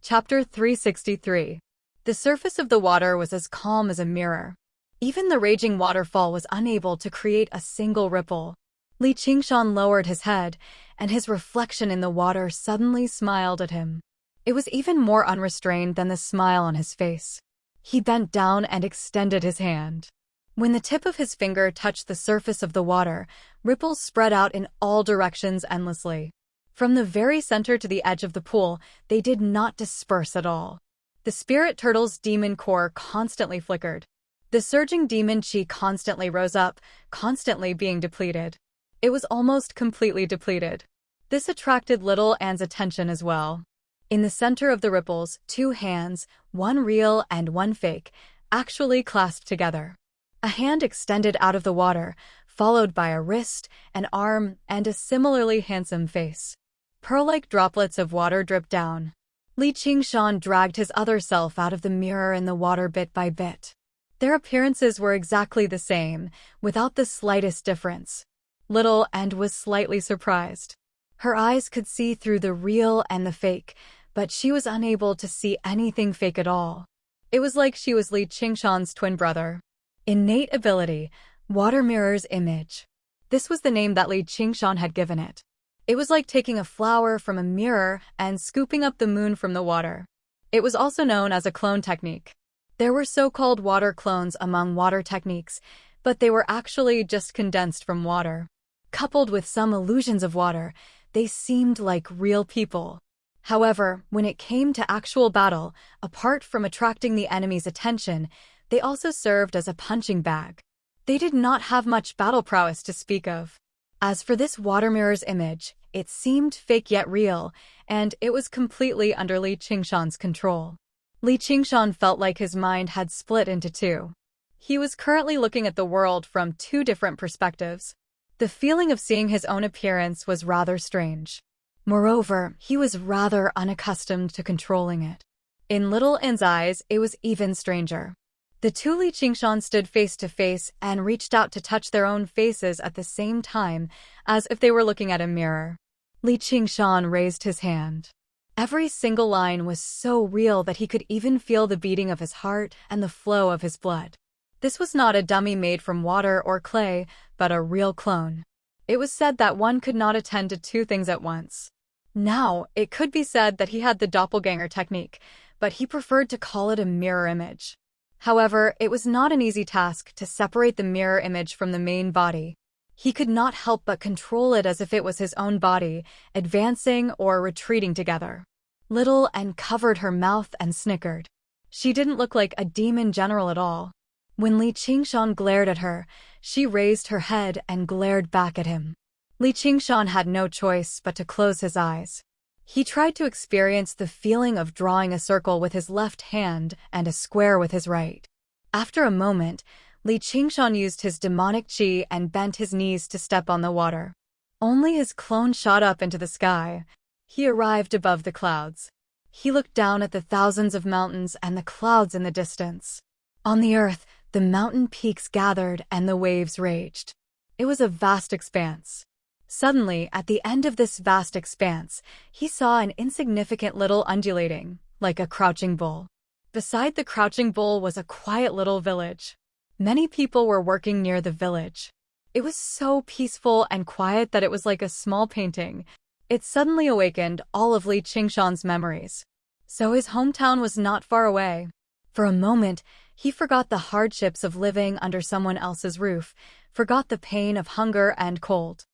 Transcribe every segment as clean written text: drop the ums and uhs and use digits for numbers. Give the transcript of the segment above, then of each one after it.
Chapter 363. The surface of the water was as calm as a mirror. Even the raging waterfall was unable to create a single ripple. Li Qingshan lowered his head, and his reflection in the water suddenly smiled at him. It was even more unrestrained than the smile on his face. He bent down and extended his hand. When the tip of his finger touched the surface of the water, ripples spread out in all directions endlessly. From the very center to the edge of the pool, they did not disperse at all. The spirit turtle's demon core constantly flickered. The surging demon chi constantly rose up, constantly being depleted. It was almost completely depleted. This attracted Little Anne's attention as well. In the center of the ripples, two hands, one real and one fake, actually clasped together. A hand extended out of the water, followed by a wrist, an arm, and a similarly handsome face. Pearl-like droplets of water dripped down. Li Qingshan dragged his other self out of the mirror in the water bit by bit. Their appearances were exactly the same, without the slightest difference. Little Anne was slightly surprised. Her eyes could see through the real and the fake, but she was unable to see anything fake at all. It was like she was Li Qingshan's twin brother. Innate ability, water mirror's image. This was the name that Li Qingshan had given it. It was like taking a flower from a mirror and scooping up the moon from the water. It was also known as a clone technique. There were so-called water clones among water techniques, but they were actually just condensed from water. Coupled with some illusions of water, they seemed like real people. However, when it came to actual battle, apart from attracting the enemy's attention, they also served as a punching bag. They did not have much battle prowess to speak of. As for this water mirror's image, it seemed fake yet real, and it was completely under Li Qingshan's control. Li Qingshan felt like his mind had split into two. He was currently looking at the world from two different perspectives. The feeling of seeing his own appearance was rather strange. Moreover, he was rather unaccustomed to controlling it. In Little Anne's eyes, it was even stranger. The two Li Qingshan stood face to face and reached out to touch their own faces at the same time, as if they were looking at a mirror. Li Qingshan raised his hand. Every single line was so real that he could even feel the beating of his heart and the flow of his blood. This was not a dummy made from water or clay, but a real clone. It was said that one could not attend to two things at once. Now, it could be said that he had the doppelganger technique, but he preferred to call it a mirror image. However, it was not an easy task to separate the mirror image from the main body. He could not help but control it as if it was his own body, advancing or retreating together. Little Anne covered her mouth and snickered. She didn't look like a demon general at all. When Li Qingshan glared at her, she raised her head and glared back at him. Li Qingshan had no choice but to close his eyes. He tried to experience the feeling of drawing a circle with his left hand and a square with his right. After a moment, Li Qingshan used his demonic chi and bent his knees to step on the water. Only his clone shot up into the sky. He arrived above the clouds. He looked down at the thousands of mountains and the clouds in the distance. On the earth, the mountain peaks gathered and the waves raged. It was a vast expanse. Suddenly, at the end of this vast expanse, he saw an insignificant little undulating, like a crouching bull. Beside the crouching bull was a quiet little village. Many people were working near the village. It was so peaceful and quiet that it was like a small painting. It suddenly awakened all of Li Qingshan's memories. So his hometown was not far away. For a moment, he forgot the hardships of living under someone else's roof, forgot the pain of hunger and cold.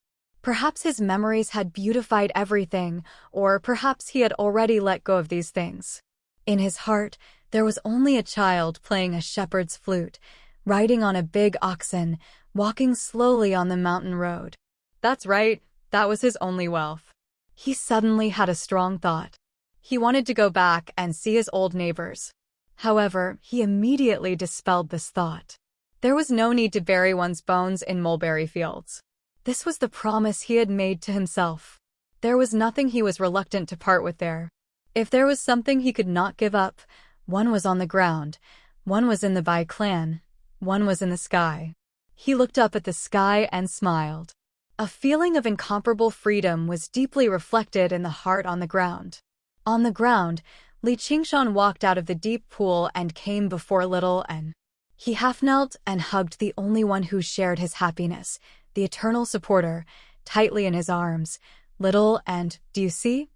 Perhaps his memories had beautified everything, or perhaps he had already let go of these things. In his heart, there was only a child playing a shepherd's flute, riding on a big oxen, walking slowly on the mountain road. That's right, that was his only wealth. He suddenly had a strong thought. He wanted to go back and see his old neighbors. However, he immediately dispelled this thought. There was no need to bury one's bones in mulberry fields. This was the promise he had made to himself. There was nothing he was reluctant to part with there. If there was something he could not give up, one was on the ground, one was in the Bai clan, one was in the sky. He looked up at the sky and smiled. A feeling of incomparable freedom was deeply reflected in the heart on the ground. On the ground, Li Qingshan walked out of the deep pool and came before Little and he half knelt and hugged the only one who shared his happiness, the eternal supporter, tightly in his arms. Little and, do you see?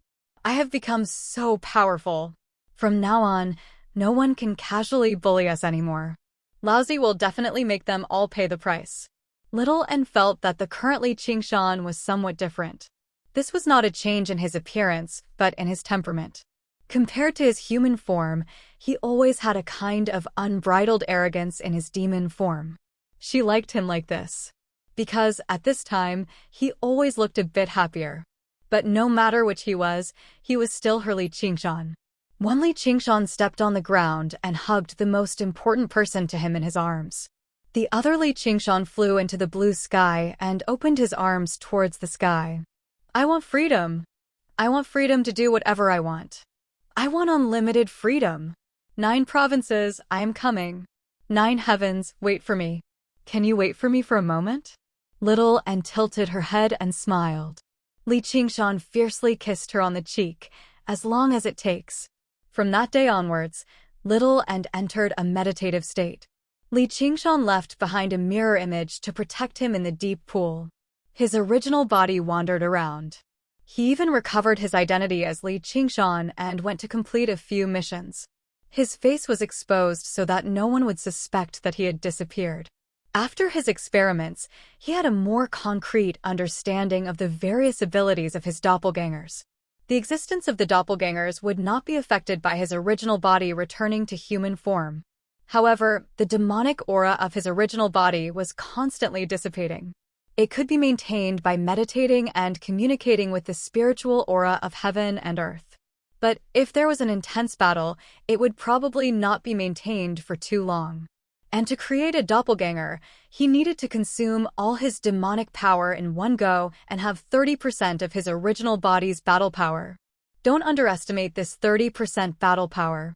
I have become so powerful. From now on, no one can casually bully us anymore. Laozi will definitely make them all pay the price. Little and felt that the current Li Qingshan was somewhat different. This was not a change in his appearance, but in his temperament. Compared to his human form, he always had a kind of unbridled arrogance in his demon form. She liked him like this, because at this time, he always looked a bit happier. But no matter which he was still her Li Qingshan. One Li Qingshan stepped on the ground and hugged the most important person to him in his arms. The other Li Qingshan flew into the blue sky and opened his arms towards the sky. I want freedom. I want freedom to do whatever I want. I want unlimited freedom. 9 provinces, I am coming. 9 heavens, wait for me. Can you wait for me for a moment? Little and tilted her head and smiled. Li Qingshan fiercely kissed her on the cheek, as long as it takes. From that day onwards, Little and entered a meditative state. Li Qingshan left behind a mirror image to protect him in the deep pool. His original body wandered around. He even recovered his identity as Li Qingshan and went to complete a few missions. His face was exposed so that no one would suspect that he had disappeared. After his experiments, he had a more concrete understanding of the various abilities of his doppelgangers. The existence of the doppelgangers would not be affected by his original body returning to human form. However, the demonic aura of his original body was constantly dissipating. It could be maintained by meditating and communicating with the spiritual aura of heaven and earth. But if there was an intense battle, it would probably not be maintained for too long. And to create a doppelganger, he needed to consume all his demonic power in one go and have 30% of his original body's battle power. Don't underestimate this 30% battle power.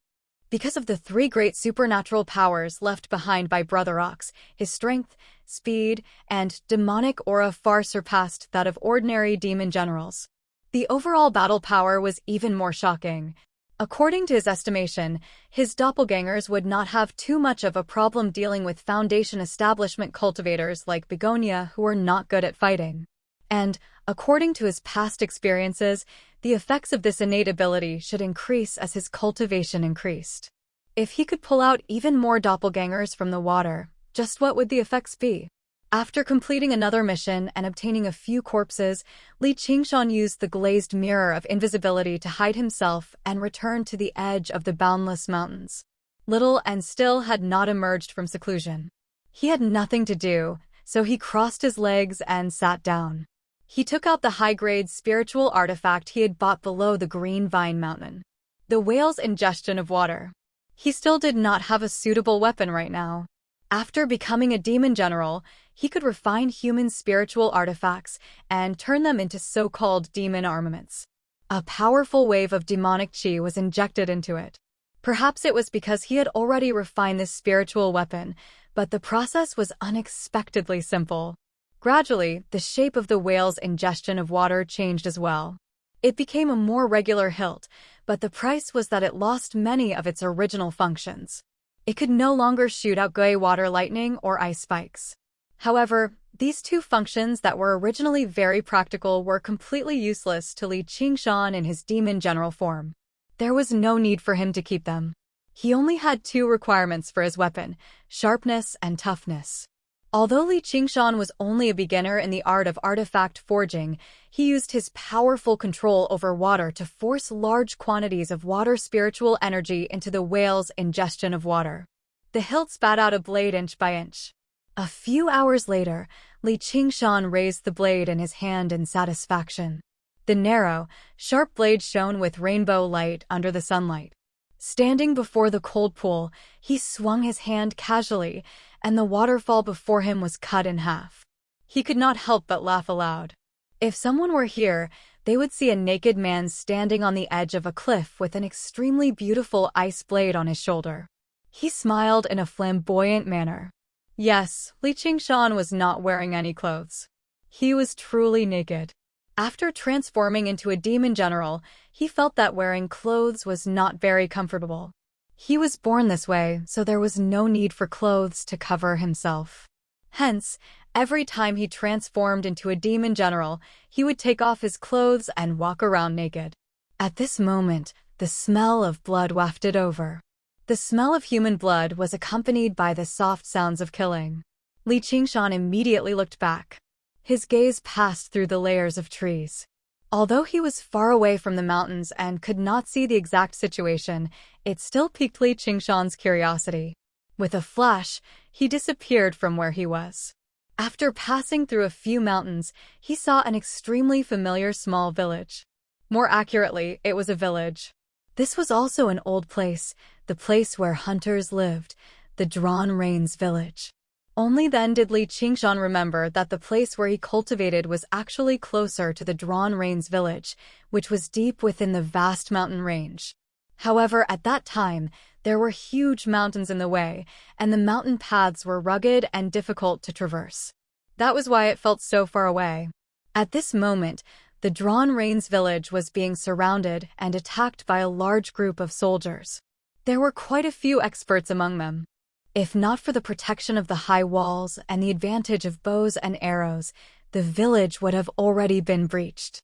Because of the 3 great supernatural powers left behind by Brother Ox, his strength, speed, and demonic aura far surpassed that of ordinary demon generals. The overall battle power was even more shocking. According to his estimation, his doppelgangers would not have too much of a problem dealing with Foundation establishment cultivators like Begonia who were not good at fighting. And, according to his past experiences, the effects of this innate ability should increase as his cultivation increased. If he could pull out even more doppelgangers from the water, just what would the effects be? After completing another mission and obtaining a few corpses, Li Qingshan used the glazed mirror of invisibility to hide himself and returned to the edge of the boundless mountains. Little and still had not emerged from seclusion. He had nothing to do, so he crossed his legs and sat down. He took out the high-grade spiritual artifact he had bought below the Green Vine Mountain. The whale's ingestion of water. He still did not have a suitable weapon right now. After becoming a demon general, he could refine human spiritual artifacts and turn them into so-called demon armaments. A powerful wave of demonic chi was injected into it. Perhaps it was because he had already refined this spiritual weapon, but the process was unexpectedly simple. Gradually, the shape of the whale's ingestion of water changed as well. It became a more regular hilt, but the price was that it lost many of its original functions. It could no longer shoot out gray water lightning or ice spikes. However, these 2 functions that were originally very practical were completely useless to Li Qingshan in his demon general form. There was no need for him to keep them. He only had 2 requirements for his weapon: sharpness and toughness. Although Li Qingshan was only a beginner in the art of artifact forging, he used his powerful control over water to force large quantities of water spiritual energy into the whale's ingestion of water. The hilt spat out a blade inch by inch. A few hours later, Li Qingshan raised the blade in his hand in satisfaction. The narrow, sharp blade shone with rainbow light under the sunlight. Standing before the cold pool, he swung his hand casually, and the waterfall before him was cut in half. He could not help but laugh aloud. If someone were here, they would see a naked man standing on the edge of a cliff with an extremely beautiful ice blade on his shoulder. He smiled in a flamboyant manner. Yes, Li Qingshan was not wearing any clothes. He was truly naked. After transforming into a demon general, he felt that wearing clothes was not very comfortable. He was born this way, so there was no need for clothes to cover himself. Hence, every time he transformed into a demon general, he would take off his clothes and walk around naked. At this moment, the smell of blood wafted over. The smell of human blood was accompanied by the soft sounds of killing. Li Qingshan immediately looked back. His gaze passed through the layers of trees. Although he was far away from the mountains and could not see the exact situation, it still piqued Li Qingshan's curiosity. With a flash, he disappeared from where he was. After passing through a few mountains, he saw an extremely familiar small village. More accurately, it was a village. This was also an old place, the place where hunters lived, the Drawn Rains village. Only then did Li Qingshan remember that the place where he cultivated was actually closer to the Drawn Rains village, which was deep within the vast mountain range. However, at that time, there were huge mountains in the way, and the mountain paths were rugged and difficult to traverse. That was why it felt so far away. At this moment, the Drawn Rains village was being surrounded and attacked by a large group of soldiers. There were quite a few experts among them. If not for the protection of the high walls and the advantage of bows and arrows, the village would have already been breached.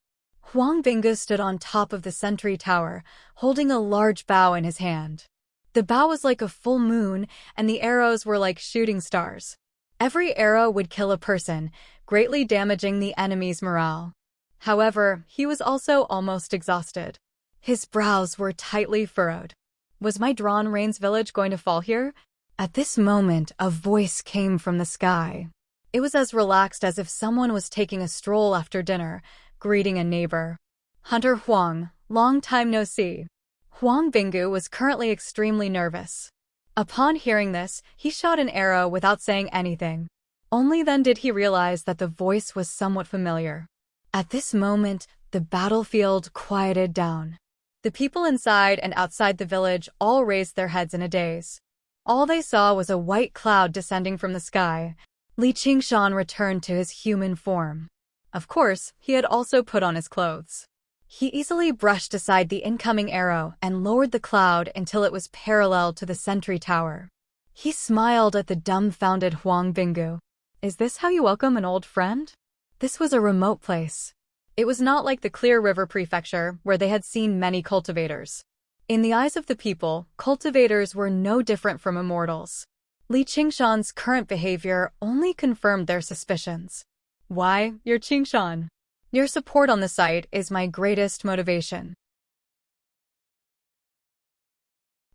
Huang Bingu stood on top of the sentry tower, holding a large bow in his hand. The bow was like a full moon, and the arrows were like shooting stars. Every arrow would kill a person, greatly damaging the enemy's morale. However, he was also almost exhausted. His brows were tightly furrowed. Was my Drawn Rains village going to fall here? At this moment, a voice came from the sky. It was as relaxed as if someone was taking a stroll after dinner, greeting a neighbor. Hunter Huang, long time no see. Huang Bingu was currently extremely nervous. Upon hearing this, he shot an arrow without saying anything. Only then did he realize that the voice was somewhat familiar. At this moment, the battlefield quieted down. The people inside and outside the village all raised their heads in a daze. All they saw was a white cloud descending from the sky. Li Qingshan returned to his human form. Of course, he had also put on his clothes. He easily brushed aside the incoming arrow and lowered the cloud until it was parallel to the sentry tower. He smiled at the dumbfounded Huang Bingu. Is this how you welcome an old friend? This was a remote place. It was not like the Clear River Prefecture, where they had seen many cultivators. In the eyes of the people, cultivators were no different from immortals. Li Qingshan's current behavior only confirmed their suspicions. Why, you're Qingshan. Your support on the site is my greatest motivation.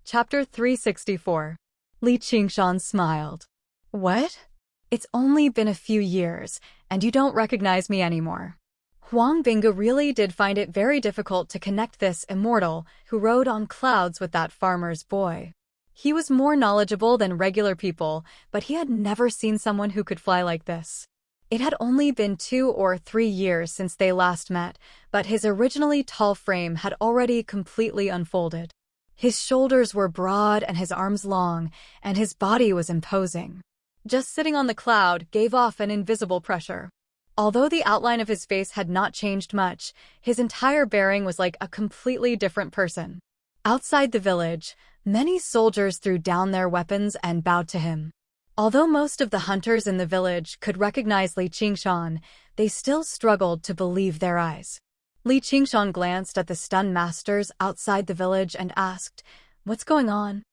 Chapter 364. Li Qingshan smiled. What? It's only been a few years, and you don't recognize me anymore. Huang Bingu really did find it very difficult to connect this immortal who rode on clouds with that farmer's boy. He was more knowledgeable than regular people, but he had never seen someone who could fly like this. It had only been 2 or 3 years since they last met, but his originally tall frame had already completely unfolded. His shoulders were broad and his arms long, and his body was imposing. Just sitting on the cloud gave off an invisible pressure. Although the outline of his face had not changed much, his entire bearing was like a completely different person. Outside the village, many soldiers threw down their weapons and bowed to him. Although most of the hunters in the village could recognize Li Qingshan, they still struggled to believe their eyes. Li Qingshan glanced at the stunned masters outside the village and asked, "What's going on?"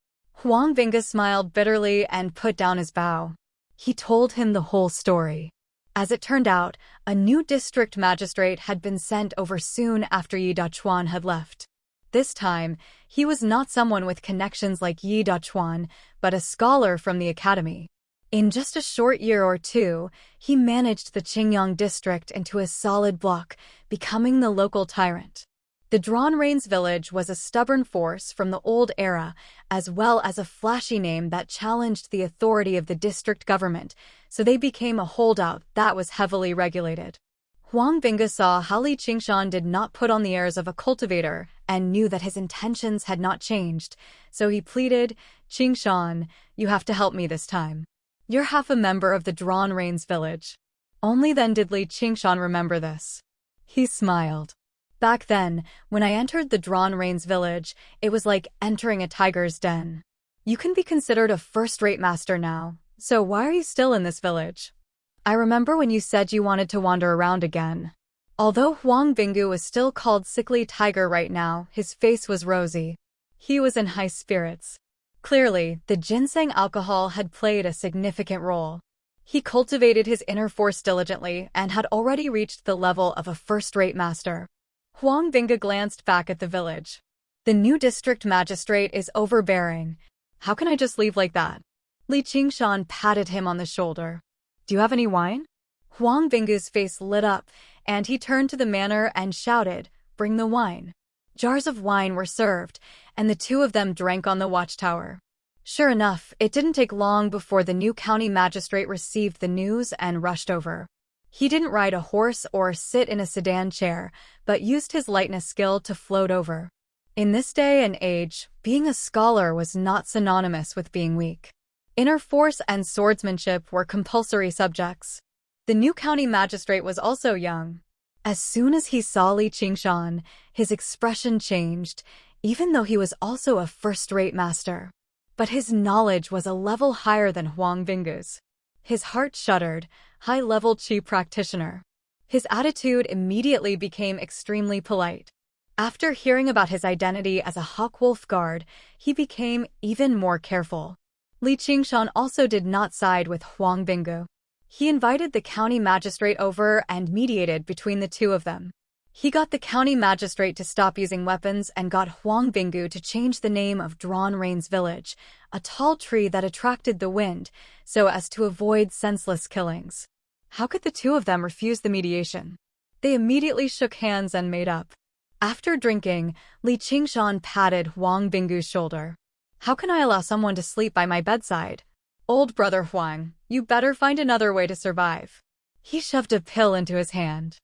Huang Bingu smiled bitterly and put down his bow. He told him the whole story. As it turned out, a new district magistrate had been sent over soon after Yi Dachuan had left. This time, he was not someone with connections like Yi Dachuan, but a scholar from the academy. In just a short year or two, he managed the Qingyang district into a solid block, becoming the local tyrant. The Drawn Rains village was a stubborn force from the old era, as well as a flashy name that challenged the authority of the district government, so they became a holdout that was heavily regulated. Huang Bingu saw how Li Qingshan did not put on the airs of a cultivator and knew that his intentions had not changed, so he pleaded, "Qingshan, you have to help me this time. You're half a member of the Drawn Rains village." Only then did Li Qingshan remember this. He smiled. Back then, when I entered the Drawn Reins village, it was like entering a tiger's den. You can be considered a first-rate master now, so why are you still in this village? I remember when you said you wanted to wander around again. Although Huang Bingu was still called Sickly Tiger right now, his face was rosy. He was in high spirits. Clearly, the ginseng alcohol had played a significant role. He cultivated his inner force diligently and had already reached the level of a first-rate master. Huang Bingu glanced back at the village. The new district magistrate is overbearing. How can I just leave like that? Li Qingshan patted him on the shoulder. Do you have any wine? Huang Bingu's face lit up, and he turned to the manor and shouted, "Bring the wine." Jars of wine were served, and the two of them drank on the watchtower. Sure enough, it didn't take long before the new county magistrate received the news and rushed over. He didn't ride a horse or sit in a sedan chair, but used his lightness skill to float over. In this day and age, being a scholar was not synonymous with being weak. Inner force and swordsmanship were compulsory subjects. The new county magistrate was also young. As soon as he saw Li Qingshan, his expression changed, even though he was also a first-rate master. But his knowledge was a level higher than Huang Bingu's. His heart shuddered, high-level chi practitioner. His attitude immediately became extremely polite. After hearing about his identity as a Hawkwolf guard, he became even more careful. Li Qingshan also did not side with Huang Bingu. He invited the county magistrate over and mediated between the two of them. He got the county magistrate to stop using weapons and got Huang Bingu to change the name of Drawn Reins Village, a tall tree that attracted the wind, so as to avoid senseless killings. How could the two of them refuse the mediation? They immediately shook hands and made up. After drinking, Li Qingshan patted Huang Bingu's shoulder. How can I allow someone to sleep by my bedside? Old brother Huang, you better find another way to survive. He shoved a pill into his hand.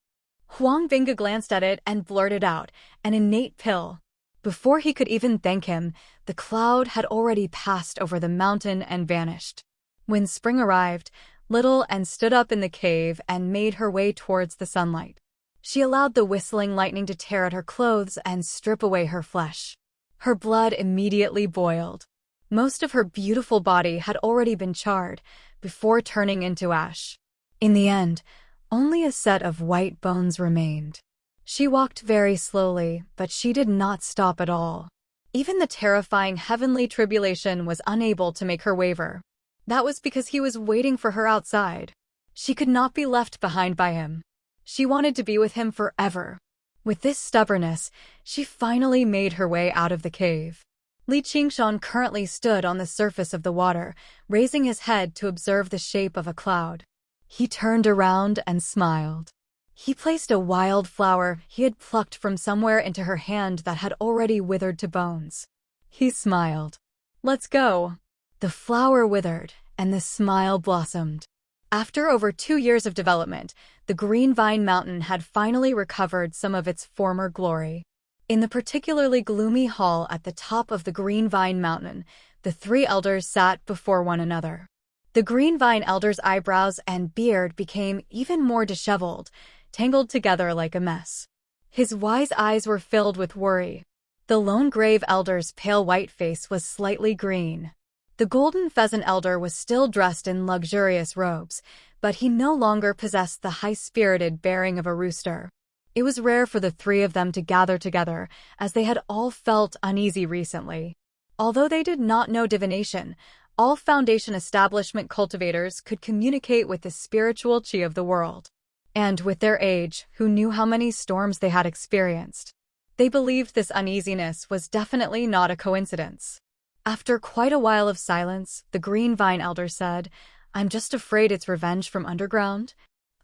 Huang Bingu glanced at it and blurted out, an innate pill. Before he could even thank him, the cloud had already passed over the mountain and vanished. When spring arrived, Little Anne stood up in the cave and made her way towards the sunlight. She allowed the whistling lightning to tear at her clothes and strip away her flesh. Her blood immediately boiled. Most of her beautiful body had already been charred before turning into ash. In the end, only a set of white bones remained. She walked very slowly, but she did not stop at all. Even the terrifying heavenly tribulation was unable to make her waver. That was because he was waiting for her outside. She could not be left behind by him. She wanted to be with him forever. With this stubbornness, she finally made her way out of the cave. Li Qingshan currently stood on the surface of the water, raising his head to observe the shape of a cloud. He turned around and smiled. He placed a wild flower he had plucked from somewhere into her hand that had already withered to bones. He smiled. "Let's go." The flower withered, and the smile blossomed. After over 2 years of development, the Green Vine Mountain had finally recovered some of its former glory. In the particularly gloomy hall at the top of the Green Vine Mountain, the 3 elders sat before one another. The Green Vine elder's eyebrows and beard became even more disheveled, tangled together like a mess. His wise eyes were filled with worry. The Lone Grave elder's pale white face was slightly green. The Golden Pheasant elder was still dressed in luxurious robes, but he no longer possessed the high-spirited bearing of a rooster. It was rare for the 3 of them to gather together, as they had all felt uneasy recently. Although they did not know divination, all Foundation establishment cultivators could communicate with the spiritual chi of the world. And with their age, who knew how many storms they had experienced? They believed this uneasiness was definitely not a coincidence. After quite a while of silence, the Green Vine elder said, "I'm just afraid it's revenge from underground.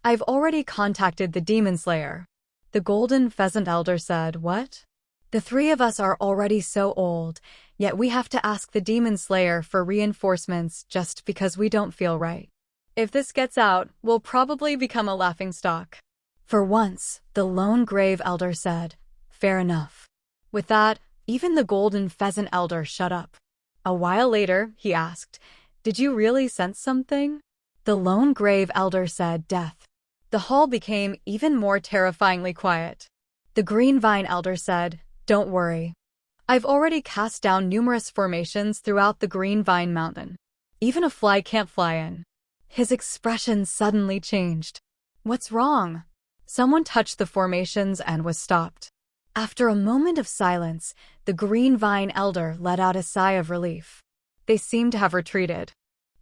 I've already contacted the Demon Slayer." The Golden Pheasant elder said, "What? The 3 of us are already so old, yet we have to ask the Demon Slayer for reinforcements just because we don't feel right. If this gets out, we'll probably become a laughingstock." For once, the Lone Grave elder said, "Fair enough." With that, even the Golden Pheasant elder shut up. A while later, he asked, "Did you really sense something?" The Lone Grave elder said, "Death." The hall became even more terrifyingly quiet. The Green Vine Elder said, "Don't worry. I've already cast down numerous formations throughout the Green Vine Mountain. Even a fly can't fly in." His expression suddenly changed. "What's wrong?" Someone touched the formations and was stopped. After a moment of silence, the Green Vine Elder let out a sigh of relief. They seemed to have retreated.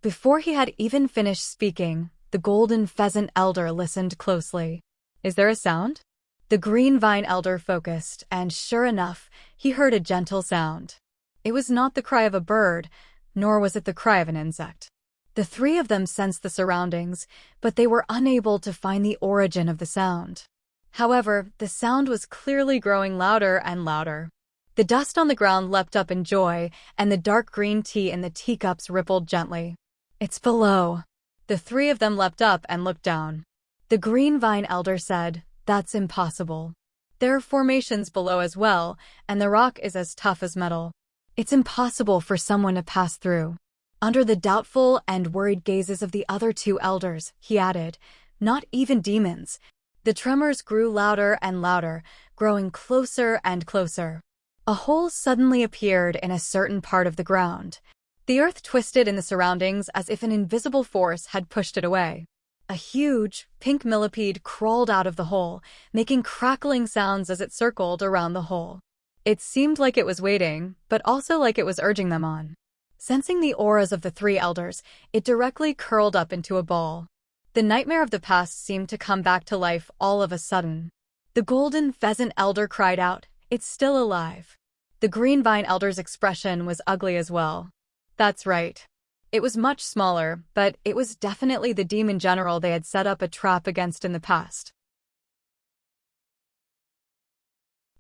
Before he had even finished speaking, the Golden Pheasant Elder listened closely. "Is there a sound?" The Green Vine Elder focused, and sure enough, he heard a gentle sound. It was not the cry of a bird, nor was it the cry of an insect. The three of them sensed the surroundings, but they were unable to find the origin of the sound. However, the sound was clearly growing louder and louder. The dust on the ground leapt up in joy, and the dark green tea in the teacups rippled gently. "It's below." The three of them leapt up and looked down. The Green Vine Elder said, "That's impossible. There are formations below as well, and the rock is as tough as metal. It's impossible for someone to pass through." Under the doubtful and worried gazes of the other two elders, he added, "Not even demons." The tremors grew louder and louder, growing closer and closer. A hole suddenly appeared in a certain part of the ground. The earth twisted in the surroundings as if an invisible force had pushed it away. A huge, pink millipede crawled out of the hole, making crackling sounds as it circled around the hole. It seemed like it was waiting, but also like it was urging them on. Sensing the auras of the three elders, it directly curled up into a ball. The nightmare of the past seemed to come back to life all of a sudden. The Golden Pheasant Elder cried out, "It's still alive." The Green Vine Elder's expression was ugly as well. That's right. It was much smaller, but it was definitely the demon general they had set up a trap against in the past.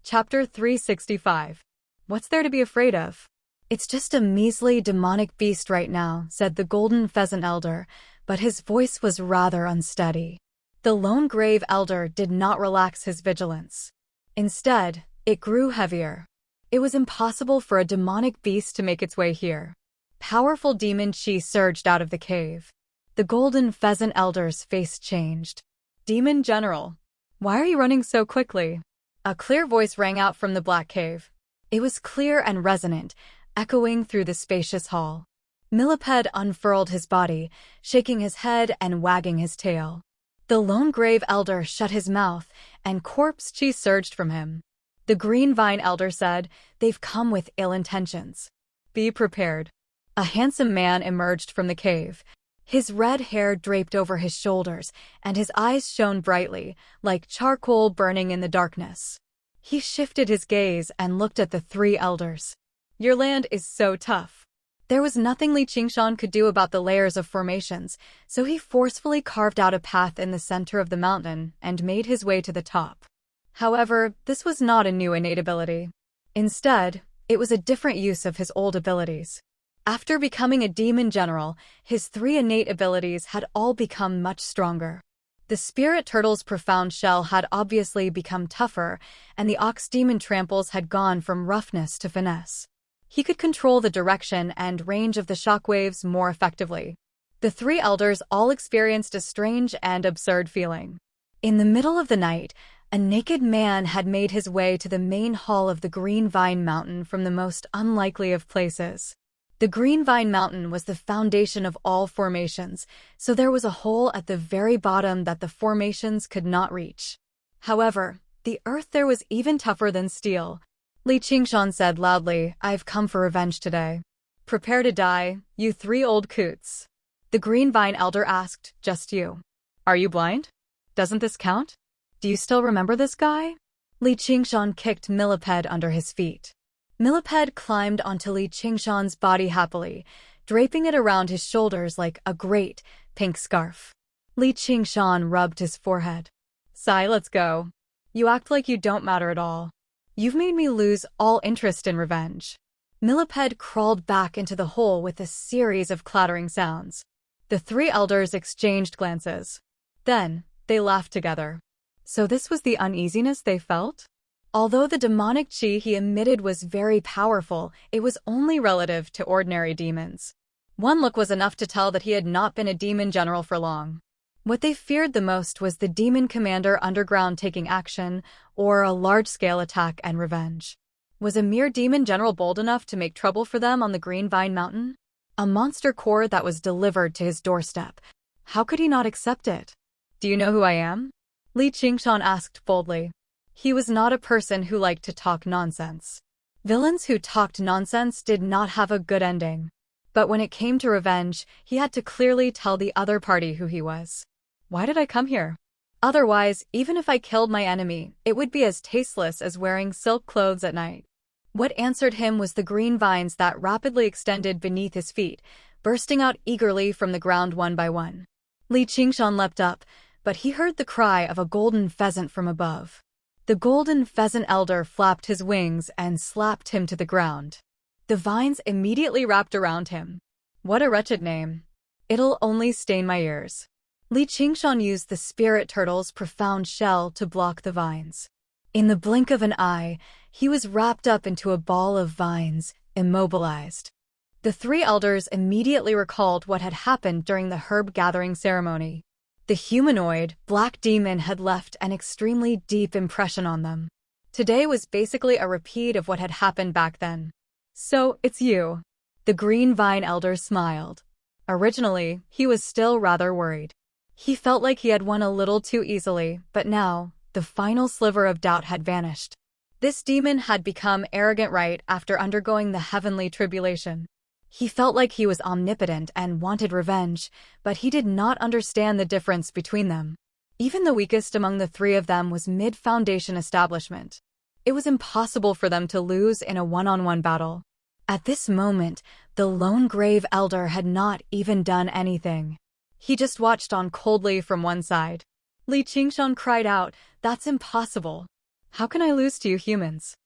Chapter 365. What's there to be afraid of? "It's just a measly demonic beast right now," said the Golden Pheasant Elder, but his voice was rather unsteady. The Lone Grave Elder did not relax his vigilance. Instead, it grew heavier. It was impossible for a demonic beast to make its way here. Powerful demon chi surged out of the cave. The Golden Pheasant Elder's face changed. "Demon General, why are you running so quickly?" A clear voice rang out from the black cave. It was clear and resonant, echoing through the spacious hall. Millipede unfurled his body, shaking his head and wagging his tail. The Lone Grave Elder shut his mouth, and corpse chi surged from him. The Green Vine Elder said, "They've come with ill intentions. Be prepared." A handsome man emerged from the cave. His red hair draped over his shoulders, and his eyes shone brightly, like charcoal burning in the darkness. He shifted his gaze and looked at the three elders. "Your land is so tough." There was nothing Li Qingshan could do about the layers of formations, so he forcefully carved out a path in the center of the mountain and made his way to the top. However, this was not a new innate ability. Instead, it was a different use of his old abilities. After becoming a demon general, his three innate abilities had all become much stronger. The spirit turtle's profound shell had obviously become tougher, and the ox demon tramples had gone from roughness to finesse. He could control the direction and range of the shockwaves more effectively. The three elders all experienced a strange and absurd feeling. In the middle of the night, a naked man had made his way to the main hall of the Green Vine Mountain from the most unlikely of places. The Green Vine Mountain was the foundation of all formations, so there was a hole at the very bottom that the formations could not reach. However, the earth there was even tougher than steel. Li Qingshan said loudly, "I've come for revenge today." "Prepare to die, you three old coots." The Green Vine Elder asked, "Just you? Are you blind? Doesn't this count? Do you still remember this guy?" Li Qingshan kicked Millipede under his feet. Millipede climbed onto Li Qingshan's body happily, draping it around his shoulders like a great, pink scarf. Li Qingshan rubbed his forehead. "Sai, let's go. You act like you don't matter at all. You've made me lose all interest in revenge." Millipede crawled back into the hole with a series of clattering sounds. The three elders exchanged glances. Then, they laughed together. So this was the uneasiness they felt? Although the demonic chi he emitted was very powerful, it was only relative to ordinary demons. One look was enough to tell that he had not been a demon general for long. What they feared the most was the demon commander underground taking action, or a large-scale attack and revenge. Was a mere demon general bold enough to make trouble for them on the Green Vine Mountain? A monster core that was delivered to his doorstep. How could he not accept it? Do you know who I am? Li Qingshan asked boldly. He was not a person who liked to talk nonsense. Villains who talked nonsense did not have a good ending. But when it came to revenge, he had to clearly tell the other party who he was. Why did I come here? Otherwise, even if I killed my enemy, it would be as tasteless as wearing silk clothes at night. What answered him was the green vines that rapidly extended beneath his feet, bursting out eagerly from the ground one by one. Li Qingshan leapt up, but he heard the cry of a golden pheasant from above. The golden pheasant elder flapped his wings and slapped him to the ground. The vines immediately wrapped around him. What a wretched name. It'll only stain my ears. Li Qingshan used the spirit turtle's profound shell to block the vines. In the blink of an eye, he was wrapped up into a ball of vines, immobilized. The three elders immediately recalled what had happened during the herb gathering ceremony. The humanoid, black demon had left an extremely deep impression on them. Today was basically a repeat of what had happened back then. So, it's you. The green vine elder smiled. Originally, he was still rather worried. He felt like he had won a little too easily, but now, the final sliver of doubt had vanished. This demon had become arrogant right after undergoing the heavenly tribulation. He felt like he was omnipotent and wanted revenge, but he did not understand the difference between them. Even the weakest among the three of them was mid-foundation establishment. It was impossible for them to lose in a one-on-one battle. At this moment, the lone grave elder had not even done anything. He just watched on coldly from one side. Li Qingshan cried out, "That's impossible. How can I lose to you humans?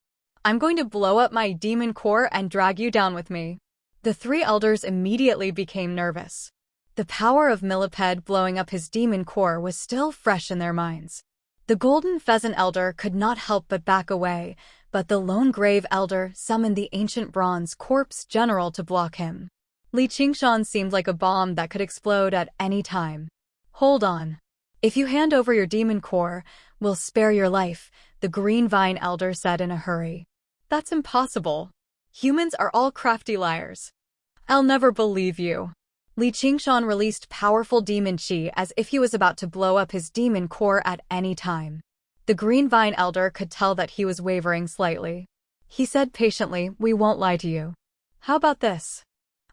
I'm going to blow up my demon core and drag you down with me." The three elders immediately became nervous. The power of Millipede blowing up his demon core was still fresh in their minds. The golden pheasant elder could not help but back away, but the lone grave elder summoned the ancient bronze corpse general to block him. Li Qingshan seemed like a bomb that could explode at any time. "Hold on. If you hand over your demon core, we'll spare your life," the green vine elder said in a hurry. "That's impossible. Humans are all crafty liars. I'll never believe you." Li Qingshan released powerful demon chi as if he was about to blow up his demon core at any time. The green vine elder could tell that he was wavering slightly. He said patiently, "We won't lie to you. How about this?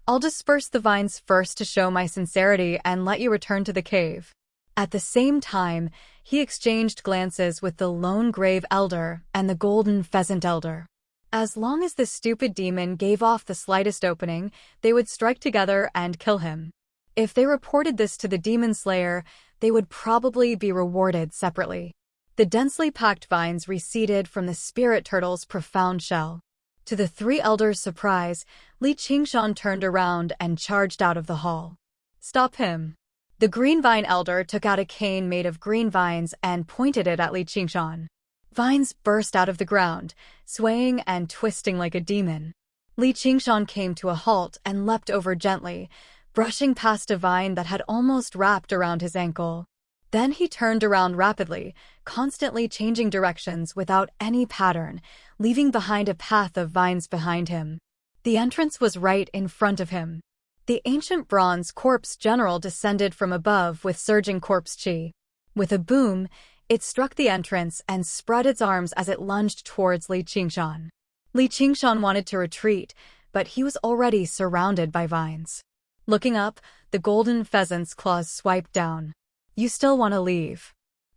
I'll disperse the vines first to show my sincerity and let you return to the cave." At the same time, he exchanged glances with the lone grave elder and the golden pheasant elder. As long as the stupid demon gave off the slightest opening, they would strike together and kill him. If they reported this to the demon slayer, they would probably be rewarded separately. The densely packed vines receded from the spirit turtle's profound shell. To the three elders' surprise, Li Qingshan turned around and charged out of the hall. "Stop him." The green vine elder took out a cane made of green vines and pointed it at Li Qingshan. Vines burst out of the ground, swaying and twisting like a demon. Li Qingshan came to a halt and leapt over gently, brushing past a vine that had almost wrapped around his ankle. Then he turned around rapidly, constantly changing directions without any pattern, leaving behind a path of vines behind him. The entrance was right in front of him. The ancient bronze corpse general descended from above with surging corpse chi. With a boom, it struck the entrance and spread its arms as it lunged towards Li Qingshan. Li Qingshan wanted to retreat, but he was already surrounded by vines. Looking up, the golden pheasant's claws swiped down. "You still want to leave?"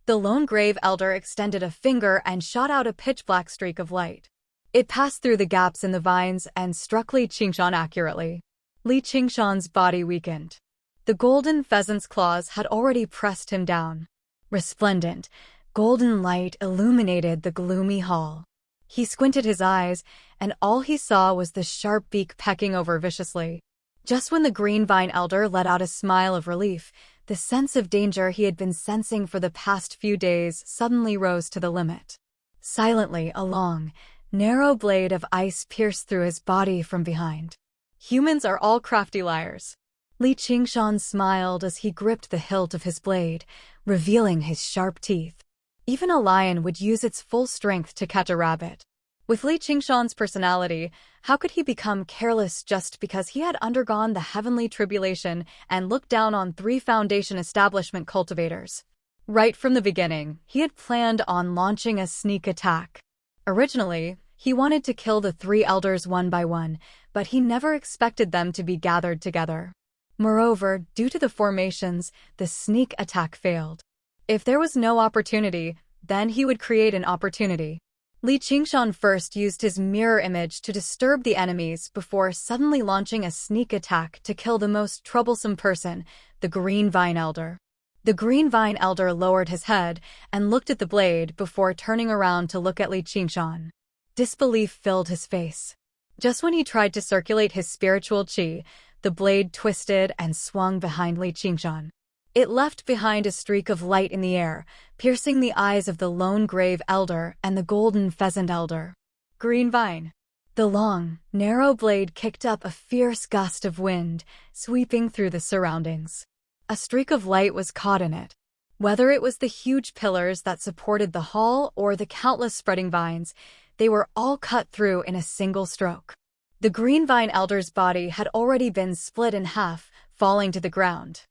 The lone grave elder extended a finger and shot out a pitch-black streak of light. It passed through the gaps in the vines and struck Li Qingshan accurately. Li Qingshan's body weakened. The golden pheasant's claws had already pressed him down. Resplendent, golden light illuminated the gloomy hall. He squinted his eyes, and all he saw was the sharp beak pecking over viciously. Just when the green vine elder let out a smile of relief, the sense of danger he had been sensing for the past few days suddenly rose to the limit. Silently, a long, narrow blade of ice pierced through his body from behind. "Humans are all crafty liars. Li Qingshan smiled as he gripped the hilt of his blade, revealing his sharp teeth. Even a lion would use its full strength to catch a rabbit. With Li Qingshan's personality, how could he become careless just because he had undergone the heavenly tribulation and looked down on 3 Foundation establishment cultivators? Right from the beginning, he had planned on launching a sneak attack. Originally, he wanted to kill the 3 elders one by one, but he never expected them to be gathered together. Moreover, due to the formations, the sneak attack failed. If there was no opportunity, then he would create an opportunity. Li Qingshan first used his mirror image to disturb the enemies before suddenly launching a sneak attack to kill the most troublesome person, the Green Vine Elder. The Green Vine Elder lowered his head and looked at the blade before turning around to look at Li Qingshan. Disbelief filled his face. Just when he tried to circulate his spiritual qi, the blade twisted and swung behind Li Qingshan. It left behind a streak of light in the air, piercing the eyes of the Lone Grave Elder and the Golden Pheasant Elder. Green Vine. The long, narrow blade kicked up a fierce gust of wind, sweeping through the surroundings. A streak of light was caught in it. Whether it was the huge pillars that supported the hall or the countless spreading vines, they were all cut through in a single stroke. The Green Vine Elder's body had already been split in half, falling to the ground.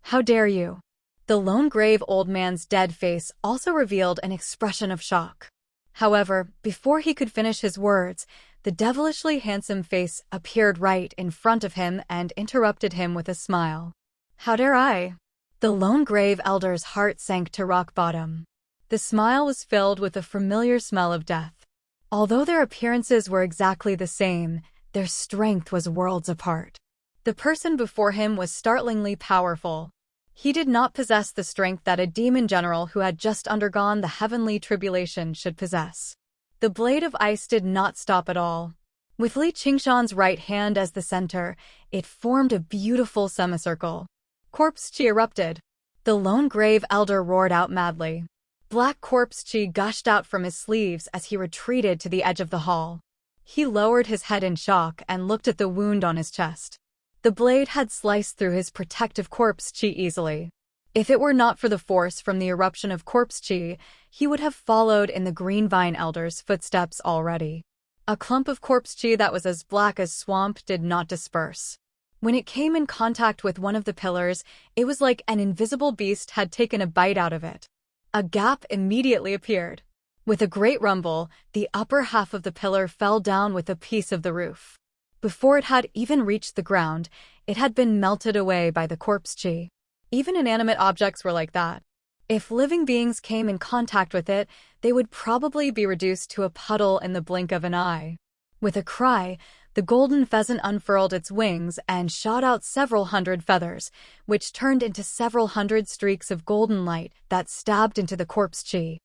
How dare you? The Lone Grave Old Man's dead face also revealed an expression of shock. However, before he could finish his words, the devilishly handsome face appeared right in front of him and interrupted him with a smile. How dare I? The Lone Grave Elder's heart sank to rock bottom. The smile was filled with a familiar smell of death. Although their appearances were exactly the same, their strength was worlds apart. The person before him was startlingly powerful. He did not possess the strength that a demon general who had just undergone the heavenly tribulation should possess. The blade of ice did not stop at all. With Li Qingshan's right hand as the center, it formed a beautiful semicircle. Corpse qi erupted. The Lone Grave Elder roared out madly. Black corpse qi gushed out from his sleeves as he retreated to the edge of the hall. He lowered his head in shock and looked at the wound on his chest. The blade had sliced through his protective corpse qi easily. If it were not for the force from the eruption of corpse qi, he would have followed in the Green Vine Elder's footsteps already. A clump of corpse qi that was as black as swamp did not disperse. When it came in contact with one of the pillars, it was like an invisible beast had taken a bite out of it. A gap immediately appeared. With a great rumble, the upper half of the pillar fell down with a piece of the roof. Before it had even reached the ground, it had been melted away by the corpse qi. Even inanimate objects were like that. If living beings came in contact with it, they would probably be reduced to a puddle in the blink of an eye. With a cry, the golden pheasant unfurled its wings and shot out several hundred feathers, which turned into several hundred streaks of golden light that stabbed into the corpse qi.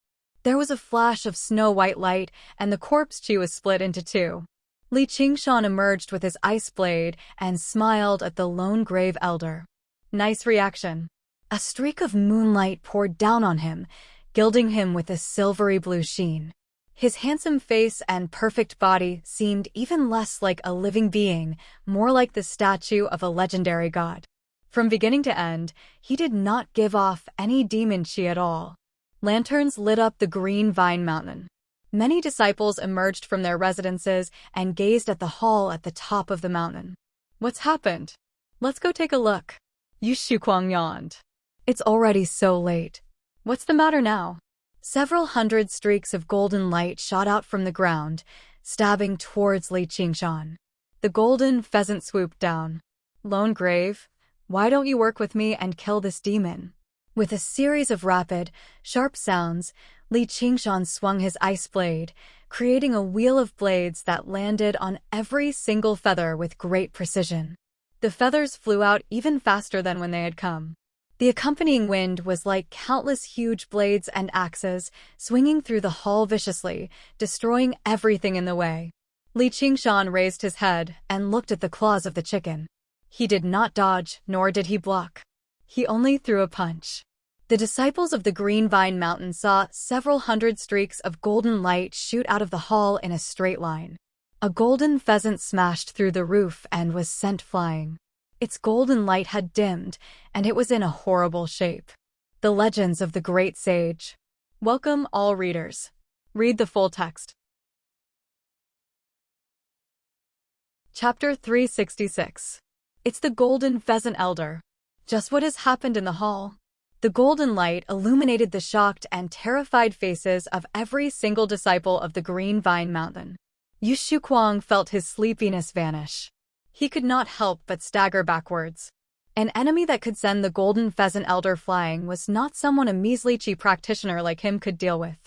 There was a flash of snow-white light, and the corpse qi was split into 2. Li Qingshan emerged with his ice blade and smiled at the Lone Grave Elder. Nice reaction. A streak of moonlight poured down on him, gilding him with a silvery blue sheen. His handsome face and perfect body seemed even less like a living being, more like the statue of a legendary god. From beginning to end, he did not give off any demon qi at all. Lanterns lit up the Green Vine Mountain. Many disciples emerged from their residences and gazed at the hall at the top of the mountain. What's happened? Let's go take a look. Yu Shuquang yawned. It's already so late. What's the matter now? Several hundred streaks of golden light shot out from the ground, stabbing towards Li Qingshan. The golden pheasant swooped down. Lone Grave, why don't you work with me and kill this demon? With a series of rapid, sharp sounds, Li Qingshan swung his ice blade, creating a wheel of blades that landed on every single feather with great precision. The feathers flew out even faster than when they had come. The accompanying wind was like countless huge blades and axes, swinging through the hall viciously, destroying everything in the way. Li Qingshan raised his head and looked at the claws of the chicken. He did not dodge, nor did he block. He only threw a punch. The disciples of the Green Vine Mountain saw several hundred streaks of golden light shoot out of the hall in a straight line. A golden pheasant smashed through the roof and was sent flying. Its golden light had dimmed, and it was in a horrible shape. The Legends of the Great Sage. Welcome, all readers. Read the full text. Chapter 366. It's the Golden Pheasant Elder. Just what has happened in the hall? The golden light illuminated the shocked and terrified faces of every single disciple of the Green Vine Mountain. Yu Shuquang felt his sleepiness vanish. He could not help but stagger backwards. An enemy that could send the Golden Pheasant Elder flying was not someone a measly chi practitioner like him could deal with.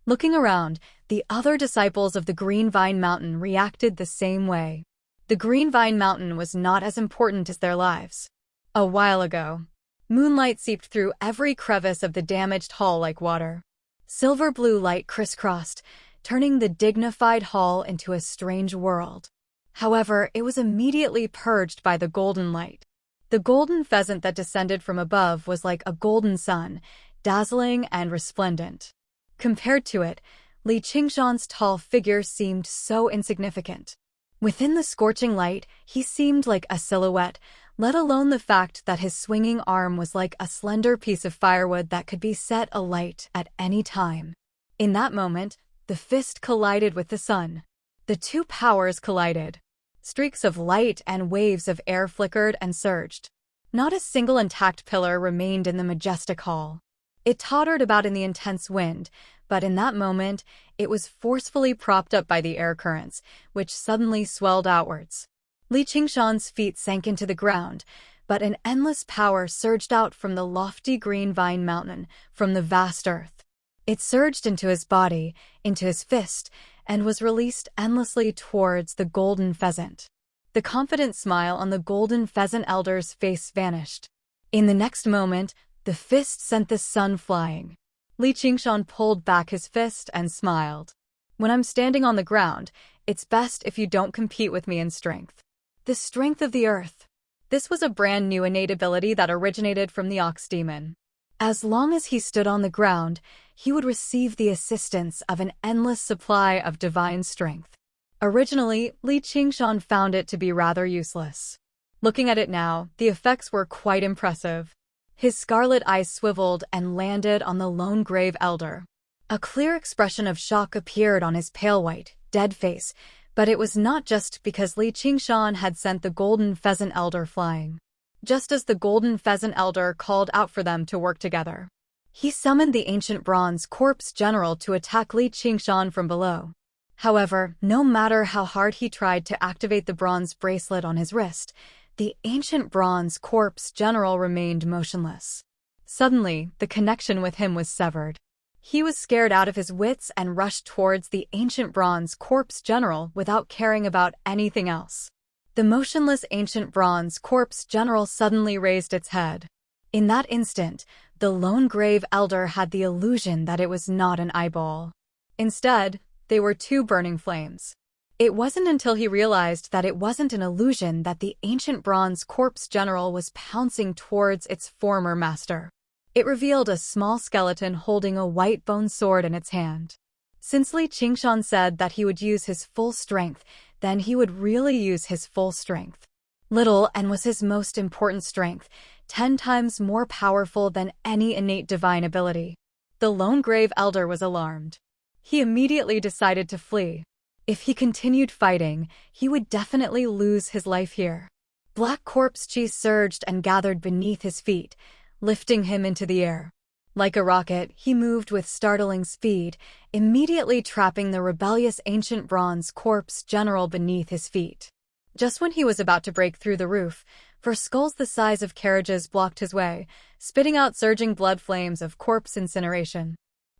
Looking around, the other disciples of the Green Vine Mountain reacted the same way. The Green Vine Mountain was not as important as their lives. A while ago, moonlight seeped through every crevice of the damaged hall like water. Silver blue light crisscrossed, turning the dignified hall into a strange world. However, it was immediately purged by the golden light. The golden pheasant that descended from above was like a golden sun, dazzling and resplendent. Compared to it, Li Qingshan's tall figure seemed so insignificant. Within the scorching light, he seemed like a silhouette, let alone the fact that his swinging arm was like a slender piece of firewood that could be set alight at any time. In that moment, the fist collided with the sun. The two powers collided. Streaks of light and waves of air flickered and surged. Not a single intact pillar remained in the majestic hall. It tottered about in the intense wind, but in that moment, it was forcefully propped up by the air currents, which suddenly swelled outwards. Li Qingshan's feet sank into the ground, but an endless power surged out from the lofty Green Vine Mountain, from the vast earth. It surged into his body, into his fist, and was released endlessly towards the golden pheasant. The confident smile on the Golden Pheasant Elder's face vanished. In the next moment, the fist sent the sun flying. Li Qingshan pulled back his fist and smiled. When I'm standing on the ground, it's best if you don't compete with me in strength. The strength of the earth. This was a brand new innate ability that originated from the ox demon. As long as he stood on the ground, he would receive the assistance of an endless supply of divine strength. Originally, Li Qingshan found it to be rather useless. Looking at it now, the effects were quite impressive. His scarlet eyes swiveled and landed on the lone grave elder. A clear expression of shock appeared on his pale white, dead face, but it was not just because Li Qingshan had sent the Golden Pheasant Elder flying. Just as the Golden Pheasant Elder called out for them to work together, he summoned the ancient bronze corpse general to attack Li Qingshan from below. However, no matter how hard he tried to activate the bronze bracelet on his wrist, the ancient bronze corpse general remained motionless. Suddenly, the connection with him was severed. He was scared out of his wits and rushed towards the ancient bronze corpse general without caring about anything else. The motionless ancient bronze corpse general suddenly raised its head. In that instant, the lone grave elder had the illusion that it was not an eyeball. Instead, they were two burning flames. It wasn't until he realized that it wasn't an illusion that the ancient bronze corpse general was pouncing towards its former master. It revealed a small skeleton holding a white bone sword in its hand. Since Li Qingshan said that he would use his full strength, then he would really use his full strength. Little and was his most important strength, 10 times more powerful than any innate divine ability. The lone grave elder was alarmed. He immediately decided to flee. If he continued fighting, he would definitely lose his life here. Black corpse chi surged and gathered beneath his feet, lifting him into the air. Like a rocket, he moved with startling speed, immediately trapping the rebellious ancient bronze corpse general beneath his feet. Just when he was about to break through the roof, for skulls the size of carriages blocked his way, spitting out surging blood flames of corpse incineration.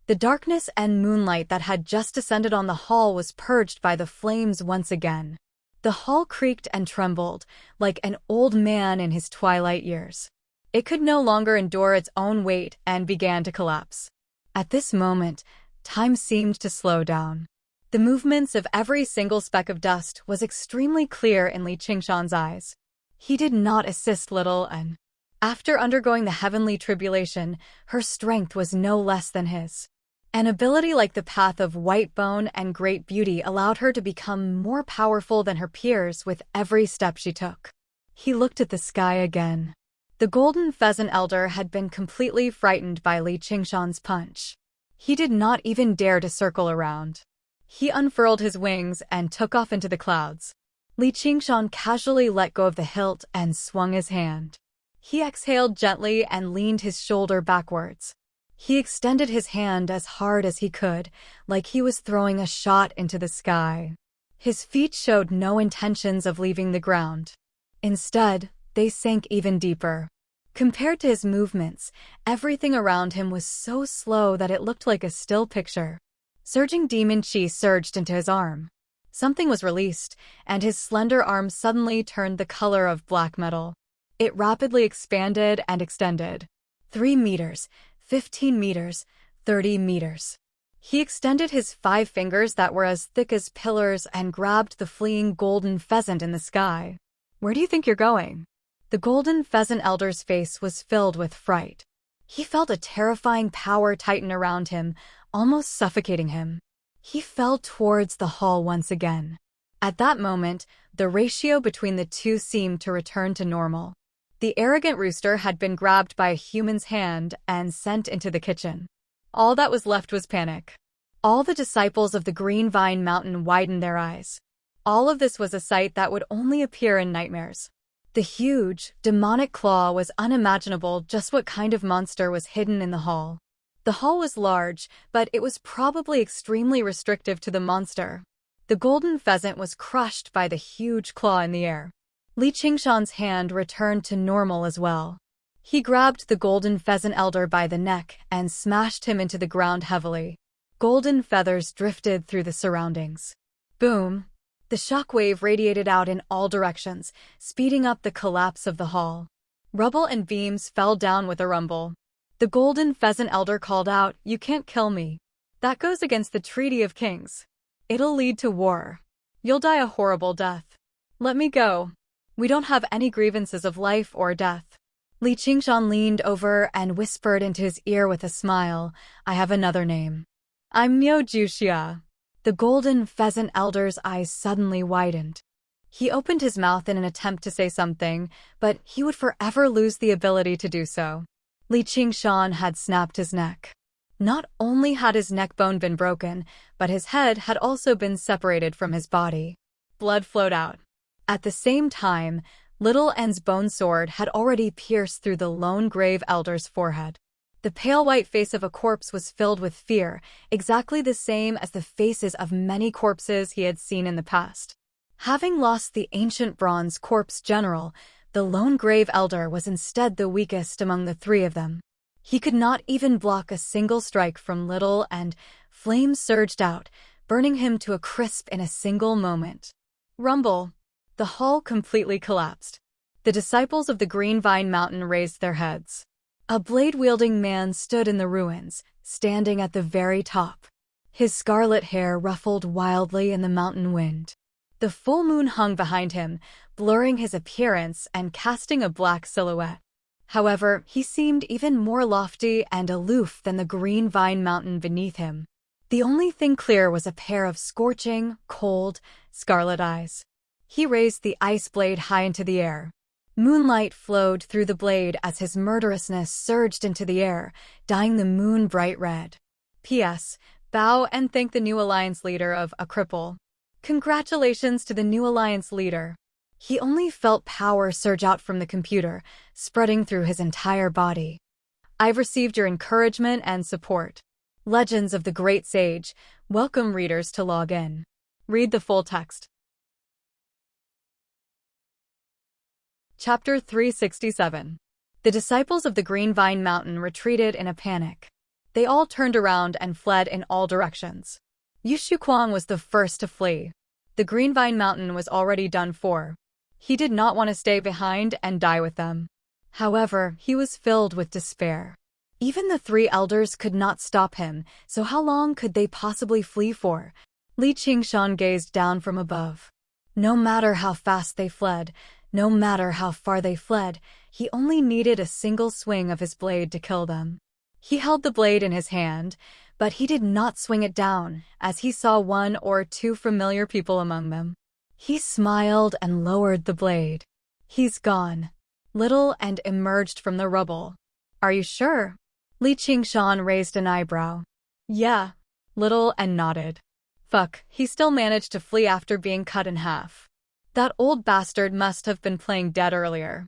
The darkness and moonlight that had just descended on the hall was purged by the flames once again. The hall creaked and trembled, like an old man in his twilight years. It could no longer endure its own weight and began to collapse. At this moment, time seemed to slow down. The movements of every single speck of dust was extremely clear in Li Qingshan's eyes. He did not assist little and, after undergoing the heavenly tribulation, her strength was no less than his. An ability like the Path of White Bone and Great Beauty allowed her to become more powerful than her peers with every step she took. He looked at the sky again. The golden pheasant elder had been completely frightened by Li Qingshan's punch. He did not even dare to circle around. He unfurled his wings and took off into the clouds. Li Qingshan casually let go of the hilt and swung his hand. He exhaled gently and leaned his shoulder backwards. He extended his hand as hard as he could, like he was throwing a shot into the sky. His feet showed no intentions of leaving the ground. Instead, they sank even deeper. Compared to his movements, everything around him was so slow that it looked like a still picture. Surging demon chi surged into his arm. Something was released, and his slender arm suddenly turned the color of black metal. It rapidly expanded and extended. 3 meters, 15 meters, 30 meters. He extended his 5 fingers that were as thick as pillars and grabbed the fleeing golden pheasant in the sky. "Where do you think you're going?" The golden pheasant elder's face was filled with fright. He felt a terrifying power tighten around him, almost suffocating him. He fell towards the hall once again. At that moment, the ratio between the two seemed to return to normal. The arrogant rooster had been grabbed by a human's hand and sent into the kitchen. All that was left was panic. All the disciples of the Green Vine Mountain widened their eyes. All of this was a sight that would only appear in nightmares. The huge, demonic claw was unimaginable. Just what kind of monster was hidden in the hall? The hall was large, but it was probably extremely restrictive to the monster. The golden pheasant was crushed by the huge claw in the air. Li Qingshan's hand returned to normal as well. He grabbed the golden pheasant elder by the neck and smashed him into the ground heavily. Golden feathers drifted through the surroundings. Boom! The shockwave radiated out in all directions, speeding up the collapse of the hall. Rubble and beams fell down with a rumble. The golden pheasant elder called out, "You can't kill me. That goes against the Treaty of Kings. It'll lead to war. You'll die a horrible death. Let me go. We don't have any grievances of life or death." Li Qingshan leaned over and whispered into his ear with a smile, "I have another name. I'm Miao Juxia." The golden pheasant elder's eyes suddenly widened. He opened his mouth in an attempt to say something, but he would forever lose the ability to do so. Li Qingshan had snapped his neck. Not only had his neck bone been broken, but his head had also been separated from his body. Blood flowed out. At the same time, Little N's bone sword had already pierced through the lone grave elder's forehead. The pale white face of a corpse was filled with fear, exactly the same as the faces of many corpses he had seen in the past. Having lost the ancient bronze corpse general, the lone grave elder was instead the weakest among the 3 of them. He could not even block a single strike from Little, and flames surged out, burning him to a crisp in a single moment. Rumble! The hall completely collapsed. The disciples of the Green Vine Mountain raised their heads. A blade-wielding man stood in the ruins, standing at the very top. His scarlet hair ruffled wildly in the mountain wind. The full moon hung behind him, blurring his appearance and casting a black silhouette. However, he seemed even more lofty and aloof than the Green Vine Mountain beneath him. The only thing clear was a pair of scorching, cold, scarlet eyes. He raised the ice blade high into the air. Moonlight flowed through the blade as his murderousness surged into the air, dyeing the moon bright red. P.S. Bow and thank the new alliance leader of A Cripple. Congratulations to the new alliance leader. He only felt power surge out from the computer, spreading through his entire body. I've received your encouragement and support. Legends of the Great Sage. Welcome readers to log in. Read the full text. Chapter 367. The disciples of the Green Vine Mountain retreated in a panic. They all turned around and fled in all directions. Yu Shuquang was the first to flee. The Green Vine Mountain was already done for. He did not want to stay behind and die with them. However, he was filled with despair. Even the 3 elders could not stop him, so how long could they possibly flee for? Li Qingshan gazed down from above. No matter how fast they fled, no matter how far they fled, he only needed a single swing of his blade to kill them. He held the blade in his hand, but he did not swing it down, as he saw 1 or 2 familiar people among them. He smiled and lowered the blade. He's gone. Little and emerged from the rubble. Are you sure? Li Qingshan raised an eyebrow. Yeah. Little and nodded. Fuck, he still managed to flee after being cut in half. That old bastard must have been playing dead earlier.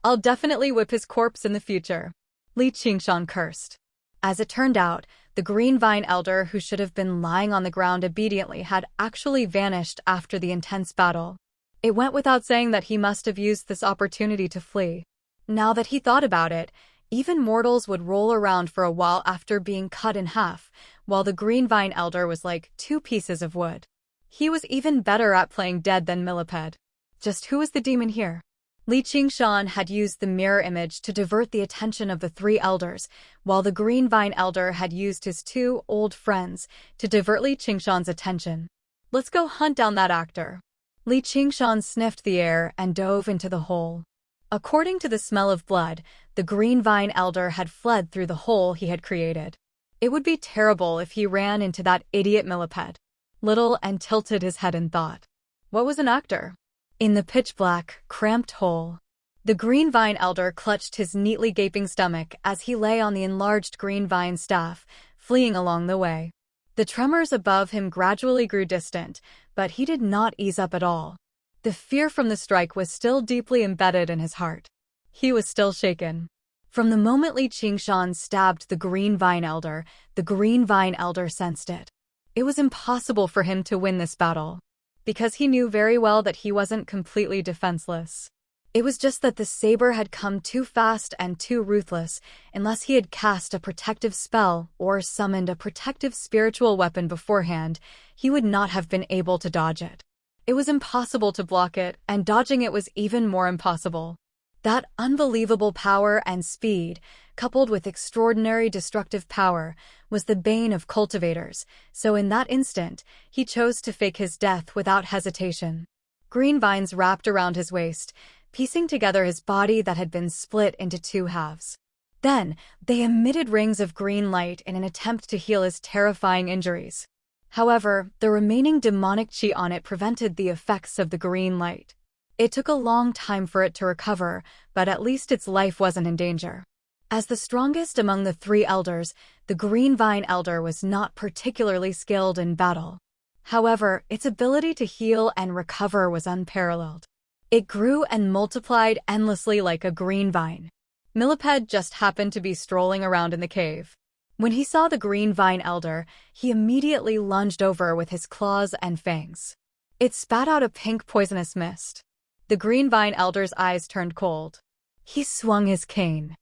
I'll definitely whip his corpse in the future. Li Qingshan cursed. As it turned out, the green vine elder who should have been lying on the ground obediently had actually vanished after the intense battle. It went without saying that he must have used this opportunity to flee. Now that he thought about it, even mortals would roll around for a while after being cut in half, while the green vine elder was like 2 pieces of wood. He was even better at playing dead than Millipede. Just who was the demon here? Li Qingshan had used the mirror image to divert the attention of the 3 elders, while the green vine elder had used his 2 old friends to divert Li Qingshan's attention. Let's go hunt down that actor. Li Qingshan sniffed the air and dove into the hole. According to the smell of blood, the green vine elder had fled through the hole he had created. It would be terrible if he ran into that idiot Millipede. Little and tilted his head in thought. What was an actor? In the pitch-black, cramped hole, the green vine elder clutched his neatly gaping stomach as he lay on the enlarged green vine staff, fleeing along the way. The tremors above him gradually grew distant, but he did not ease up at all. The fear from the strike was still deeply embedded in his heart. He was still shaken. From the moment Li Qingshan stabbed the green vine elder sensed it. It was impossible for him to win this battle, because he knew very well that he wasn't completely defenseless. It was just that the saber had come too fast and too ruthless. Unless he had cast a protective spell or summoned a protective spiritual weapon beforehand, he would not have been able to dodge it. It was impossible to block it, and dodging it was even more impossible. That unbelievable power and speed, coupled with extraordinary destructive power, was the bane of cultivators, so in that instant, he chose to fake his death without hesitation. Green vines wrapped around his waist, piecing together his body that had been split into 2 halves. Then, they emitted rings of green light in an attempt to heal his terrifying injuries. However, the remaining demonic chi on it prevented the effects of the green light. It took a long time for it to recover, but at least its life wasn't in danger. As the strongest among the 3 elders, the green vine elder was not particularly skilled in battle. However, its ability to heal and recover was unparalleled. It grew and multiplied endlessly like a green vine. Millipede just happened to be strolling around in the cave. When he saw the green vine elder, he immediately lunged over with his claws and fangs. It spat out a pink poisonous mist. The green vine elder's eyes turned cold. He swung his cane.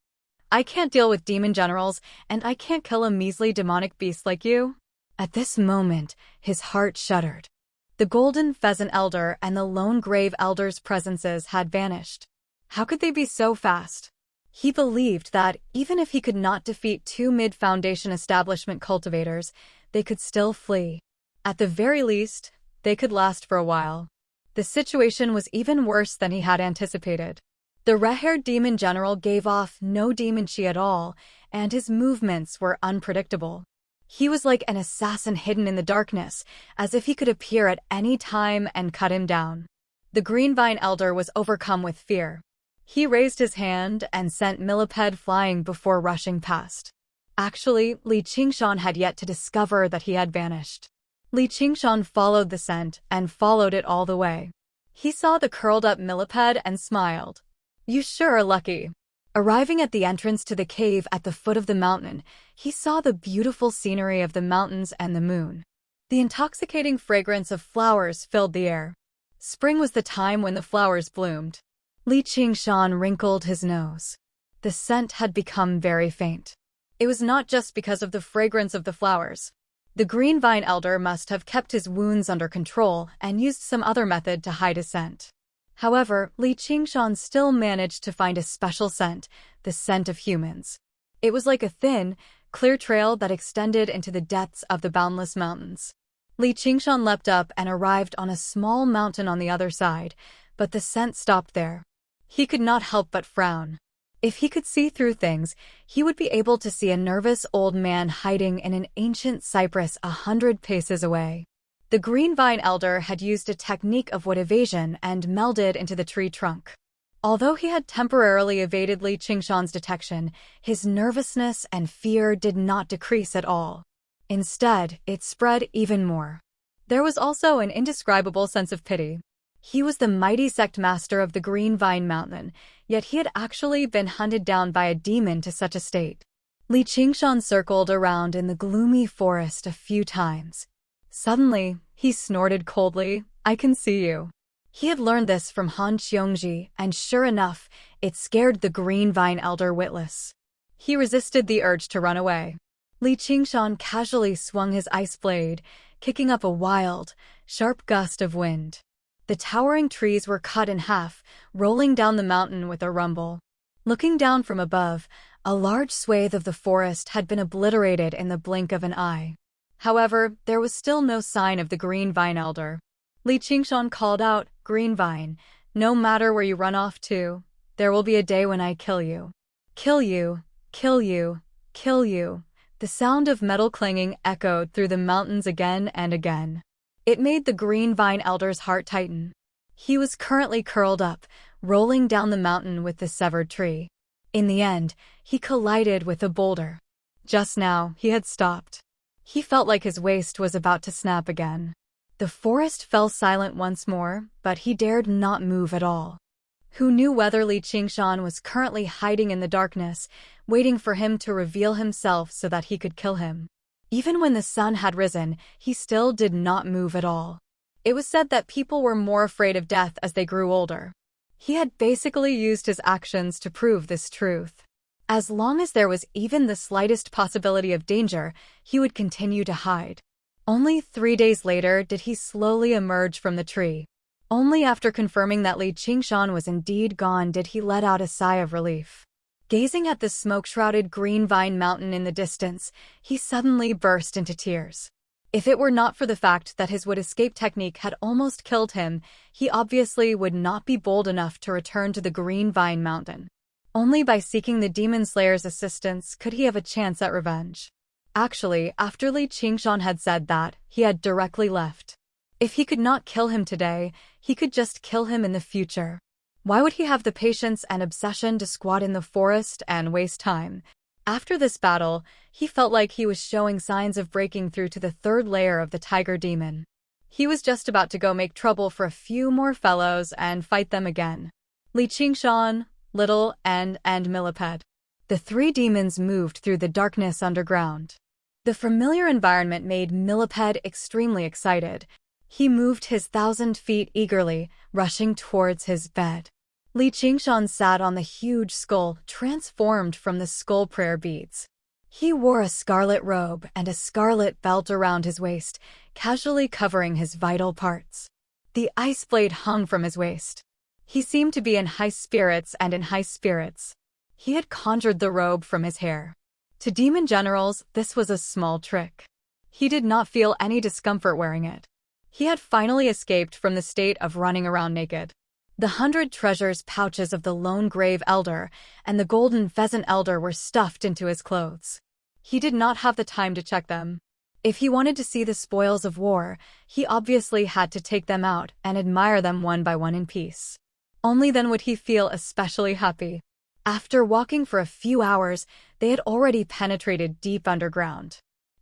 I can't deal with demon generals, and I can't kill a measly demonic beast like you. At this moment, his heart shuddered. The golden pheasant elder and the lone grave elder's presences had vanished. How could they be so fast? He believed that, even if he could not defeat 2 mid-foundation establishment cultivators, they could still flee. At the very least, they could last for a while. The situation was even worse than he had anticipated. The red-haired demon general gave off no demon chi at all, and his movements were unpredictable. He was like an assassin hidden in the darkness, as if he could appear at any time and cut him down. The green vine elder was overcome with fear. He raised his hand and sent Millipede flying before rushing past. Actually, Li Qingshan had yet to discover that he had vanished. Li Qingshan followed the scent and followed it all the way. He saw the curled-up Millipede and smiled. You sure are lucky. Arriving at the entrance to the cave at the foot of the mountain, he saw the beautiful scenery of the mountains and the moon. The intoxicating fragrance of flowers filled the air. Spring was the time when the flowers bloomed. Li Qingshan wrinkled his nose. The scent had become very faint. It was not just because of the fragrance of the flowers. The green vine elder must have kept his wounds under control and used some other method to hide his scent. However, Li Qingshan still managed to find a special scent, the scent of humans. It was like a thin, clear trail that extended into the depths of the boundless mountains. Li Qingshan leapt up and arrived on a small mountain on the other side, but the scent stopped there. He could not help but frown. If he could see through things, he would be able to see a nervous old man hiding in an ancient cypress 100 paces away. The green vine elder had used a technique of wood evasion and melded into the tree trunk. Although he had temporarily evaded Li Qingshan's detection, his nervousness and fear did not decrease at all. Instead, it spread even more. There was also an indescribable sense of pity. He was the mighty sect master of the Green Vine Mountain, yet he had actually been hunted down by a demon to such a state. Li Qingshan circled around in the gloomy forest a few times. Suddenly, he snorted coldly, "I can see you." He had learned this from Han Qiongji, and sure enough, it scared the Green Vine Elder witless. He resisted the urge to run away. Li Qingshan casually swung his ice blade, kicking up a wild, sharp gust of wind. The towering trees were cut in half, rolling down the mountain with a rumble. Looking down from above, a large swathe of the forest had been obliterated in the blink of an eye. However, there was still no sign of the Green Vine Elder. Li Qingshan called out, "Green Vine, no matter where you run off to, there will be a day when I kill you. Kill you, kill you, kill you." The sound of metal clanging echoed through the mountains again and again. It made the Green Vine Elder's heart tighten. He was currently curled up, rolling down the mountain with the severed tree. In the end, he collided with a boulder. Just now, he had stopped. He felt like his waist was about to snap again. The forest fell silent once more, but he dared not move at all. Who knew whether Li Qingshan was currently hiding in the darkness, waiting for him to reveal himself so that he could kill him? Even when the sun had risen, he still did not move at all. It was said that people were more afraid of death as they grew older. He had basically used his actions to prove this truth. As long as there was even the slightest possibility of danger, he would continue to hide. Only 3 days later did he slowly emerge from the tree. Only after confirming that Li Qingshan was indeed gone did he let out a sigh of relief. Gazing at the smoke-shrouded Green Vine Mountain in the distance, he suddenly burst into tears. If it were not for the fact that his would-escape technique had almost killed him, he obviously would not be bold enough to return to the Green Vine Mountain. Only by seeking the Demon Slayer's assistance could he have a chance at revenge. Actually, after Li Qingshan had said that, he had directly left. If he could not kill him today, he could just kill him in the future. Why would he have the patience and obsession to squat in the forest and waste time? After this battle, he felt like he was showing signs of breaking through to the third layer of the tiger demon. He was just about to go make trouble for a few more fellows and fight them again. Li Qingshan, Little, and Millipede. The three demons moved through the darkness underground. The familiar environment made Millipede extremely excited. He moved his 1,000 feet eagerly, rushing towards his bed. Li Qingshan sat on the huge skull, transformed from the skull prayer beads. He wore a scarlet robe and a scarlet belt around his waist, casually covering his vital parts. The ice blade hung from his waist. He seemed to be in high spirits and in high spirits. He had conjured the robe from his hair. To demon generals, this was a small trick. He did not feel any discomfort wearing it. He had finally escaped from the state of running around naked. The 100 treasures pouches of the Lone Grave Elder and the Golden Pheasant Elder were stuffed into his clothes. He did not have the time to check them. If he wanted to see the spoils of war, he obviously had to take them out and admire them one by one in peace. Only then would he feel especially happy. After walking for a few hours, they had already penetrated deep underground.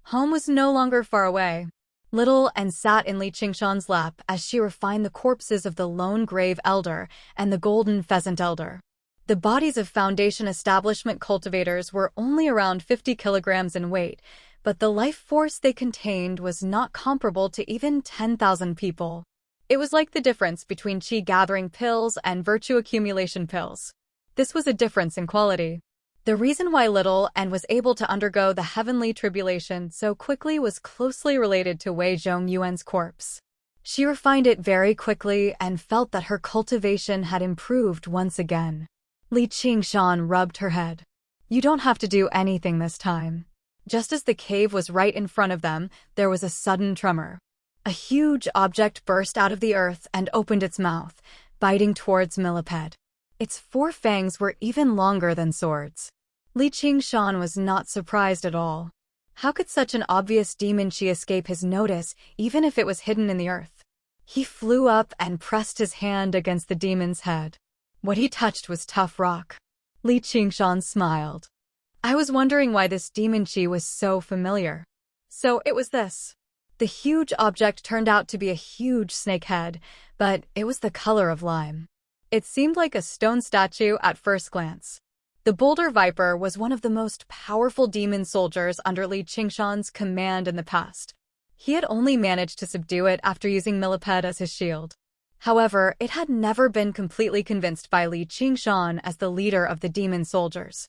Home was no longer far away. Little and sat in Li Qingshan's lap as she refined the corpses of the Lone Grave Elder and the Golden Pheasant Elder. The bodies of Foundation establishment cultivators were only around 50 kilograms in weight, but the life force they contained was not comparable to even 10,000 people. It was like the difference between chi gathering pills and virtue accumulation pills. This was a difference in quality. The reason why Little and was able to undergo the heavenly tribulation so quickly was closely related to Wei Zhongyuan's corpse. She refined it very quickly and felt that her cultivation had improved once again. Li Qingshan rubbed her head. "You don't have to do anything this time." Just as the cave was right in front of them, there was a sudden tremor. A huge object burst out of the earth and opened its mouth, biting towards Millipede. Its 4 fangs were even longer than swords. Li Qingshan was not surprised at all. How could such an obvious demon chi escape his notice, even if it was hidden in the earth? He flew up and pressed his hand against the demon's head. What he touched was tough rock. Li Qingshan smiled. I was wondering why this demon chi was so familiar. So it was this. The huge object turned out to be a huge snake head, but it was the color of lime. It seemed like a stone statue at first glance. The Boulder Viper was one of the most powerful demon soldiers under Li Qingshan's command in the past. He had only managed to subdue it after using Millipede as his shield. However, it had never been completely convinced by Li Qingshan as the leader of the demon soldiers.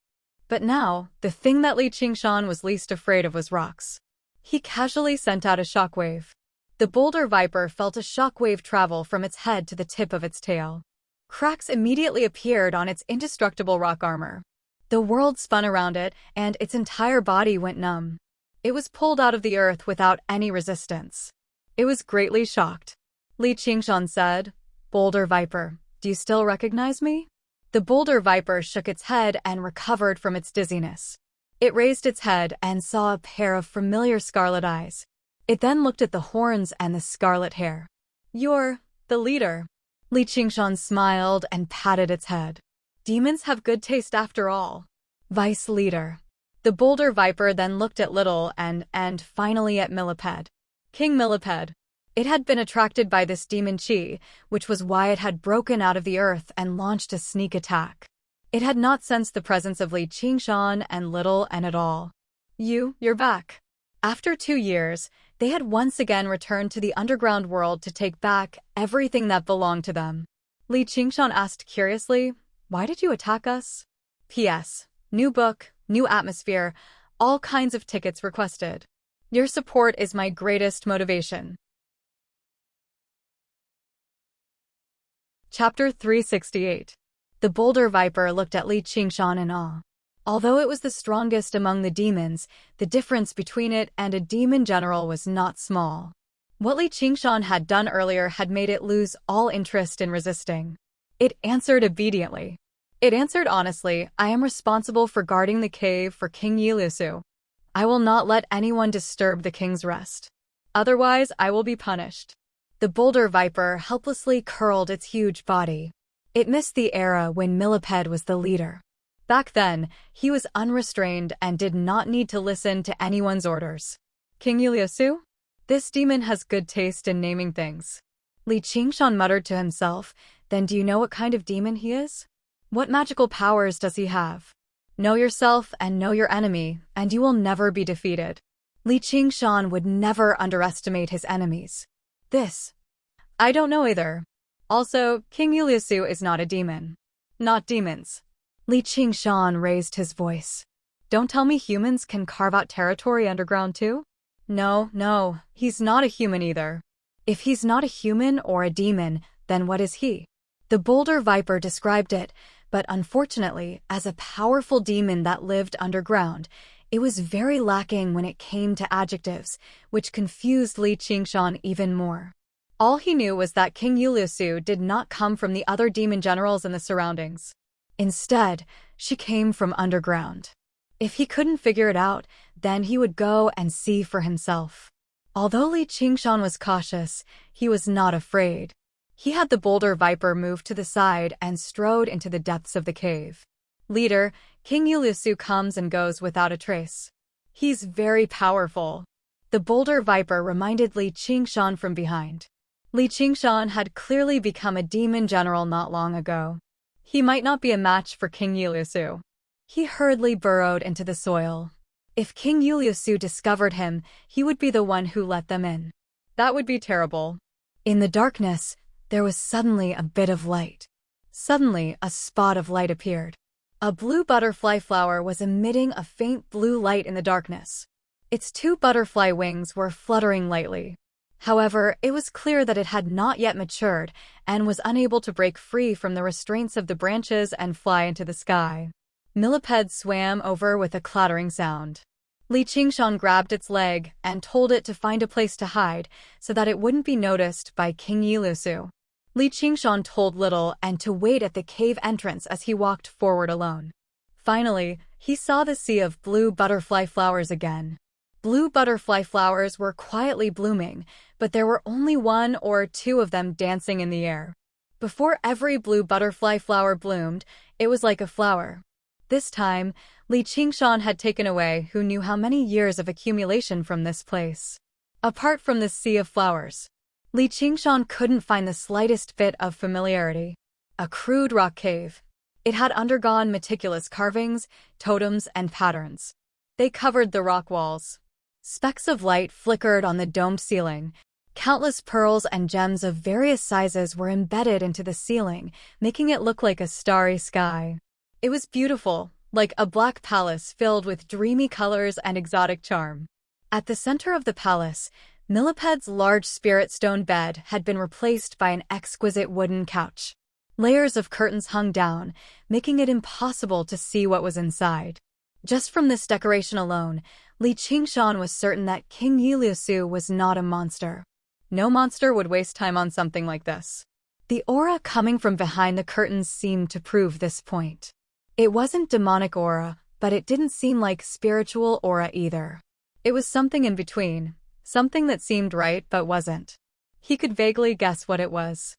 But now, the thing that Li Qingshan was least afraid of was rocks. He casually sent out a shockwave. The Boulder Viper felt a shockwave travel from its head to the tip of its tail. Cracks immediately appeared on its indestructible rock armor. The world spun around it, and its entire body went numb. It was pulled out of the earth without any resistance. It was greatly shocked. Li Qingshan said, "Boulder Viper, do you still recognize me?" The Boulder Viper shook its head and recovered from its dizziness. It raised its head and saw a pair of familiar scarlet eyes. It then looked at the horns and the scarlet hair. "You're the leader." Li Qingshan smiled and patted its head. "Demons have good taste after all." Vice leader. The Boulder Viper then looked at Little and finally at Millipede. King Millipede. It had been attracted by this demon chi, which was why it had broken out of the earth and launched a sneak attack. It had not sensed the presence of Li Qingshan and Little at all. You're back." After 2 years, they had once again returned to the underground world to take back everything that belonged to them. Li Qingshan asked curiously, "Why did you attack us?" P.S. New book, new atmosphere, all kinds of tickets requested. Your support is my greatest motivation. Chapter 368. The Boulder Viper looked at Li Qingshan in awe. Although it was the strongest among the demons, the difference between it and a demon general was not small. What Li Qingshan had done earlier had made it lose all interest in resisting. It answered obediently. It answered honestly, "I am responsible for guarding the cave for King Yiliusu. I will not let anyone disturb the king's rest. Otherwise, I will be punished." The Boulder Viper helplessly curled its huge body. It missed the era when Millipede was the leader. Back then, he was unrestrained and did not need to listen to anyone's orders. "King Yiliusu? This demon has good taste in naming things." Li Qingshan muttered to himself, "Then do you know what kind of demon he is? What magical powers does he have? Know yourself and know your enemy, and you will never be defeated." Li Qingshan would never underestimate his enemies. I don't know either. Also, King Yiliusu is not a demon. Not demons. Li Qingshan raised his voice. "Don't tell me humans can carve out territory underground too?" No, he's not a human either. If he's not a human or a demon, then what is he? The Boulder Viper described it, but unfortunately, as a powerful demon that lived underground, it was very lacking when it came to adjectives, which confused Li Qingshan even more. All he knew was that King Yiliusu did not come from the other demon generals in the surroundings. Instead, she came from underground. If he couldn't figure it out, then he would go and see for himself. Although Li Qingshan was cautious, he was not afraid. He had the Boulder Viper move to the side and strode into the depths of the cave. "Leader, King Yiliusu comes and goes without a trace. He's very powerful." The Boulder Viper reminded Li Qingshan from behind. Li Qingshan had clearly become a demon general not long ago. He might not be a match for King Yiliusu. He hurriedly burrowed into the soil. If King Yiliusu discovered him, he would be the one who let them in. That would be terrible. In the darkness, there was suddenly a bit of light. Suddenly, a spot of light appeared. A blue butterfly flower was emitting a faint blue light in the darkness. Its 2 butterfly wings were fluttering lightly. However, it was clear that it had not yet matured and was unable to break free from the restraints of the branches and fly into the sky. Millipede swam over with a clattering sound. Li Qingshan grabbed its leg and told it to find a place to hide so that it wouldn't be noticed by King Yiliusu. Li Qingshan told Little and to wait at the cave entrance as he walked forward alone. Finally, he saw the sea of blue butterfly flowers again. Blue butterfly flowers were quietly blooming, but there were only 1 or 2 of them dancing in the air. Before every blue butterfly flower bloomed, it was like a flower. This time, Li Qingshan had taken away who knew how many years of accumulation from this place. Apart from this sea of flowers, Li Qingshan couldn't find the slightest bit of familiarity. A crude rock cave. It had undergone meticulous carvings, totems, and patterns. They covered the rock walls. Specks of light flickered on the domed ceiling. Countless pearls and gems of various sizes were embedded into the ceiling, making it look like a starry sky. It was beautiful, like a black palace filled with dreamy colors and exotic charm. At the center of the palace, Milliped's large spirit stone bed had been replaced by an exquisite wooden couch. Layers of curtains hung down, making it impossible to see what was inside. Just from this decoration alone, Li Qingshan was certain that King Yiliusu was not a monster. No monster would waste time on something like this. The aura coming from behind the curtains seemed to prove this point. It wasn't demonic aura, but it didn't seem like spiritual aura either. It was something in between, something that seemed right but wasn't. He could vaguely guess what it was.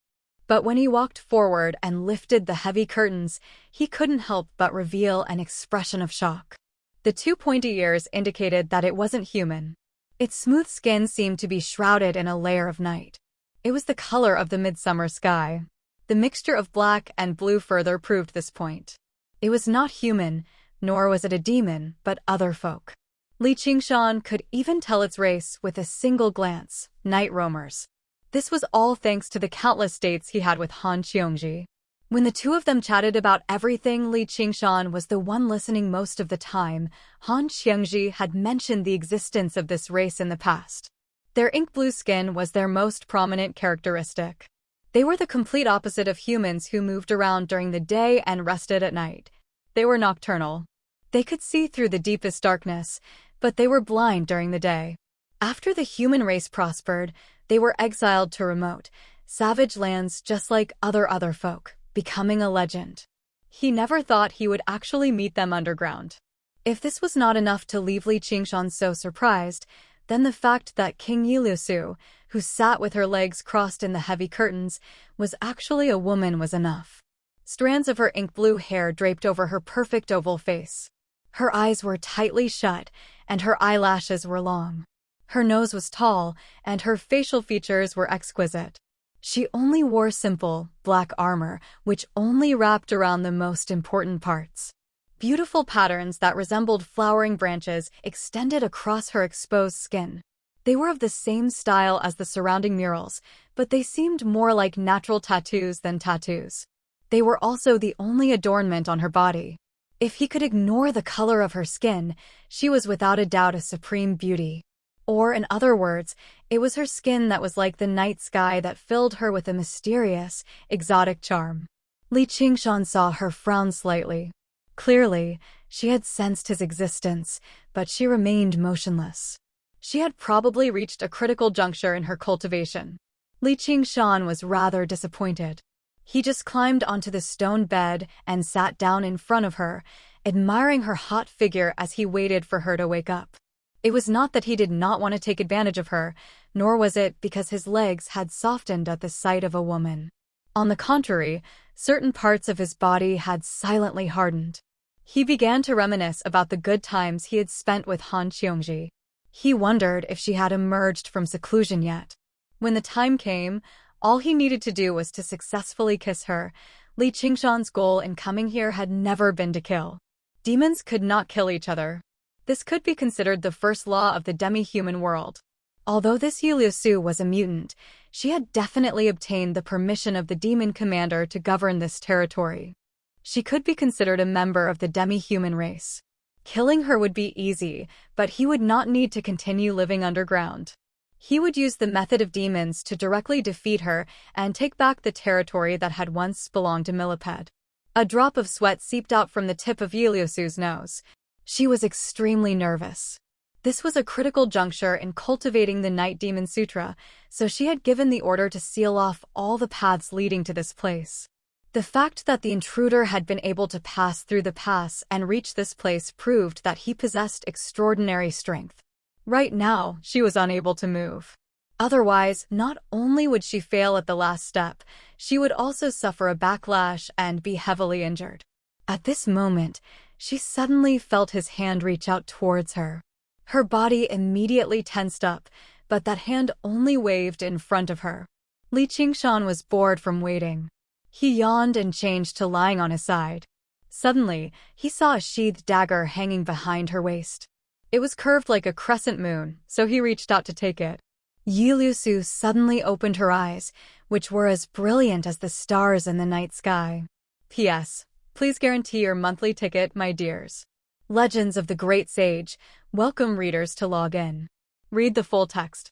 But when he walked forward and lifted the heavy curtains, he couldn't help but reveal an expression of shock. The two pointy ears indicated that it wasn't human. Its smooth skin seemed to be shrouded in a layer of night. It was the color of the midsummer sky. The mixture of black and blue further proved this point. It was not human, nor was it a demon, but other folk. Li Qingshan could even tell its race with a single glance: night roamers. This was all thanks to the countless dates he had with Han Qiongji. When the two of them chatted about everything, Li Qingshan was the one listening most of the time. Han Qiongji had mentioned the existence of this race in the past. Their ink blue skin was their most prominent characteristic. They were the complete opposite of humans who moved around during the day and rested at night. They were nocturnal. They could see through the deepest darkness, but they were blind during the day. After the human race prospered, they were exiled to remote, savage lands just like other folk, becoming a legend. He never thought he would actually meet them underground. If this was not enough to leave Li Qingshan so surprised, then the fact that King Yiliusu, who sat with her legs crossed in the heavy curtains, was actually a woman was enough. Strands of her ink blue hair draped over her perfect oval face. Her eyes were tightly shut, and her eyelashes were long. Her nose was tall, and her facial features were exquisite. She only wore simple, black armor, which only wrapped around the most important parts. Beautiful patterns that resembled flowering branches extended across her exposed skin. They were of the same style as the surrounding murals, but they seemed more like natural tattoos than tattoos. They were also the only adornment on her body. If he could ignore the color of her skin, she was without a doubt a supreme beauty. Or, in other words, it was her skin that was like the night sky that filled her with a mysterious, exotic charm. Li Qingshan saw her frown slightly. Clearly, she had sensed his existence, but she remained motionless. She had probably reached a critical juncture in her cultivation. Li Qingshan was rather disappointed. He just climbed onto the stone bed and sat down in front of her, admiring her hot figure as he waited for her to wake up. It was not that he did not want to take advantage of her, nor was it because his legs had softened at the sight of a woman. On the contrary, certain parts of his body had silently hardened. He began to reminisce about the good times he had spent with Han Qiongji. He wondered if she had emerged from seclusion yet. When the time came, all he needed to do was to successfully kiss her. Li Qingshan's goal in coming here had never been to kill. Demons could not kill each other. This could be considered the first law of the demi-human world. Although this Yiliusu was a mutant, she had definitely obtained the permission of the demon commander to govern this territory. She could be considered a member of the demi-human race. Killing her would be easy, but he would not need to continue living underground. He would use the method of demons to directly defeat her and take back the territory that had once belonged to Millipede. A drop of sweat seeped out from the tip of Yiliusu's nose. She was extremely nervous. This was a critical juncture in cultivating the Night Demon Sutra, so she had given the order to seal off all the paths leading to this place. The fact that the intruder had been able to pass through the pass and reach this place proved that he possessed extraordinary strength. Right now, she was unable to move. Otherwise, not only would she fail at the last step, she would also suffer a backlash and be heavily injured. At this moment, she suddenly felt his hand reach out towards her. Her body immediately tensed up, but that hand only waved in front of her. Li Qingshan was bored from waiting. He yawned and changed to lying on his side. Suddenly, he saw a sheathed dagger hanging behind her waist. It was curved like a crescent moon, so he reached out to take it. Yi Liusu suddenly opened her eyes, which were as brilliant as the stars in the night sky. P.S. Please guarantee your monthly ticket, my dears. Legends of the Great Sage. Welcome readers to log in. Read the full text.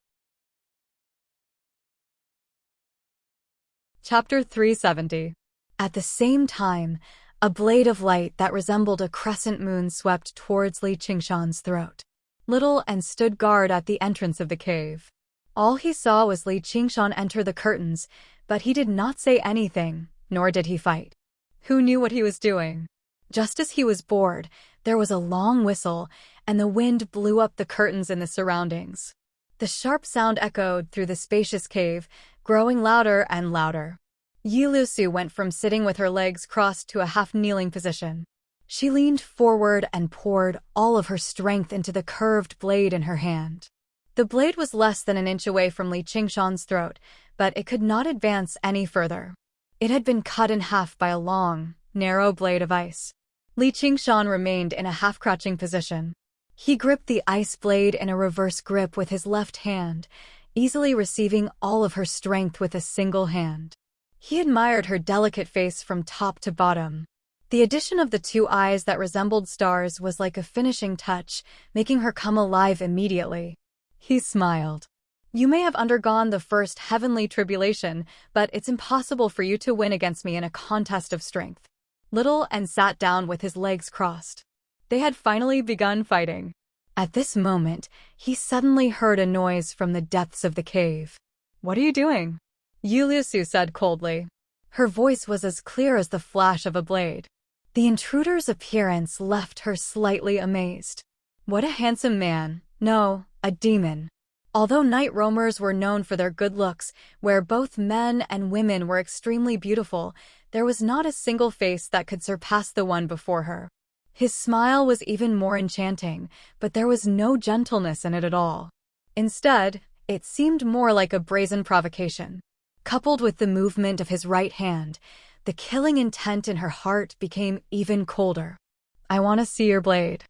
Chapter 370. At the same time, a blade of light that resembled a crescent moon swept towards Li Qingshan's throat. Little and stood guard at the entrance of the cave. All he saw was Li Qingshan enter the curtains, but he did not say anything, nor did he fight. Who knew what he was doing? Just as he was bored, there was a long whistle, and the wind blew up the curtains in the surroundings. The sharp sound echoed through the spacious cave, growing louder and louder. Yi Liusu went from sitting with her legs crossed to a half-kneeling position. She leaned forward and poured all of her strength into the curved blade in her hand. The blade was less than an inch away from Li Qingshan's throat, but it could not advance any further. It had been cut in half by a long, narrow blade of ice. Li Qingshan remained in a half-crouching position. He gripped the ice blade in a reverse grip with his left hand, easily receiving all of her strength with a single hand. He admired her delicate face from top to bottom. The addition of the two eyes that resembled stars was like a finishing touch, making her come alive immediately. He smiled. You may have undergone the first heavenly tribulation, but it's impossible for you to win against me in a contest of strength. Little and sat down with his legs crossed. They had finally begun fighting. At this moment, he suddenly heard a noise from the depths of the cave. What are you doing? Yi Liusu said coldly. Her voice was as clear as the flash of a blade. The intruder's appearance left her slightly amazed. What a handsome man. No, a demon. Although night roamers were known for their good looks, where both men and women were extremely beautiful, there was not a single face that could surpass the one before her. His smile was even more enchanting, but there was no gentleness in it at all. Instead, it seemed more like a brazen provocation. Coupled with the movement of his right hand, the killing intent in her heart became even colder. I want to see your blade.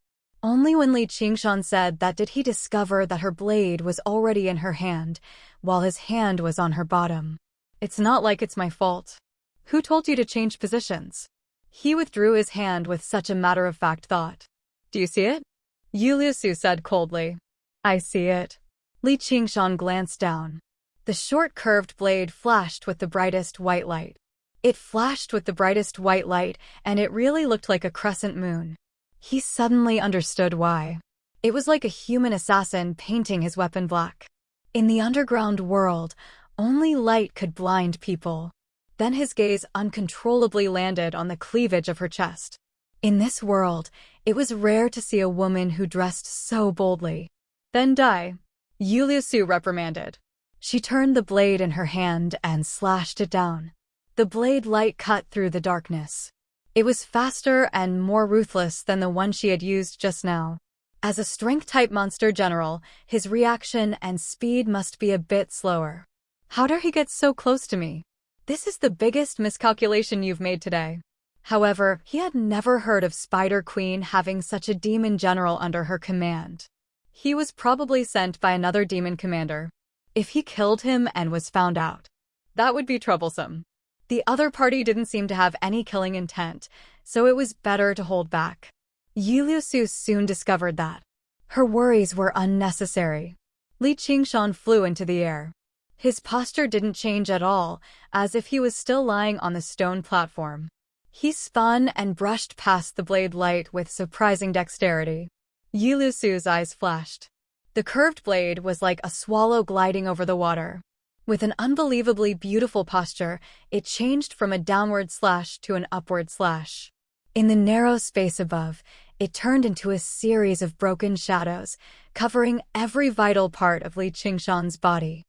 Only when Li Qingshan said that did he discover that her blade was already in her hand, while his hand was on her bottom. It's not like it's my fault. Who told you to change positions? He withdrew his hand with such a matter-of-fact thought. Do you see it? Yi Liusu said coldly. I see it. Li Qingshan glanced down. The short curved blade flashed with the brightest white light. It flashed with the brightest white light, and it really looked like a crescent moon. He suddenly understood why. It was like a human assassin painting his weapon black. In the underground world, only light could blind people. Then his gaze uncontrollably landed on the cleavage of her chest. In this world, it was rare to see a woman who dressed so boldly. Then die, Yi Liusu reprimanded. She turned the blade in her hand and slashed it down. The blade light cut through the darkness. It was faster and more ruthless than the one she had used just now. As a strength-type monster general, his reaction and speed must be a bit slower. How dare he get so close to me? This is the biggest miscalculation you've made today. However, he had never heard of Spider Queen having such a demon general under her command. He was probably sent by another demon commander. If he killed him and was found out, that would be troublesome. The other party didn't seem to have any killing intent, so it was better to hold back. Yi Liusu soon discovered that. Her worries were unnecessary. Li Qingshan flew into the air. His posture didn't change at all, as if he was still lying on the stone platform. He spun and brushed past the blade light with surprising dexterity. Yi Liusu's eyes flashed. The curved blade was like a swallow gliding over the water. With an unbelievably beautiful posture, it changed from a downward slash to an upward slash. In the narrow space above, it turned into a series of broken shadows, covering every vital part of Li Qingshan's body.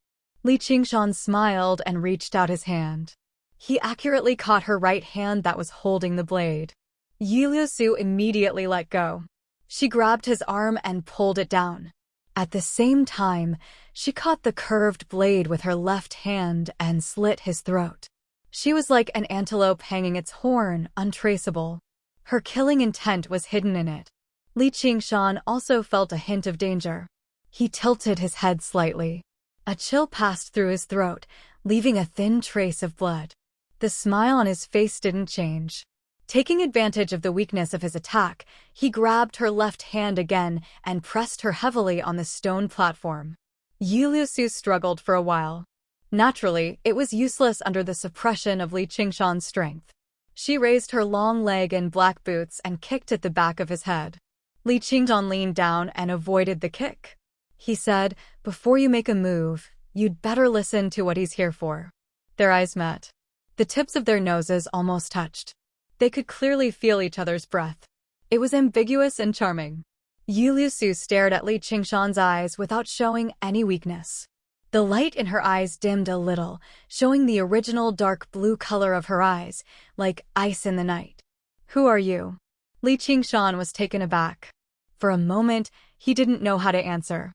Li Qingshan smiled and reached out his hand. He accurately caught her right hand that was holding the blade. Yi Liusu immediately let go. She grabbed his arm and pulled it down. At the same time, she caught the curved blade with her left hand and slit his throat. She was like an antelope hanging its horn, untraceable. Her killing intent was hidden in it. Li Qingshan also felt a hint of danger. He tilted his head slightly. A chill passed through his throat, leaving a thin trace of blood. The smile on his face didn't change. Taking advantage of the weakness of his attack, he grabbed her left hand again and pressed her heavily on the stone platform. Yi Liusu struggled for a while. Naturally, it was useless under the suppression of Li Qingshan's strength. She raised her long leg in black boots and kicked at the back of his head. Li Qingshan leaned down and avoided the kick. He said, "Before you make a move, you'd better listen to what he's here for." Their eyes met. The tips of their noses almost touched. They could clearly feel each other's breath. It was ambiguous and charming. Yi Liusu stared at Li Qingshan's eyes without showing any weakness. The light in her eyes dimmed a little, showing the original dark blue color of her eyes, like ice in the night. "Who are you?" Li Qingshan was taken aback. For a moment, he didn't know how to answer.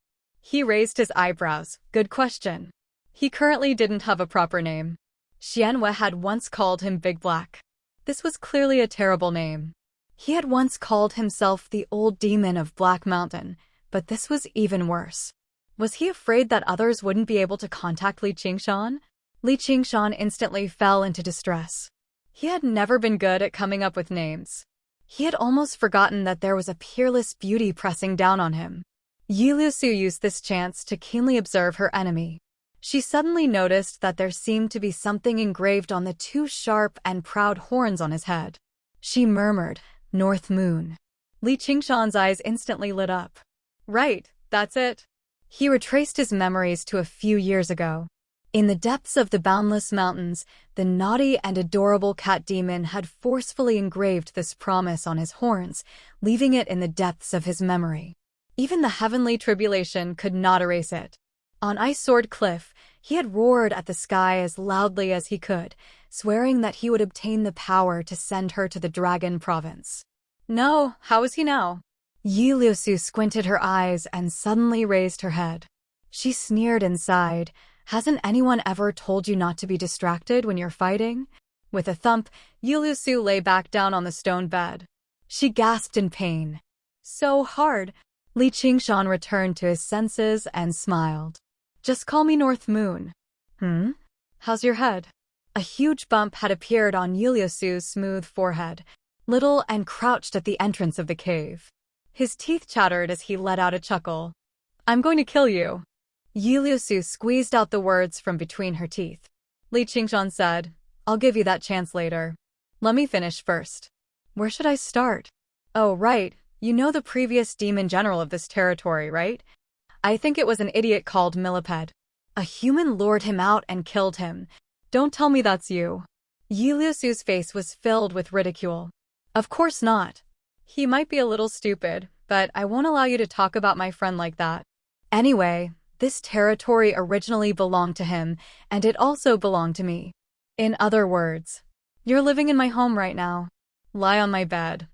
He raised his eyebrows. Good question. He currently didn't have a proper name. Xianwei had once called him Big Black. This was clearly a terrible name. He had once called himself the Old Demon of Black Mountain, but this was even worse. Was he afraid that others wouldn't be able to contact Li Qingshan? Li Qingshan instantly fell into distress. He had never been good at coming up with names. He had almost forgotten that there was a peerless beauty pressing down on him. Yi Liusu used this chance to keenly observe her enemy. She suddenly noticed that there seemed to be something engraved on the two sharp and proud horns on his head. She murmured, "North Moon." Li Qingshan's eyes instantly lit up. Right, that's it. He retraced his memories to a few years ago. In the depths of the boundless mountains, the naughty and adorable cat demon had forcefully engraved this promise on his horns, leaving it in the depths of his memory. Even the heavenly tribulation could not erase it. On Ice Sword Cliff, he had roared at the sky as loudly as he could, swearing that he would obtain the power to send her to the Dragon Province. No, how is he now? Yi Liusu squinted her eyes and suddenly raised her head. She sneered and sighed. "Hasn't anyone ever told you not to be distracted when you're fighting?" With a thump, Yi Liusu lay back down on the stone bed. She gasped in pain. "So hard." Li Qingshan returned to his senses and smiled. "Just call me North Moon." How's your head?" A huge bump had appeared on Yi Liusu's smooth forehead, little and crouched at the entrance of the cave. His teeth chattered as he let out a chuckle. "I'm going to kill you." Yi Liusu squeezed out the words from between her teeth. Li Qingshan said, "I'll give you that chance later. Let me finish first." "Where should I start?" "Oh, right. You know the previous demon general of this territory, right? I think it was an idiot called Millipede. A human lured him out and killed him. Don't tell me that's you." Yi Liusu's face was filled with ridicule. "Of course not. He might be a little stupid, but I won't allow you to talk about my friend like that. Anyway, this territory originally belonged to him, and it also belonged to me. In other words, you're living in my home right now. Lie on my bed.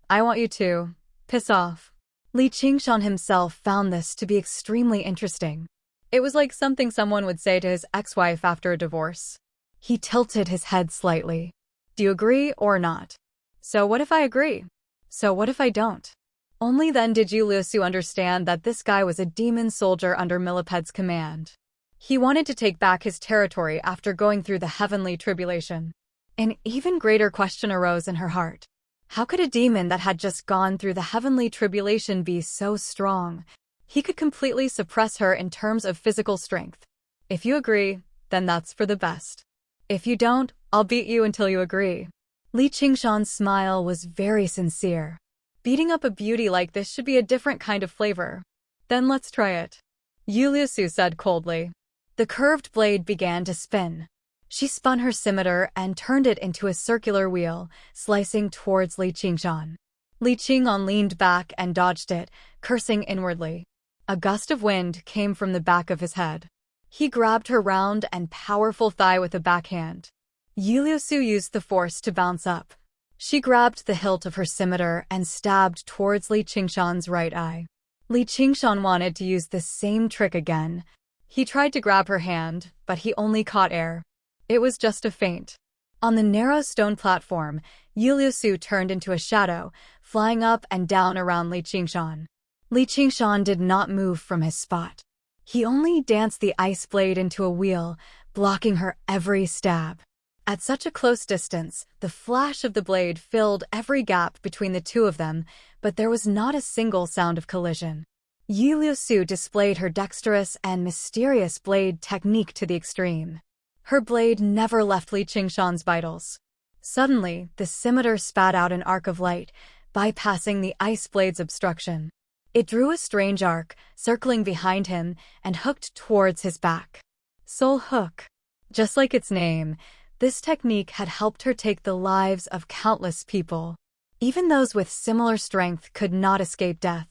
I want you to. Piss off." Li Qingshan himself found this to be extremely interesting. It was like something someone would say to his ex-wife after a divorce. He tilted his head slightly. "Do you agree or not?" "So what if I agree? So what if I don't?" Only then did Yi Liusu understand that this guy was a demon soldier under Millipede's command. He wanted to take back his territory after going through the heavenly tribulation. An even greater question arose in her heart. How could a demon that had just gone through the heavenly tribulation be so strong? He could completely suppress her in terms of physical strength. If you agree, then that's for the best. If you don't, I'll beat you until you agree. Li Qingshan's smile was very sincere. Beating up a beauty like this should be a different kind of flavor. Then let's try it. Yi Liusu said coldly. The curved blade began to spin. She spun her scimitar and turned it into a circular wheel, slicing towards Li Qingshan. Li Qingshan leaned back and dodged it, cursing inwardly. A gust of wind came from the back of his head. He grabbed her round and powerful thigh with a backhand. Yiliusu used the force to bounce up. She grabbed the hilt of her scimitar and stabbed towards Li Qingshan's right eye. Li Qingshan wanted to use the same trick again. He tried to grab her hand, but he only caught air. It was just a feint. On the narrow stone platform, Yiliusu turned into a shadow, flying up and down around Li Qingshan. Li Qingshan did not move from his spot. He only danced the ice blade into a wheel, blocking her every stab. At such a close distance, the flash of the blade filled every gap between the two of them, but there was not a single sound of collision. Yiliusu displayed her dexterous and mysterious blade technique to the extreme. Her blade never left Li Qingshan's vitals. Suddenly, the scimitar spat out an arc of light, bypassing the ice blade's obstruction. It drew a strange arc, circling behind him, and hooked towards his back. Soul hook. Just like its name, this technique had helped her take the lives of countless people. Even those with similar strength could not escape death.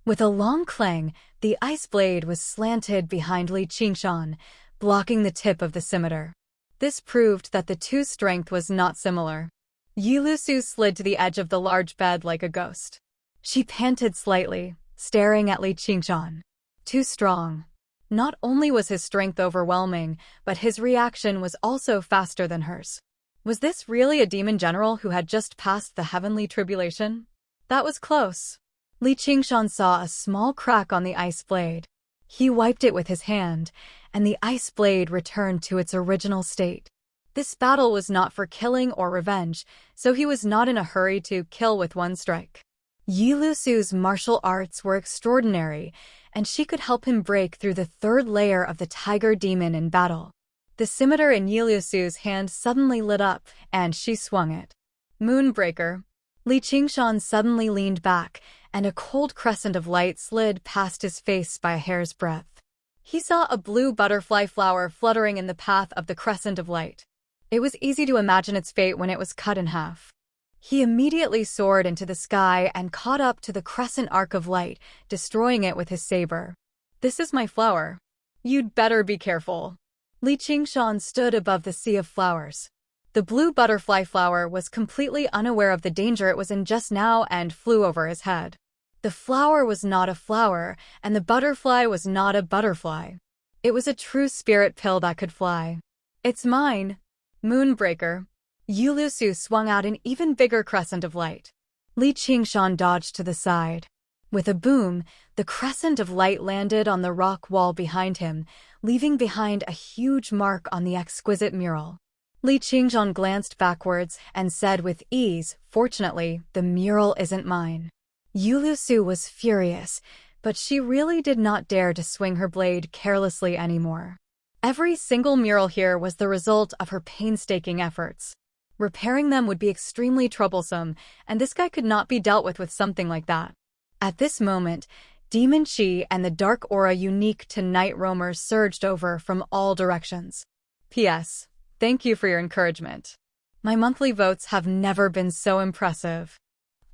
With a long clang, the ice blade was slanted behind Li Qingshan, blocking the tip of the scimitar. This proved that the two's strength was not similar. Yiliusu slid to the edge of the large bed like a ghost. She panted slightly, staring at Li Qingshan. Too strong. Not only was his strength overwhelming, but his reaction was also faster than hers. Was this really a demon general who had just passed the heavenly tribulation? That was close. Li Qingshan saw a small crack on the ice blade. He wiped it with his hand, and the ice blade returned to its original state. This battle was not for killing or revenge, so he was not in a hurry to kill with one strike. Yiliusu's martial arts were extraordinary, and she could help him break through the third layer of the tiger demon in battle. The scimitar in Yiliusu's hand suddenly lit up, and she swung it. Moonbreaker. Li Qingshan suddenly leaned back, and a cold crescent of light slid past his face by a hair's breadth. He saw a blue butterfly flower fluttering in the path of the crescent of light. It was easy to imagine its fate when it was cut in half. He immediately soared into the sky and caught up to the crescent arc of light, destroying it with his saber. "This is my flower. You'd better be careful." Li Qingshan stood above the sea of flowers. The blue butterfly flower was completely unaware of the danger it was in just now and flew over his head. The flower was not a flower, and the butterfly was not a butterfly. It was a true spirit pill that could fly. "It's mine." Moonbreaker. Yiliusu swung out an even bigger crescent of light. Li Qingshan dodged to the side. With a boom, the crescent of light landed on the rock wall behind him, leaving behind a huge mark on the exquisite mural. Li Qingshan glanced backwards and said with ease, "Fortunately, the mural isn't mine." Yiliusu was furious, but she really did not dare to swing her blade carelessly anymore. Every single mural here was the result of her painstaking efforts. Repairing them would be extremely troublesome, and this guy could not be dealt with something like that. At this moment, demon chi and the dark aura unique to night roamers surged over from all directions. P.S. Thank you for your encouragement. My monthly votes have never been so impressive.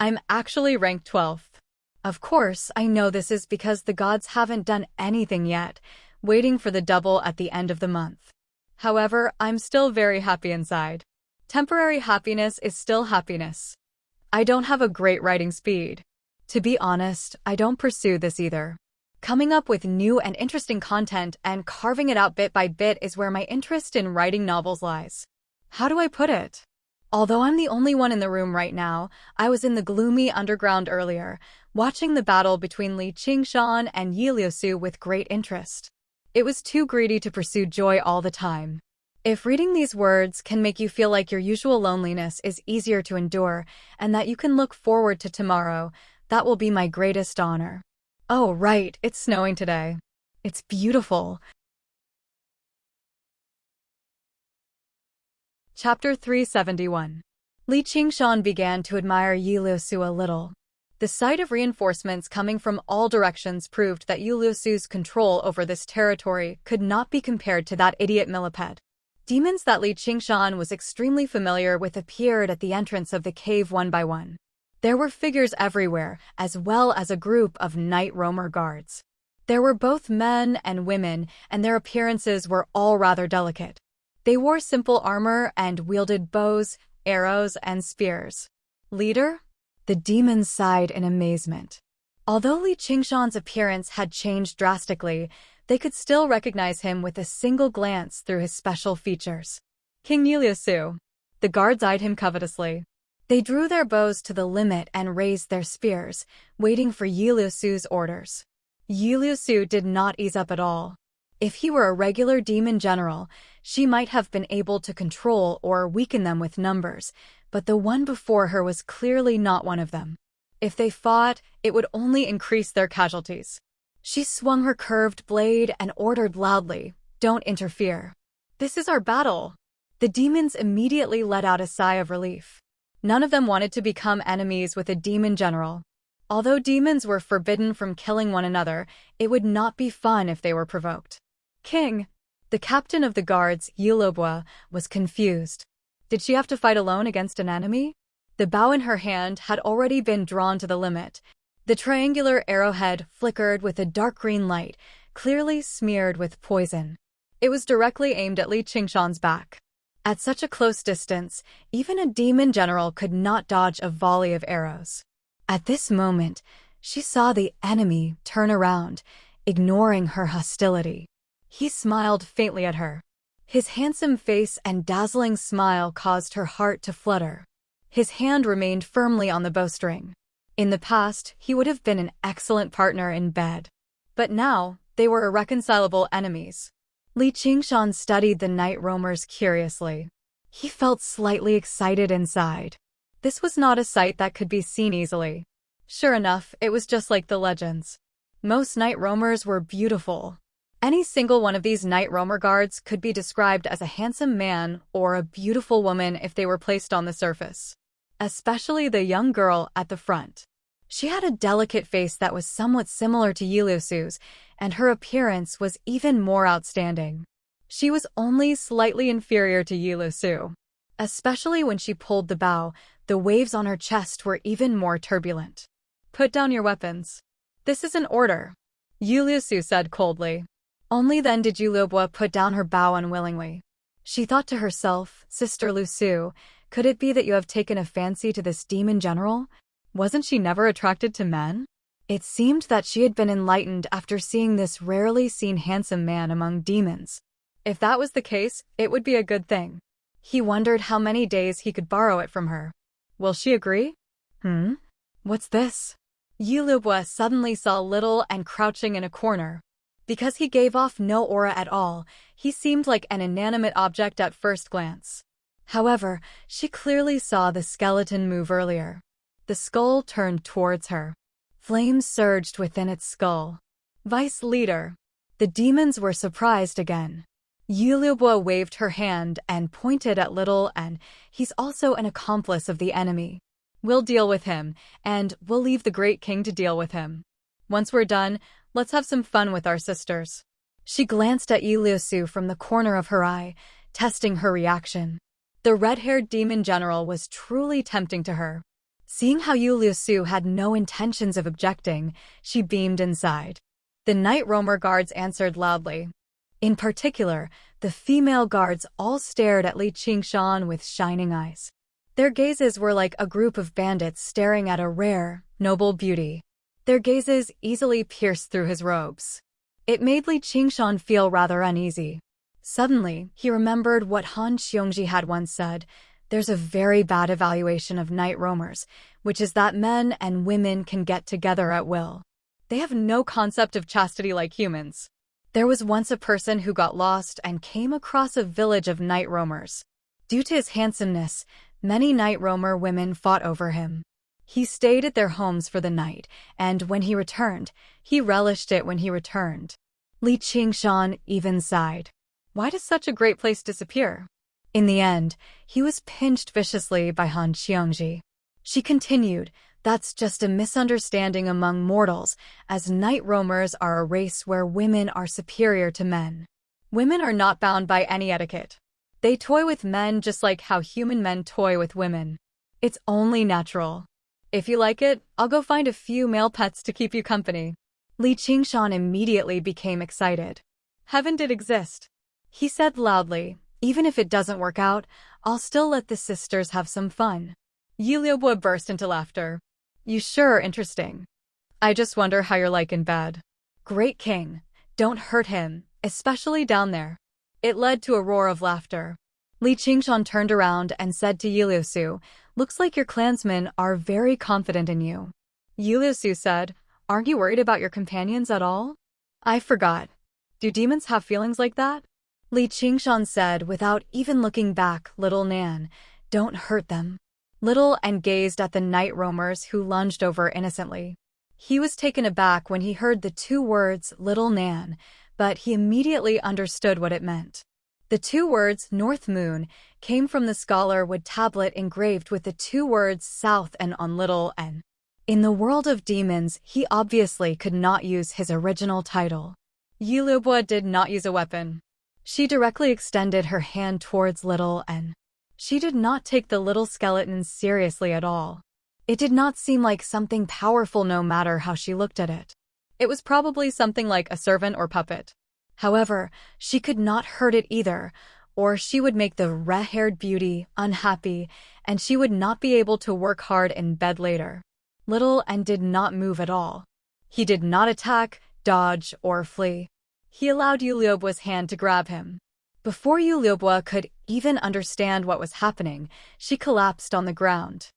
I'm actually ranked 12th. Of course, I know this is because the gods haven't done anything yet, waiting for the double at the end of the month. However, I'm still very happy inside. Temporary happiness is still happiness. I don't have a great writing speed. To be honest, I don't pursue this either. Coming up with new and interesting content and carving it out bit by bit is where my interest in writing novels lies. How do I put it? Although I'm the only one in the room right now, I was in the gloomy underground earlier, watching the battle between Li Qingshan and Yiliusu with great interest. It was too greedy to pursue joy all the time. If reading these words can make you feel like your usual loneliness is easier to endure and that you can look forward to tomorrow, that will be my greatest honor. Oh, right, it's snowing today. It's beautiful. Chapter 371. Li Qingshan began to admire Yiliusu a little. The sight of reinforcements coming from all directions proved that Yiliusu's control over this territory could not be compared to that idiot millipede. Demons that Li Qingshan was extremely familiar with appeared at the entrance of the cave one by one. There were figures everywhere, as well as a group of night roamer guards. There were both men and women, and their appearances were all rather delicate. They wore simple armor and wielded bows, arrows, and spears. Leader? The demons sighed in amazement. Although Li Qingshan's appearance had changed drastically, they could still recognize him with a single glance through his special features. King Yiliusu. The guards eyed him covetously. They drew their bows to the limit and raised their spears, waiting for Yiliusu's orders. Yiliusu did not ease up at all. If he were a regular demon general, she might have been able to control or weaken them with numbers, but the one before her was clearly not one of them. If they fought, it would only increase their casualties. She swung her curved blade and ordered loudly, "Don't interfere. This is our battle." The demons immediately let out a sigh of relief. None of them wanted to become enemies with a demon general. Although demons were forbidden from killing one another, it would not be fun if they were provoked. King, the captain of the guards, Yilobwa, was confused. Did she have to fight alone against an enemy? The bow in her hand had already been drawn to the limit. The triangular arrowhead flickered with a dark green light, clearly smeared with poison. It was directly aimed at Li Qingshan's back. At such a close distance, even a demon general could not dodge a volley of arrows. At this moment, she saw the enemy turn around, ignoring her hostility. He smiled faintly at her. His handsome face and dazzling smile caused her heart to flutter. His hand remained firmly on the bowstring. In the past, he would have been an excellent partner in bed. But now, they were irreconcilable enemies. Li Qingshan studied the night roamers curiously. He felt slightly excited inside. This was not a sight that could be seen easily. Sure enough, it was just like the legends. Most night roamers were beautiful. Any single one of these night roamer guards could be described as a handsome man or a beautiful woman if they were placed on the surface. Especially the young girl at the front. She had a delicate face that was somewhat similar to Yiliusu's, and her appearance was even more outstanding. She was only slightly inferior to Yiliusu. Especially when she pulled the bow, the waves on her chest were even more turbulent. "Put down your weapons. This is an order," Yiliusu said coldly. Only then did Yulobwa put down her bow unwillingly. She thought to herself, "Sister Lusu, could it be that you have taken a fancy to this demon general? Wasn't she never attracted to men?" It seemed that she had been enlightened after seeing this rarely seen handsome man among demons. If that was the case, it would be a good thing. He wondered how many days he could borrow it from her. Will she agree? What's this? Yulubwa suddenly saw Little and crouching in a corner. Because he gave off no aura at all, he seemed like an inanimate object at first glance. However, she clearly saw the skeleton move earlier. The skull turned towards her. Flames surged within its skull. Vice leader. The demons were surprised again. Yulubwa waved her hand and pointed at Little, and he's also an accomplice of the enemy. We'll deal with him, and we'll leave the Great King to deal with him. Once we're done, let's have some fun with our sisters. She glanced at Yiliusu from the corner of her eye, testing her reaction. The red-haired demon general was truly tempting to her. Seeing how Yiliusu had no intentions of objecting, she beamed inside. The night roamer guards answered loudly. In particular, the female guards all stared at Li Qingshan with shining eyes. Their gazes were like a group of bandits staring at a rare, noble beauty. Their gazes easily pierced through his robes. It made Li Qingshan feel rather uneasy. Suddenly, he remembered what Han Xiongji had once said, "There's a very bad evaluation of night roamers, which is that men and women can get together at will. They have no concept of chastity like humans." There was once a person who got lost and came across a village of night roamers. Due to his handsomeness, many night roamer women fought over him. He stayed at their homes for the night, and when he returned, he relished it when he returned. Li Qingshan even sighed. Why does such a great place disappear? In the end, he was pinched viciously by Han Xiongji. She continued, "That's just a misunderstanding among mortals, as night roamers are a race where women are superior to men. Women are not bound by any etiquette. They toy with men just like how human men toy with women. It's only natural. If you like it, I'll go find a few male pets to keep you company." Li Qingshan immediately became excited. Heaven did exist. He said loudly, even if it doesn't work out, I'll still let the sisters have some fun. Yi Liubo burst into laughter. You sure are interesting. I just wonder how you're like in bed. Great king, don't hurt him, especially down there. It led to a roar of laughter. Li Qingshan turned around and said to Yi Liusu, looks like your clansmen are very confident in you. Yi Liusu said, aren't you worried about your companions at all? I forgot. Do demons have feelings like that? Li Qingshan said without even looking back, little Nan, don't hurt them. Little and gazed at the night roamers who lunged over innocently. He was taken aback when he heard the two words, little Nan, but he immediately understood what it meant. The two words, North Moon, came from the scholar wood tablet engraved with the two words South and on little N. In the world of demons, he obviously could not use his original title. Yi Liubo did not use a weapon. She directly extended her hand towards little N. She did not take the little skeleton seriously at all. It did not seem like something powerful no matter how she looked at it. It was probably something like a servant or puppet. However, she could not hurt it either, or she would make the red-haired beauty unhappy, and she would not be able to work hard in bed later. Little N did not move at all. He did not attack, dodge, or flee. He allowed Yi Liubo's hand to grab him. Before Yi Liubo could even understand what was happening, she collapsed on the ground.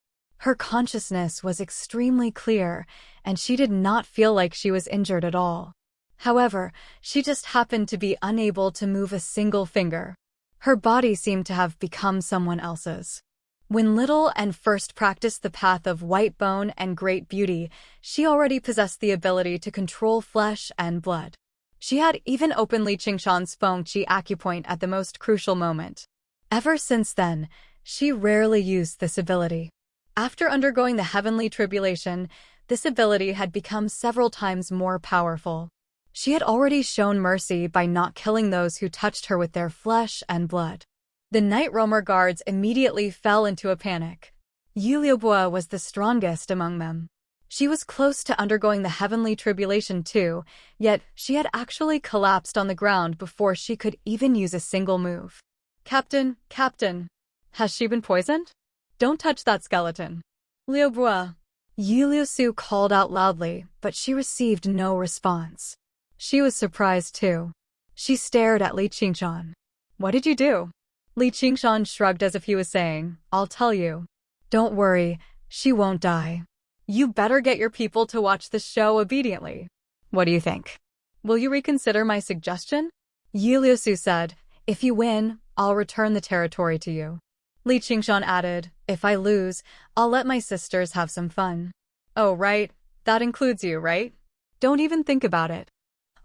Her consciousness was extremely clear, and she did not feel like she was injured at all. However, she just happened to be unable to move a single finger. Her body seemed to have become someone else's. When Little N first practiced the path of white bone and great beauty, she already possessed the ability to control flesh and blood. She had even opened Li Qingshan's Feng Qi acupoint at the most crucial moment. Ever since then, she rarely used this ability. After undergoing the heavenly tribulation, this ability had become several times more powerful. She had already shown mercy by not killing those who touched her with their flesh and blood. The night roamer guards immediately fell into a panic. Yi Liubo was the strongest among them. She was close to undergoing the heavenly tribulation too, yet she had actually collapsed on the ground before she could even use a single move. Captain, has she been poisoned? Don't touch that skeleton. Liubo. Yi Liusu called out loudly, but she received no response. She was surprised too. She stared at Li Qingshan. What did you do? Li Qingshan shrugged as if he was saying, I'll tell you. Don't worry, she won't die. You better get your people to watch the show obediently. What do you think? Will you reconsider my suggestion? Yi Liusu said, if you win, I'll return the territory to you. Li Qingshan added, if I lose, I'll let my sisters have some fun. Oh right, that includes you, right? Don't even think about it.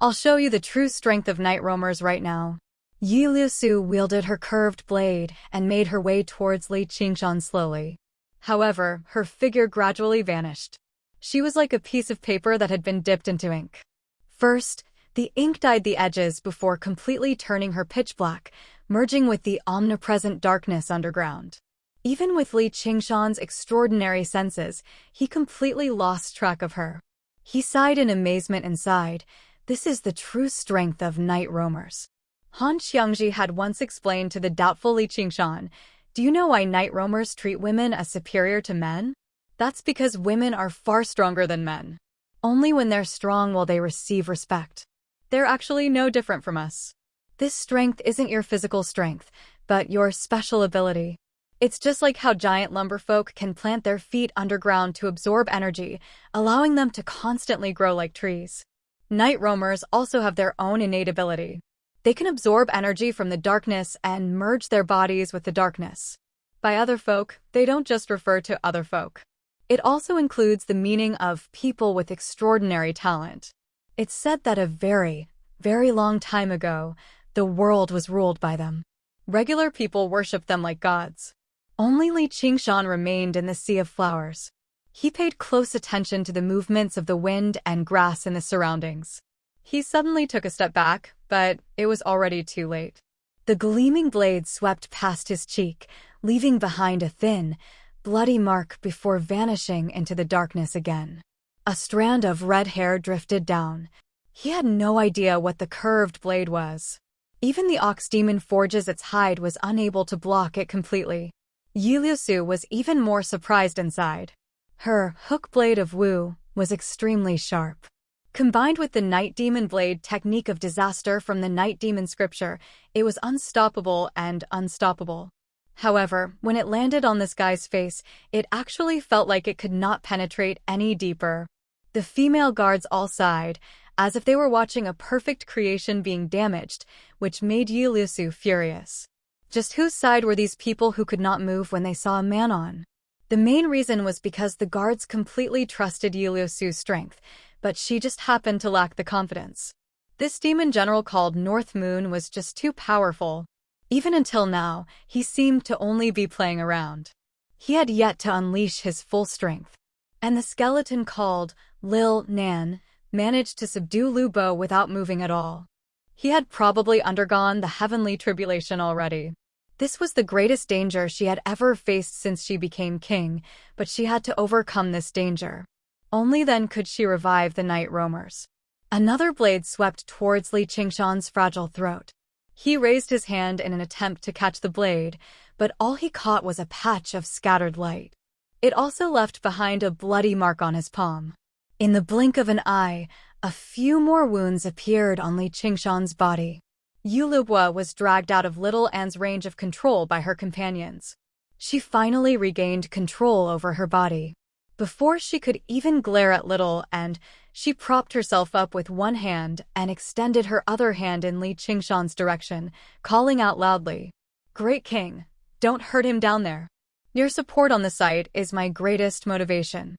I'll show you the true strength of night roamers right now. Yi Liusu wielded her curved blade and made her way towards Li Qingshan slowly. However, her figure gradually vanished. She was like a piece of paper that had been dipped into ink. First, the ink dyed the edges before completely turning her pitch black, merging with the omnipresent darkness underground. Even with Li Qingshan's extraordinary senses, he completely lost track of her. He sighed in amazement and sighed, this is the true strength of night roamers. Han Xiangji had once explained to the doubtful Li Qingshan, do you know why night roamers treat women as superior to men? That's because women are far stronger than men. Only when they're strong will they receive respect. They're actually no different from us. This strength isn't your physical strength, but your special ability. It's just like how giant lumberfolk can plant their feet underground to absorb energy, allowing them to constantly grow like trees. Night roamers also have their own innate ability. They can absorb energy from the darkness and merge their bodies with the darkness. By other folk, they don't just refer to other folk. It also includes the meaning of people with extraordinary talent. It's said that a very, very long time ago, the world was ruled by them. Regular people worshipped them like gods. Only Li Qingshan remained in the sea of flowers. He paid close attention to the movements of the wind and grass in the surroundings. He suddenly took a step back, but it was already too late. The gleaming blade swept past his cheek, leaving behind a thin, bloody mark before vanishing into the darkness again. A strand of red hair drifted down. He had no idea what the curved blade was. Even the ox demon forges its hide was unable to block it completely. Yu Liusu was even more surprised inside. Her hook blade of Wu was extremely sharp. Combined with the night demon blade technique of disaster from the night demon scripture, it was unstoppable and unstoppable. However, when it landed on this guy's face, it actually felt like it could not penetrate any deeper. The female guards all sighed, as if they were watching a perfect creation being damaged, which made Yu Liusu furious. Just whose side were these people who could not move when they saw a man on? The main reason was because the guards completely trusted Yu Liusu's strength, but she just happened to lack the confidence. This demon general called North Moon was just too powerful. Even until now, he seemed to only be playing around. He had yet to unleash his full strength. And the skeleton called Lil Nan managed to subdue Lu Bo without moving at all. He had probably undergone the heavenly tribulation already. This was the greatest danger she had ever faced since she became king, but she had to overcome this danger. Only then could she revive the night roamers. Another blade swept towards Li Qingshan's fragile throat. He raised his hand in an attempt to catch the blade, but all he caught was a patch of scattered light. It also left behind a bloody mark on his palm. In the blink of an eye, a few more wounds appeared on Li Qingshan's body. Yu Lubo was dragged out of Little Anne's range of control by her companions. She finally regained control over her body. Before she could even glare at Little Anne, she propped herself up with one hand and extended her other hand in Li Qingshan's direction, calling out loudly, "Great King, don't hurt him down there. Your support on the site is my greatest motivation."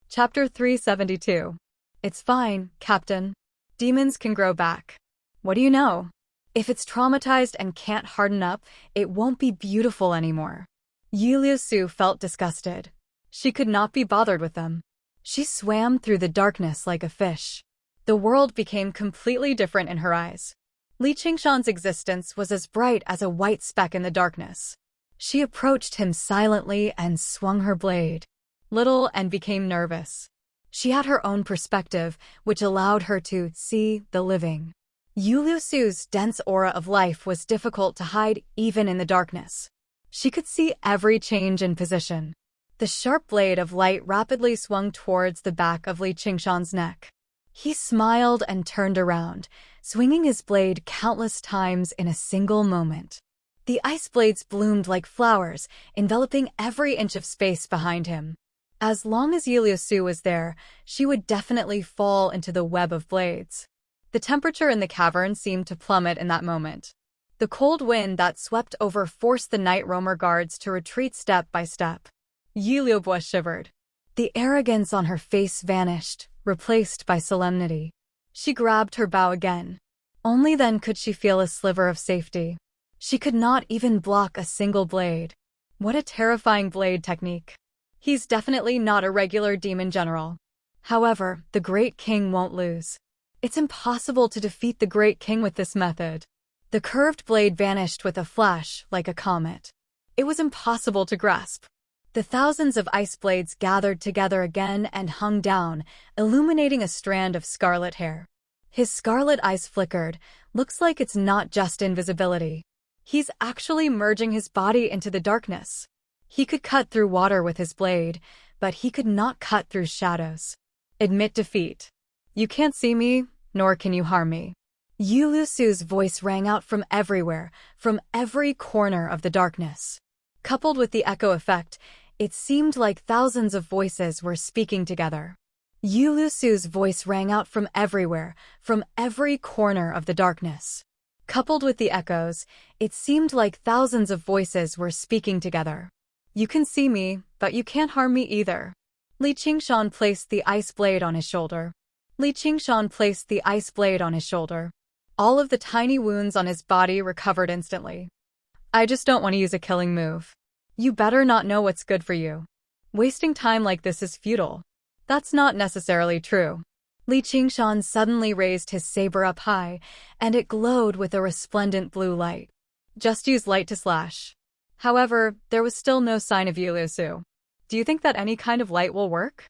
Chapter 372. It's fine, Captain. Demons can grow back. What do you know? If it's traumatized and can't harden up, it won't be beautiful anymore. Yu Liusu felt disgusted. She could not be bothered with them. She swam through the darkness like a fish. The world became completely different in her eyes. Li Qingshan's existence was as bright as a white speck in the darkness. She approached him silently and swung her blade. Little and became nervous. She had her own perspective, which allowed her to see the living. Yu Liusu's dense aura of life was difficult to hide even in the darkness. She could see every change in position. The sharp blade of light rapidly swung towards the back of Li Qingshan's neck. He smiled and turned around, swinging his blade countless times in a single moment. The ice blades bloomed like flowers, enveloping every inch of space behind him. As long as Yu Liusu was there, she would definitely fall into the web of blades. The temperature in the cavern seemed to plummet in that moment. The cold wind that swept over forced the night roamer guards to retreat step by step. Yu Liubo shivered. The arrogance on her face vanished, replaced by solemnity. She grabbed her bow again. Only then could she feel a sliver of safety. She could not even block a single blade. What a terrifying blade technique. He's definitely not a regular demon general. However, the Great King won't lose. It's impossible to defeat the Great King with this method. The curved blade vanished with a flash, like a comet. It was impossible to grasp. The thousands of ice blades gathered together again and hung down, illuminating a strand of scarlet hair. His scarlet eyes flickered. Looks like it's not just invisibility. He's actually merging his body into the darkness. He could cut through water with his blade, but he could not cut through shadows. Admit defeat. You can't see me, nor can you harm me. Yu Liusu's voice rang out from everywhere, from every corner of the darkness. Coupled with the echo effect, it seemed like thousands of voices were speaking together. Yu Liusu's voice rang out from everywhere, from every corner of the darkness. Coupled with the echoes, it seemed like thousands of voices were speaking together. You can see me, but you can't harm me either. Li Qingshan placed the ice blade on his shoulder. Li Qingshan placed the ice blade on his shoulder. All of the tiny wounds on his body recovered instantly. I just don't want to use a killing move. You better not know what's good for you. Wasting time like this is futile. That's not necessarily true. Li Qingshan suddenly raised his saber up high, and it glowed with a resplendent blue light. Just use light to slash. However, there was still no sign of Yiliusu. Do you think that any kind of light will work?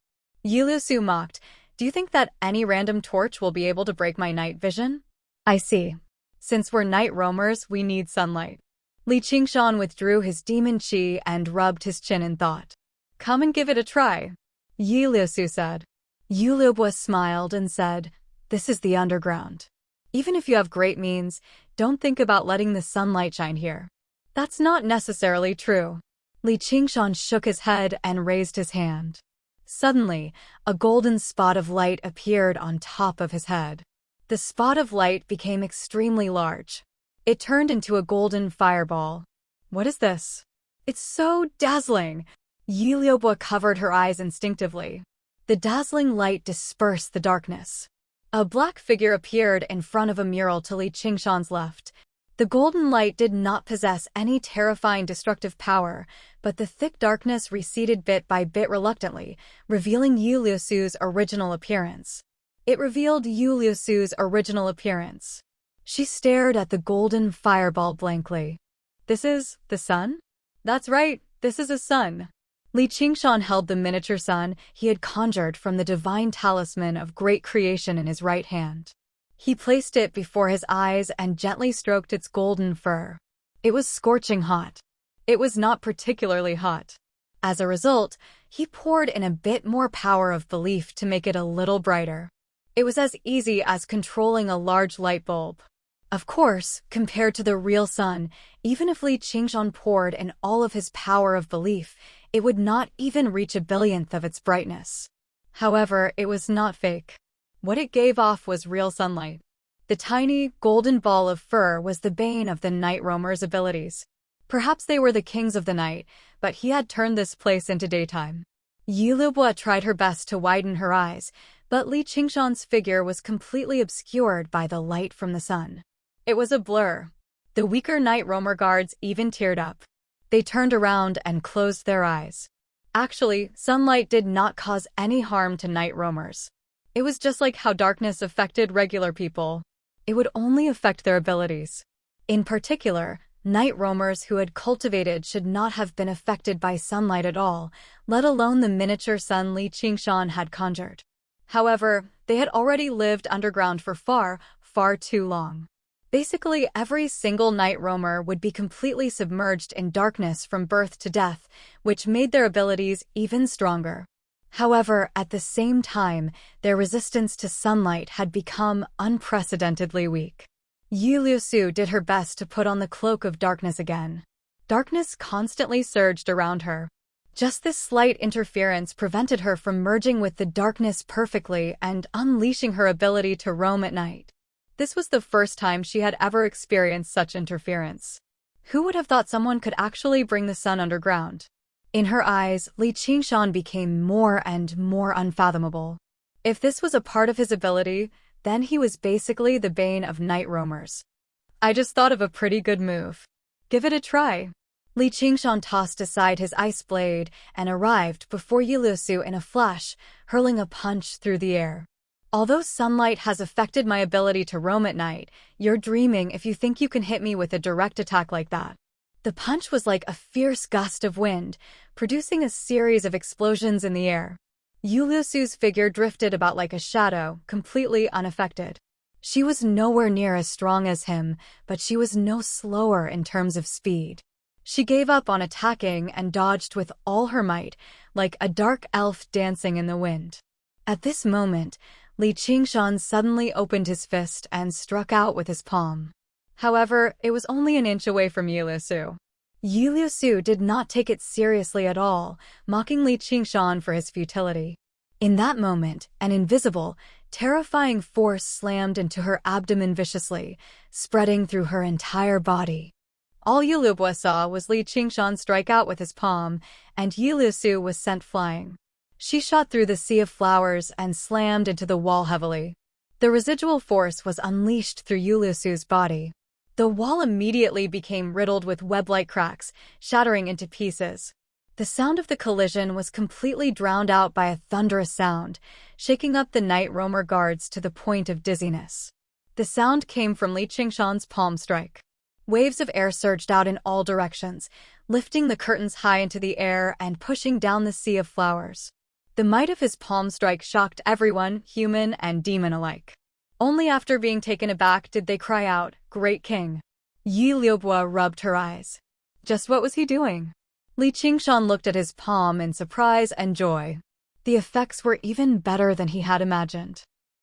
Yiliusu mocked. Do you think that any random torch will be able to break my night vision? I see. Since we're night roamers, we need sunlight. Li Qingshan withdrew his demon chi and rubbed his chin in thought. Come and give it a try, Yiliusu said. Yulubwa smiled and said, this is the underground. Even if you have great means, don't think about letting the sunlight shine here. That's not necessarily true. Li Qingshan shook his head and raised his hand. Suddenly, a golden spot of light appeared on top of his head. The spot of light became extremely large. It turned into a golden fireball. What is this? It's so dazzling! Yiliobwa covered her eyes instinctively. The dazzling light dispersed the darkness. A black figure appeared in front of a mural to Li Qingshan's left. The golden light did not possess any terrifying destructive power, but the thick darkness receded bit by bit reluctantly, revealing Yiliusu's original appearance. It revealed Yiliusu's original appearance. She stared at the golden fireball blankly. This is the sun? That's right, this is a sun. Li Qingshan held the miniature sun he had conjured from the divine talisman of great creation in his right hand. He placed it before his eyes and gently stroked its golden fur. It was scorching hot. It was not particularly hot. As a result, he poured in a bit more power of belief to make it a little brighter. It was as easy as controlling a large light bulb. Of course, compared to the real sun, even if Li Qingshan poured in all of his power of belief, it would not even reach a billionth of its brightness. However, it was not fake. What it gave off was real sunlight. The tiny, golden ball of fur was the bane of the night roamer's abilities. Perhaps they were the kings of the night, but he had turned this place into daytime. Yilubwa tried her best to widen her eyes, but Li Qingshan's figure was completely obscured by the light from the sun. It was a blur. The weaker night roamer guards even teared up. They turned around and closed their eyes. Actually, sunlight did not cause any harm to night roamers. It was just like how darkness affected regular people. It would only affect their abilities. In particular, night roamers who had cultivated should not have been affected by sunlight at all, let alone the miniature sun Li Qingshan had conjured. However, they had already lived underground for far, far too long. Basically, every single night roamer would be completely submerged in darkness from birth to death, which made their abilities even stronger. However, at the same time, their resistance to sunlight had become unprecedentedly weak. Yiliusu did her best to put on the cloak of darkness again. Darkness constantly surged around her. Just this slight interference prevented her from merging with the darkness perfectly and unleashing her ability to roam at night. This was the first time she had ever experienced such interference. Who would have thought someone could actually bring the sun underground? In her eyes, Li Qingshan became more and more unfathomable. If this was a part of his ability, then he was basically the bane of night roamers. I just thought of a pretty good move. Give it a try. Li Qingshan tossed aside his ice blade and arrived before Yiliusu in a flash, hurling a punch through the air. Although sunlight has affected my ability to roam at night, you're dreaming if you think you can hit me with a direct attack like that. The punch was like a fierce gust of wind, producing a series of explosions in the air. Yiliusu's figure drifted about like a shadow, completely unaffected. She was nowhere near as strong as him, but she was no slower in terms of speed. She gave up on attacking and dodged with all her might, like a dark elf dancing in the wind. At this moment, Li Qingshan suddenly opened his fist and struck out with his palm. However, it was only an inch away from Yiliusu. Yiliusu did not take it seriously at all, mocking Li Qingshan for his futility. In that moment, an invisible, terrifying force slammed into her abdomen viciously, spreading through her entire body. All Yilubwa saw was Li Qingshan strike out with his palm, and Yiliusu was sent flying. She shot through the sea of flowers and slammed into the wall heavily. The residual force was unleashed through Yiliusu's body. The wall immediately became riddled with web-like cracks, shattering into pieces. The sound of the collision was completely drowned out by a thunderous sound, shaking up the night roamer guards to the point of dizziness. The sound came from Li Qingshan's palm strike. Waves of air surged out in all directions, lifting the curtains high into the air and pushing down the sea of flowers. The might of his palm strike shocked everyone, human and demon alike. Only after being taken aback did they cry out, "Great king!" Yi Liubo rubbed her eyes. Just what was he doing? Li Qingshan looked at his palm in surprise and joy. The effects were even better than he had imagined.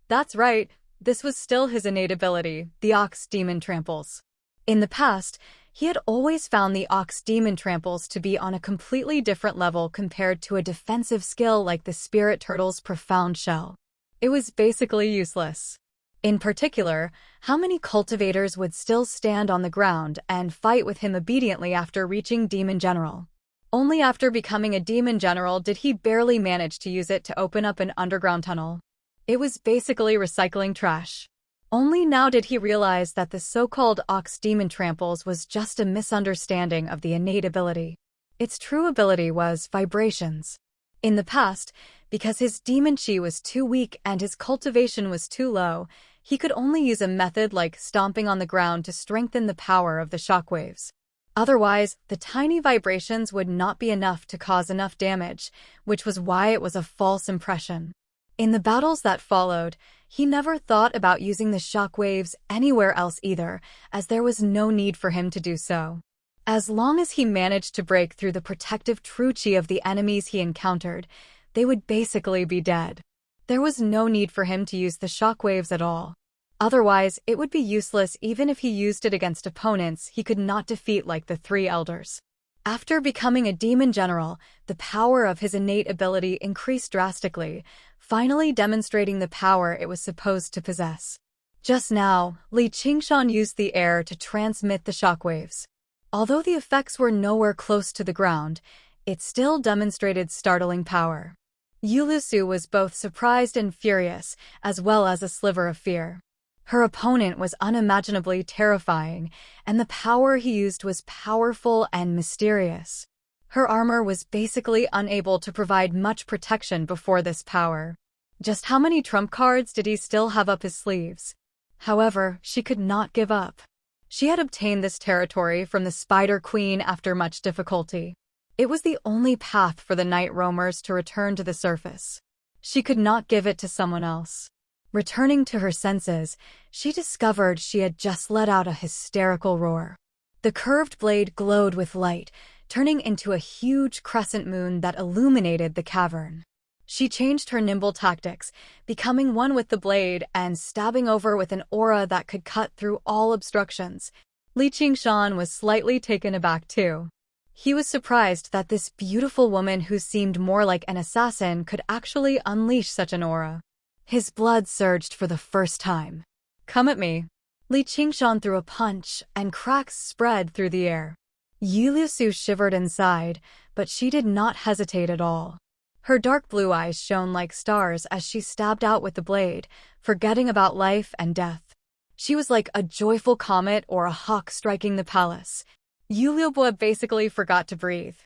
That's right, this was still his innate ability, the Ox Demon Tramples. In the past, he had always found the Ox Demon Tramples to be on a completely different level compared to a defensive skill like the Spirit Turtle's Profound Shell. It was basically useless. In particular, how many cultivators would still stand on the ground and fight with him obediently after reaching Demon General? Only after becoming a Demon General did he barely manage to use it to open up an underground tunnel. It was basically recycling trash. Only now did he realize that the so-called Ox Demon Tramples was just a misunderstanding of the innate ability. Its true ability was vibrations. In the past, because his demon chi was too weak and his cultivation was too low, he could only use a method like stomping on the ground to strengthen the power of the shockwaves. Otherwise, the tiny vibrations would not be enough to cause enough damage, which was why it was a false impression. In the battles that followed, he never thought about using the shockwaves anywhere else either, as there was no need for him to do so. As long as he managed to break through the protective true chi of the enemies he encountered, they would basically be dead. There was no need for him to use the shockwaves at all. Otherwise, it would be useless even if he used it against opponents he could not defeat like the three elders. After becoming a demon general, the power of his innate ability increased drastically, finally demonstrating the power it was supposed to possess. Just now, Li Qingshan used the air to transmit the shockwaves. Although the effects were nowhere close to the ground, it still demonstrated startling power. Yu Lusu was both surprised and furious, as well as a sliver of fear. Her opponent was unimaginably terrifying, and the power he used was powerful and mysterious. Her armor was basically unable to provide much protection before this power. Just how many trump cards did he still have up his sleeves? However, she could not give up. She had obtained this territory from the Spider Queen after much difficulty. It was the only path for the night roamers to return to the surface. She could not give it to someone else. Returning to her senses, she discovered she had just let out a hysterical roar. The curved blade glowed with light, turning into a huge crescent moon that illuminated the cavern. She changed her nimble tactics, becoming one with the blade and stabbing over with an aura that could cut through all obstructions. Li Qingshan was slightly taken aback too. He was surprised that this beautiful woman who seemed more like an assassin could actually unleash such an aura. His blood surged for the first time. "Come at me." Li Qingshan threw a punch, and cracks spread through the air. Yu Lusu shivered inside, but she did not hesitate at all. Her dark blue eyes shone like stars as she stabbed out with the blade, forgetting about life and death. She was like a joyful comet or a hawk striking the palace. Yu Liubo basically forgot to breathe.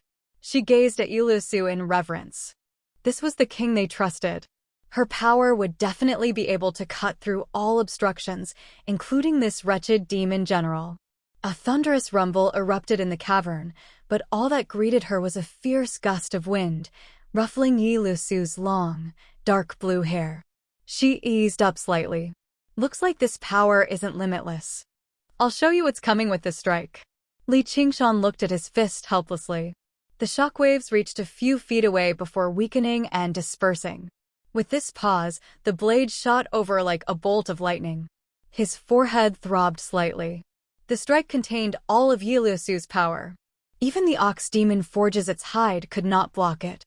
She gazed at Yu Lusu in reverence. This was the king they trusted. Her power would definitely be able to cut through all obstructions, including this wretched demon general. A thunderous rumble erupted in the cavern, but all that greeted her was a fierce gust of wind, ruffling Yi Lusu's long, dark blue hair. She eased up slightly. Looks like this power isn't limitless. I'll show you what's coming with this strike. Li Qingshan looked at his fist helplessly. The shockwaves reached a few feet away before weakening and dispersing. With this pause, the blade shot over like a bolt of lightning. His forehead throbbed slightly. The strike contained all of Yi Lusu's power. Even the ox demon forges its hide could not block it.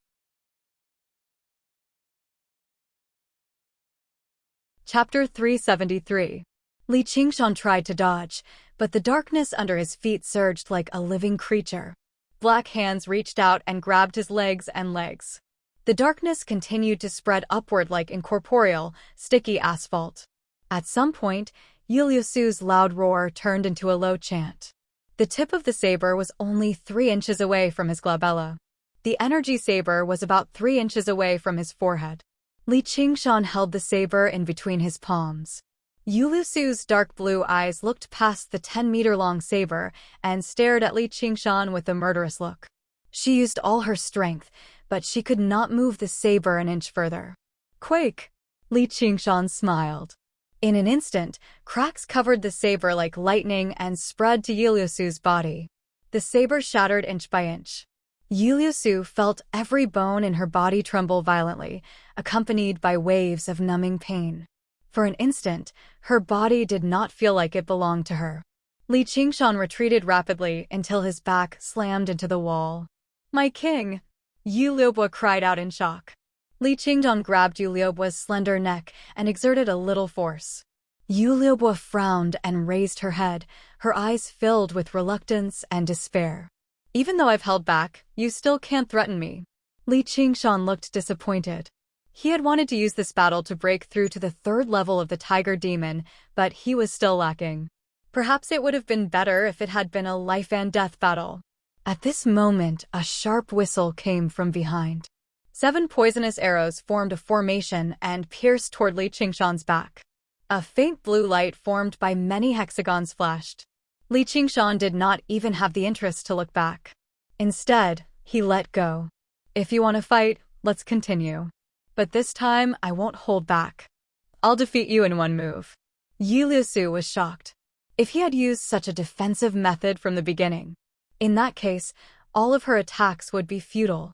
Chapter 373. Li Qingshan tried to dodge, but the darkness under his feet surged like a living creature. Black hands reached out and grabbed his legs and legs. The darkness continued to spread upward like incorporeal, sticky asphalt. At some point, Yu Lusu's loud roar turned into a low chant. The tip of the saber was only 3 inches away from his glabella. The energy saber was about 3 inches away from his forehead. Li Qingshan held the saber in between his palms. Yulusu's dark blue eyes looked past the 10-meter-long saber and stared at Li Qingshan with a murderous look. She used all her strength, but she could not move the saber an inch further. Quake! Li Qingshan smiled. In an instant, cracks covered the saber like lightning and spread to Yulusu's body. The saber shattered inch by inch. Yulusu felt every bone in her body tremble violently, accompanied by waves of numbing pain. For an instant, her body did not feel like it belonged to her. Li Qingshan retreated rapidly until his back slammed into the wall. "My king!" Yu Liuba cried out in shock. Li Qingshan grabbed Yu Liuba's slender neck and exerted a little force. Yu Liuba frowned and raised her head, her eyes filled with reluctance and despair. "Even though I've held back, you still can't threaten me." Li Qingshan looked disappointed. He had wanted to use this battle to break through to the 3rd level of the Tiger Demon, but he was still lacking. Perhaps it would have been better if it had been a life-and-death battle. At this moment, a sharp whistle came from behind. 7 poisonous arrows formed a formation and pierced toward Li Qingshan's back. A faint blue light formed by many hexagons flashed. Li Qingshan did not even have the interest to look back. Instead, he let go. "If you want to fight, let's continue. But this time, I won't hold back. I'll defeat you in one move." Yulusu was shocked. If he had used such a defensive method from the beginning, in that case, all of her attacks would be futile.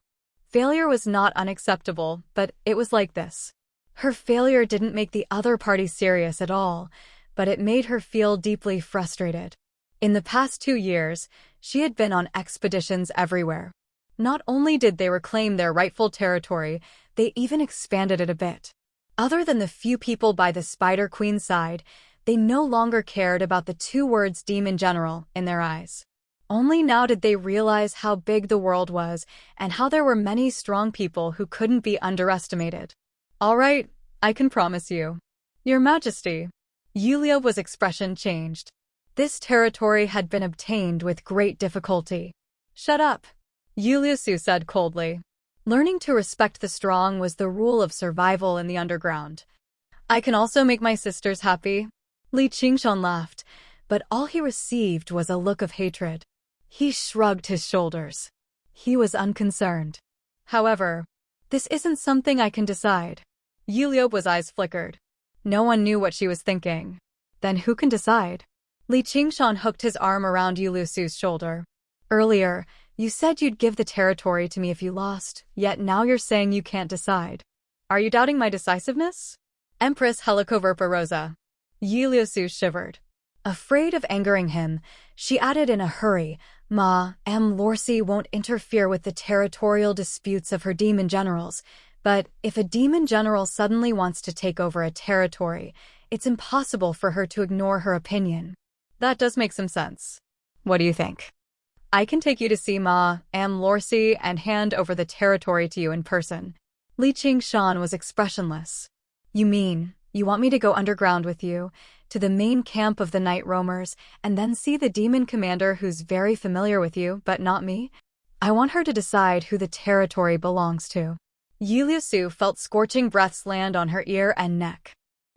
Failure was not unacceptable, but it was like this. Her failure didn't make the other party serious at all, but it made her feel deeply frustrated. In the past 2 years, she had been on expeditions everywhere. Not only did they reclaim their rightful territory, they even expanded it a bit. Other than the few people by the Spider Queen's side, they no longer cared about the 2 words Demon General in their eyes. Only now did they realize how big the world was and how there were many strong people who couldn't be underestimated. "All right, I can promise you. Your Majesty." Yulia's expression changed. This territory had been obtained with great difficulty. "Shut up," Yuliu said coldly. Learning to respect the strong was the rule of survival in the underground. "I can also make my sisters happy." Li Qingshan laughed, but all he received was a look of hatred. He shrugged his shoulders. He was unconcerned. "However, this isn't something I can decide." Yuliu's eyes flickered. No one knew what she was thinking. Then who can decide? Li Qingshan hooked his arm around Yulusu's shoulder. "Earlier, you said you'd give the territory to me if you lost, yet now you're saying you can't decide. Are you doubting my decisiveness?" Empress Helicoverpa Rosa. Yulusu shivered. Afraid of angering him, she added in a hurry, Lorsi won't interfere with the territorial disputes of her demon generals, but if a demon general suddenly wants to take over a territory, it's impossible for her to ignore her opinion." "That does make some sense. What do you think? I can take you to see Lorsi and hand over the territory to you in person." Li Qingshan was expressionless. "You mean, you want me to go underground with you, to the main camp of the night roamers, and then see the demon commander who's very familiar with you, but not me? I want her to decide who the territory belongs to." Yulusu felt scorching breaths land on her ear and neck.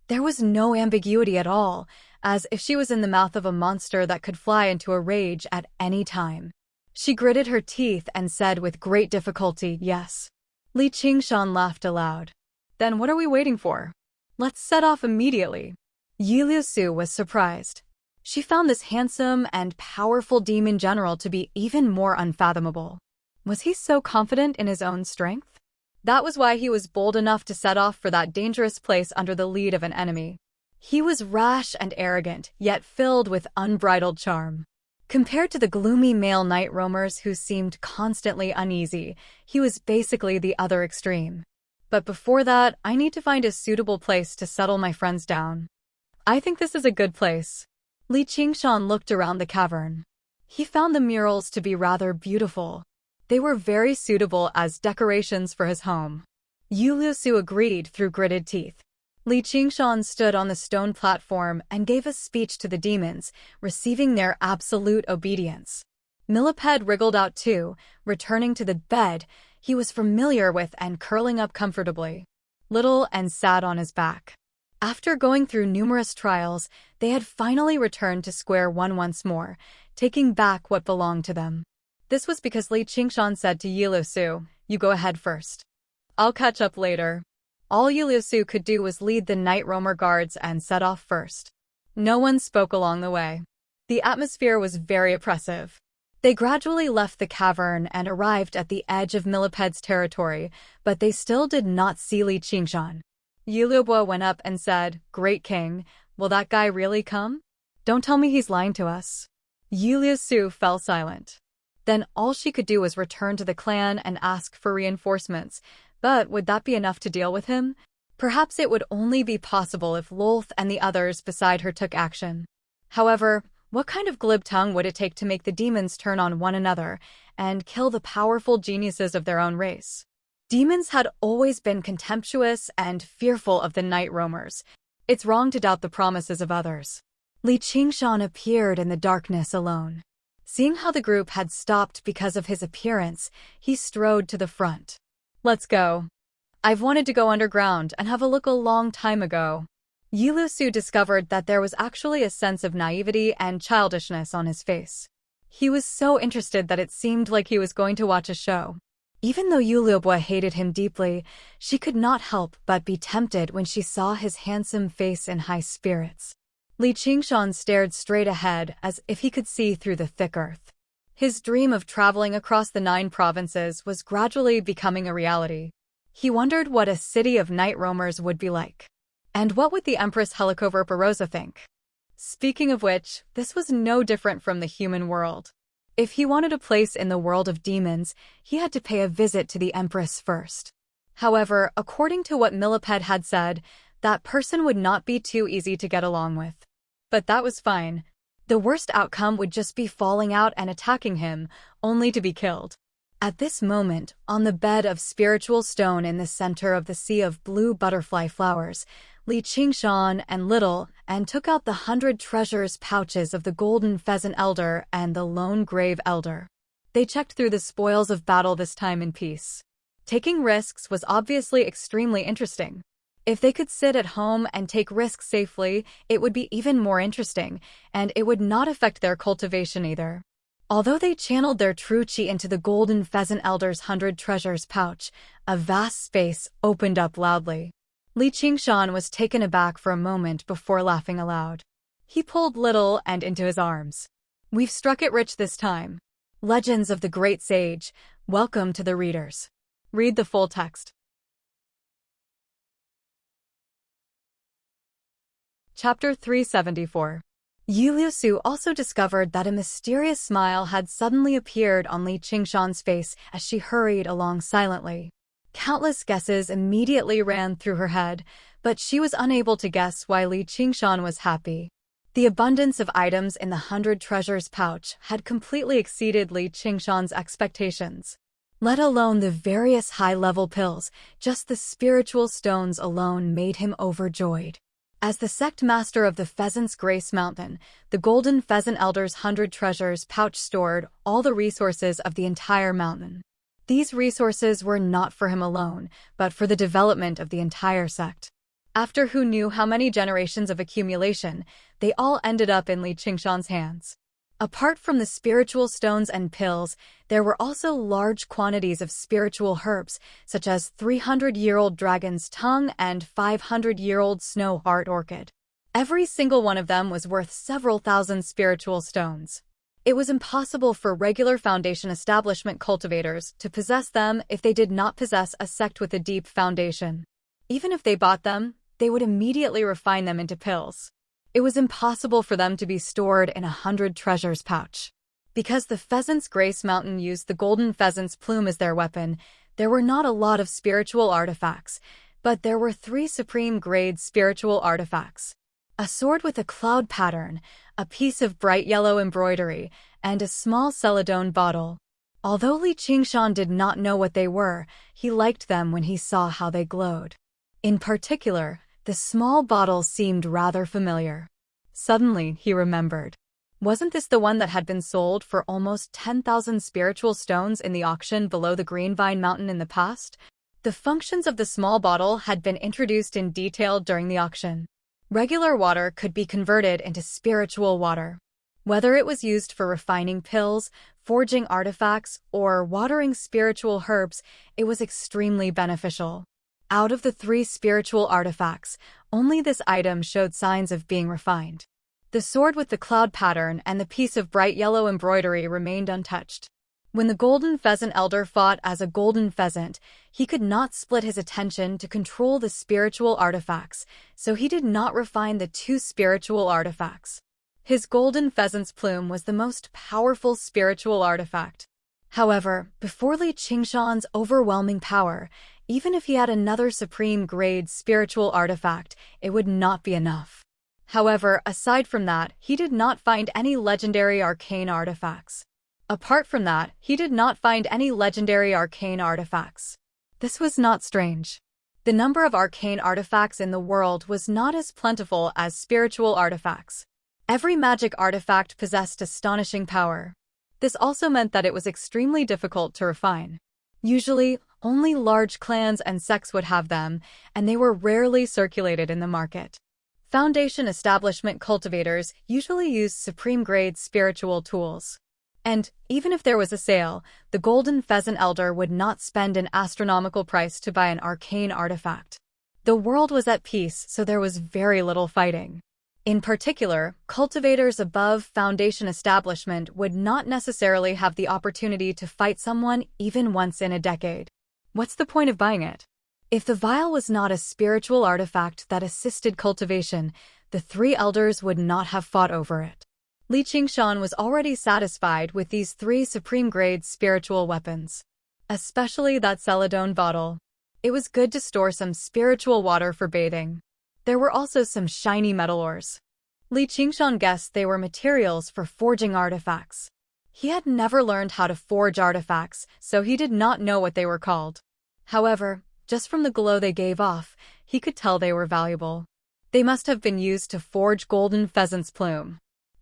There was no ambiguity at all, as if she was in the mouth of a monster that could fly into a rage at any time. She gritted her teeth and said with great difficulty, "Yes." Li Qingshan laughed aloud. "Then what are we waiting for? Let's set off immediately." Yulusu was surprised. She found this handsome and powerful demon general to be even more unfathomable. Was he so confident in his own strength? That was why he was bold enough to set off for that dangerous place under the lead of an enemy. He was rash and arrogant, yet filled with unbridled charm. Compared to the gloomy male night roamers who seemed constantly uneasy, he was basically the other extreme. "But before that, I need to find a suitable place to settle my friends down. I think this is a good place." Li Qingshan looked around the cavern. He found the murals to be rather beautiful. They were very suitable as decorations for his home. Yulusu agreed through gritted teeth. Li Qingshan stood on the stone platform and gave a speech to the demons, receiving their absolute obedience. Millipede wriggled out too, returning to the bed he was familiar with and curling up comfortably. Little and sat on his back. After going through numerous trials, they had finally returned to square one once more, taking back what belonged to them. This was because Li Qingshan said to Yi Su, "You go ahead first. I'll catch up later." All Yi Su could do was lead the Night Roamer guards and set off first. No one spoke along the way. The atmosphere was very oppressive. They gradually left the cavern and arrived at the edge of Milliped's territory, but they still did not see Li Qingshan. Yi Luobo went up and said, "Great king, will that guy really come? Don't tell me he's lying to us." Yi Su fell silent. Then all she could do was return to the clan and ask for reinforcements, but would that be enough to deal with him? Perhaps it would only be possible if Lolth and the others beside her took action. However, what kind of glib tongue would it take to make the demons turn on one another and kill the powerful geniuses of their own race? Demons had always been contemptuous and fearful of the Night Roamers. It's wrong to doubt the promises of others. Li Qingshan appeared in the darkness alone. Seeing how the group had stopped because of his appearance, he strode to the front. "Let's go. I've wanted to go underground and have a look a long time ago." Yi Su discovered that there was actually a sense of naivety and childishness on his face. He was so interested that it seemed like he was going to watch a show. Even though Yu Liubo hated him deeply, she could not help but be tempted when she saw his handsome face in high spirits. Li Qingshan stared straight ahead as if he could see through the thick earth. His dream of traveling across the 9 provinces was gradually becoming a reality. He wondered what a city of night roamers would be like. And what would the Empress Helicoverpa think? Speaking of which, this was no different from the human world. If he wanted a place in the world of demons, he had to pay a visit to the Empress first. However, according to what Millipede had said, that person would not be too easy to get along with. But that was fine. The worst outcome would just be falling out and attacking him, only to be killed. At this moment, on the bed of spiritual stone in the center of the sea of blue butterfly flowers, Li Qingshan and Little and took out the 100 treasures pouches of the Golden Pheasant Elder and the Lone Grave Elder. They checked through the spoils of battle this time in peace. Taking risks was obviously extremely interesting. If they could sit at home and take risks safely, it would be even more interesting, and it would not affect their cultivation either. Although they channeled their true chi into the Golden Pheasant Elder's 100 treasures pouch, a vast space opened up loudly. Li Qingshan was taken aback for a moment before laughing aloud. He pulled Little and into his arms. "We've struck it rich this time. Legends of the Great Sage, welcome to the readers." Read the full text. Chapter 374. Yi Su also discovered that a mysterious smile had suddenly appeared on Li Qingshan's face as she hurried along silently. Countless guesses immediately ran through her head, but she was unable to guess why Li Qingshan was happy. The abundance of items in the 100 treasures pouch had completely exceeded Li Qingshan's expectations. Let alone the various high-level pills, just the spiritual stones alone made him overjoyed. As the sect master of the Pheasant's Grace Mountain, the Golden Pheasant Elder's 100 treasures pouch stored all the resources of the entire mountain. These resources were not for him alone, but for the development of the entire sect. After who knew how many generations of accumulation, they all ended up in Li Qingshan's hands. Apart from the spiritual stones and pills, there were also large quantities of spiritual herbs, such as 300-year-old dragon's tongue and 500-year-old snow heart orchid. Every single one of them was worth several thousand spiritual stones. It was impossible for regular foundation establishment cultivators to possess them if they did not possess a sect with a deep foundation. Even if they bought them, they would immediately refine them into pills. It was impossible for them to be stored in a 100 treasures pouch. Because the Pheasant's Grace Mountain used the golden pheasant's plume as their weapon, there were not a lot of spiritual artifacts, but there were 3 supreme-grade spiritual artifacts. A sword with a cloud pattern, a piece of bright yellow embroidery, and a small celadone bottle. Although Li Qingshan did not know what they were, he liked them when he saw how they glowed. In particular, the small bottle seemed rather familiar. Suddenly, he remembered. Wasn't this the one that had been sold for almost 10,000 spiritual stones in the auction below the Greenvine Mountain in the past? The functions of the small bottle had been introduced in detail during the auction. Regular water could be converted into spiritual water. Whether it was used for refining pills, forging artifacts, or watering spiritual herbs, it was extremely beneficial. Out of the 3 spiritual artifacts, only this item showed signs of being refined. The sword with the cloud pattern and the piece of bright yellow embroidery remained untouched. When the golden pheasant elder fought as a golden pheasant, he could not split his attention to control the spiritual artifacts, so he did not refine the 2 spiritual artifacts. His golden pheasant's plume was the most powerful spiritual artifact. However, before Li Qingshan's overwhelming power, even if he had another supreme-grade spiritual artifact, it would not be enough. However, aside from that, he did not find any legendary arcane artifacts. This was not strange. The number of arcane artifacts in the world was not as plentiful as spiritual artifacts. Every magic artifact possessed astonishing power. This also meant that it was extremely difficult to refine. Usually, only large clans and sects would have them, and they were rarely circulated in the market. Foundation establishment cultivators usually used supreme-grade spiritual tools. And, even if there was a sale, the golden pheasant elder would not spend an astronomical price to buy an arcane artifact. The world was at peace, so there was very little fighting. In particular, cultivators above foundation establishment would not necessarily have the opportunity to fight someone even once in a decade. What's the point of buying it? If the vial was not a spiritual artifact that assisted cultivation, the 3 elders would not have fought over it. Li Qingshan was already satisfied with these 3 supreme-grade spiritual weapons. Especially that celadone bottle. It was good to store some spiritual water for bathing. There were also some shiny metal ores. Li Qingshan guessed they were materials for forging artifacts. He had never learned how to forge artifacts, so he did not know what they were called. However, just from the glow they gave off, he could tell they were valuable. They must have been used to forge golden pheasant's plume.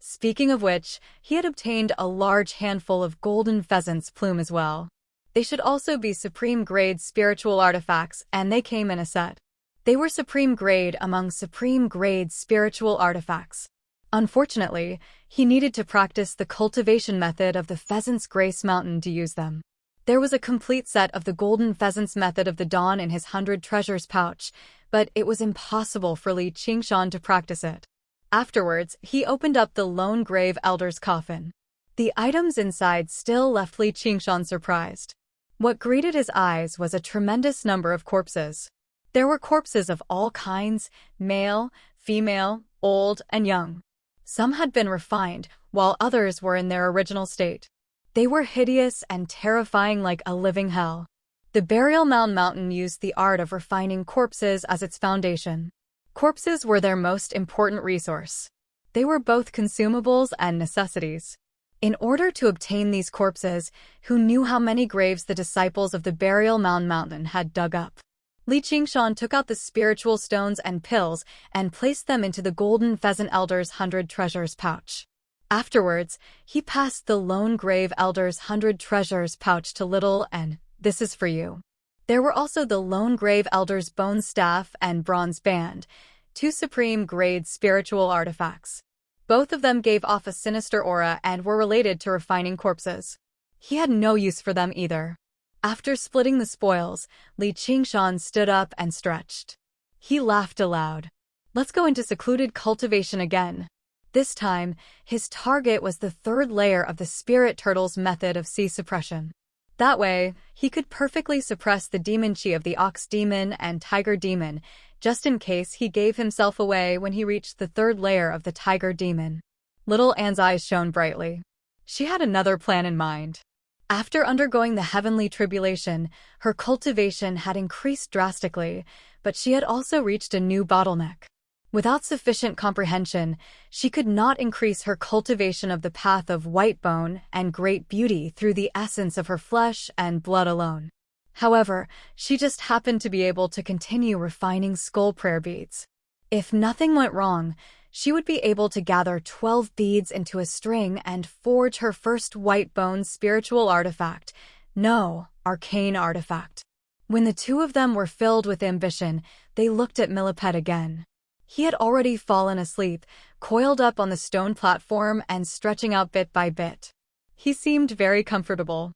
Speaking of which, he had obtained a large handful of golden pheasant's plume as well. They should also be supreme-grade spiritual artifacts, and they came in a set. They were supreme-grade among supreme-grade spiritual artifacts. Unfortunately, he needed to practice the cultivation method of the Pheasant's Grace Mountain to use them. There was a complete set of the Golden Pheasant's Method of the Dawn in his 100 treasures pouch, but it was impossible for Li Qingshan to practice it. Afterwards, he opened up the Lone Grave Elder's coffin. The items inside still left Li Qingshan surprised. What greeted his eyes was a tremendous number of corpses. There were corpses of all kinds, male, female, old, and young. Some had been refined, while others were in their original state. They were hideous and terrifying like a living hell. The Burial Mountain used the art of refining corpses as its foundation. Corpses were their most important resource. They were both consumables and necessities. In order to obtain these corpses, who knew how many graves the disciples of the Burial Mountain had dug up? Li Qingshan took out the spiritual stones and pills and placed them into the Golden Pheasant Elder's 100 treasures pouch. Afterwards, he passed the Lone Grave Elder's 100 treasures pouch to Little and, "This is for you." There were also the Lone Grave Elder's bone staff and bronze band, 2 supreme-grade spiritual artifacts. Both of them gave off a sinister aura and were related to refining corpses. He had no use for them either. After splitting the spoils, Li Qingshan stood up and stretched. He laughed aloud. Let's go into secluded cultivation again. This time, his target was the 3rd layer of the Spirit Turtle's method of sea suppression. That way, he could perfectly suppress the demon chi of the Ox Demon and Tiger Demon, just in case he gave himself away when he reached the 3rd layer of the Tiger Demon. Little Anne's eyes shone brightly. She had another plan in mind. After undergoing the heavenly tribulation, her cultivation had increased drastically, but she had also reached a new bottleneck. Without sufficient comprehension, she could not increase her cultivation of the path of white bone and great beauty through the essence of her flesh and blood alone. However, she just happened to be able to continue refining skull prayer beads. If nothing went wrong, she would be able to gather 12 beads into a string and forge her first white bone spiritual artifact. No, arcane artifact. When the two of them were filled with ambition, they looked at Millipede again. He had already fallen asleep, coiled up on the stone platform and stretching out bit by bit. He seemed very comfortable.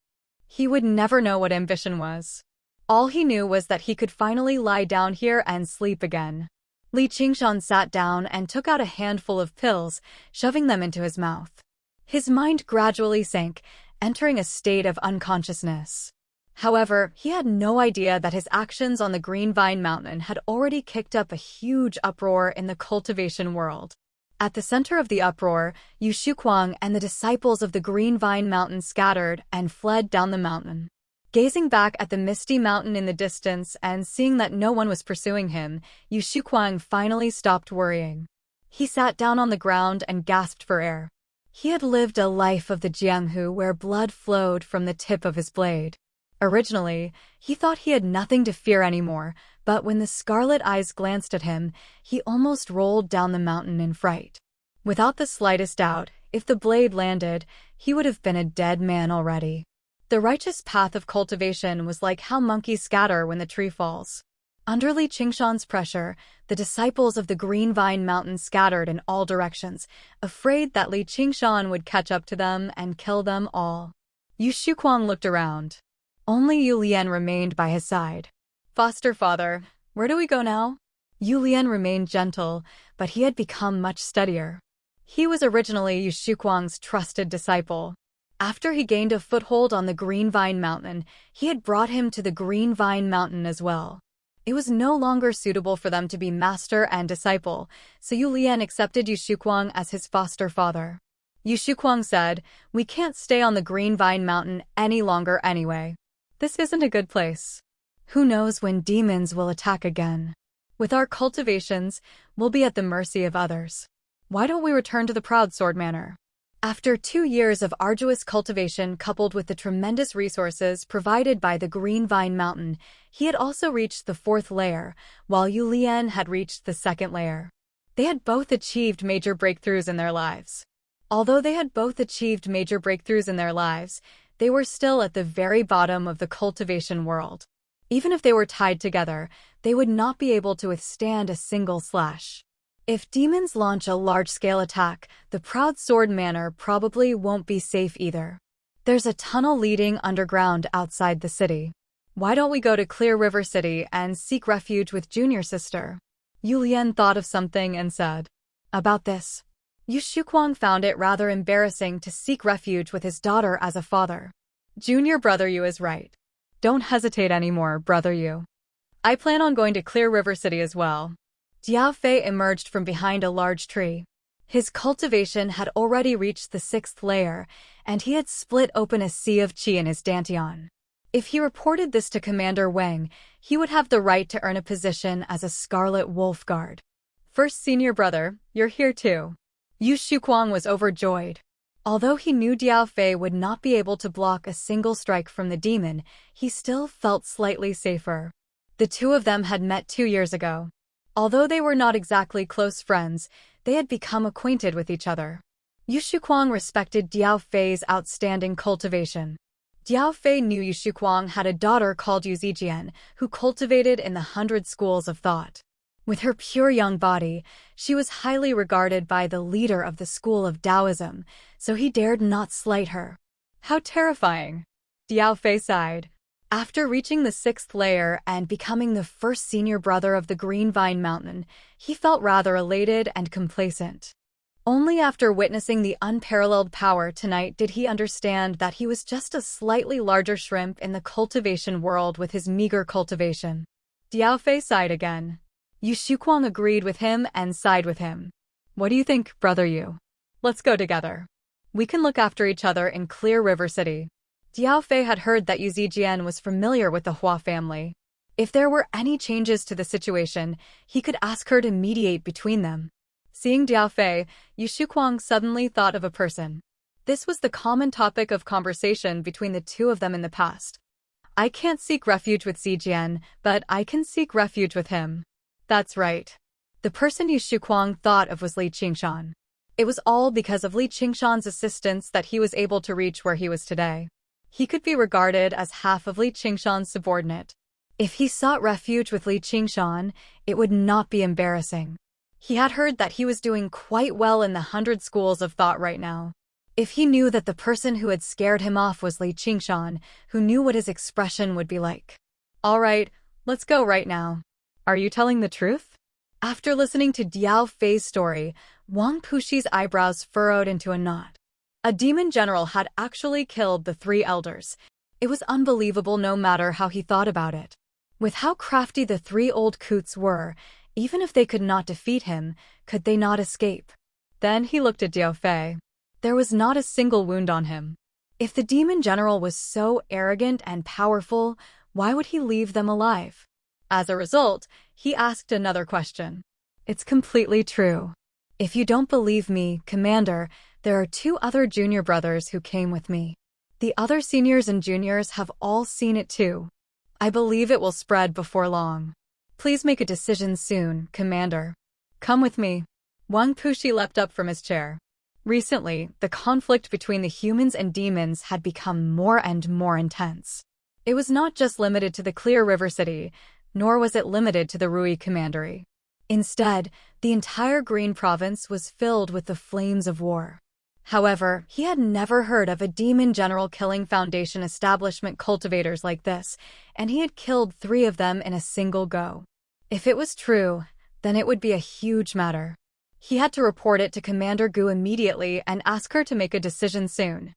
He would never know what ambition was. All he knew was that he could finally lie down here and sleep again. Li Qingshan sat down and took out a handful of pills, shoving them into his mouth. His mind gradually sank, entering a state of unconsciousness. However, he had no idea that his actions on the Green Vine Mountain had already kicked up a huge uproar in the cultivation world. At the center of the uproar, Yu Shuquang and the disciples of the Green Vine Mountain scattered and fled down the mountain. Gazing back at the misty mountain in the distance and seeing that no one was pursuing him, Yu Shuquang finally stopped worrying. He sat down on the ground and gasped for air. He had lived a life of the Jianghu where blood flowed from the tip of his blade. Originally, he thought he had nothing to fear anymore, but when the scarlet eyes glanced at him, he almost rolled down the mountain in fright. Without the slightest doubt, if the blade landed, he would have been a dead man already. The righteous path of cultivation was like how monkeys scatter when the tree falls. Under Li Qingshan's pressure, the disciples of the Green Vine Mountain scattered in all directions, afraid that Li Qingshan would catch up to them and kill them all. Yu Shuquang looked around. Only Yu Lian remained by his side. "Foster father, where do we go now?" Yu Lian remained gentle, but he had become much steadier. He was originally Yu Shuquang's trusted disciple. After he gained a foothold on the Green Vine Mountain, he had brought him to the Green Vine Mountain as well. It was no longer suitable for them to be master and disciple, so Yu Lian accepted Yu Shuquang as his foster father. Yu Shuquang said, "We can't stay on the Green Vine Mountain any longer anyway. This isn't a good place. Who knows when demons will attack again? With our cultivations, we'll be at the mercy of others. Why don't we return to the Proud Sword Manor?" After 2 years of arduous cultivation coupled with the tremendous resources provided by the Green Vine Mountain, he had also reached the 4th layer, while Yu Lian had reached the 2nd layer. They had both achieved major breakthroughs in their lives. Although they had both achieved major breakthroughs in their lives, they were still at the very bottom of the cultivation world. Even if they were tied together, they would not be able to withstand a single slash. If demons launch a large-scale attack, the Proud Sword Manor probably won't be safe either. There's a tunnel leading underground outside the city. Why don't we go to Clear River City and seek refuge with Junior Sister? Yu Lian thought of something and said. About this, Yu Shuquang found it rather embarrassing to seek refuge with his daughter as a father. Junior Brother Yu is right. Don't hesitate anymore, Brother Yu. I plan on going to Clear River City as well. Diao Fei emerged from behind a large tree. His cultivation had already reached the 6th layer, and he had split open a sea of qi in his dantian. If he reported this to Commander Wang, he would have the right to earn a position as a Scarlet Wolf Guard. First Senior Brother, you're here too. Yu Shuquang was overjoyed. Although he knew Diao Fei would not be able to block a single strike from the demon, he still felt slightly safer. The two of them had met 2 years ago. Although they were not exactly close friends, they had become acquainted with each other. Yu Shuquang respected Diao Fei's outstanding cultivation. Diao Fei knew Yu Shuquang had a daughter called Yu Zijian, who cultivated in the 100 schools of thought. With her pure young body, she was highly regarded by the leader of the school of Taoism, so he dared not slight her. How terrifying! Diao Fei sighed. After reaching the 6th layer and becoming the first senior brother of the Green Vine Mountain, he felt rather elated and complacent. Only after witnessing the unparalleled power tonight did he understand that he was just a slightly larger shrimp in the cultivation world with his meager cultivation. Diao Fei sighed again. Yu Shuquang agreed with him and sighed with him. What do you think, Brother Yu? Let's go together. We can look after each other in Clear River City. Diao Fei had heard that Yu Zijian was familiar with the Hua family. If there were any changes to the situation, he could ask her to mediate between them. Seeing Diao Fei, Yu Shuquang suddenly thought of a person. This was the common topic of conversation between the two of them in the past. I can't seek refuge with Zijian, but I can seek refuge with him. That's right. The person Yu Shuquang thought of was Li Qingshan. It was all because of Li Qingshan's assistance that he was able to reach where he was today. He could be regarded as half of Li Qingshan's subordinate. If he sought refuge with Li Qingshan, it would not be embarrassing. He had heard that he was doing quite well in the 100 schools of thought right now. If he knew that the person who had scared him off was Li Qingshan, who knew what his expression would be like. All right, let's go right now. Are you telling the truth? After listening to Diao Fei's story, Wang Puxi's eyebrows furrowed into a knot. A demon general had actually killed the 3 elders. It was unbelievable no matter how he thought about it. With how crafty the 3 old coots were, even if they could not defeat him, could they not escape? Then he looked at Diao Fei. There was not a single wound on him. If the demon general was so arrogant and powerful, why would he leave them alive? As a result, he asked another question. It's completely true. If you don't believe me, Commander, there are 2 other junior brothers who came with me. The other seniors and juniors have all seen it too. I believe it will spread before long. Please make a decision soon, Commander. Come with me. Wang Puxi leapt up from his chair. Recently, the conflict between the humans and demons had become more and more intense. It was not just limited to the Clear River City, nor was it limited to the Rui Commandery. Instead, the entire Green Province was filled with the flames of war. However, he had never heard of a demon general killing Foundation establishment cultivators like this, and he had killed 3 of them in a single go. If it was true, then it would be a huge matter. He had to report it to Commander Gu immediately and ask her to make a decision soon.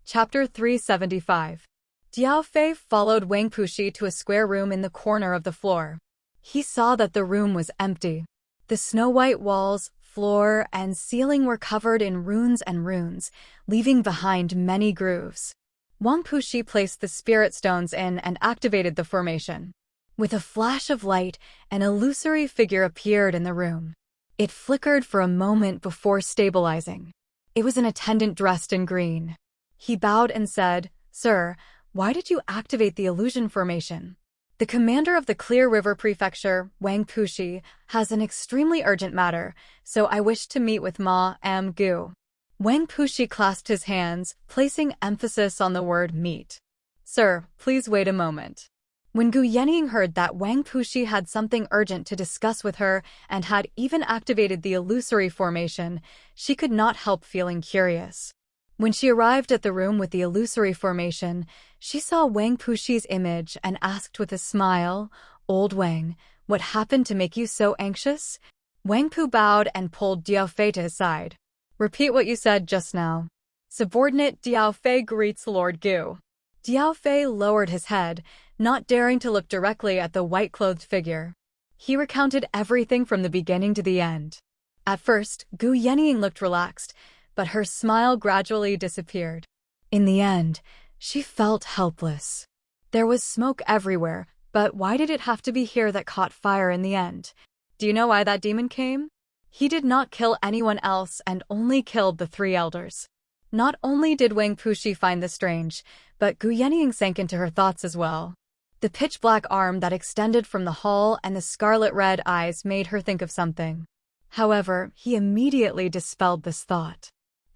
Chapter 375. Diao Fei followed Wang Puxi to a square room in the corner of the floor. He saw that the room was empty. The snow-white walls, floor, and ceiling were covered in runes and runes, leaving behind many grooves. Wang Puxi placed the spirit stones in and activated the formation. With a flash of light, an illusory figure appeared in the room. It flickered for a moment before stabilizing. It was an attendant dressed in green. He bowed and said, "Sir, why did you activate the illusion formation?" The commander of the Clear River Prefecture, Wang Puxi, has an extremely urgent matter, so I wish to meet with Ma M. Gu. Wang Puxi clasped his hands, placing emphasis on the word meet. "Sir, please wait a moment." When Gu Yenying heard that Wang Puxi had something urgent to discuss with her and had even activated the illusory formation, she could not help feeling curious. When she arrived at the room with the illusory formation, she saw Wang Puxi's image and asked with a smile, "Old Wang, what happened to make you so anxious?" Wang Pu bowed and pulled Diao Fei to his side. "Repeat what you said just now." Subordinate Diao Fei greets Lord Gu. Diao Fei lowered his head, not daring to look directly at the white-clothed figure. He recounted everything from the beginning to the end. At first, Gu Yenying looked relaxed, but her smile gradually disappeared. In the end, she felt helpless. There was smoke everywhere, but why did it have to be here that caught fire in the end? Do you know why that demon came? He did not kill anyone else and only killed the 3 elders. Not only did Wang Puxi find this strange, but Gu Yenying sank into her thoughts as well. The pitch-black arm that extended from the hall and the scarlet-red eyes made her think of something. However, he immediately dispelled this thought.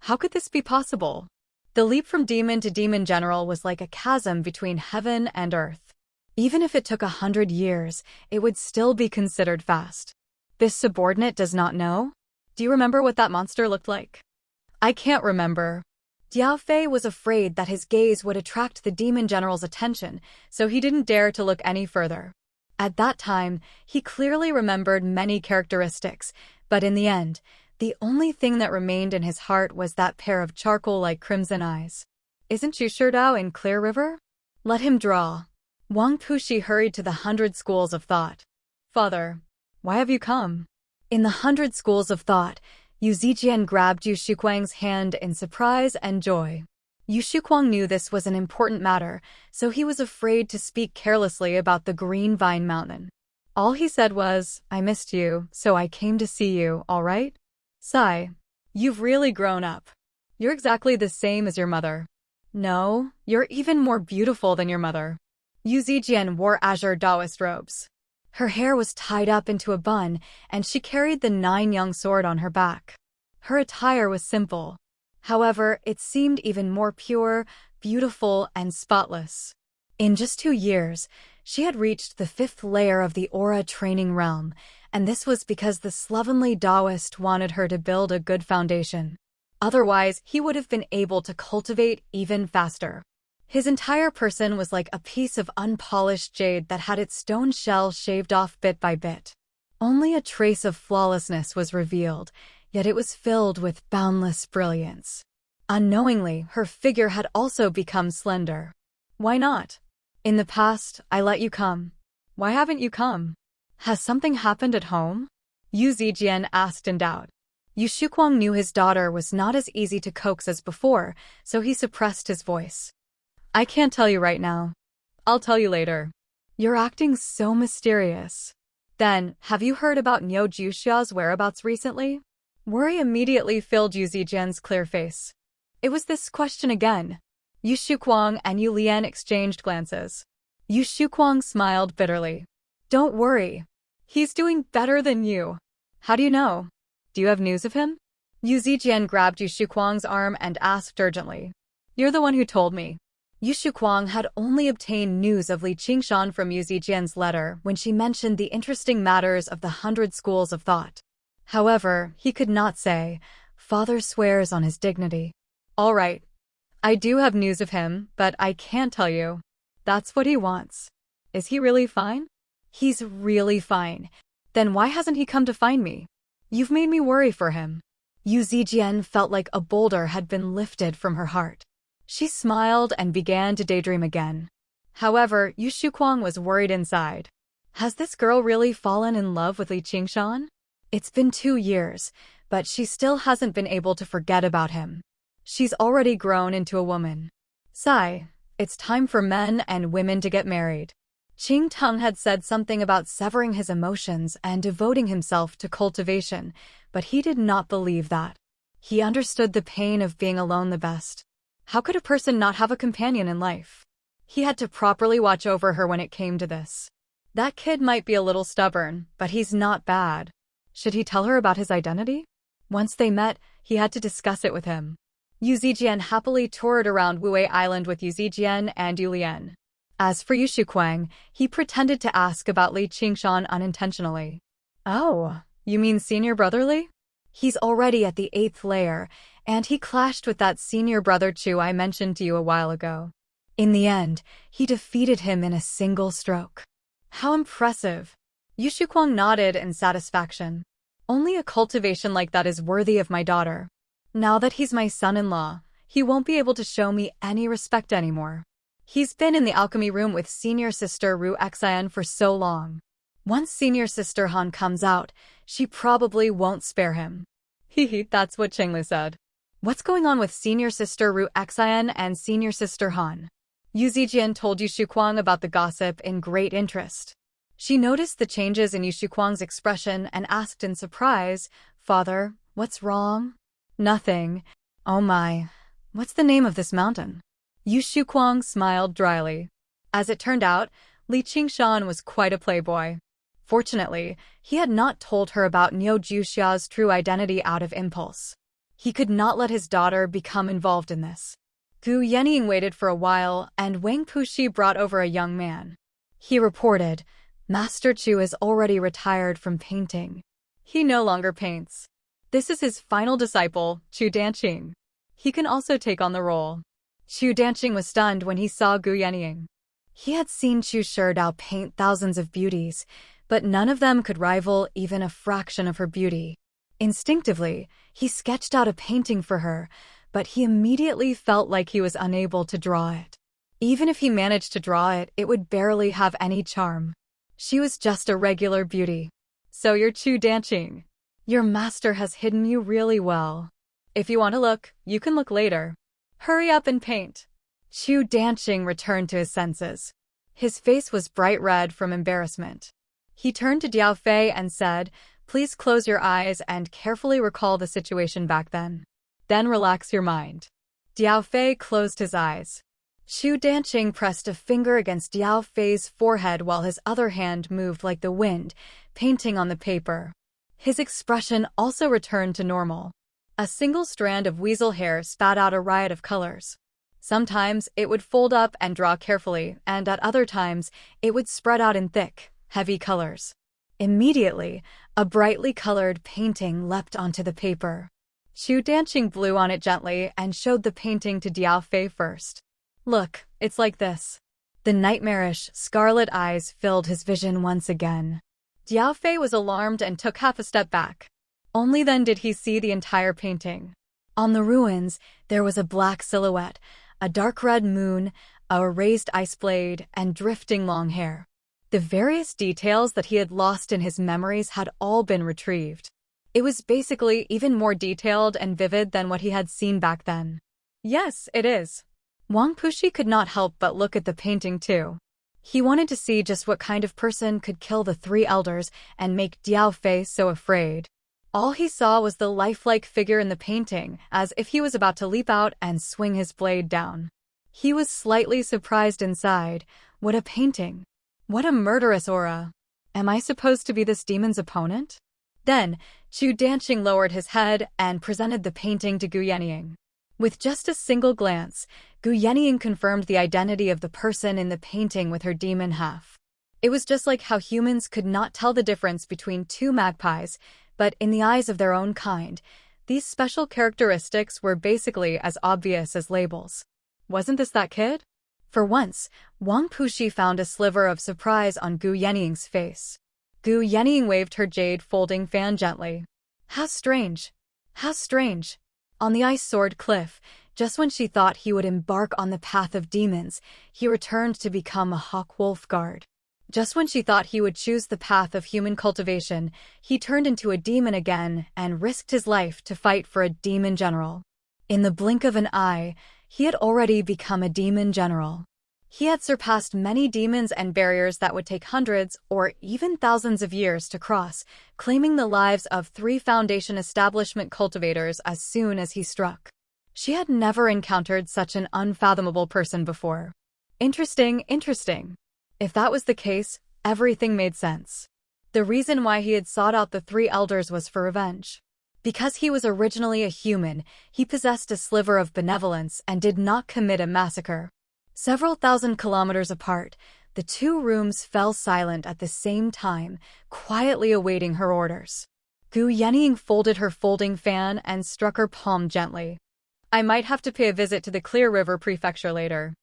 How could this be possible? The leap from demon to demon general was like a chasm between heaven and earth. Even if it took 100 years, it would still be considered fast. This subordinate does not know? Do you remember what that monster looked like? I can't remember. Diao Fei was afraid that his gaze would attract the demon general's attention, so he didn't dare to look any further. At that time, he clearly remembered many characteristics, but in the end, the only thing that remained in his heart was that pair of charcoal-like crimson eyes. "Isn't Xu Shidao in Clear River? Let him draw." Wang Puxi hurried to the 100 schools of thought. "Father, why have you come?" In the 100 schools of thought, Yu Zijian grabbed Yu Shuquang's hand in surprise and joy. Yu Shuquang knew this was an important matter, so he was afraid to speak carelessly about the Green Vine Mountain. All he said was, "I missed you, so I came to see you, all right?" "Sai, you've really grown up. You're exactly the same as your mother." "No, you're even more beautiful than your mother." Yu Zijian wore azure Taoist robes. Her hair was tied up into a bun, and she carried the 9 young sword on her back. Her attire was simple. However, it seemed even more pure, beautiful, and spotless. In just 2 years, she had reached the 5th layer of the aura training realm, and this was because the slovenly Taoist wanted her to build a good foundation. Otherwise, he would have been able to cultivate even faster. His entire person was like a piece of unpolished jade that had its stone shell shaved off bit by bit. Only a trace of flawlessness was revealed, yet it was filled with boundless brilliance. Unknowingly, her figure had also become slender. Why not? In the past, I let you come. Why haven't you come? Has something happened at home? Yu Zijian asked in doubt. Yu Shuquang knew his daughter was not as easy to coax as before, so he suppressed his voice. I can't tell you right now. I'll tell you later. You're acting so mysterious. Then, have you heard about Niu Juxia's whereabouts recently? Worry immediately filled Yu Zijian's clear face. It was this question again. Yu Shuquang and Yu Lian exchanged glances. Yu Shuquang smiled bitterly. Don't worry. He's doing better than you. How do you know? Do you have news of him? Yu Zijian grabbed Yu Shuquang's arm and asked urgently. You're the one who told me. Yu Shuquang had only obtained news of Li Qingshan from Yu Zijian's letter when she mentioned the interesting matters of the 100 schools of thought. However, he could not say, Father swears on his dignity. All right. I do have news of him, but I can't tell you. That's what he wants. Is he really fine? He's really fine. Then why hasn't he come to find me? You've made me worry for him. Yu Zijian felt like a boulder had been lifted from her heart. She smiled and began to daydream again. However, Yu Shuquang was worried inside. Has this girl really fallen in love with Li Qingshan? It's been 2 years, but she still hasn't been able to forget about him. She's already grown into a woman. Sigh, it's time for men and women to get married. Qing Teng had said something about severing his emotions and devoting himself to cultivation, but he did not believe that. He understood the pain of being alone the best. How could a person not have a companion in life? He had to properly watch over her when it came to this. That kid might be a little stubborn, but he's not bad. Should he tell her about his identity? Once they met, he had to discuss it with him. Yu Zijian happily toured around Wuwei Island with Yu Zijian and Yu Lian. As for Yu Shuquang, he pretended to ask about Li Qingshan unintentionally. Oh, you mean senior brother Li? He's already at the 8th layer, and he clashed with that senior brother Chu I mentioned to you a while ago. In the end, he defeated him in a single stroke. How impressive! Yu Shuquang nodded in satisfaction. Only a cultivation like that is worthy of my daughter. Now that he's my son-in-law, he won't be able to show me any respect anymore. He's been in the alchemy room with senior sister Ru Xian for so long. Once senior sister Han comes out, she probably won't spare him. Hehe, that's what Chengli said. What's going on with senior sister Ru Xian and senior sister Han? Yu Zijian told Yu Shuquang about the gossip in great interest. She noticed the changes in Yu Shuquang's expression and asked in surprise, Father, what's wrong? Nothing. Oh my. What's the name of this mountain? Yu Shuquang smiled dryly. As it turned out, Li Qingshan was quite a playboy. Fortunately, he had not told her about Niu Juxia's true identity out of impulse. He could not let his daughter become involved in this. Gu Yenying waited for a while, and Wang Puxi brought over a young man. He reported, Master Chu is already retired from painting. He no longer paints. This is his final disciple, Chu Danqing. He can also take on the role. Chu Danqing was stunned when he saw Gu Yenying. He had seen Chu Shidao paint thousands of beauties, but none of them could rival even a fraction of her beauty. Instinctively, he sketched out a painting for her, but he immediately felt like he was unable to draw it. Even if he managed to draw it, it would barely have any charm. She was just a regular beauty. So you're Chu Danqing. Your master has hidden you really well. If you want to look, you can look later. Hurry up and paint. Chu Danqing returned to his senses. His face was bright red from embarrassment. He turned to Diao Fei and said, Please close your eyes and carefully recall the situation back then. Then relax your mind. Diao Fei closed his eyes. Chu Danqing pressed a finger against Diao Fei's forehead while his other hand moved like the wind, painting on the paper. His expression also returned to normal. A single strand of weasel hair spat out a riot of colors. Sometimes it would fold up and draw carefully, and at other times it would spread out in thick, heavy colors. Immediately, a brightly colored painting leapt onto the paper. Xu Danqing blew on it gently and showed the painting to Diao Fei first. Look, it's like this. The nightmarish, scarlet eyes filled his vision once again. Diao Fei was alarmed and took half a step back. Only then did he see the entire painting. On the ruins, there was a black silhouette, a dark red moon, a raised ice blade, and drifting long hair. The various details that he had lost in his memories had all been retrieved. It was basically even more detailed and vivid than what he had seen back then. Yes, it is. Wang Puxi could not help but look at the painting too. He wanted to see just what kind of person could kill the three elders and make Diao Fei so afraid. All he saw was the lifelike figure in the painting, as if he was about to leap out and swing his blade down. He was slightly surprised inside. What a painting! What a murderous aura! Am I supposed to be this demon's opponent? Then, Xu Danqing lowered his head and presented the painting to Gu Yenying. With just a single glance, Gu Yenying confirmed the identity of the person in the painting with her demon half. It was just like how humans could not tell the difference between two magpies, but in the eyes of their own kind, these special characteristics were basically as obvious as labels. Wasn't this that kid? For once, Wang Puxi found a sliver of surprise on Gu Yenying's face. Gu Yenying waved her jade folding fan gently. How strange! How strange! On the ice-sword cliff, just when she thought he would embark on the path of demons, he returned to become a hawk-wolf guard. Just when she thought he would choose the path of human cultivation, he turned into a demon again and risked his life to fight for a demon general. In the blink of an eye, he had already become a demon general. He had surpassed many demons and barriers that would take hundreds or even thousands of years to cross, claiming the lives of 3 Foundation establishment cultivators as soon as he struck. She had never encountered such an unfathomable person before. Interesting. If that was the case, everything made sense. The reason why he had sought out the 3 elders was for revenge. Because he was originally a human, he possessed a sliver of benevolence and did not commit a massacre. Several thousand kilometers apart, the 2 rooms fell silent at the same time, quietly awaiting her orders. Gu Yenying folded her folding fan and struck her palm gently. I might have to pay a visit to the Clear River Prefecture later.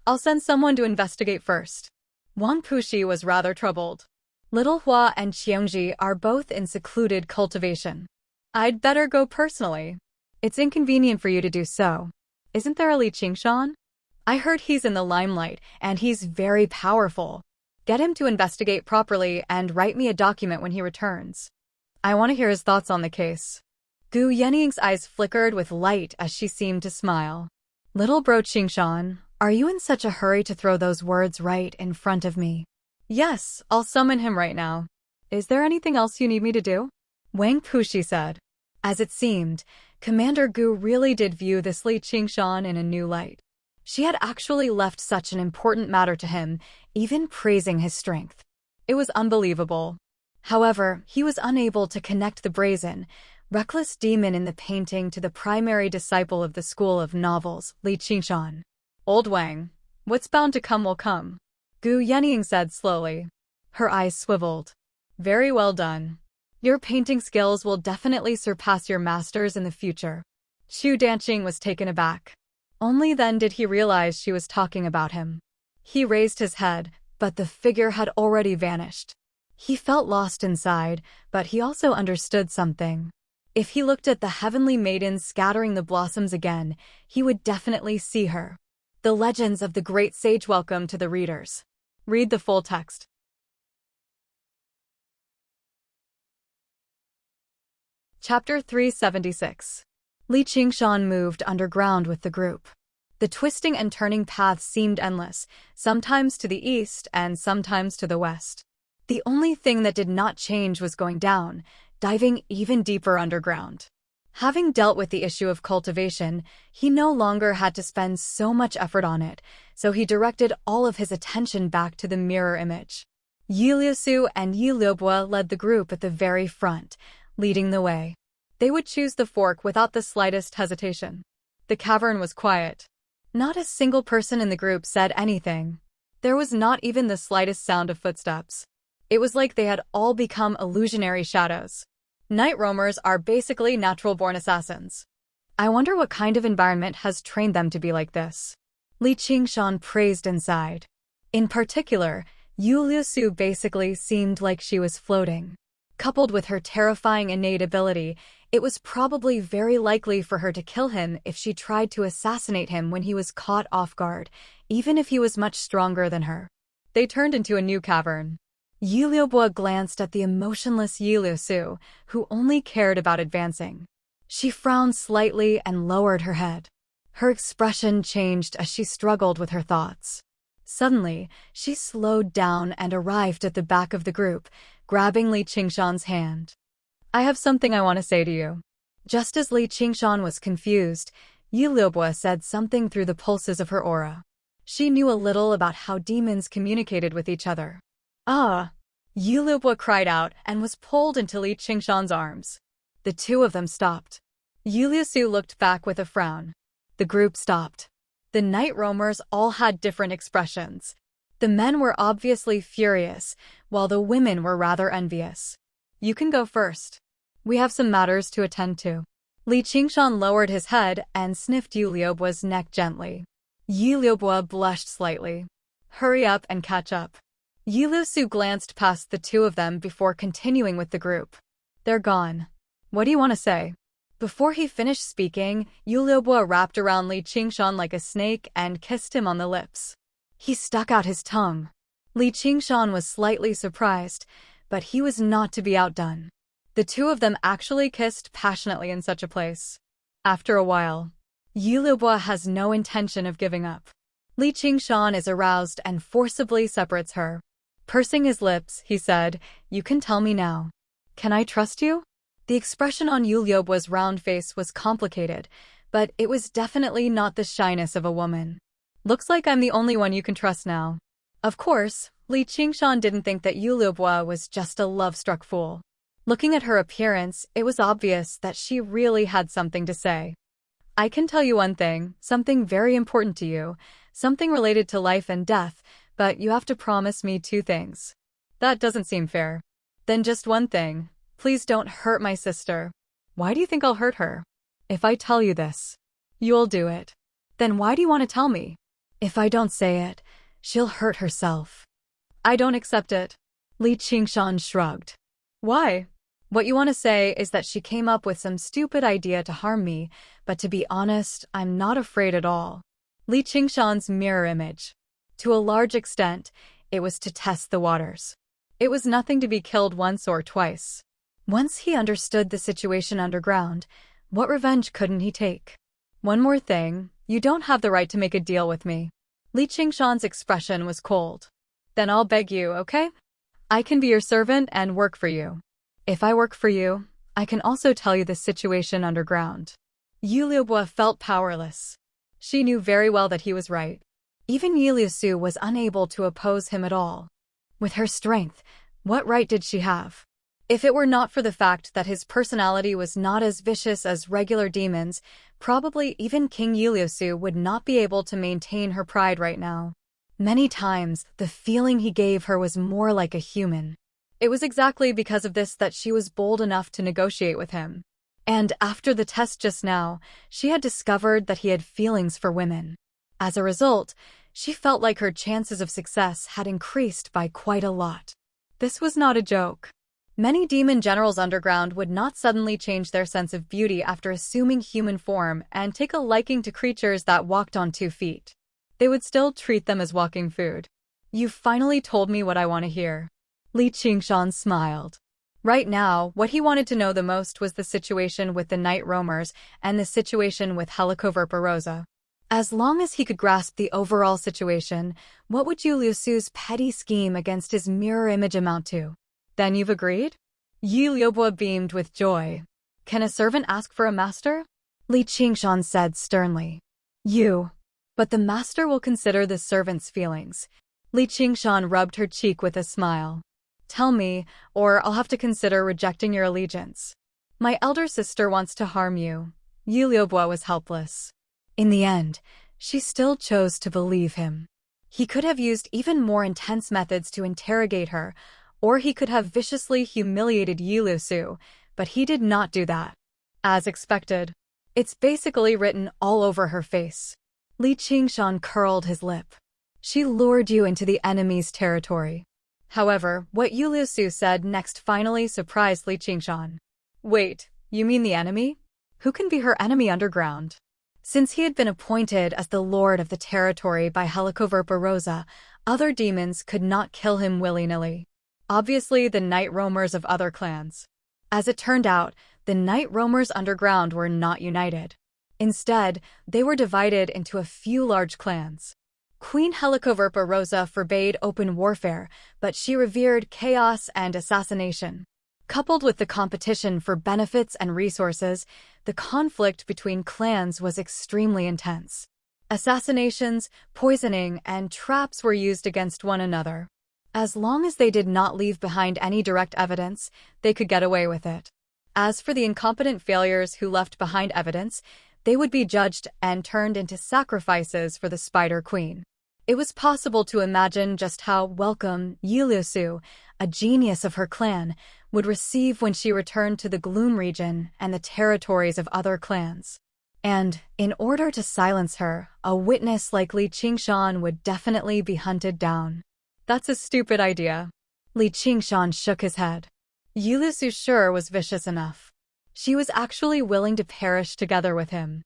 I'll send someone to investigate first. Wang Puxi was rather troubled. Little Hua and Qiongji are both in secluded cultivation. I'd better go personally. It's inconvenient for you to do so. Isn't there a Li Qingshan? I heard he's in the limelight, and he's very powerful. Get him to investigate properly and write me a document when he returns. I want to hear his thoughts on the case. Gu Yenying's eyes flickered with light as she seemed to smile. Little bro Qingshan, are you in such a hurry to throw those words right in front of me? Yes, I'll summon him right now. Is there anything else you need me to do? Wang Puxi said. As it seemed, Commander Gu really did view this Li Qingshan in a new light. She had actually left such an important matter to him, even praising his strength. It was unbelievable. However, he was unable to connect the brazen, reckless demon in the painting to the primary disciple of the school of novels, Li Qingshan. Old Wang, what's bound to come will come, Gu Yenying said slowly. Her eyes swiveled. Very well done. Your painting skills will definitely surpass your masters in the future. Xu Danqing was taken aback. Only then did he realize she was talking about him. He raised his head, but the figure had already vanished. He felt lost inside, but he also understood something. If he looked at the heavenly maiden scattering the blossoms again, he would definitely see her. The legends of the great sage. Welcome to the readers. Read the full text. Chapter 376. Li Qingshan moved underground with the group. The twisting and turning paths seemed endless, sometimes to the east and sometimes to the west. The only thing that did not change was going down, diving even deeper underground. Having dealt with the issue of cultivation, he no longer had to spend so much effort on it, so he directed all of his attention back to the mirror image. Yi Liusu and Yi Liubo led the group at the very front, leading the way. They would choose the fork without the slightest hesitation. The cavern was quiet. Not a single person in the group said anything. There was not even the slightest sound of footsteps. It was like they had all become illusionary shadows. Night roamers are basically natural-born assassins. I wonder what kind of environment has trained them to be like this. Li Qingshan praised and sighed. In particular, Yu Liusu basically seemed like she was floating. Coupled with her terrifying innate ability, it was probably very likely for her to kill him if she tried to assassinate him when he was caught off guard, even if he was much stronger than her. They turned into a new cavern. Yu Liubo glanced at the emotionless Yu Liusu, who only cared about advancing. She frowned slightly and lowered her head. Her expression changed as she struggled with her thoughts. Suddenly, she slowed down and arrived at the back of the group, grabbing Li Qingshan's hand. I have something I want to say to you. Just as Li Qingshan was confused, Yu Liubo said something through the pulses of her aura. She knew a little about how demons communicated with each other. Ah! Yu Liubo cried out and was pulled into Li Qingshan's arms. The two of them stopped. Yu Liusu looked back with a frown. The group stopped. The night roamers all had different expressions. The men were obviously furious, while the women were rather envious. You can go first. We have some matters to attend to. Li Qingshan lowered his head and sniffed Yu Liubo's neck gently. Yu Liubo blushed slightly. Hurry up and catch up. Yu Liusu glanced past the two of them before continuing with the group. They're gone. What do you want to say? Before he finished speaking, Yu Liubo wrapped around Li Qingshan like a snake and kissed him on the lips. He stuck out his tongue. Li Qingshan was slightly surprised, but he was not to be outdone. The two of them actually kissed passionately in such a place. After a while, Yu Liubo has no intention of giving up. Li Qingshan is aroused and forcibly separates her. Pursing his lips, he said, "You can tell me now. Can I trust you?" The expression on Yu Liubo's round face was complicated, but it was definitely not the shyness of a woman. Looks like I'm the only one you can trust now. Of course, Li Qingshan didn't think that Yu Liubo was just a love-struck fool. Looking at her appearance, it was obvious that she really had something to say. I can tell you one thing, something very important to you, something related to life and death, but you have to promise me two things. That doesn't seem fair. Then just one thing. Please don't hurt my sister. Why do you think I'll hurt her? If I tell you this, you'll do it. Then why do you want to tell me? If I don't say it, she'll hurt herself. I don't accept it. Li Qingshan shrugged. Why? What you want to say is that she came up with some stupid idea to harm me, but to be honest, I'm not afraid at all. Li Qingshan's mirror image. To a large extent, it was to test the waters. It was nothing to be killed once or twice. Once he understood the situation underground, what revenge couldn't he take? One more thing, you don't have the right to make a deal with me. Li Qingshan's expression was cold. Then I'll beg you, okay? I can be your servant and work for you. If I work for you, I can also tell you the situation underground. Yu Liubo felt powerless. She knew very well that he was right. Even Yu Liusu was unable to oppose him at all. With her strength, what right did she have? If it were not for the fact that his personality was not as vicious as regular demons, probably even King Yu Liusu would not be able to maintain her pride right now. Many times, the feeling he gave her was more like a human. It was exactly because of this that she was bold enough to negotiate with him. And after the test just now, she had discovered that he had feelings for women. As a result, she felt like her chances of success had increased by quite a lot. This was not a joke. Many demon generals underground would not suddenly change their sense of beauty after assuming human form and take a liking to creatures that walked on 2 feet. They would still treat them as walking food. You finally told me what I want to hear. Li Qingshan smiled. Right now, what he wanted to know the most was the situation with the night roamers and the situation with Helicoverpa. As long as he could grasp the overall situation, what would Yu Liusu's petty scheme against his mirror image amount to? Then you've agreed? Yu Liubo beamed with joy. Can a servant ask for a master? Li Qingshan said sternly. But the master will consider the servant's feelings. Li Qingshan rubbed her cheek with a smile. Tell me, or I'll have to consider rejecting your allegiance. My elder sister wants to harm you. Yi Liubo was helpless. In the end, she still chose to believe him. He could have used even more intense methods to interrogate her, or he could have viciously humiliated Yi Lusu, but he did not do that. As expected, it's basically written all over her face. Li Qingshan curled his lip. She lured you into the enemy's territory. However, what Yu Lusu said next finally surprised Li Qingshan. Wait, you mean the enemy? Who can be her enemy underground? Since he had been appointed as the lord of the territory by Helicoverpa Rosa, other demons could not kill him willy-nilly. Obviously, the night roamers of other clans. As it turned out, the night roamers underground were not united. Instead, they were divided into a few large clans. Queen Helicoverpa Rosa forbade open warfare, but she revered chaos and assassination. Coupled with the competition for benefits and resources, the conflict between clans was extremely intense. Assassinations, poisoning, and traps were used against one another. As long as they did not leave behind any direct evidence, they could get away with it. As for the incompetent failures who left behind evidence, they would be judged and turned into sacrifices for the Spider Queen. It was possible to imagine just how welcome Yi Lusu, a genius of her clan, would receive when she returned to the Gloom region and the territories of other clans. And, in order to silence her, a witness like Li Qingshan would definitely be hunted down. That's a stupid idea. Li Qingshan shook his head. Yi Lusu sure was vicious enough. She was actually willing to perish together with him.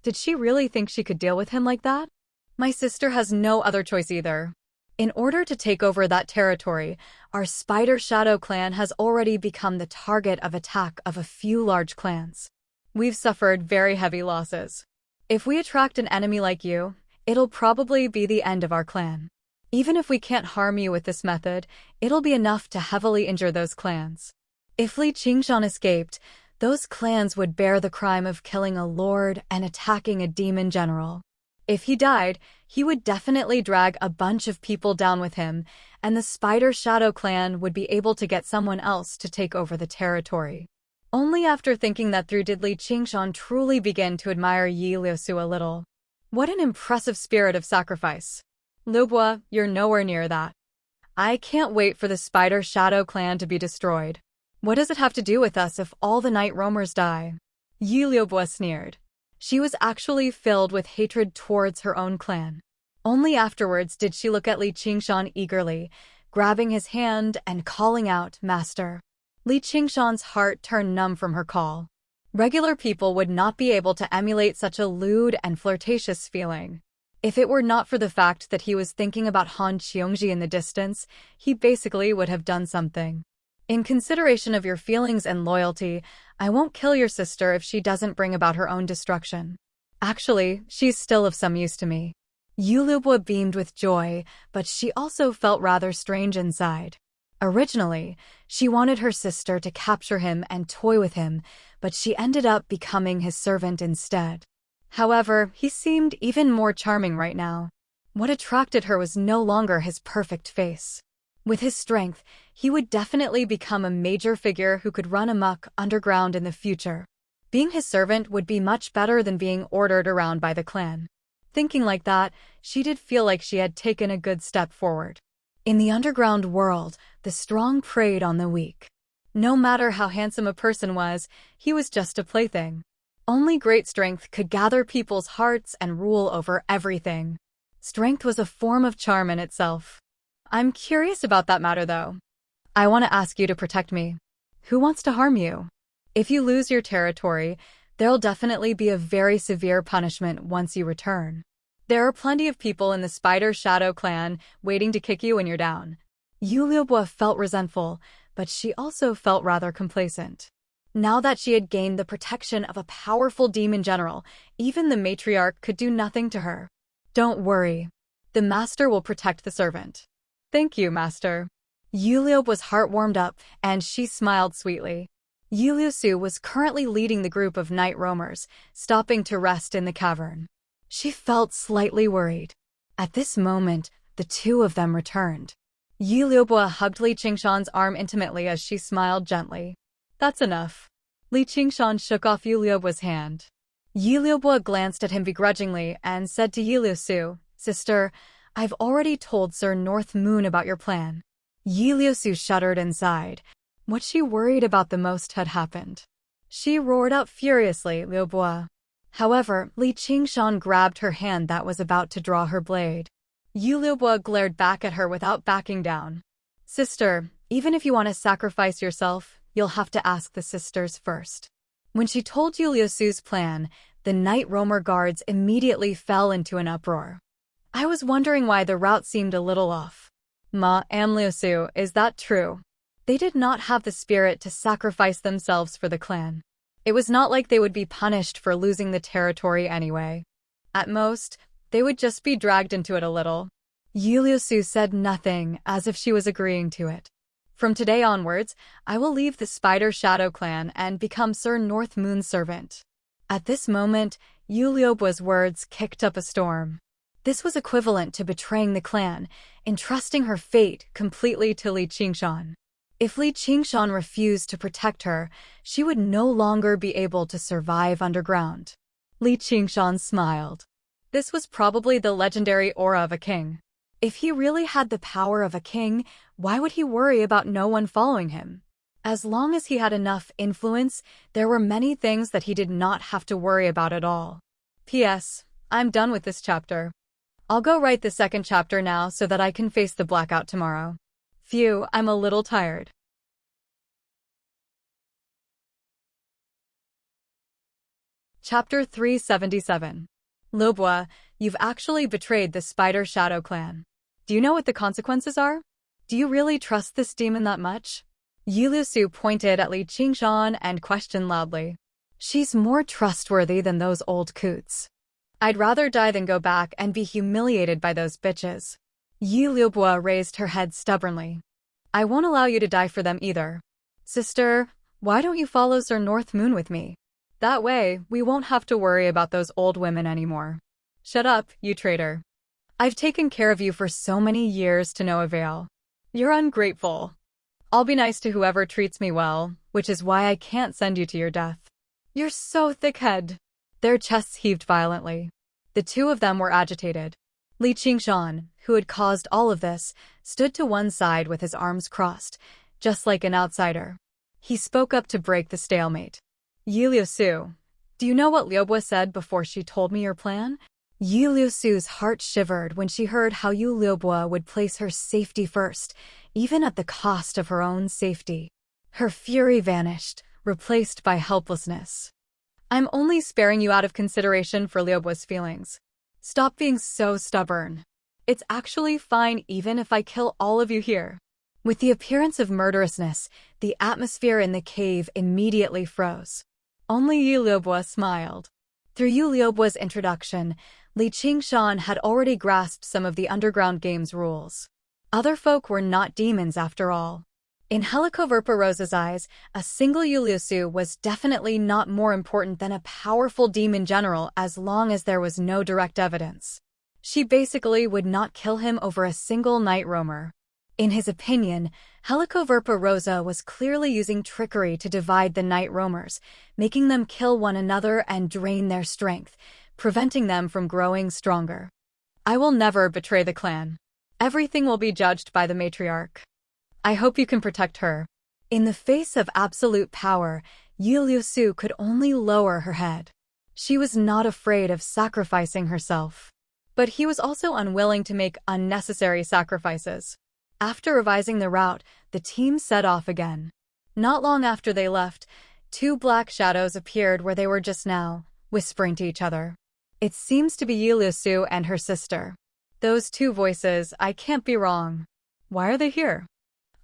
Did she really think she could deal with him like that? My sister has no other choice either. In order to take over that territory, our Spider Shadow clan has already become the target of attack of a few large clans. We've suffered very heavy losses. If we attract an enemy like you, it'll probably be the end of our clan. Even if we can't harm you with this method, it'll be enough to heavily injure those clans. If Li Qingshan escaped, those clans would bear the crime of killing a lord and attacking a demon general. If he died, he would definitely drag a bunch of people down with him, and the Spider Shadow clan would be able to get someone else to take over the territory. Only after thinking that through did Li Qingshan truly begin to admire Yi Lusu a little. What an impressive spirit of sacrifice. Lubwa, you're nowhere near that. I can't wait for the Spider Shadow clan to be destroyed. What does it have to do with us if all the night roamers die? Yi Liubo sneered. She was actually filled with hatred towards her own clan. Only afterwards did she look at Li Qingshan eagerly, grabbing his hand and calling out, "Master." Li Qingshan's heart turned numb from her call. Regular people would not be able to emulate such a lewd and flirtatious feeling. If it were not for the fact that he was thinking about Han Qiongji in the distance, he basically would have done something. In consideration of your feelings and loyalty, I won't kill your sister if she doesn't bring about her own destruction. Actually, she's still of some use to me. Yu Lubo beamed with joy, but she also felt rather strange inside. Originally, she wanted her sister to capture him and toy with him, but she ended up becoming his servant instead. However, he seemed even more charming right now. What attracted her was no longer his perfect face. With his strength, he would definitely become a major figure who could run amok underground in the future. Being his servant would be much better than being ordered around by the clan. Thinking like that, she did feel like she had taken a good step forward. In the underground world, the strong preyed on the weak. No matter how handsome a person was, he was just a plaything. Only great strength could gather people's hearts and rule over everything. Strength was a form of charm in itself. I'm curious about that matter, though. I want to ask you to protect me. Who wants to harm you? If you lose your territory, there'll definitely be a very severe punishment once you return. There are plenty of people in the Spider Shadow clan waiting to kick you when you're down. Yu Liubo felt resentful, but she also felt rather complacent. Now that she had gained the protection of a powerful demon general, even the matriarch could do nothing to her. Don't worry. The master will protect the servant. Thank you, master. Yu Liubo's heart warmed up, and she smiled sweetly. Yu Liusu was currently leading the group of night roamers, stopping to rest in the cavern. She felt slightly worried. At this moment, the two of them returned. Yu Liubo hugged Li Qingshan's arm intimately as she smiled gently. That's enough. Li Qingshan shook off Yu Liubua's hand. Yu Liubua glanced at him begrudgingly and said to Yu Liusu, "Sister, I've already told Sir North Moon about your plan." Yu Liusu shuddered and sighed. What she worried about the most had happened. She roared out furiously, "Liubua!" However, Li Qingshan grabbed her hand that was about to draw her blade. Yu Liubua glared back at her without backing down. "Sister, even if you want to sacrifice yourself, you'll have to ask the sisters first." When she told Yu Liusu's plan, the Night Roamer guards immediately fell into an uproar. "I was wondering why the route seemed a little off." Liusu, is that true? They did not have the spirit to sacrifice themselves for the clan. It was not like they would be punished for losing the territory anyway. At most, they would just be dragged into it a little. Yu Liusu said nothing, as if she was agreeing to it. "From today onwards, I will leave the Spider Shadow clan and become Sir North Moon's servant." At this moment, Yu Liubua's words kicked up a storm. This was equivalent to betraying the clan, entrusting her fate completely to Li Qingshan. If Li Qingshan refused to protect her, she would no longer be able to survive underground. Li Qingshan smiled. This was probably the legendary aura of a king. If he really had the power of a king, why would he worry about no one following him? As long as he had enough influence, there were many things that he did not have to worry about at all. P.S. I'm done with this chapter. I'll go write the second chapter now so that I can face the blackout tomorrow. Phew, I'm a little tired. Chapter 377. Liubua, you've actually betrayed the Spider Shadow clan. Do you know what the consequences are? Do you really trust this demon that much? Yu Liusu pointed at Li Qingshan and questioned loudly. She's more trustworthy than those old coots. I'd rather die than go back and be humiliated by those bitches. Yu Liubua raised her head stubbornly. I won't allow you to die for them either. Sister, why don't you follow Sir North Moon with me? That way, we won't have to worry about those old women anymore. Shut up, you traitor. I've taken care of you for so many years to no avail. You're ungrateful. I'll be nice to whoever treats me well, which is why I can't send you to your death. You're so thick-headed. Their chests heaved violently. The two of them were agitated. Li Qingshan, who had caused all of this, stood to one side with his arms crossed, just like an outsider. He spoke up to break the stalemate. Yu Liusu, do you know what Liubua said before she told me your plan? Yu Liusu's heart shivered when she heard how Yu Liubua would place her safety first, even at the cost of her own safety. Her fury vanished, replaced by helplessness. I'm only sparing you out of consideration for Liubua's feelings. Stop being so stubborn. It's actually fine even if I kill all of you here. With the appearance of murderousness, the atmosphere in the cave immediately froze. Only Yu Liubua smiled. Through Yu Liubua's introduction, Li Qingshan had already grasped some of the underground game's rules. Other folk were not demons after all. In Helicoverpa Rosa's eyes, a single Yu Liusu was definitely not more important than a powerful demon general as long as there was no direct evidence. She basically would not kill him over a single night roamer. In his opinion, Helicoverpa Rosa was clearly using trickery to divide the night roamers, making them kill one another and drain their strength, preventing them from growing stronger. I will never betray the clan. Everything will be judged by the matriarch. I hope you can protect her. In the face of absolute power, Yu Liusu could only lower her head. She was not afraid of sacrificing herself. But he was also unwilling to make unnecessary sacrifices. After revising the route, the team set off again. Not long after they left, two black shadows appeared where they were just now, whispering to each other. It seems to be Yu Liusu and her sister. Those two voices, I can't be wrong. Why are they here?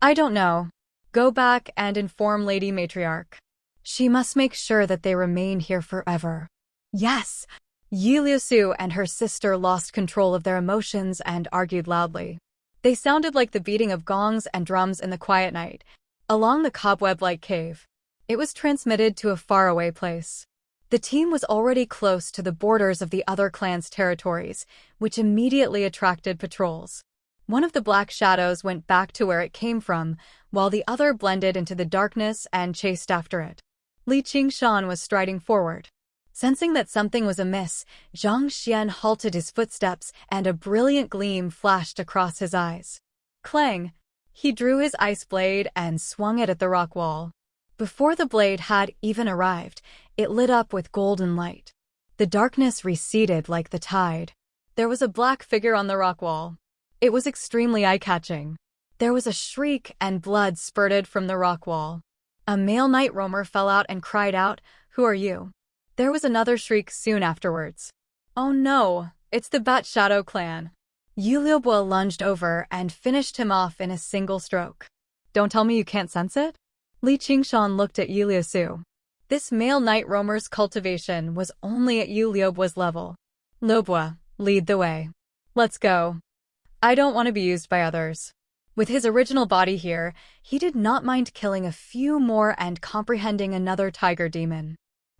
I don't know. Go back and inform Lady Matriarch. She must make sure that they remain here forever. Yes! Yu Liusu and her sister lost control of their emotions and argued loudly. They sounded like the beating of gongs and drums in the quiet night, along the cobweb-like cave. It was transmitted to a faraway place. The team was already close to the borders of the other clan's territories, which immediately attracted patrols. One of the black shadows went back to where it came from, while the other blended into the darkness and chased after it. Li Qingshan was striding forward. Sensing that something was amiss, Zhang Xian halted his footsteps and a brilliant gleam flashed across his eyes. Clang! He drew his ice blade and swung it at the rock wall. Before the blade had even arrived, it lit up with golden light. The darkness receded like the tide. There was a black figure on the rock wall. It was extremely eye-catching. There was a shriek and blood spurted from the rock wall. A male night roamer fell out and cried out, "Who are you?" There was another shriek soon afterwards. "Oh no, it's the Bat Shadow clan." Yu Liubo lunged over and finished him off in a single stroke. "Don't tell me you can't sense it?" Li Qingshan looked at Yu Liusu. This male night roamer's cultivation was only at Yu Liubo's level. "Liubo, lead the way. Let's go. I don't want to be used by others." With his original body here, he did not mind killing a few more and comprehending another tiger demon.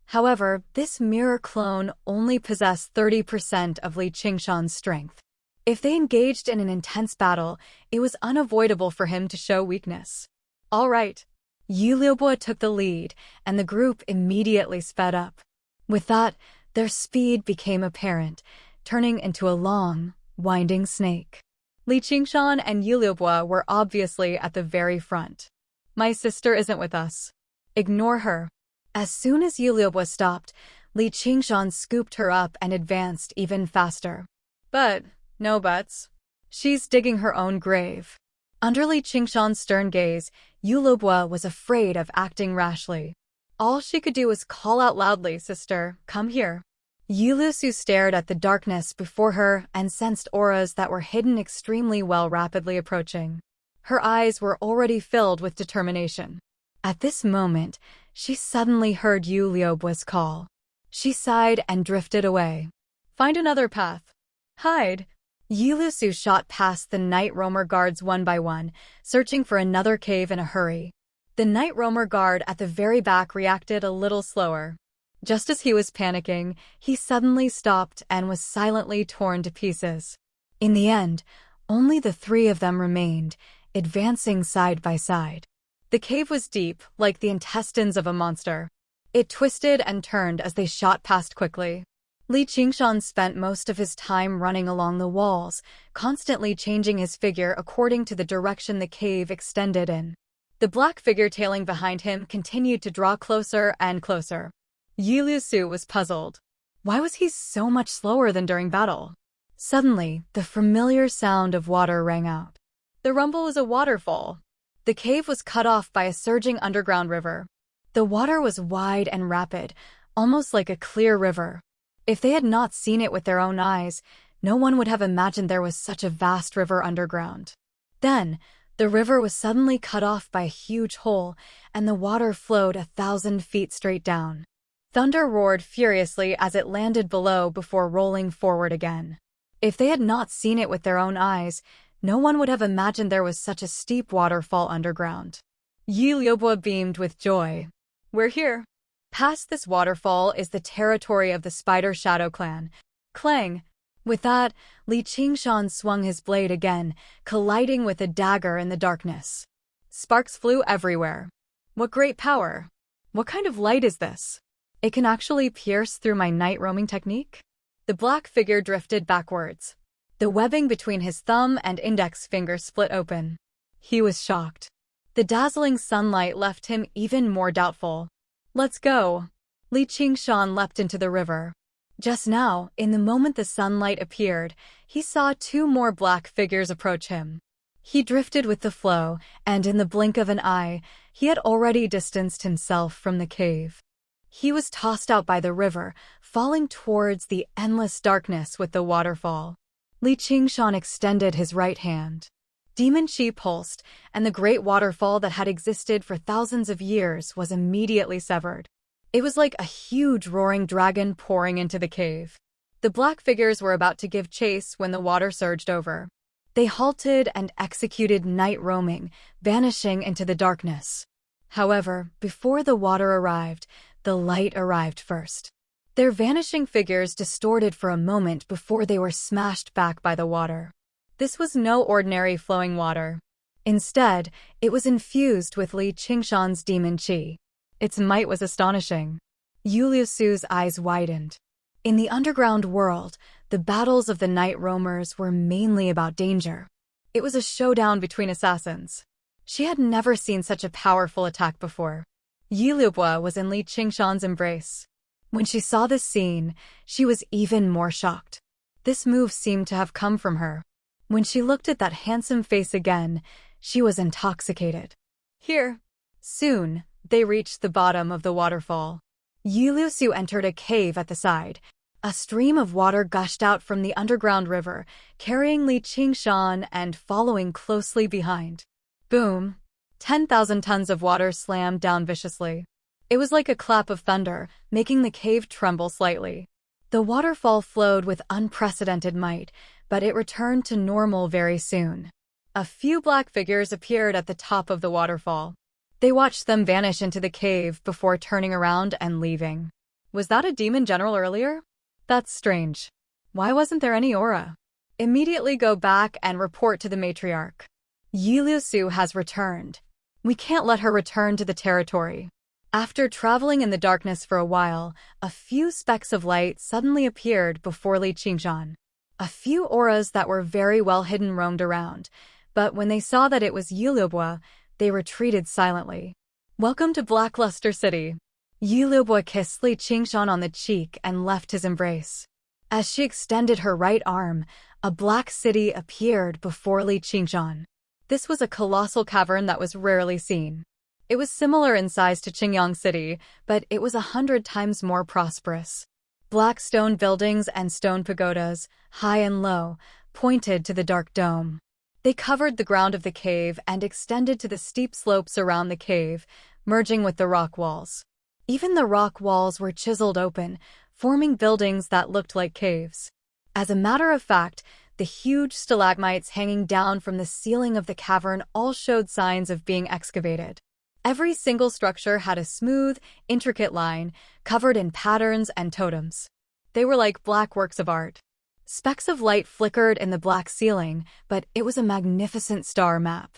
However, this mirror clone only possessed 30% of Li Qingshan's strength. If they engaged in an intense battle, it was unavoidable for him to show weakness. All right. Yu Liubo took the lead, and the group immediately sped up. With that, their speed became apparent, turning into a long, winding snake. Li Qingshan and Yu Liubo were obviously at the very front. "My sister isn't with us. Ignore her." As soon as Yu Liubo stopped, Li Qingshan scooped her up and advanced even faster. But, no buts. She's digging her own grave. Under Li Qingshan's stern gaze, Yu Liubo was afraid of acting rashly. All she could do was call out loudly, "Sister, come here." Yu Liusu stared at the darkness before her and sensed auras that were hidden extremely well rapidly approaching. Her eyes were already filled with determination. At this moment, she suddenly heard Yu Liubo's call. She sighed and drifted away. "Find another path. Hide." Yu Liusu shot past the night roamer guards one by one, searching for another cave in a hurry. The night roamer guard at the very back reacted a little slower. Just as he was panicking, he suddenly stopped and was silently torn to pieces. In the end, only the three of them remained, advancing side by side. The cave was deep, like the intestines of a monster. It twisted and turned as they shot past quickly. Li Qingshan spent most of his time running along the walls, constantly changing his figure according to the direction the cave extended in. The black figure tailing behind him continued to draw closer and closer. Yu Liusu was puzzled. Why was he so much slower than during battle? Suddenly, the familiar sound of water rang out. The rumble was a waterfall. The cave was cut off by a surging underground river. The water was wide and rapid, almost like a clear river. If they had not seen it with their own eyes, no one would have imagined there was such a vast river underground. Then, the river was suddenly cut off by a huge hole, and the water flowed 1,000 feet straight down. Thunder roared furiously as it landed below before rolling forward again. If they had not seen it with their own eyes, no one would have imagined there was such a steep waterfall underground. Yu Liubo beamed with joy. "We're here. Past this waterfall is the territory of the Spider Shadow clan." Clang! With that, Li Qingshan swung his blade again, colliding with a dagger in the darkness. Sparks flew everywhere. What great power! What kind of light is this? It can actually pierce through my night roaming technique? The black figure drifted backwards. The webbing between his thumb and index finger split open. He was shocked. The dazzling sunlight left him even more doubtful. "Let's go." Li Qingshan leapt into the river. Just now, in the moment the sunlight appeared, he saw two more black figures approach him. He drifted with the flow, and in the blink of an eye, he had already distanced himself from the cave. He was tossed out by the river, falling towards the endless darkness with the waterfall. Li Qingshan extended his right hand. Demon Qi pulsed, and the great waterfall that had existed for thousands of years was immediately severed. It was like a huge roaring dragon pouring into the cave. The black figures were about to give chase when the water surged over. They halted and executed night roaming, vanishing into the darkness. However, before the water arrived, the light arrived first. Their vanishing figures distorted for a moment before they were smashed back by the water. This was no ordinary flowing water. Instead, it was infused with Li Qingshan's demon qi. Its might was astonishing. Yu Liusu's eyes widened. In the underground world, the battles of the night roamers were mainly about danger. It was a showdown between assassins. She had never seen such a powerful attack before. Yi Liubua was in Li Qingshan's embrace. When she saw this scene, she was even more shocked. This move seemed to have come from her. When she looked at that handsome face again, she was intoxicated. Here. Soon, they reached the bottom of the waterfall. Yi Liusu entered a cave at the side. A stream of water gushed out from the underground river, carrying Li Qingshan and following closely behind. Boom! 10,000 tons of water slammed down viciously. It was like a clap of thunder, making the cave tremble slightly. The waterfall flowed with unprecedented might, but it returned to normal very soon. A few black figures appeared at the top of the waterfall. They watched them vanish into the cave before turning around and leaving. Was that a demon general earlier? That's strange. Why wasn't there any aura? Immediately go back and report to the matriarch. Yi Liusu has returned. We can't let her return to the territory. After traveling in the darkness for a while, a few specks of light suddenly appeared before Li Qingshan. A few auras that were very well hidden roamed around, but when they saw that it was Yi Liubua, they retreated silently. Welcome to Blackluster City. Yi Liubua kissed Li Qingshan on the cheek and left his embrace. As she extended her right arm, a black city appeared before Li Qingshan. This was a colossal cavern that was rarely seen. It was similar in size to Qingyang City, but it was 100 times more prosperous. Black stone buildings and stone pagodas, high and low, pointed to the dark dome. They covered the ground of the cave and extended to the steep slopes around the cave, merging with the rock walls. Even the rock walls were chiseled open, forming buildings that looked like caves. As a matter of fact, the huge stalagmites hanging down from the ceiling of the cavern all showed signs of being excavated. Every single structure had a smooth, intricate line, covered in patterns and totems. They were like black works of art. Specks of light flickered in the black ceiling, but it was a magnificent star map.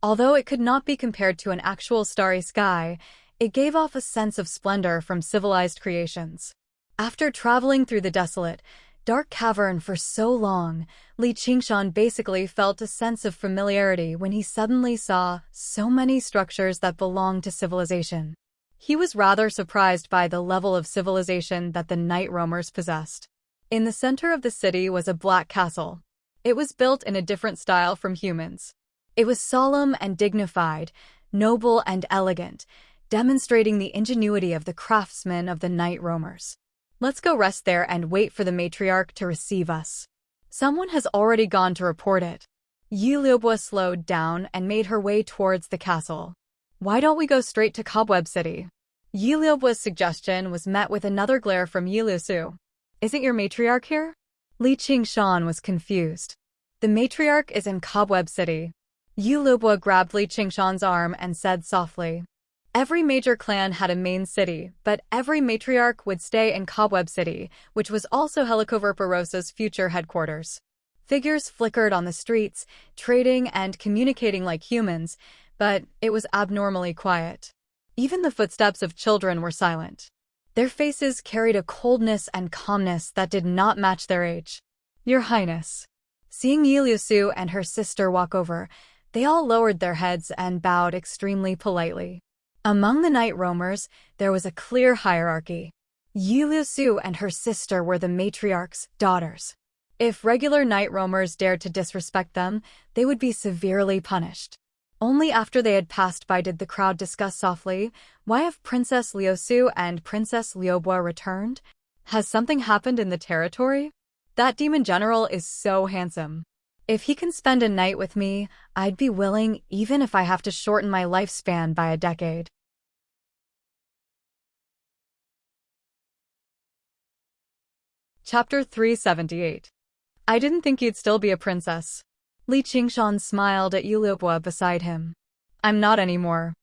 Although it could not be compared to an actual starry sky, it gave off a sense of splendor from civilized creations. After traveling through the desolate, dark cavern for so long, Li Qingshan basically felt a sense of familiarity when he suddenly saw so many structures that belonged to civilization. He was rather surprised by the level of civilization that the night roamers possessed. In the center of the city was a black castle. It was built in a different style from humans. It was solemn and dignified, noble and elegant, demonstrating the ingenuity of the craftsmen of the night roamers. Let's go rest there and wait for the matriarch to receive us. Someone has already gone to report it. Yi Liubua slowed down and made her way towards the castle. Why don't we go straight to Cobweb City? Yi Liubua's suggestion was met with another glare from Yi Liusu. Isn't your matriarch here? Li Qingshan was confused. The matriarch is in Cobweb City. Yi Liubua grabbed Li Qingshan's arm and said softly. Every major clan had a main city, but every matriarch would stay in Cobweb City, which was also Helicoverparosa's future headquarters. Figures flickered on the streets, trading and communicating like humans, but it was abnormally quiet. Even the footsteps of children were silent. Their faces carried a coldness and calmness that did not match their age. Your Highness. Seeing Yi Liusu and her sister walk over, they all lowered their heads and bowed extremely politely. Among the night roamers, there was a clear hierarchy. Yi Liusu and her sister were the matriarch's daughters. If regular night roamers dared to disrespect them, they would be severely punished. Only after they had passed by did the crowd discuss softly, why have Princess Liusu and Princess Liubua returned? Has something happened in the territory? That demon general is so handsome. If he can spend a night with me, I'd be willing even if I have to shorten my lifespan by a decade. Chapter 378. I didn't think you'd still be a princess. Li Qingshan smiled at Yi Liubua beside him. I'm not anymore.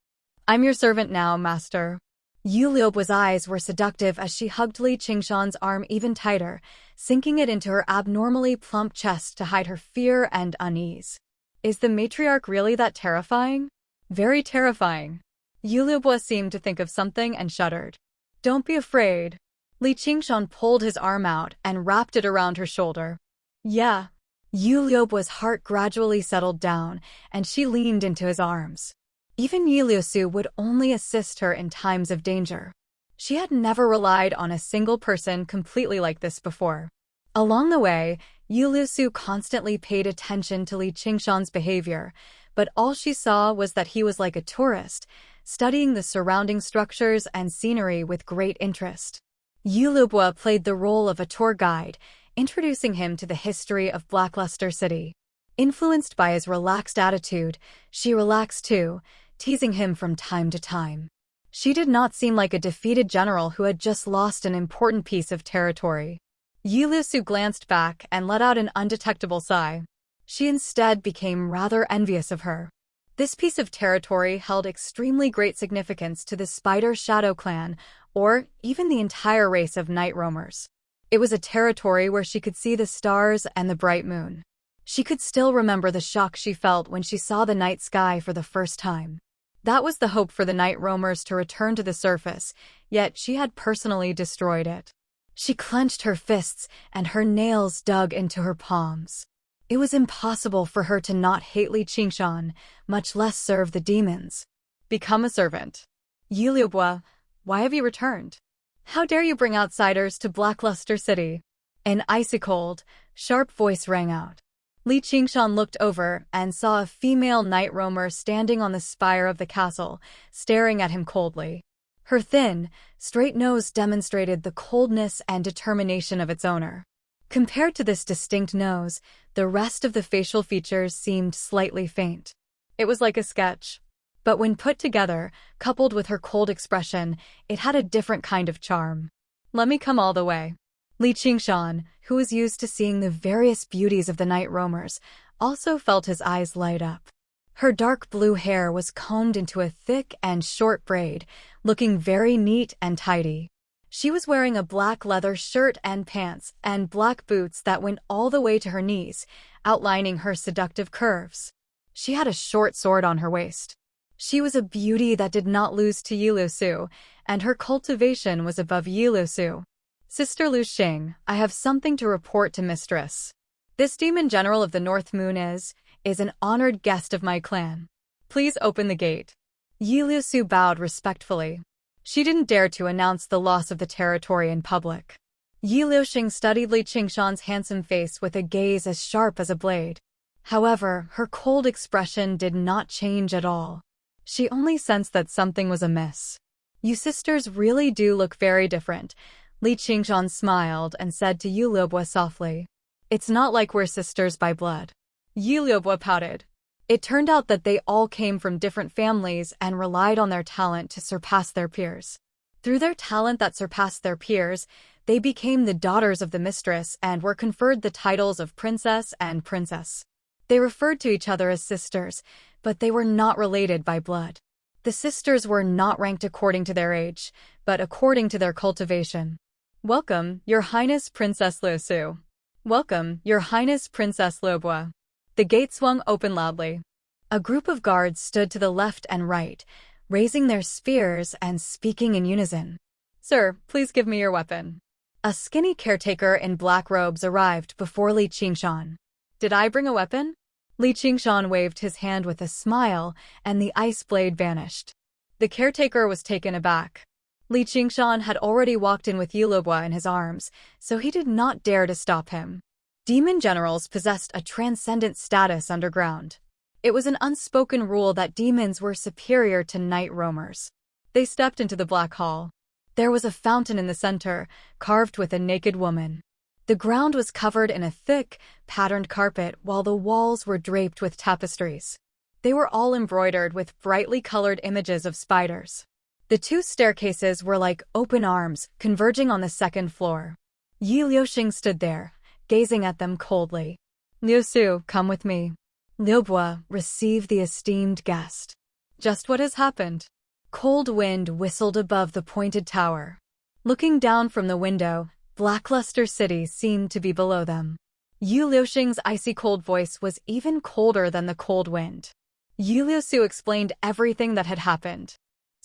I'm your servant now, master. Yi Liubua's eyes were seductive as she hugged Li Qingshan's arm even tighter, sinking it into her abnormally plump chest to hide her fear and unease. Is the matriarch really that terrifying? Very terrifying. Yu Liubo seemed to think of something and shuddered. Don't be afraid. Li Qingshan pulled his arm out and wrapped it around her shoulder. Yeah. Yu Liubo's heart gradually settled down, and she leaned into his arms. Even Yi Liusu would only assist her in times of danger. She had never relied on a single person completely like this before. Along the way, Yi Liusu constantly paid attention to Li Qingshan's behavior, but all she saw was that he was like a tourist, studying the surrounding structures and scenery with great interest. Yi Liubo played the role of a tour guide, introducing him to the history of Blackluster City. Influenced by his relaxed attitude, she relaxed too, teasing him from time to time. She did not seem like a defeated general who had just lost an important piece of territory. Yi Liusu glanced back and let out an undetectable sigh. She instead became rather envious of her. This piece of territory held extremely great significance to the Spider Shadow clan, or even the entire race of night roamers. It was a territory where she could see the stars and the bright moon. She could still remember the shock she felt when she saw the night sky for the first time. That was the hope for the night roamers to return to the surface, yet she had personally destroyed it. She clenched her fists and her nails dug into her palms. It was impossible for her to not hate Li Qingshan, much less serve the demons. Become a servant. Yi Liubo, why have you returned? How dare you bring outsiders to Blackluster City? An icy cold, sharp voice rang out. Li Qingshan looked over and saw a female night roamer standing on the spire of the castle, staring at him coldly. Her thin, straight nose demonstrated the coldness and determination of its owner. Compared to this distinct nose, the rest of the facial features seemed slightly faint. It was like a sketch. But when put together, coupled with her cold expression, it had a different kind of charm. Let me come all the way. Li Qingshan, who was used to seeing the various beauties of the night roamers, also felt his eyes light up. Her dark blue hair was combed into a thick and short braid, looking very neat and tidy. She was wearing a black leather shirt and pants and black boots that went all the way to her knees, outlining her seductive curves. She had a short sword on her waist. She was a beauty that did not lose to Yi Liusu, and her cultivation was above Yi Liusu. Sister Lu Xing, I have something to report to Mistress. This demon general of the North Moon is an honored guest of my clan. Please open the gate. Yi Liusu bowed respectfully. She didn't dare to announce the loss of the territory in public. Yi Liuxing studied Li Qingshan's handsome face with a gaze as sharp as a blade. However, her cold expression did not change at all. She only sensed that something was amiss. You sisters really do look very different. Li Qingshan smiled and said to Yi Liubo softly. It's not like we're sisters by blood. Yi Liubo pouted. It turned out that they all came from different families and relied on their talent to surpass their peers. Through their talent that surpassed their peers, they became the daughters of the mistress and were conferred the titles of princess and princess. They referred to each other as sisters, but they were not related by blood. The sisters were not ranked according to their age, but according to their cultivation. Welcome, Your Highness Princess Liusu. Welcome, Your Highness Princess Liubo. The gate swung open loudly. A group of guards stood to the left and right, raising their spears and speaking in unison. Sir, please give me your weapon. A skinny caretaker in black robes arrived before Li Qingshan. Did I bring a weapon? Li Qingshan waved his hand with a smile, and the ice blade vanished. The caretaker was taken aback. Li Qingshan had already walked in with Yi Liubo in his arms, so he did not dare to stop him. Demon generals possessed a transcendent status underground. It was an unspoken rule that demons were superior to night roamers. They stepped into the black hall. There was a fountain in the center, carved with a naked woman. The ground was covered in a thick, patterned carpet while the walls were draped with tapestries. They were all embroidered with brightly colored images of spiders. The two staircases were like open arms, converging on the second floor. Yi Liuxing stood there, gazing at them coldly. Liusu, come with me. Liubo, receive the esteemed guest. Just what has happened? Cold wind whistled above the pointed tower. Looking down from the window, Blackluster City seemed to be below them. Yi Liuxing's icy cold voice was even colder than the cold wind. Yi Liusu explained everything that had happened.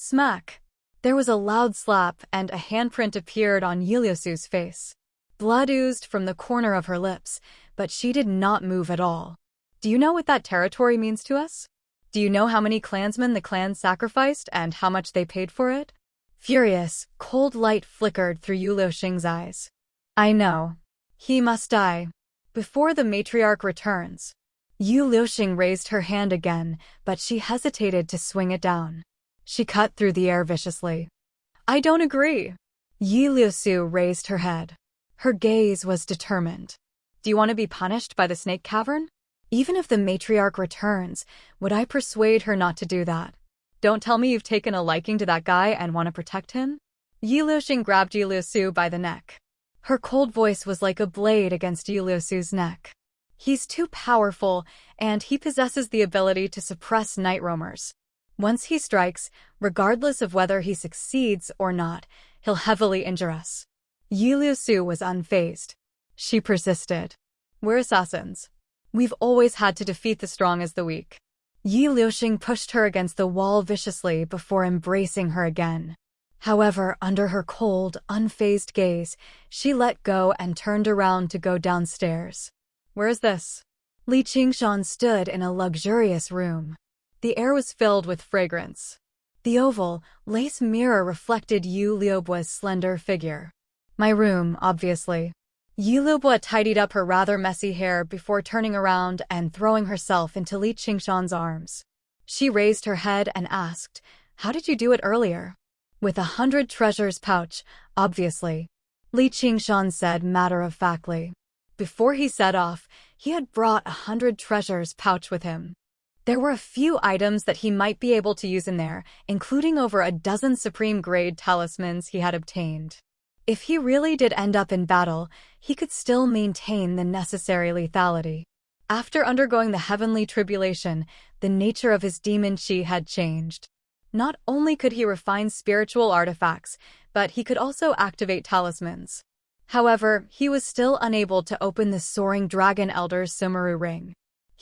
Smack! There was a loud slap and a handprint appeared on Yuliosu's face. Blood oozed from the corner of her lips, but she did not move at all. Do you know what that territory means to us? Do you know how many clansmen the clan sacrificed and how much they paid for it? Furious, cold light flickered through Yu Liuxing's eyes. I know. He must die. Before the matriarch returns. Yu Liuxing raised her hand again, but she hesitated to swing it down. She cut through the air viciously. I don't agree. Yi Liusu raised her head. Her gaze was determined. Do you want to be punished by the snake cavern? Even if the matriarch returns, would I persuade her not to do that? Don't tell me you've taken a liking to that guy and want to protect him? Yi Liuxing grabbed Yi Liusu by the neck. Her cold voice was like a blade against Yi Liusu's neck. He's too powerful, and he possesses the ability to suppress night roamers. Once he strikes, regardless of whether he succeeds or not, he'll heavily injure us. Yi Liusu was unfazed. She persisted. We're assassins. We've always had to defeat the strong as the weak. Yi Liuxing pushed her against the wall viciously before embracing her again. However, under her cold, unfazed gaze, she let go and turned around to go downstairs. Where is this? Li Qingshan stood in a luxurious room. The air was filled with fragrance. The oval, lace mirror reflected Yu Liubua's slender figure. My room, obviously. Yu Liubua tidied up her rather messy hair before turning around and throwing herself into Li Qingshan's arms. She raised her head and asked, How did you do it earlier? With 100 treasures pouch, obviously. Li Qingshan said matter-of-factly. Before he set off, he had brought 100 treasures pouch with him. There were a few items that he might be able to use in there, including over a dozen supreme-grade talismans he had obtained. If he really did end up in battle, he could still maintain the necessary lethality. After undergoing the heavenly tribulation, the nature of his demon chi had changed. Not only could he refine spiritual artifacts, but he could also activate talismans. However, he was still unable to open the soaring dragon elder's Sumeru ring.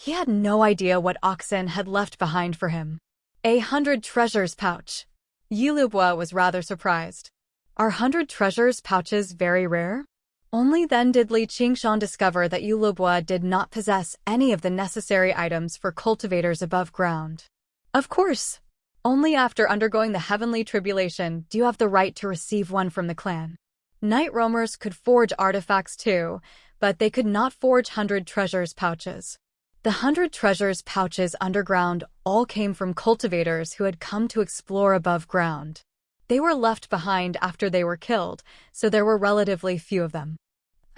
He had no idea what Oxen had left behind for him. 100 treasures pouch. Yi Liubua was rather surprised. Are 100 treasures pouches very rare? Only then did Li Qingshan discover that Yi Liubua did not possess any of the necessary items for cultivators above ground. Of course. Only after undergoing the heavenly tribulation do you have the right to receive one from the clan. Night roamers could forge artifacts too, but they could not forge 100 treasures pouches. The 100 treasures pouches underground all came from cultivators who had come to explore above ground. They were left behind after they were killed, so there were relatively few of them.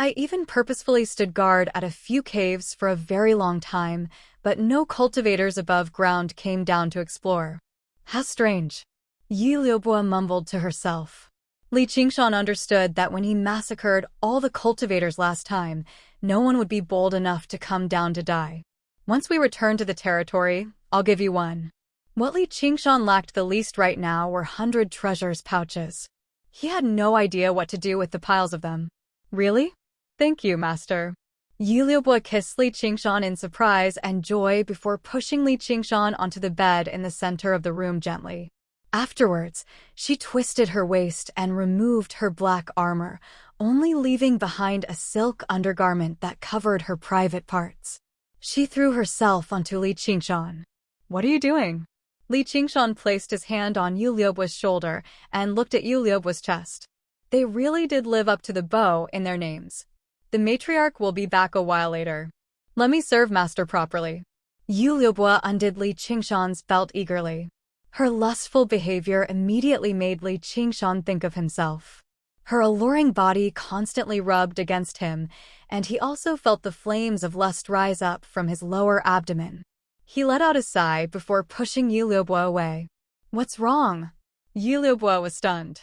I even purposefully stood guard at a few caves for a very long time, but no cultivators above ground came down to explore. How strange. Yi Liubua mumbled to herself. Li Qingshan understood that when he massacred all the cultivators last time, no one would be bold enough to come down to die. Once we return to the territory, I'll give you one. What Li Qingshan lacked the least right now were 100 treasures pouches. He had no idea what to do with the piles of them. Really? Thank you, master. Yi Liubua kissed Li Qingshan in surprise and joy before pushing Li Qingshan onto the bed in the center of the room gently. Afterwards, she twisted her waist and removed her black armor, only leaving behind a silk undergarment that covered her private parts. She threw herself onto Li Qingshan. What are you doing? Li Qingshan placed his hand on Yu Liubua's shoulder and looked at Yu Liubua's chest. They really did live up to the bow in their names. The matriarch will be back a while later. Let me serve master properly. Yu Liubua undid Li Qingshan's belt eagerly. Her lustful behavior immediately made Li Qingshan think of himself. Her alluring body constantly rubbed against him, and he also felt the flames of lust rise up from his lower abdomen. He let out a sigh before pushing Yi Liubua away. What's wrong? Yi Liubua was stunned.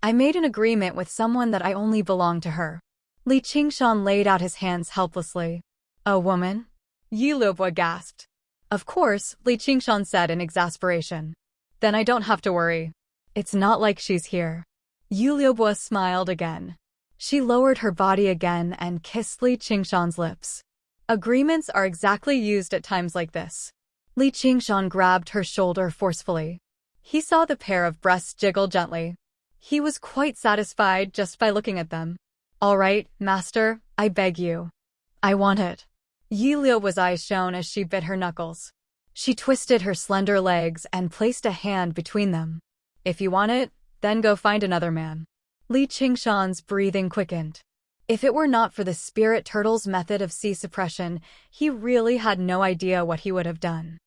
I made an agreement with someone that I only belong to her. Li Qingshan laid out his hands helplessly. A woman? Yi Liubua gasped. Of course, Li Qingshan said in exasperation. Then I don't have to worry. It's not like she's here. Yi Liubua smiled again. She lowered her body again and kissed Li Qingshan's lips. Agreements are exactly used at times like this. Li Qingshan grabbed her shoulder forcefully. He saw the pair of breasts jiggle gently. He was quite satisfied just by looking at them. "All right, master, I beg you. I want it." Yi Liu was eyes shone as she bit her knuckles. She twisted her slender legs and placed a hand between them. "If you want it, then go find another man." Li Qingshan's breathing quickened. If it were not for the spirit turtle's method of sea suppression, he really had no idea what he would have done.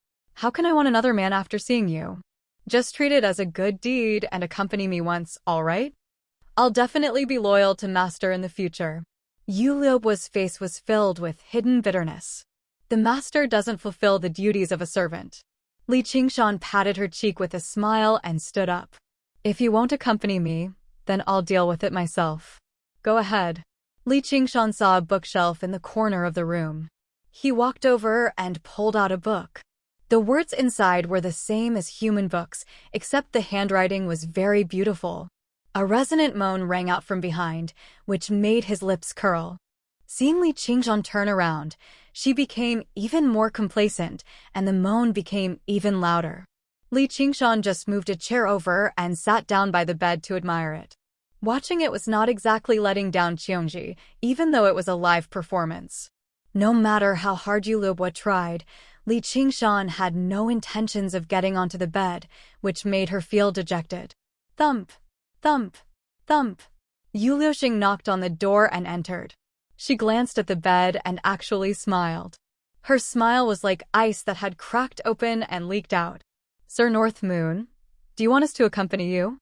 "How can I want another man after seeing you? Just treat it as a good deed and accompany me once, all right? I'll definitely be loyal to master in the future." Yu Liu's face was filled with hidden bitterness. The master doesn't fulfill the duties of a servant. Li Qingshan patted her cheek with a smile and stood up. "If you won't accompany me, then I'll deal with it myself. Go ahead." Li Qingshan saw a bookshelf in the corner of the room. He walked over and pulled out a book. The words inside were the same as human books, except the handwriting was very beautiful. A resonant moan rang out from behind, which made his lips curl. Seeing Li Qingshan turn around, she became even more complacent, and the moan became even louder. Li Qingshan just moved a chair over and sat down by the bed to admire it. Watching it was not exactly letting down Qiongji, even though it was a live performance. No matter how hard Yu Luobo tried, Li Qingshan had no intentions of getting onto the bed, which made her feel dejected. Thump, thump, thump. Yu Liuxing knocked on the door and entered. She glanced at the bed and actually smiled. Her smile was like ice that had cracked open and leaked out. "Sir North Moon, do you want us to accompany you?"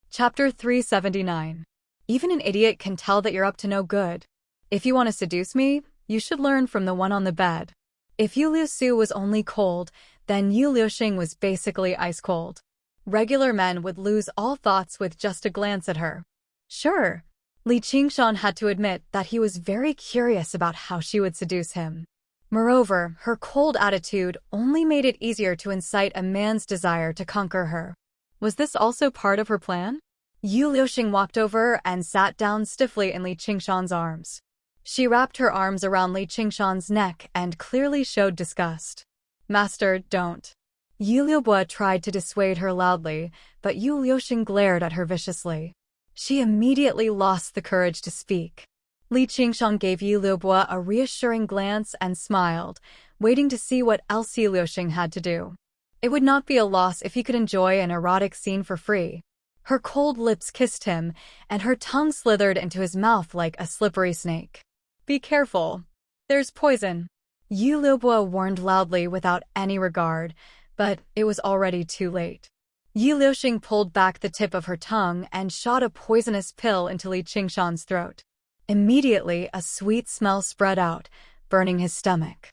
Chapter 379. Even an idiot can tell that you're up to no good. If you want to seduce me, you should learn from the one on the bed. If Yu Liusu was only cold, then Yu Liuxing was basically ice cold. Regular men would lose all thoughts with just a glance at her. Sure, Li Qingshan had to admit that he was very curious about how she would seduce him. Moreover, her cold attitude only made it easier to incite a man's desire to conquer her. Was this also part of her plan? Yu Liuxing walked over and sat down stiffly in Li Qingshan's arms. She wrapped her arms around Li Qingshan's neck and clearly showed disgust. "Master, don't." Yu Liubo tried to dissuade her loudly, but Yu Liuxing glared at her viciously. She immediately lost the courage to speak. Li Qingshan gave Yu Liubo a reassuring glance and smiled, waiting to see what else Yu Liuxing had to do. It would not be a loss if he could enjoy an erotic scene for free. Her cold lips kissed him, and her tongue slithered into his mouth like a slippery snake. "Be careful. There's poison." Yu Liubo warned loudly without any regard, but it was already too late. Yu Liuxing pulled back the tip of her tongue and shot a poisonous pill into Li Qingshan's throat. Immediately, a sweet smell spread out, burning his stomach.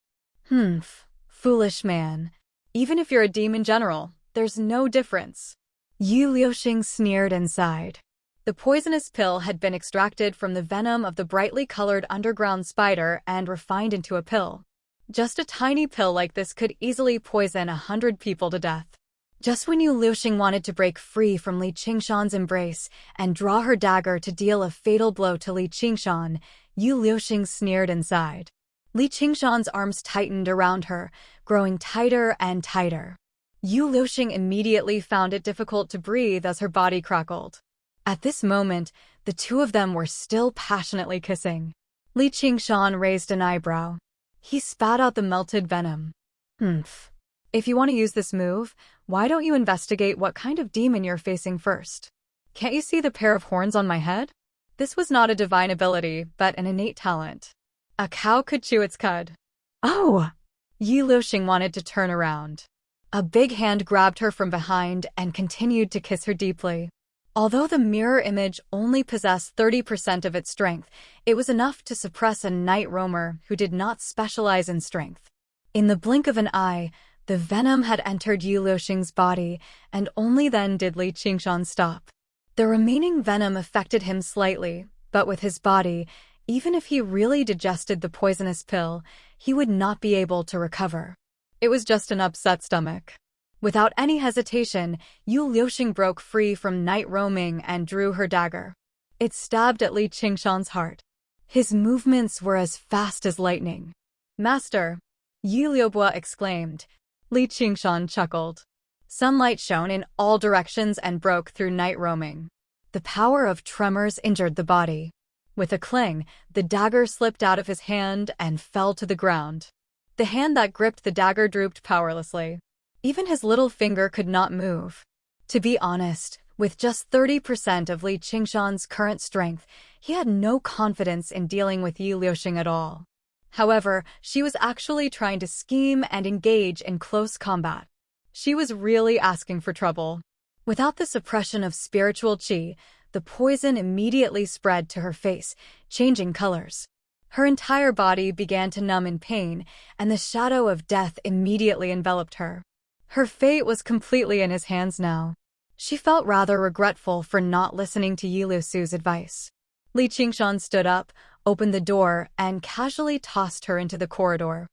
Foolish man. Even if you're a demon general, there's no difference." Yu Liuxing sneered and sighed. The poisonous pill had been extracted from the venom of the brightly colored underground spider and refined into a pill. Just a tiny pill like this could easily poison 100 people to death. Just when Yu Liuxing wanted to break free from Li Qingshan's embrace and draw her dagger to deal a fatal blow to Li Qingshan, Yu Liuxing sneered and sighed. Li Qingshan's arms tightened around her, growing tighter and tighter. Yu Liuxing immediately found it difficult to breathe as her body crackled. At this moment, the two of them were still passionately kissing. Li Qingshan raised an eyebrow. He spat out the melted venom. If you want to use this move, why don't you investigate what kind of demon you're facing first? Can't you see the pair of horns on my head? This was not a divine ability, but an innate talent. A cow could chew its cud. Oh! Yu Liuxing wanted to turn around. A big hand grabbed her from behind and continued to kiss her deeply. Although the mirror image only possessed 30% of its strength, it was enough to suppress a night roamer who did not specialize in strength. In the blink of an eye, the venom had entered Yu Liuxing's body, and only then did Li Qingshan stop. The remaining venom affected him slightly, but with his body, even if he really digested the poisonous pill, he would not be able to recover. It was just an upset stomach. Without any hesitation, Yu Liuxing broke free from night roaming and drew her dagger. It stabbed at Li Qingshan's heart. His movements were as fast as lightning. Master! Yi Liubo exclaimed. Li Qingshan chuckled. Sunlight shone in all directions and broke through night roaming. The power of tremors injured the body. With a clang, the dagger slipped out of his hand and fell to the ground. The hand that gripped the dagger drooped powerlessly. Even his little finger could not move. To be honest, with just 30% of Li Qingshan's current strength, he had no confidence in dealing with Yi Liuxing at all. However, she was actually trying to scheme and engage in close combat. She was really asking for trouble. Without the suppression of spiritual qi, the poison immediately spread to her face, changing colors. Her entire body began to numb in pain, and the shadow of death immediately enveloped her. Her fate was completely in his hands now. She felt rather regretful for not listening to Yi Liusu's advice. Li Qingshan stood up, opened the door, and casually tossed her into the corridor.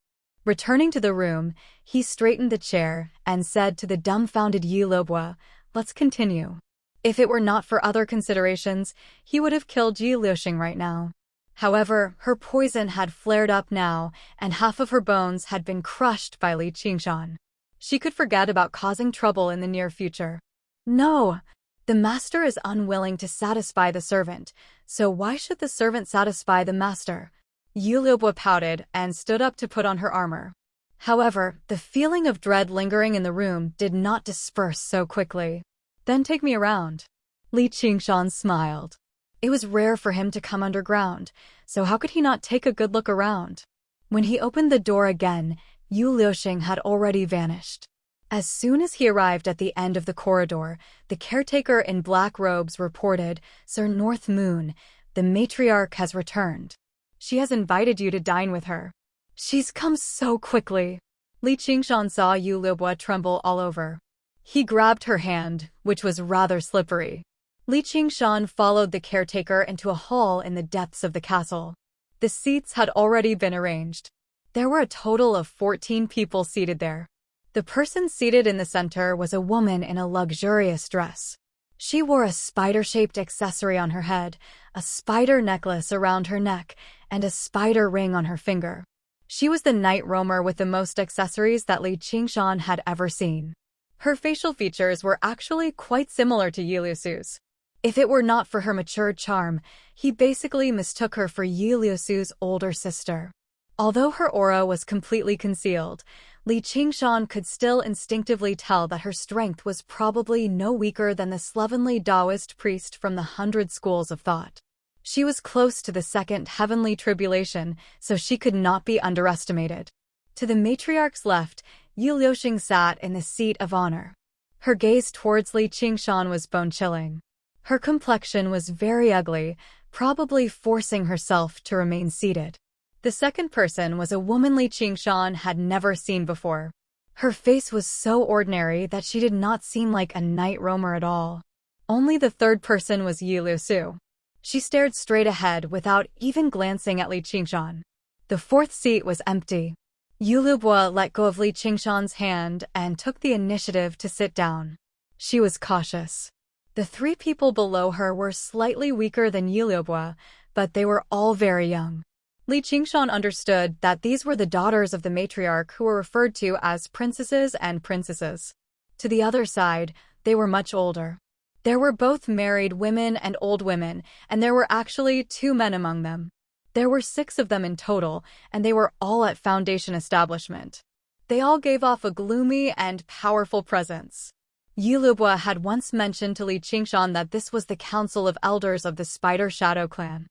Returning to the room, he straightened the chair and said to the dumbfounded Yi Liubo, "Let's continue." If it were not for other considerations, he would have killed Yi Liuxing right now. However, her poison had flared up now, and half of her bones had been crushed by Li Qingshan. She could forget about causing trouble in the near future. No! The master is unwilling to satisfy the servant, so why should the servant satisfy the master? Yi Liubo pouted and stood up to put on her armor. However, the feeling of dread lingering in the room did not disperse so quickly. "Then take me around." Li Qingshan smiled. It was rare for him to come underground, so how could he not take a good look around? When he opened the door again, Yi Liuxing had already vanished. As soon as he arrived at the end of the corridor, the caretaker in black robes reported, "Sir North Moon, the matriarch has returned. She has invited you to dine with her." "She's come so quickly." Li Qingshan saw Yi Liubo tremble all over. He grabbed her hand, which was rather slippery. Li Qingshan followed the caretaker into a hall in the depths of the castle. The seats had already been arranged. There were a total of 14 people seated there. The person seated in the center was a woman in a luxurious dress. She wore a spider-shaped accessory on her head, a spider necklace around her neck, and a spider ring on her finger. She was the night roamer with the most accessories that Li Qingshan had ever seen. Her facial features were actually quite similar to Yi Liusu's. If it were not for her mature charm, he basically mistook her for Yi Liusu's older sister. Although her aura was completely concealed, Li Qingshan could still instinctively tell that her strength was probably no weaker than the slovenly Taoist priest from the 100 schools of thought. She was close to the second heavenly tribulation, so she could not be underestimated. To the matriarch's left, Yi Liuxing sat in the seat of honor. Her gaze towards Li Qingshan was bone-chilling. Her complexion was very ugly, probably forcing herself to remain seated. The second person was a woman Li Qingshan had never seen before. Her face was so ordinary that she did not seem like a night roamer at all. Only the third person was Yi Liusu. She stared straight ahead without even glancing at Li Qingshan. The fourth seat was empty. Yi Liubo let go of Li Qingshan's hand and took the initiative to sit down. She was cautious. The three people below her were slightly weaker than Yi Liubo, but they were all very young. Li Qingshan understood that these were the daughters of the matriarch who were referred to as princesses and princesses. To the other side, they were much older. There were both married women and old women, and there were actually 2 men among them. There were 6 of them in total, and they were all at Foundation Establishment. They all gave off a gloomy and powerful presence. Yi Liubo had once mentioned to Li Qingshan that this was the Council of Elders of the Spider Shadow Clan.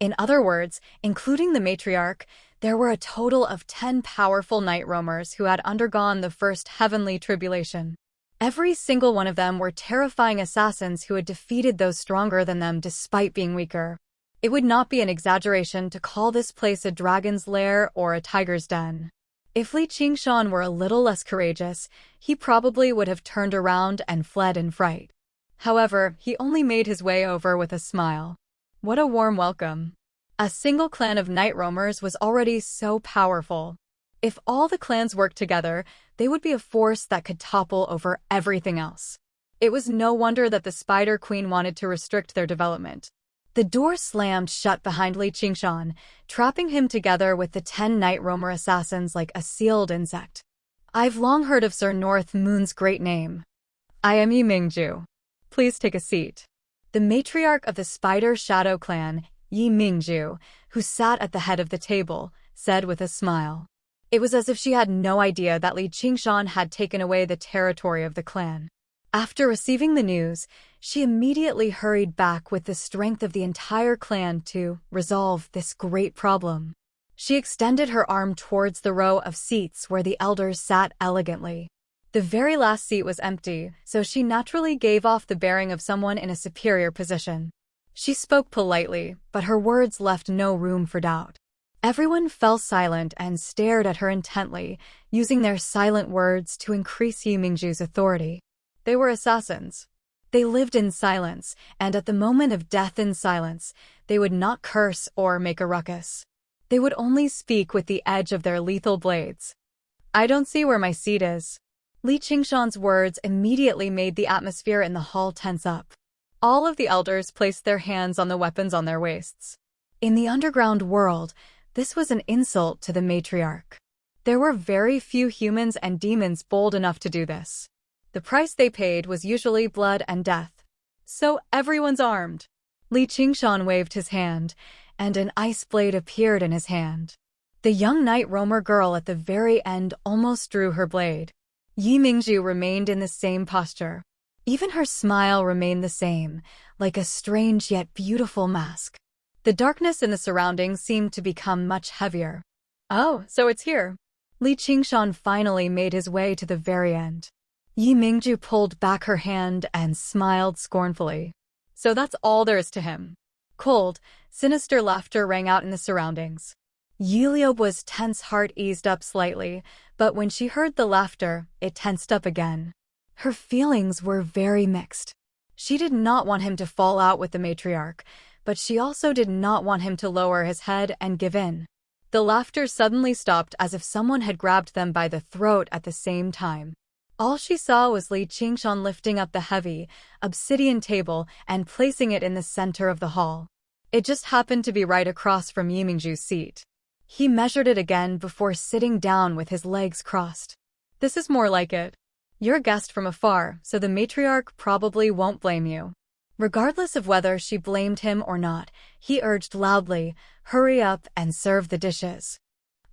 In other words, including the matriarch, there were a total of 10 powerful night roamers who had undergone the first heavenly tribulation. Every single one of them were terrifying assassins who had defeated those stronger than them despite being weaker. It would not be an exaggeration to call this place a dragon's lair or a tiger's den. If Li Qingshan were a little less courageous, he probably would have turned around and fled in fright. However, he only made his way over with a smile. What a warm welcome. A single clan of night roamers was already so powerful. If all the clans worked together, they would be a force that could topple over everything else. It was no wonder that the Spider Queen wanted to restrict their development. The door slammed shut behind Li Qingshan, trapping him together with the 10 night roamer assassins like a sealed insect. I've long heard of Sir North Moon's great name. I am Yi Mingju. Please take a seat. The matriarch of the Spider Shadow clan, Yi Mingju, who sat at the head of the table, said with a smile. It was as if she had no idea that Li Qingshan had taken away the territory of the clan. After receiving the news, she immediately hurried back with the strength of the entire clan to resolve this great problem. She extended her arm towards the row of seats where the elders sat elegantly. The very last seat was empty, so she naturally gave off the bearing of someone in a superior position. She spoke politely, but her words left no room for doubt. Everyone fell silent and stared at her intently, using their silent words to increase Yi Mingju's authority. They were assassins. They lived in silence, and at the moment of death in silence, they would not curse or make a ruckus. They would only speak with the edge of their lethal blades. I don't see where my seat is. Li Qingshan's words immediately made the atmosphere in the hall tense up. All of the elders placed their hands on the weapons on their waists. In the underground world, this was an insult to the matriarch. There were very few humans and demons bold enough to do this. The price they paid was usually blood and death. So everyone's armed. Li Qingshan waved his hand, and an ice blade appeared in his hand. The young night roamer girl at the very end almost drew her blade. Yi Mingju remained in the same posture. Even her smile remained the same, like a strange yet beautiful mask. The darkness in the surroundings seemed to become much heavier. Oh, so it's here. Li Qingshan finally made his way to the very end. Yi Mingju pulled back her hand and smiled scornfully. So that's all there is to him. Cold, sinister laughter rang out in the surroundings. Yuliobu's tense heart eased up slightly, but when she heard the laughter, it tensed up again. Her feelings were very mixed. She did not want him to fall out with the matriarch, but she also did not want him to lower his head and give in. The laughter suddenly stopped as if someone had grabbed them by the throat at the same time. All she saw was Li Qingshan lifting up the heavy, obsidian table and placing it in the center of the hall. It just happened to be right across from Yi Mingju's seat. He measured it again before sitting down with his legs crossed. This is more like it. You're a guest from afar, so the matriarch probably won't blame you. Regardless of whether she blamed him or not, he urged loudly, hurry up and serve the dishes.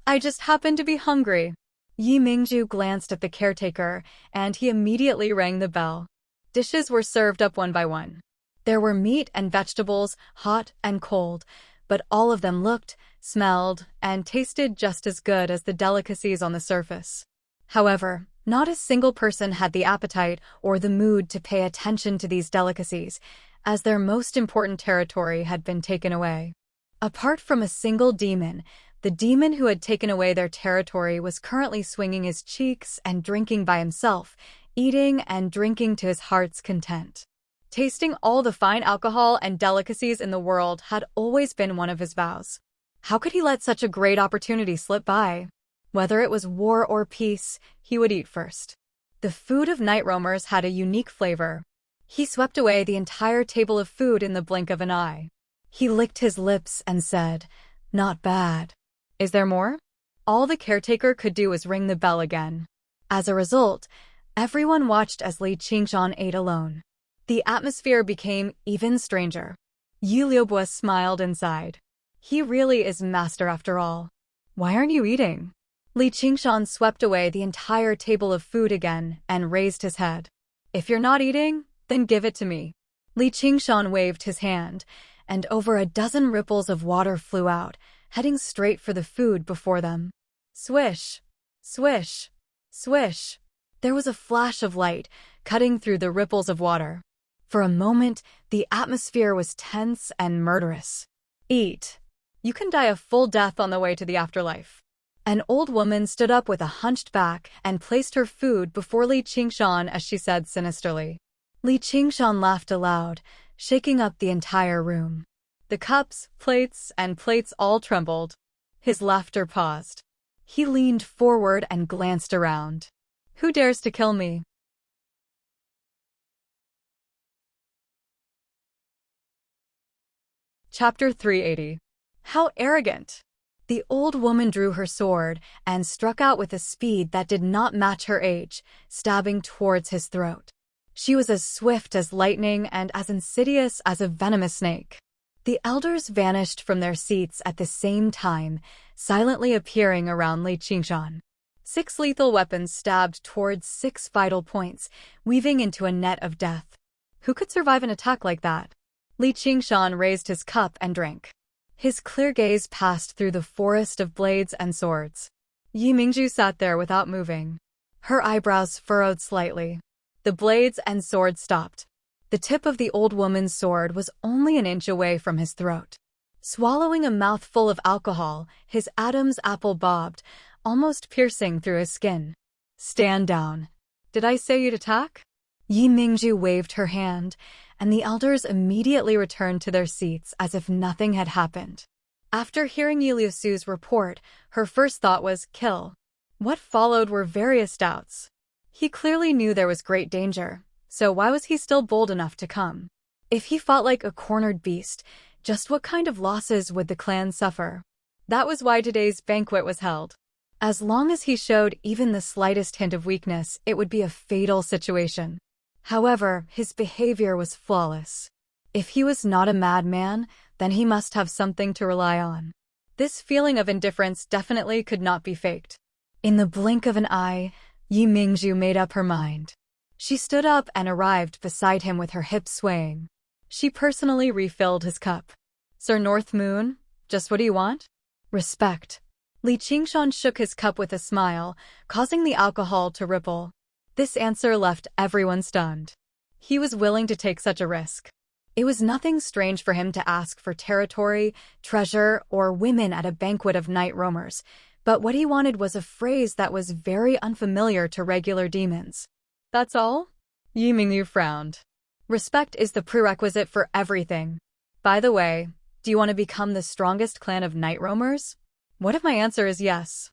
I just happen to be hungry. Yi Mingju glanced at the caretaker, and he immediately rang the bell. Dishes were served up one by one. There were meat and vegetables, hot and cold, but all of them looked, smelled, and tasted just as good as the delicacies on the surface. However, not a single person had the appetite or the mood to pay attention to these delicacies, as their most important territory had been taken away. Apart from a single demon, the demon who had taken away their territory was currently swinging his cheeks and drinking by himself, eating and drinking to his heart's content. Tasting all the fine alcohol and delicacies in the world had always been one of his vows. How could he let such a great opportunity slip by? Whether it was war or peace, he would eat first. The food of night roamers had a unique flavor. He swept away the entire table of food in the blink of an eye. He licked his lips and said, "Not bad. Is there more?" All the caretaker could do was ring the bell again. As a result, everyone watched as Li Qingshan ate alone. The atmosphere became even stranger. Yuliobu smiled inside. He really is master after all. Why aren't you eating? Li Qingshan swept away the entire table of food again and raised his head. If you're not eating, then give it to me. Li Qingshan waved his hand, and over a dozen ripples of water flew out, heading straight for the food before them. Swish! Swish! Swish! There was a flash of light, cutting through the ripples of water. For a moment, the atmosphere was tense and murderous. Eat. You can die a full death on the way to the afterlife. An old woman stood up with a hunched back and placed her food before Li Qingshan as she said sinisterly. Li Qingshan laughed aloud, shaking up the entire room. The cups, plates, and plates all trembled. His laughter paused. He leaned forward and glanced around. Who dares to kill me? Chapter 380. How arrogant! The old woman drew her sword and struck out with a speed that did not match her age, stabbing towards his throat. She was as swift as lightning and as insidious as a venomous snake. The elders vanished from their seats at the same time, silently appearing around Li Qingshan. 6 lethal weapons stabbed towards 6 vital points, weaving into a net of death. Who could survive an attack like that? Li Qingshan raised his cup and drank. His clear gaze passed through the forest of blades and swords. Yi Mingju sat there without moving. Her eyebrows furrowed slightly. The blades and sword stopped. The tip of the old woman's sword was only an inch away from his throat. Swallowing a mouthful of alcohol, his Adam's apple bobbed, almost piercing through his skin. Stand down. Did I say you'd attack? Yi Mingju waved her hand, and the elders immediately returned to their seats as if nothing had happened. After hearing Yi Liusu's report, her first thought was kill. What followed were various doubts. He clearly knew there was great danger, so why was he still bold enough to come? If he fought like a cornered beast, just what kind of losses would the clan suffer? That was why today's banquet was held. As long as he showed even the slightest hint of weakness, it would be a fatal situation. However, his behavior was flawless. If he was not a madman, then he must have something to rely on. This feeling of indifference definitely could not be faked. In the blink of an eye, Yi Mingju made up her mind. She stood up and arrived beside him with her hips swaying. She personally refilled his cup. Sir North Moon, just what do you want? Respect. Li Qingshan shook his cup with a smile, causing the alcohol to ripple. This answer left everyone stunned. He was willing to take such a risk. It was nothing strange for him to ask for territory, treasure, or women at a banquet of night roamers, but what he wanted was a phrase that was very unfamiliar to regular demons. That's all? Yi Mingyu frowned. Respect is the prerequisite for everything. By the way, do you want to become the strongest clan of night roamers? What if my answer is yes?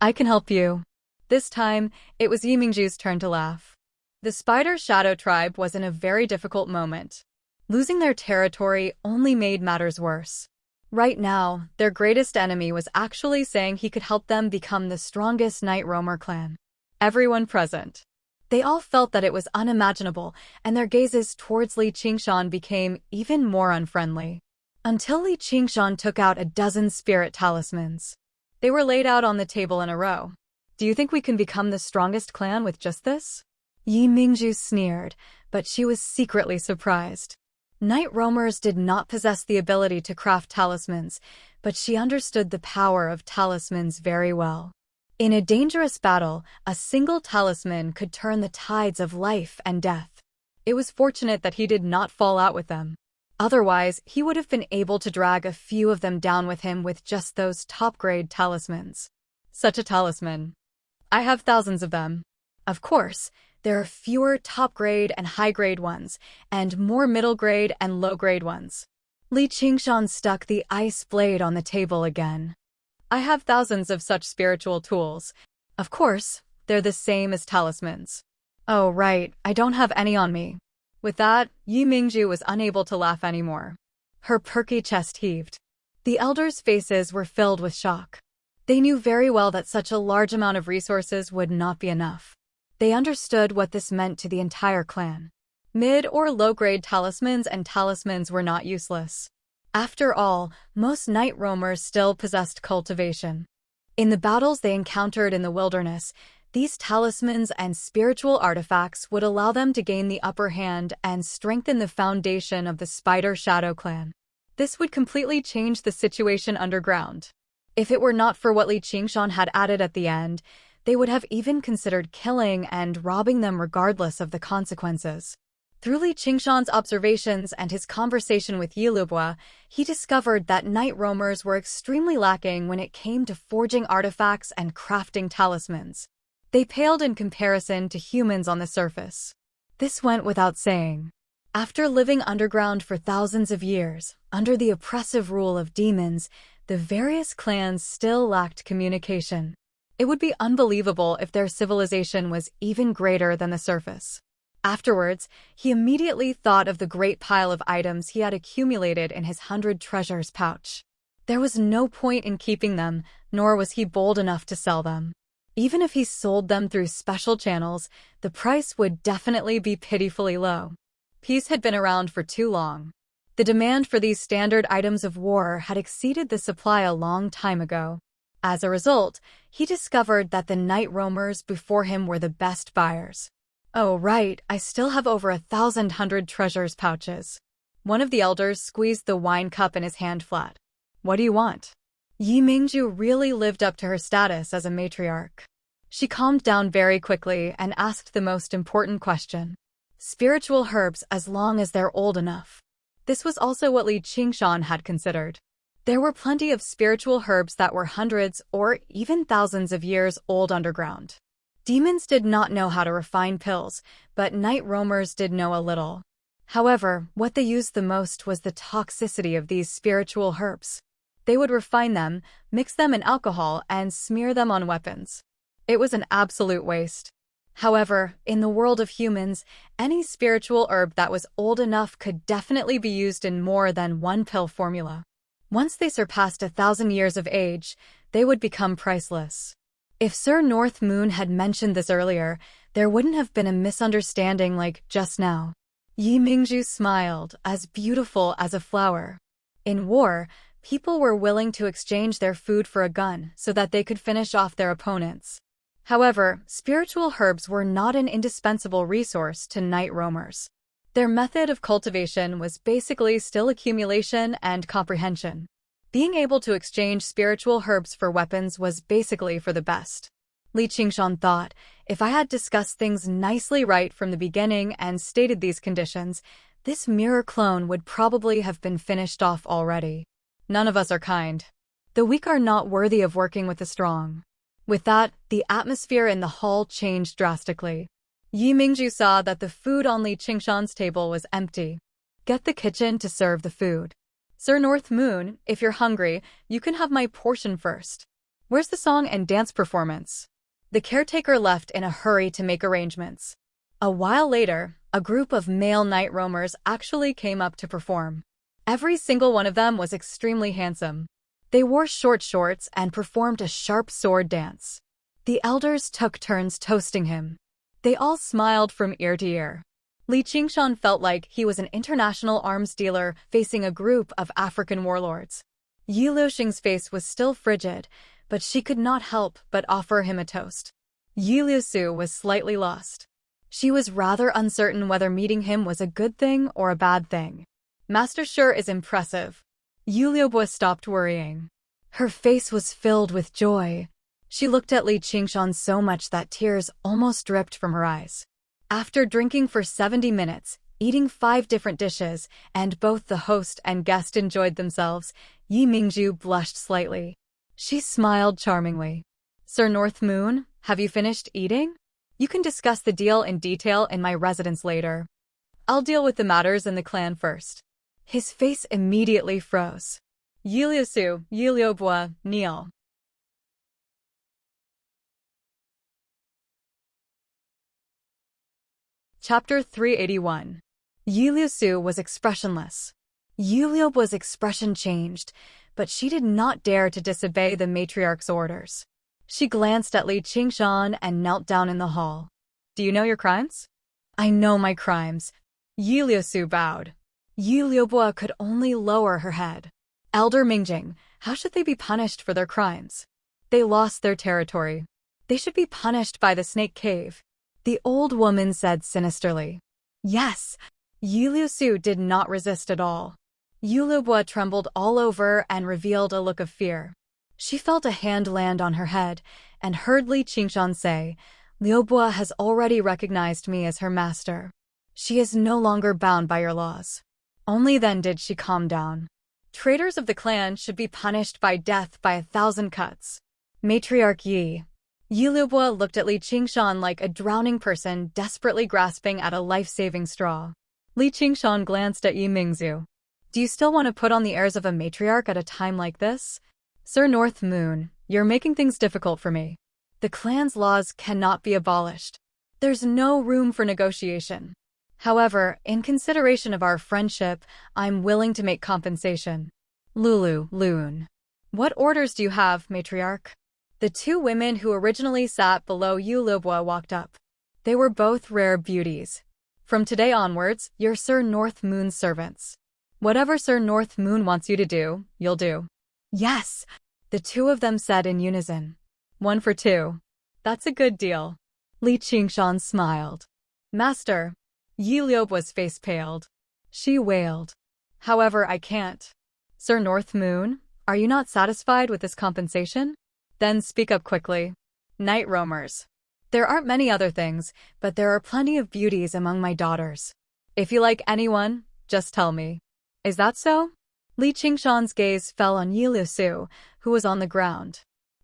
I can help you. This time, it was Yi Mingju's turn to laugh. The Spider Shadow tribe was in a very difficult moment. Losing their territory only made matters worse. Right now, their greatest enemy was actually saying he could help them become the strongest night roamer clan. Everyone present. They all felt that it was unimaginable, and their gazes towards Li Qingshan became even more unfriendly. Until Li Qingshan took out a dozen spirit talismans. They were laid out on the table in a row. Do you think we can become the strongest clan with just this? Yi Mingju sneered, but she was secretly surprised. Night roamers did not possess the ability to craft talismans, but she understood the power of talismans very well. In a dangerous battle, a single talisman could turn the tides of life and death. It was fortunate that he did not fall out with them. Otherwise, he would have been able to drag a few of them down with him with just those top-grade talismans. Such a talisman. I have thousands of them. Of course, there are fewer top-grade and high-grade ones, and more middle-grade and low-grade ones. Li Qingshan stuck the ice blade on the table again. I have thousands of such spiritual tools. Of course, they're the same as talismans. Oh, right, I don't have any on me. With that, Yi Mingju was unable to laugh anymore. Her perky chest heaved. The elders' faces were filled with shock. They knew very well that such a large amount of resources would not be enough. They understood what this meant to the entire clan. Mid- or low-grade talismans and talismans were not useless. After all, most night roamers still possessed cultivation. In the battles they encountered in the wilderness, these talismans and spiritual artifacts would allow them to gain the upper hand and strengthen the foundation of the Spider Shadow clan. This would completely change the situation underground. If it were not for what Li Qingshan had added at the end, they would have even considered killing and robbing them regardless of the consequences. Through Li Qingshan's observations and his conversation with Yi Lubua, he discovered that night roamers were extremely lacking when it came to forging artifacts and crafting talismans. They paled in comparison to humans on the surface. This went without saying. After living underground for thousands of years, under the oppressive rule of demons, the various clans still lacked communication. It would be unbelievable if their civilization was even greater than the surface. Afterwards, he immediately thought of the great pile of items he had accumulated in his 100 treasures pouch. There was no point in keeping them, nor was he bold enough to sell them. Even if he sold them through special channels, the price would definitely be pitifully low. Peace had been around for too long. The demand for these standard items of war had exceeded the supply a long time ago. As a result, he discovered that the night roamers before him were the best buyers. Oh, right, I still have over 1,100 treasures pouches. One of the elders squeezed the wine cup in his hand flat. What do you want? Yi Mingju really lived up to her status as a matriarch. She calmed down very quickly and asked the most important question. Spiritual herbs as long as they're old enough. This was also what Li Qingshan had considered. There were plenty of spiritual herbs that were hundreds or even thousands of years old underground. Demons did not know how to refine pills, but night roamers did know a little. However, what they used the most was the toxicity of these spiritual herbs. They would refine them, mix them in alcohol, and smear them on weapons. It was an absolute waste. However, in the world of humans, any spiritual herb that was old enough could definitely be used in more than one pill formula. Once they surpassed 1,000 years of age, they would become priceless. If Sir North Moon had mentioned this earlier, there wouldn't have been a misunderstanding like just now. Yi Mingju smiled, as beautiful as a flower. In war, people were willing to exchange their food for a gun so that they could finish off their opponents. However, spiritual herbs were not an indispensable resource to night roamers. Their method of cultivation was basically still accumulation and comprehension. Being able to exchange spiritual herbs for weapons was basically for the best. Li Qingshan thought, if I had discussed things nicely right from the beginning and stated these conditions, this mirror clone would probably have been finished off already. None of us are kind. The weak are not worthy of working with the strong. With that, the atmosphere in the hall changed drastically. Yi Mingju saw that the food on Li Qingshan's table was empty. Get the kitchen to serve the food. Sir North Moon, if you're hungry, you can have my portion first. Where's the song and dance performance? The caretaker left in a hurry to make arrangements. A while later, a group of male night roamers actually came up to perform. Every single one of them was extremely handsome. They wore short shorts and performed a sharp sword dance. The elders took turns toasting him. They all smiled from ear to ear. Li Qingshan felt like he was an international arms dealer facing a group of African warlords. Yi Liuxing's face was still frigid, but she could not help but offer him a toast. Yi Liusu was slightly lost. She was rather uncertain whether meeting him was a good thing or a bad thing. Master Shi is impressive. Yi Liubo stopped worrying. Her face was filled with joy. She looked at Li Qingshan so much that tears almost dripped from her eyes. After drinking for 70 minutes, eating 5 different dishes, and both the host and guest enjoyed themselves, Yi Mingju blushed slightly. She smiled charmingly. Sir North Moon, have you finished eating? You can discuss the deal in detail in my residence later. I'll deal with the matters in the clan first. His face immediately froze. Yi Liusu, Yi Liubo, kneel. Chapter 381. Yi Liusu was expressionless. Yi Liubo's expression changed, but she did not dare to disobey the matriarch's orders. She glanced at Li Qingshan and knelt down in the hall. Do you know your crimes? I know my crimes. Yi Liusu bowed. Yi Liubo could only lower her head. Elder Mingjing, how should they be punished for their crimes? They lost their territory. They should be punished by the snake cave. The old woman said sinisterly. Yes. Yi Liusu did not resist at all. Yi Liubo trembled all over and revealed a look of fear. She felt a hand land on her head and heard Li Qingshan say, Liubo has already recognized me as her master. She is no longer bound by your laws. Only then did she calm down. Traitors of the clan should be punished by death by 1,000 cuts. Matriarch Yi. Yi Liubo looked at Li Qingshan like a drowning person desperately grasping at a life-saving straw. Li Qingshan glanced at Yi Mingzu. Do you still want to put on the airs of a matriarch at a time like this? Sir North Moon, you're making things difficult for me. The clan's laws cannot be abolished. There's no room for negotiation. However, in consideration of our friendship, I'm willing to make compensation. Lulu, Loon. What orders do you have, matriarch? The two women who originally sat below Yulubwa walked up. They were both rare beauties. From today onwards, you're Sir North Moon's servants. Whatever Sir North Moon wants you to do, you'll do. Yes, the two of them said in unison. 1 for 2. That's a good deal. Li Qingshan smiled. Master. Yulubwa's face paled. She wailed. However, I can't. Sir North Moon, are you not satisfied with this compensation? Then speak up quickly. Night roamers. There aren't many other things, but there are plenty of beauties among my daughters. If you like anyone, just tell me. Is that so? Li Qingshan's gaze fell on Yi Liusu, who was on the ground.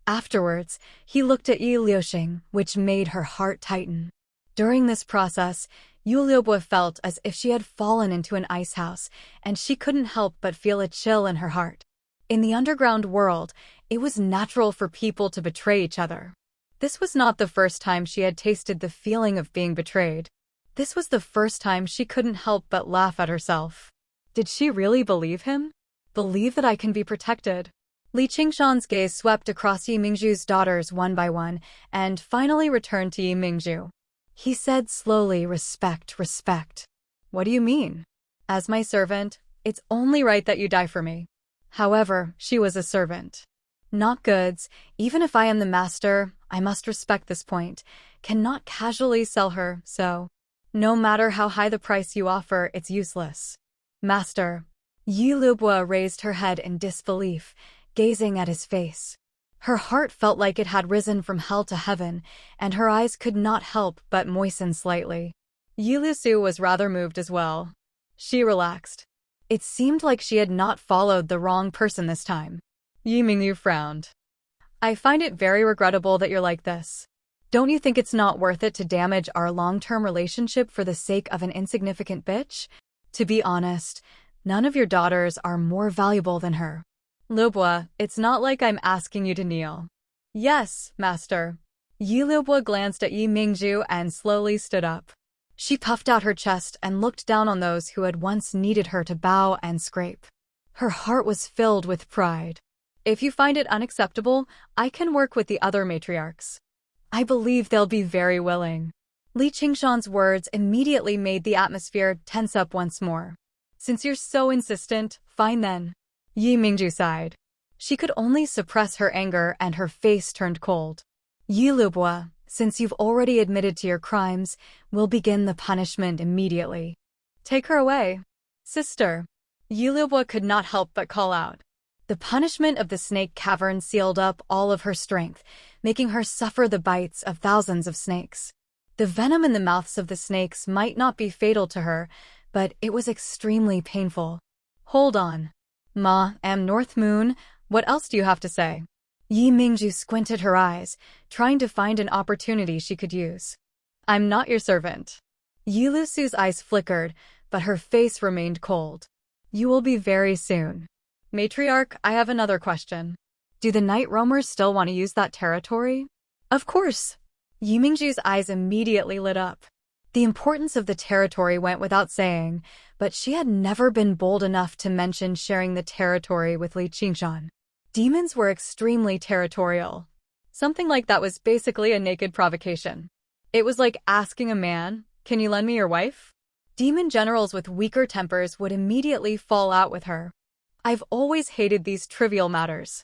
Afterwards, he looked at Yi Liuxing, which made her heart tighten. During this process, Yulubwa felt as if she had fallen into an ice house, and she couldn't help but feel a chill in her heart. In the underground world, it was natural for people to betray each other. This was not the first time she had tasted the feeling of being betrayed. This was the first time she couldn't help but laugh at herself. Did she really believe him? Believe that I can be protected? Li Qingshan's gaze swept across Yi Mingzhu's daughters one by one, and finally returned to Yi Mingzhu. He said slowly, respect, respect. What do you mean? As my servant, it's only right that you die for me. However, she was a servant. Not goods. Even if I am the master, I must respect this point. Cannot casually sell her, so. No matter how high the price you offer, it's useless. Master. Yulubwa raised her head in disbelief, gazing at his face. Her heart felt like it had risen from hell to heaven, and her eyes could not help but moisten slightly. Yi Liusu was rather moved as well. She relaxed. It seemed like she had not followed the wrong person this time. Yi Mingyu frowned. I find it very regrettable that you're like this. Don't you think it's not worth it to damage our long-term relationship for the sake of an insignificant bitch? To be honest, none of your daughters are more valuable than her. Lubwa, it's not like I'm asking you to kneel. Yes, master. Yulubwa glanced at Yi Mingzhu and slowly stood up. She puffed out her chest and looked down on those who had once needed her to bow and scrape. Her heart was filled with pride. If you find it unacceptable, I can work with the other matriarchs. I believe they'll be very willing. Li Qingshan's words immediately made the atmosphere tense up once more. Since you're so insistent, fine then. Yi Mingzhu sighed. She could only suppress her anger and her face turned cold. Yulubwa, since you've already admitted to your crimes, we'll begin the punishment immediately. Take her away. Sister. Yulubwa could not help but call out. The punishment of the snake cavern sealed up all of her strength, making her suffer the bites of thousands of snakes. The venom in the mouths of the snakes might not be fatal to her, but it was extremely painful. Hold on. Ma, North Moon, what else do you have to say? Yi Mingzhu squinted her eyes, trying to find an opportunity she could use. I'm not your servant. Yi Liusu's eyes flickered, but her face remained cold. You will be very soon. Matriarch, I have another question. Do the night roamers still want to use that territory? Of course. Yi Mingzhu's eyes immediately lit up. The importance of the territory went without saying, but she had never been bold enough to mention sharing the territory with Li Qingshan. Demons were extremely territorial. Something like that was basically a naked provocation. It was like asking a man, can you lend me your wife? Demon generals with weaker tempers would immediately fall out with her. I've always hated these trivial matters.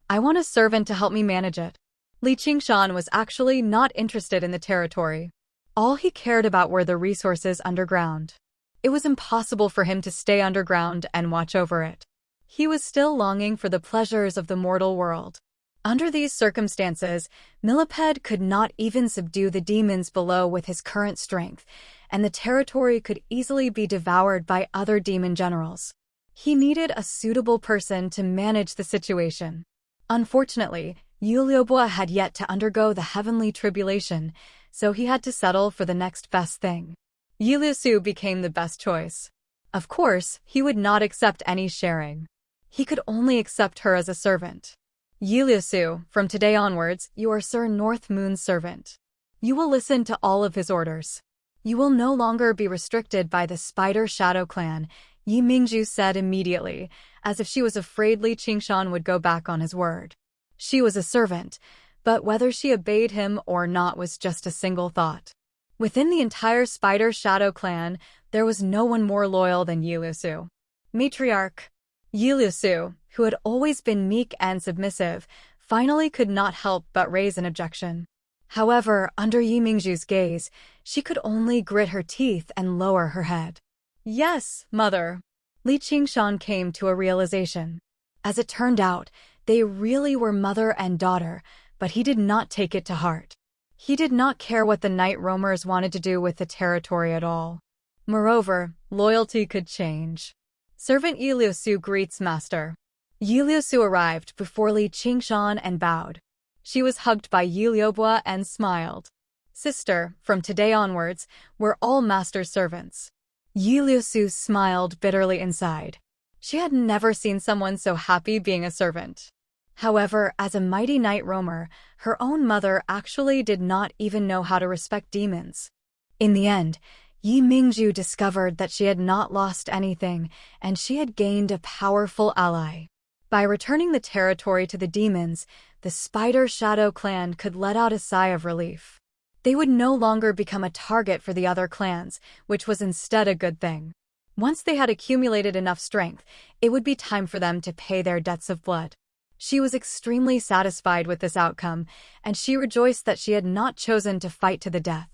I want a servant to help me manage it. Li Qingshan was actually not interested in the territory. All he cared about were the resources underground. It was impossible for him to stay underground and watch over it. He was still longing for the pleasures of the mortal world. Under these circumstances, Millipede could not even subdue the demons below with his current strength, and the territory could easily be devoured by other demon generals. He needed a suitable person to manage the situation. Unfortunately, Yulubwa had yet to undergo the heavenly tribulation, so he had to settle for the next best thing. Yi Liusu became the best choice. Of course, he would not accept any sharing. He could only accept her as a servant. Yi Liusu, from today onwards, you are Sir North Moon's servant. You will listen to all of his orders. You will no longer be restricted by the Spider Shadow Clan, Yi Mingju said immediately, as if she was afraid Li Qingshan would go back on his word. She was a servant, but whether she obeyed him or not was just a single thought. Within the entire Spider Shadow Clan, there was no one more loyal than Yi Liusu. Matriarch Yi Liusu, who had always been meek and submissive, finally could not help but raise an objection. However, under Yi Mingju's gaze, she could only grit her teeth and lower her head. Yes, mother. Li Qingshan came to a realization. As it turned out, they really were mother and daughter, but he did not take it to heart. He did not care what the night roamers wanted to do with the territory at all. Moreover, loyalty could change. Servant Yi Liusu greets master. Yi Liusu arrived before Li Qingshan and bowed. She was hugged by Yi Liubua and smiled. Sister, from today onwards, we're all master's servants. Yi Liusu smiled bitterly inside. She had never seen someone so happy being a servant. However, as a mighty night roamer, her own mother actually did not even know how to respect demons. In the end, Yi Mingju discovered that she had not lost anything, and she had gained a powerful ally. By returning the territory to the demons, the Spider Shadow Clan could let out a sigh of relief. They would no longer become a target for the other clans, which was instead a good thing. Once they had accumulated enough strength, it would be time for them to pay their debts of blood. She was extremely satisfied with this outcome, and she rejoiced that she had not chosen to fight to the death.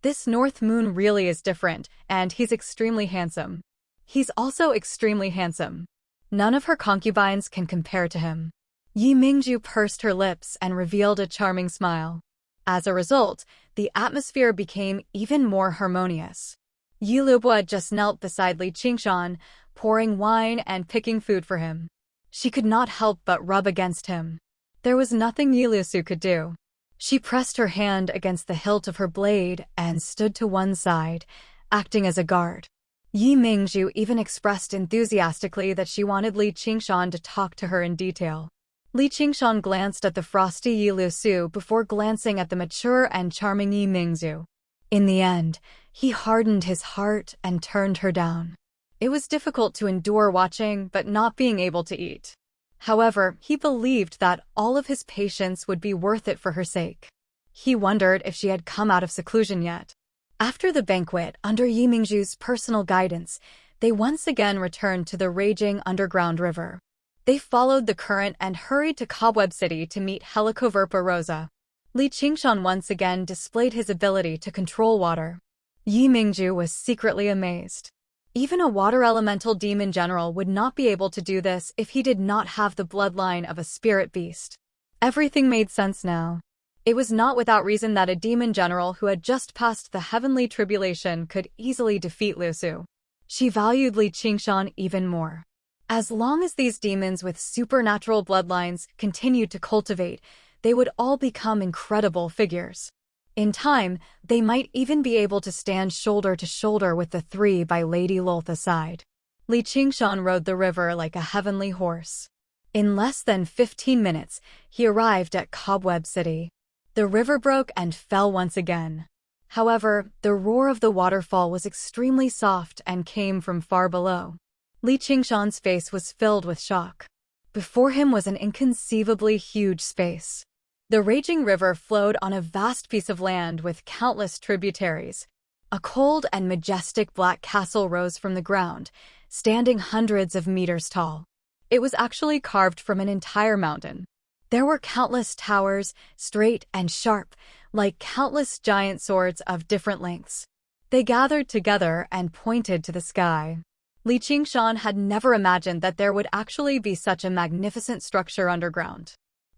This North Moon really is different, and he's extremely handsome. He's also extremely handsome. None of her concubines can compare to him. Yi Mingju pursed her lips and revealed a charming smile. As a result, the atmosphere became even more harmonious. Yi Liubua just knelt beside Li Qingshan, pouring wine and picking food for him. She could not help but rub against him. There was nothing Yi Liusu could do. She pressed her hand against the hilt of her blade and stood to one side, acting as a guard. Yi Mingju even expressed enthusiastically that she wanted Li Qingshan to talk to her in detail. Li Qingshan glanced at the frosty Yi Liusu before glancing at the mature and charming Yi Mingju. In the end, he hardened his heart and turned her down. It was difficult to endure watching but not being able to eat. However, he believed that all of his patience would be worth it for her sake. He wondered if she had come out of seclusion yet. After the banquet, under Yi Mingju's personal guidance, they once again returned to the raging underground river. They followed the current and hurried to Cobweb City to meet Helicoverpa Rosa. Li Qingshan once again displayed his ability to control water. Yi Mingju was secretly amazed. Even a water elemental demon general would not be able to do this if he did not have the bloodline of a spirit beast. Everything made sense now. It was not without reason that a demon general who had just passed the heavenly tribulation could easily defeat Liusu. She valued Li Qingshan even more. As long as these demons with supernatural bloodlines continued to cultivate, they would all become incredible figures. In time, they might even be able to stand shoulder to shoulder with the three by Lady Loltha's side. Li Qingshan rode the river like a heavenly horse. In less than 15 minutes, he arrived at Cobweb City. The river broke and fell once again. However, the roar of the waterfall was extremely soft and came from far below. Li Qingshan's face was filled with shock. Before him was an inconceivably huge space. The raging river flowed on a vast piece of land with countless tributaries. A cold and majestic black castle rose from the ground, standing hundreds of meters tall. It was actually carved from an entire mountain. There were countless towers, straight and sharp, like countless giant swords of different lengths. They gathered together and pointed to the sky. Li Qingshan had never imagined that there would actually be such a magnificent structure underground.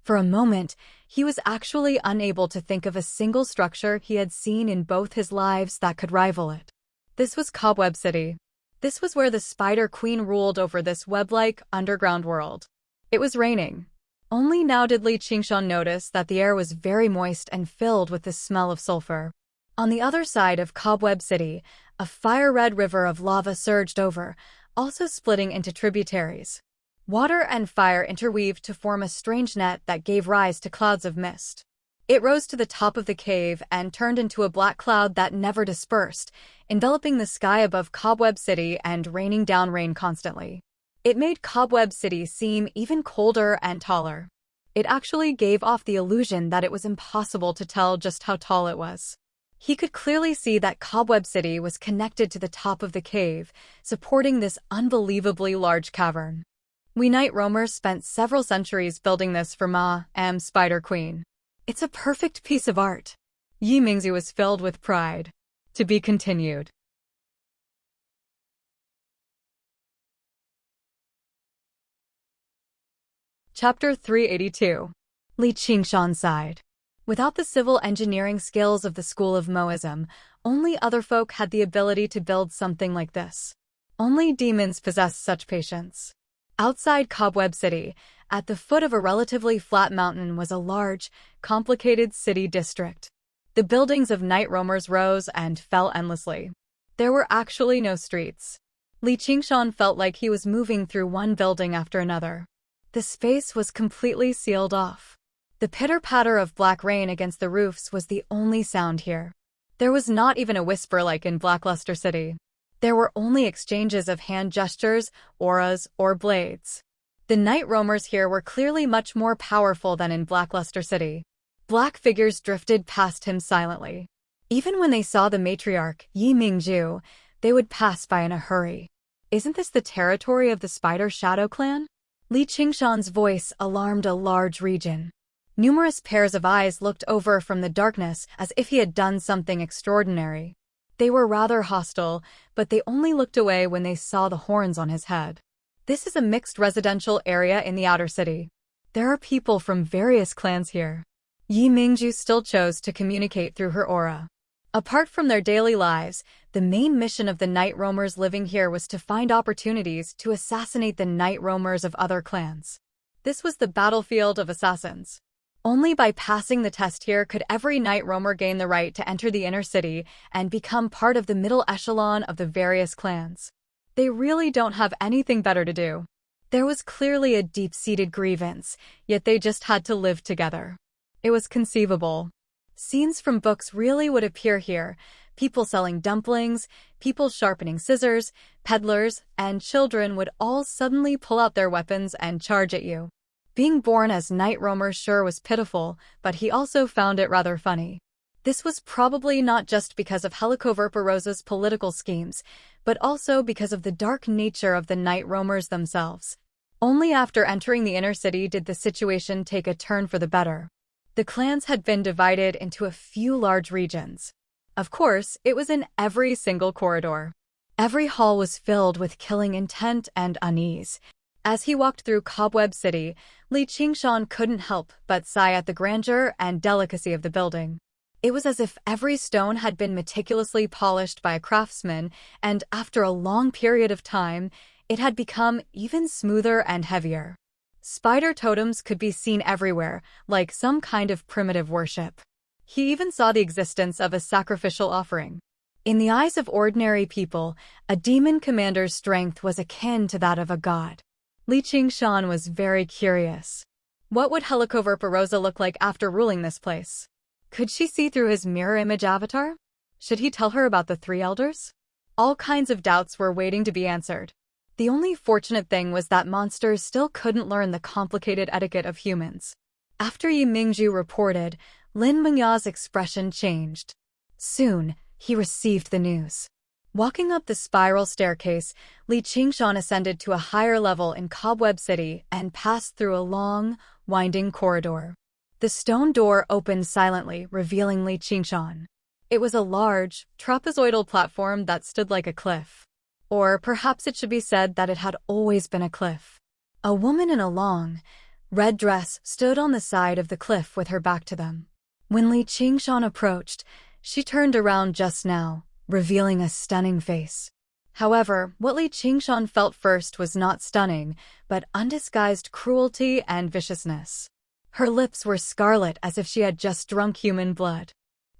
For a moment, he was actually unable to think of a single structure he had seen in both his lives that could rival it. This was Cobweb City. This was where the Spider Queen ruled over this web-like underground world. It was raining. Only now did Li Qingshan notice that the air was very moist and filled with the smell of sulfur. On the other side of Cobweb City, a fire-red river of lava surged over, also splitting into tributaries. Water and fire interweaved to form a strange net that gave rise to clouds of mist. It rose to the top of the cave and turned into a black cloud that never dispersed, enveloping the sky above Cobweb City and raining down rain constantly. It made Cobweb City seem even colder and taller. It actually gave off the illusion that it was impossible to tell just how tall it was. He could clearly see that Cobweb City was connected to the top of the cave, supporting this unbelievably large cavern. We night roamers spent several centuries building this for Ma, Spider Queen. It's a perfect piece of art. Yi Mingzhu was filled with pride. To be continued. Chapter 382. Li Qingshan sighed. Without the civil engineering skills of the school of Moism, only other folk had the ability to build something like this. Only demons possessed such patience. Outside Cobweb City, at the foot of a relatively flat mountain, was a large, complicated city district. The buildings of night roamers rose and fell endlessly. There were actually no streets. Li Qingshan felt like he was moving through one building after another. The space was completely sealed off. The pitter-patter of black rain against the roofs was the only sound here. There was not even a whisper like in Blackluster City. There were only exchanges of hand gestures, auras, or blades. The night roamers here were clearly much more powerful than in Blackluster City. Black figures drifted past him silently. Even when they saw the matriarch, Yi Mingzhu, they would pass by in a hurry. Isn't this the territory of the Spider Shadow Clan? Li Qingshan's voice alarmed a large region. Numerous pairs of eyes looked over from the darkness as if he had done something extraordinary. They were rather hostile, but they only looked away when they saw the horns on his head. This is a mixed residential area in the outer city. There are people from various clans here. Yi Mingzhu still chose to communicate through her aura. Apart from their daily lives, the main mission of the night roamers living here was to find opportunities to assassinate the night roamers of other clans. This was the battlefield of assassins. Only by passing the test here could every night roamer gain the right to enter the inner city and become part of the middle echelon of the various clans. They really don't have anything better to do. There was clearly a deep-seated grievance, yet they just had to live together. It was conceivable. Scenes from books really would appear here. People selling dumplings, people sharpening scissors, peddlers, and children would all suddenly pull out their weapons and charge at you. Being born as night roamers sure was pitiful, but he also found it rather funny. This was probably not just because of Helicoverparosa's political schemes, but also because of the dark nature of the night roamers themselves. Only after entering the inner city did the situation take a turn for the better. The clans had been divided into a few large regions. Of course, it was in every single corridor. Every hall was filled with killing intent and unease. As he walked through Cobweb City, Li Qingshan couldn't help but sigh at the grandeur and delicacy of the building. It was as if every stone had been meticulously polished by a craftsman, and after a long period of time, it had become even smoother and heavier. Spider totems could be seen everywhere, like some kind of primitive worship. He even saw the existence of a sacrificial offering. In the eyes of ordinary people, a demon commander's strength was akin to that of a god. Li Qingshan was very curious. What would Helicoverparosa look like after ruling this place? Could she see through his mirror image avatar? Should he tell her about the three elders? All kinds of doubts were waiting to be answered. The only fortunate thing was that monsters still couldn't learn the complicated etiquette of humans. After Yi Mingzhu reported, Lin Mengya's expression changed. Soon, he received the news. Walking up the spiral staircase, Li Qingshan ascended to a higher level in Cobweb City and passed through a long, winding corridor. The stone door opened silently, revealing Li Qingshan. It was a large, trapezoidal platform that stood like a cliff. Or perhaps it should be said that it had always been a cliff. A woman in a long, red dress stood on the side of the cliff with her back to them. When Li Qingshan approached, she turned around just now, revealing a stunning face. However, what Li Qingshan felt first was not stunning, but undisguised cruelty and viciousness. Her lips were scarlet as if she had just drunk human blood.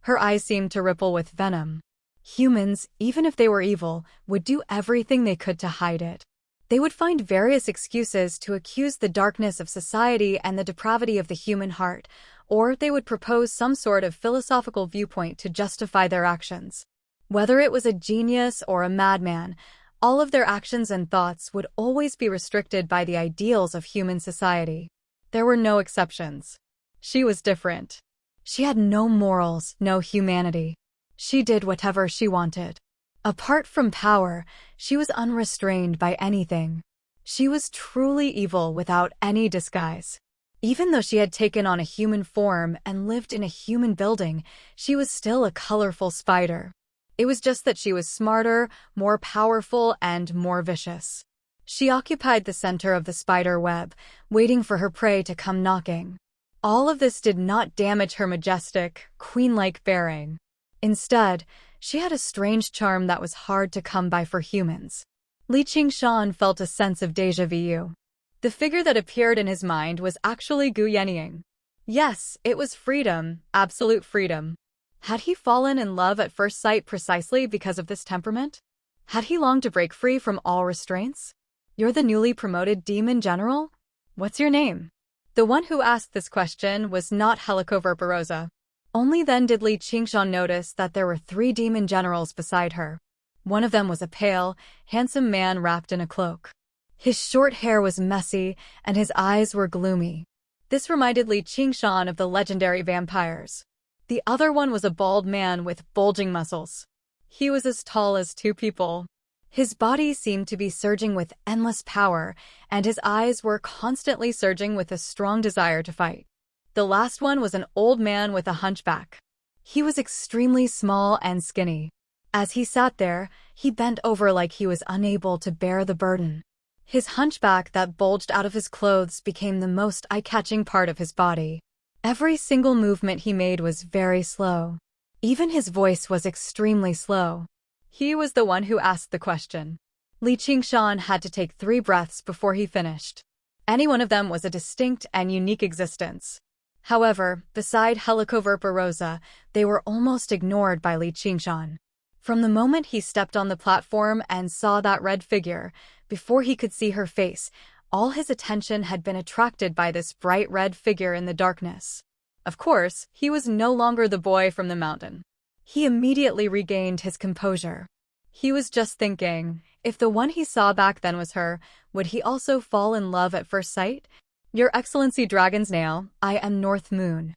Her eyes seemed to ripple with venom. Humans, even if they were evil, would do everything they could to hide it. They would find various excuses to accuse the darkness of society and the depravity of the human heart, or they would propose some sort of philosophical viewpoint to justify their actions. Whether it was a genius or a madman, all of their actions and thoughts would always be restricted by the ideals of human society. There were no exceptions. She was different. She had no morals, no humanity. She did whatever she wanted. Apart from power, she was unrestrained by anything. She was truly evil without any disguise. Even though she had taken on a human form and lived in a human building, she was still a colorful spider. It was just that she was smarter, more powerful, and more vicious. She occupied the center of the spider web, waiting for her prey to come knocking. All of this did not damage her majestic, queen-like bearing. Instead, she had a strange charm that was hard to come by for humans. Li Qingshan felt a sense of déjà vu. The figure that appeared in his mind was actually Gu Yenying. Yes, it was freedom, absolute freedom. Had he fallen in love at first sight precisely because of this temperament? Had he longed to break free from all restraints? You're the newly promoted demon general? What's your name? The one who asked this question was not Helicoverparosa. Only then did Li Qingshan notice that there were 3 demon generals beside her. One of them was a pale, handsome man wrapped in a cloak. His short hair was messy, and his eyes were gloomy. This reminded Li Qingshan of the legendary vampires. The other one was a bald man with bulging muscles. He was as tall as 2 people. His body seemed to be surging with endless power, and his eyes were constantly surging with a strong desire to fight. The last one was an old man with a hunchback. He was extremely small and skinny. As he sat there, he bent over like he was unable to bear the burden. His hunchback that bulged out of his clothes became the most eye-catching part of his body. Every single movement he made was very slow. Even his voice was extremely slow. He was the one who asked the question. Li Qingshan had to take 3 breaths before he finished. Any one of them was a distinct and unique existence. However, beside Helicoverparosa, they were almost ignored by Li Qingshan. From the moment he stepped on the platform and saw that red figure, before he could see her face, all his attention had been attracted by this bright red figure in the darkness. Of course, he was no longer the boy from the mountain. He immediately regained his composure. He was just thinking, if the one he saw back then was her, would he also fall in love at first sight? Your Excellency Dragon's Nail, I am North Moon.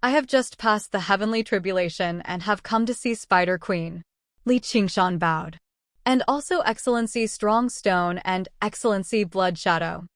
I have just passed the heavenly tribulation and have come to see Spider Queen. Li Qingshan bowed. And also Excellency Strong Stone and Excellency Blood Shadow.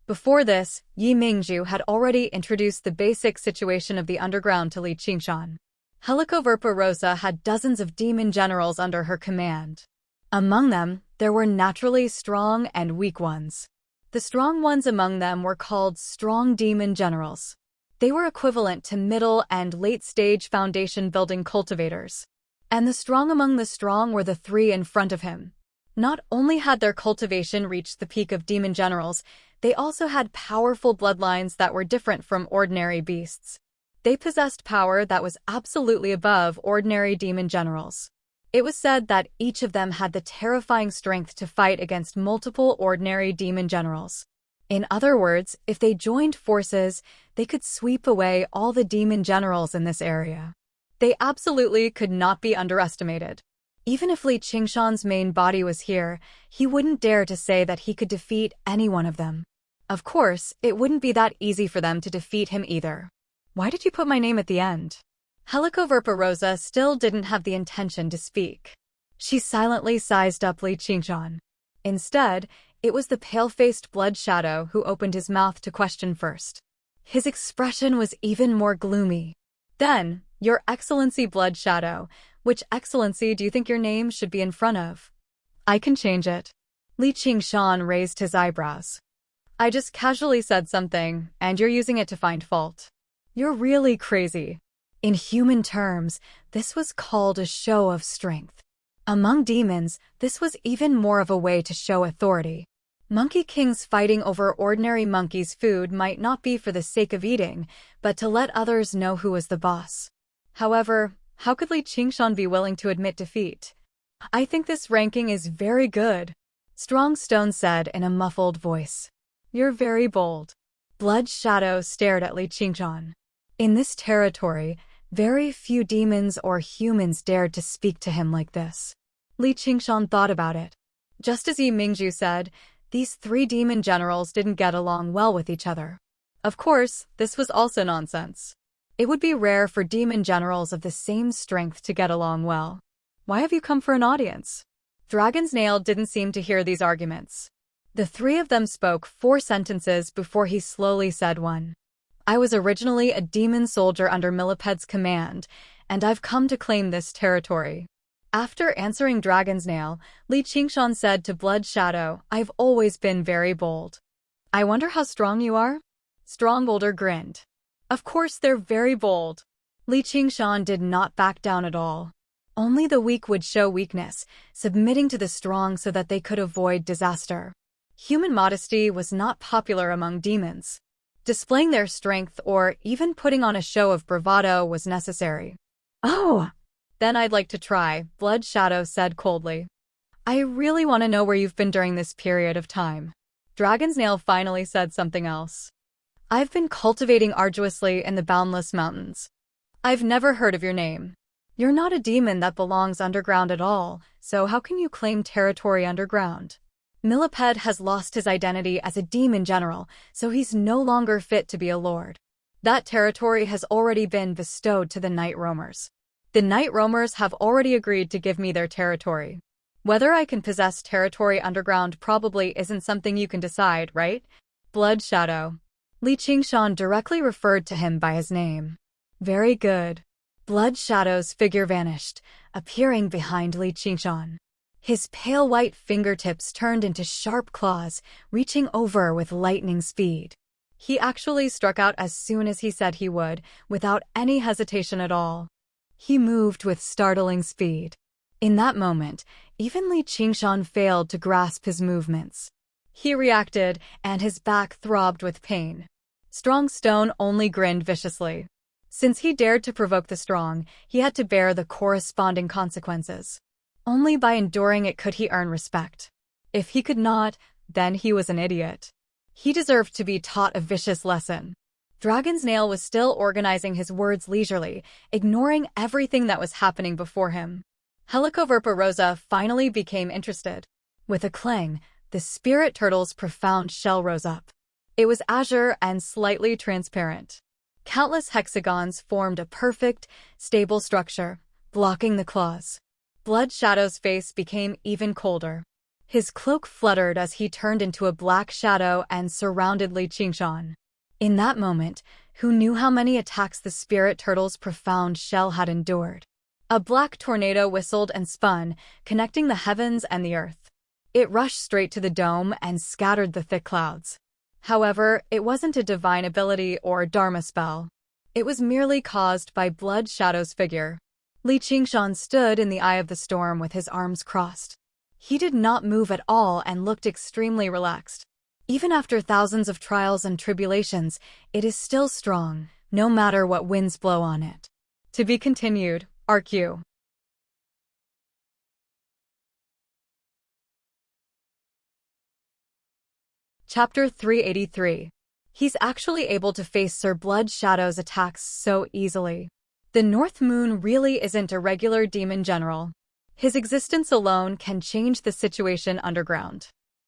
Before this, Yi Mingzhu had already introduced the basic situation of the underground to Li Qingshan. Helicoverparosa had dozens of demon generals under her command. Among them, there were naturally strong and weak ones. The strong ones among them were called strong demon generals. They were equivalent to middle and late-stage foundation-building cultivators. And the strong among the strong were the 3 in front of him. Not only had their cultivation reached the peak of demon generals, they also had powerful bloodlines that were different from ordinary beasts. They possessed power that was absolutely above ordinary demon generals. It was said that each of them had the terrifying strength to fight against multiple ordinary demon generals. In other words, if they joined forces, they could sweep away all the demon generals in this area. They absolutely could not be underestimated. Even if Li Qingshan's main body was here, he wouldn't dare to say that he could defeat any one of them. Of course, it wouldn't be that easy for them to defeat him either. Why did you put my name at the end? Helicoverparosa still didn't have the intention to speak. She silently sized up Li Qingshan. Instead, it was the pale-faced Blood Shadow who opened his mouth to question first. His expression was even more gloomy. Then, Your Excellency Blood Shadow, which excellency do you think your name should be in front of? I can change it. Li Qingshan raised his eyebrows. I just casually said something, and you're using it to find fault. You're really crazy. In human terms, this was called a show of strength. Among demons, this was even more of a way to show authority. Monkey kings fighting over ordinary monkeys' food might not be for the sake of eating, but to let others know who was the boss. However, how could Li Qingshan be willing to admit defeat? I think this ranking is very good, Strong Stone said in a muffled voice. You're very bold. Blood Shadow stared at Li Qingshan. In this territory, very few demons or humans dared to speak to him like this. Li Qingshan thought about it. Just as Yi Mingzhu said, these three demon generals didn't get along well with each other. Of course, this was also nonsense. It would be rare for demon generals of the same strength to get along well. Why have you come for an audience? Dragon's Nail didn't seem to hear these arguments. The three of them spoke 4 sentences before he slowly said one. I was originally a demon soldier under Milliped's command, and I've come to claim this territory. After answering Dragon's Nail, Li Qingshan said to Blood Shadow, I've always been very bold. I wonder how strong you are? Strongholder grinned. Of course they're very bold. Li Qingshan did not back down at all. Only the weak would show weakness, submitting to the strong so that they could avoid disaster. Human modesty was not popular among demons. Displaying their strength or even putting on a show of bravado was necessary. Oh! Then I'd like to try, Blood Shadow said coldly. I really want to know where you've been during this period of time. Dragon's Nail finally said something else. I've been cultivating arduously in the Boundless Mountains. I've never heard of your name. You're not a demon that belongs underground at all, so how can you claim territory underground? Millipede has lost his identity as a demon general, so he's no longer fit to be a lord. That territory has already been bestowed to the Night Roamers. The Night Roamers have already agreed to give me their territory. Whether I can possess territory underground probably isn't something you can decide, right? Blood Shadow. Li Qingshan directly referred to him by his name. Very good. Blood Shadow's figure vanished, appearing behind Li Qingshan. His pale white fingertips turned into sharp claws, reaching over with lightning speed. He actually struck out as soon as he said he would, without any hesitation at all. He moved with startling speed. In that moment, even Li Qingshan failed to grasp his movements. He reacted, and his back throbbed with pain. Strong Stone only grinned viciously. Since he dared to provoke the strong, he had to bear the corresponding consequences. Only by enduring it could he earn respect. If he could not, then he was an idiot. He deserved to be taught a vicious lesson. Dragon's Nail was still organizing his words leisurely, ignoring everything that was happening before him. Helicoverpa Rosa finally became interested. With a clang, the spirit turtle's profound shell rose up. It was azure and slightly transparent. Countless hexagons formed a perfect, stable structure, blocking the claws. Blood Shadow's face became even colder. His cloak fluttered as he turned into a black shadow and surrounded Li Qingshan. In that moment, who knew how many attacks the spirit turtle's profound shell had endured? A black tornado whistled and spun, connecting the heavens and the earth. It rushed straight to the dome and scattered the thick clouds. However, it wasn't a divine ability or Dharma spell. It was merely caused by Blood Shadow's figure. Li Qingshan stood in the eye of the storm with his arms crossed. He did not move at all and looked extremely relaxed. Even after thousands of trials and tribulations, it is still strong, no matter what winds blow on it. To be continued, RQ. Chapter 383. He's actually able to face Sir Blood Shadow's attacks so easily. The North Moon really isn't a regular demon general. His existence alone can change the situation underground.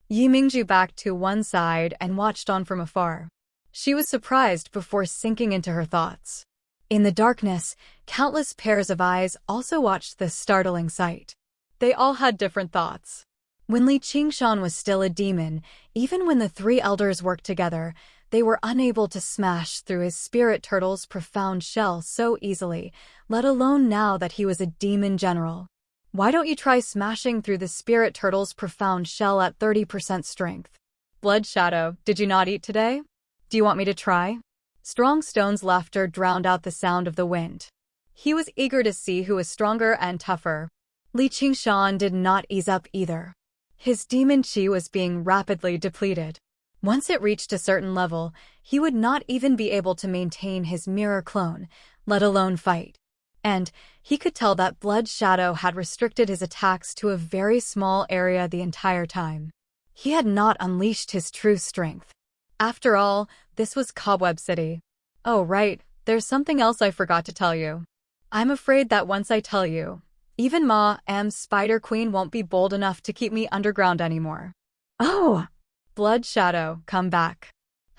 Yi Mingzhu backed to one side and watched on from afar. She was surprised before sinking into her thoughts. In the darkness, countless pairs of eyes also watched this startling sight. They all had different thoughts. When Li Qingshan was still a demon, even when the three elders worked together, they were unable to smash through his spirit turtle's profound shell so easily, let alone now that he was a demon general. Why don't you try smashing through the spirit turtle's profound shell at 30% strength? Blood Shadow, did you not eat today? Do you want me to try? Strong Stone's laughter drowned out the sound of the wind. He was eager to see who was stronger and tougher. Li Qingshan did not ease up either. His demon chi was being rapidly depleted. Once it reached a certain level, he would not even be able to maintain his mirror clone, let alone fight. And he could tell that Blood Shadow had restricted his attacks to a very small area the entire time. He had not unleashed his true strength. After all, this was Cobweb City. Oh right, There's something else I forgot to tell you. I'm afraid that once I tell you, even Ma M Spider Queen won't be bold enough to keep me underground anymore. Oh! Blood Shadow, come back.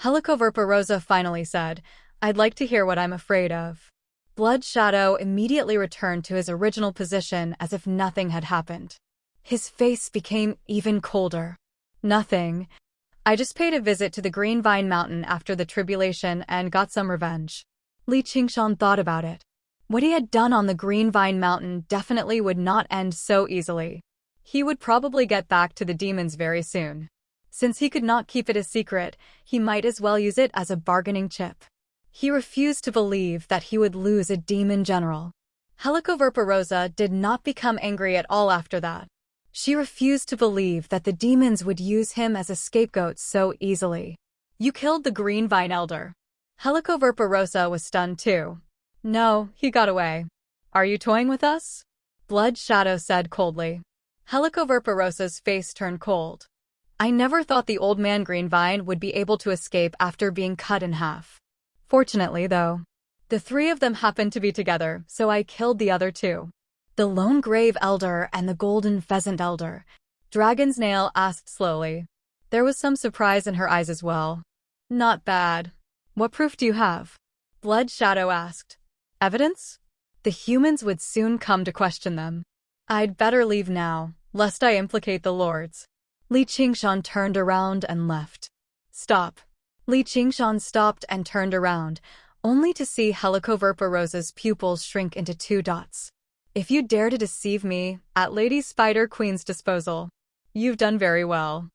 Helicoverpa finally said, I'd like to hear what I'm afraid of. Blood Shadow immediately returned to his original position as if nothing had happened. His face became even colder. Nothing. I just paid a visit to the Green Vine Mountain after the tribulation and got some revenge. Li Qingshan thought about it. What he had done on the Green Vine Mountain definitely would not end so easily. He would probably get back to the demons very soon. Since he could not keep it a secret, he might as well use it as a bargaining chip. He refused to believe that he would lose a demon general. Helicoverpa did not become angry at all after that. She refused to believe that the demons would use him as a scapegoat so easily. You killed the Green Vine Elder. Helicoverpa was stunned too. No, he got away. Are you toying with us? Blood Shadow said coldly. Helicoverpa face turned cold. I never thought the old man Green Vine would be able to escape after being cut in half. Fortunately, though, the three of them happened to be together, so I killed the other two. The Lone Grave Elder and the Golden Pheasant Elder, Dragon's Nail asked slowly. There was some surprise in her eyes as well. Not bad. What proof do you have? Blood Shadow asked. Evidence? The humans would soon come to question them. I'd better leave now, lest I implicate the lords. Li Qingshan turned around and left. Stop. Li Qingshan stopped and turned around, only to see Helicoverpa pupils shrink into 2 dots. If you dare to deceive me, at Lady Spider Queen's disposal. You've done very well.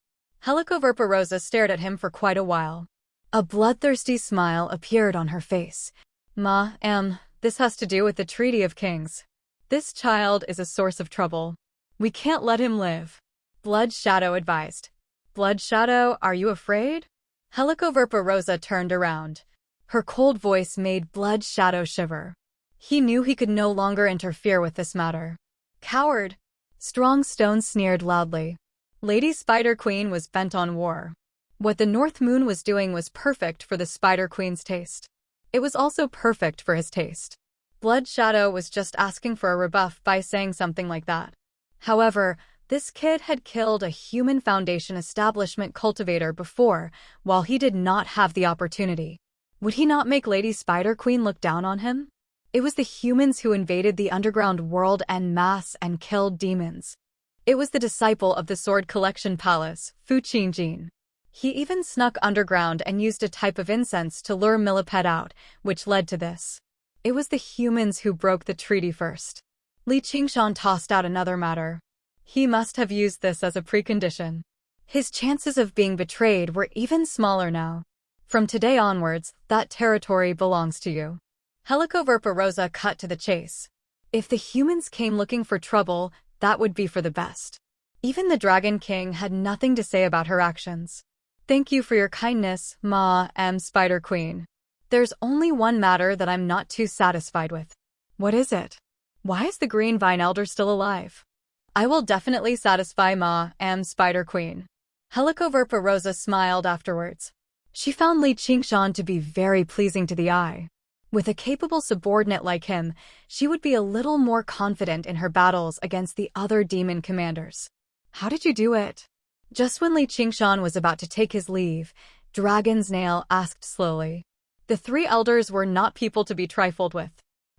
Helicoverpa stared at him for quite a while. A bloodthirsty smile appeared on her face. This has to do with the Treaty of Kings. This child is a source of trouble. We can't let him live. Blood Shadow advised. Blood Shadow, are you afraid? Helicoverpa turned around. Her cold voice made Blood Shadow shiver. He knew he could no longer interfere with this matter. Coward! Strong Stone sneered loudly. Lady Spider Queen was bent on war. What the North Moon was doing was perfect for the Spider Queen's taste. It was also perfect for his taste. Blood Shadow was just asking for a rebuff by saying something like that. However, this kid had killed a human Foundation establishment cultivator before, while he did not have the opportunity. Would he not make Lady Spider Queen look down on him? It was the humans who invaded the underground world en masse and killed demons. It was the disciple of the Sword Collection Palace, Fu Qingjin. He even snuck underground and used a type of incense to lure Millipede out, which led to this. It was the humans who broke the treaty first. Li Qingshan tossed out another matter. He must have used this as a precondition. His chances of being betrayed were even smaller now. From today onwards, that territory belongs to you. Helicoverpa cut to the chase. If the humans came looking for trouble, that would be for the best. Even the Dragon King had nothing to say about her actions. Thank you for your kindness, Spider Queen. There's only one matter that I'm not too satisfied with. What is it? Why is the Green Vine Elder still alive? I will definitely satisfy Spider Queen. Helicoverpa smiled afterwards. She found Li Qingshan to be very pleasing to the eye. With a capable subordinate like him, she would be a little more confident in her battles against the other demon commanders. How did you do it? Just when Li Qingshan was about to take his leave, Dragon's Nail asked slowly. The 3 elders were not people to be trifled with.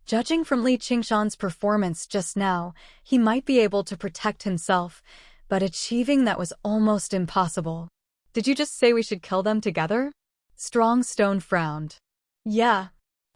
Judging from Li Qingshan's performance just now, he might be able to protect himself, but achieving that was almost impossible. Did you just say we should kill them together? Strong Stone frowned. Yeah.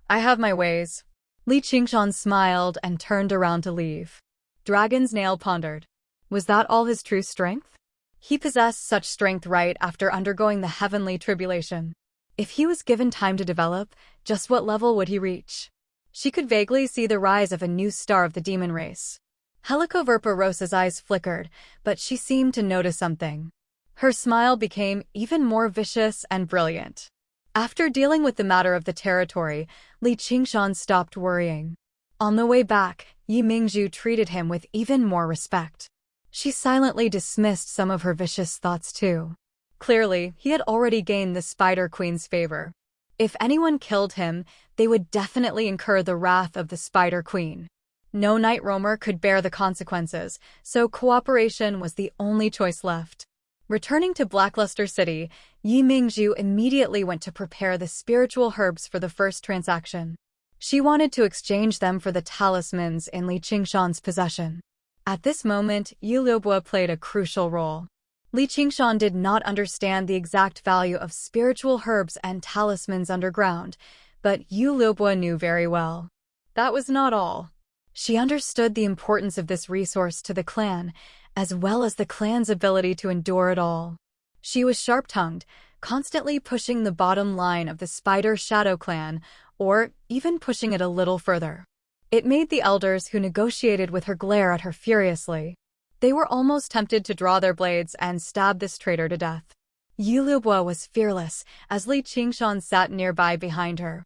I have my ways. Li Qingshan smiled and turned around to leave. Dragon's Nail pondered. Was that all his true strength? He possessed such strength right after undergoing the heavenly tribulation. If he was given time to develop, just what level would he reach? She could vaguely see the rise of a new star of the demon race. Helicoverpa eyes flickered, but she seemed to notice something. Her smile became even more vicious and brilliant. After dealing with the matter of the territory, Li Qingshan stopped worrying. On the way back, Yi Mingzhu treated him with even more respect. She silently dismissed some of her vicious thoughts too. Clearly, he had already gained the Spider Queen's favor. If anyone killed him, they would definitely incur the wrath of the Spider Queen. No night roamer could bear the consequences, so cooperation was the only choice left. Returning to Blackluster City, Yi Mingzhu immediately went to prepare the spiritual herbs for the first transaction. She wanted to exchange them for the talismans in Li Qingshan's possession. At this moment, Yu Liubo played a crucial role. Li Qingshan did not understand the exact value of spiritual herbs and talismans underground, but Yu Liubo knew very well. That was not all. She understood the importance of this resource to the clan, as well as the clan's ability to endure it all. She was sharp-tongued, constantly pushing the bottom line of the Spider Shadow clan, or even pushing it a little further. It made the elders who negotiated with her glare at her furiously. They were almost tempted to draw their blades and stab this traitor to death. Yu Liubo was fearless, as Li Qingshan sat nearby behind her.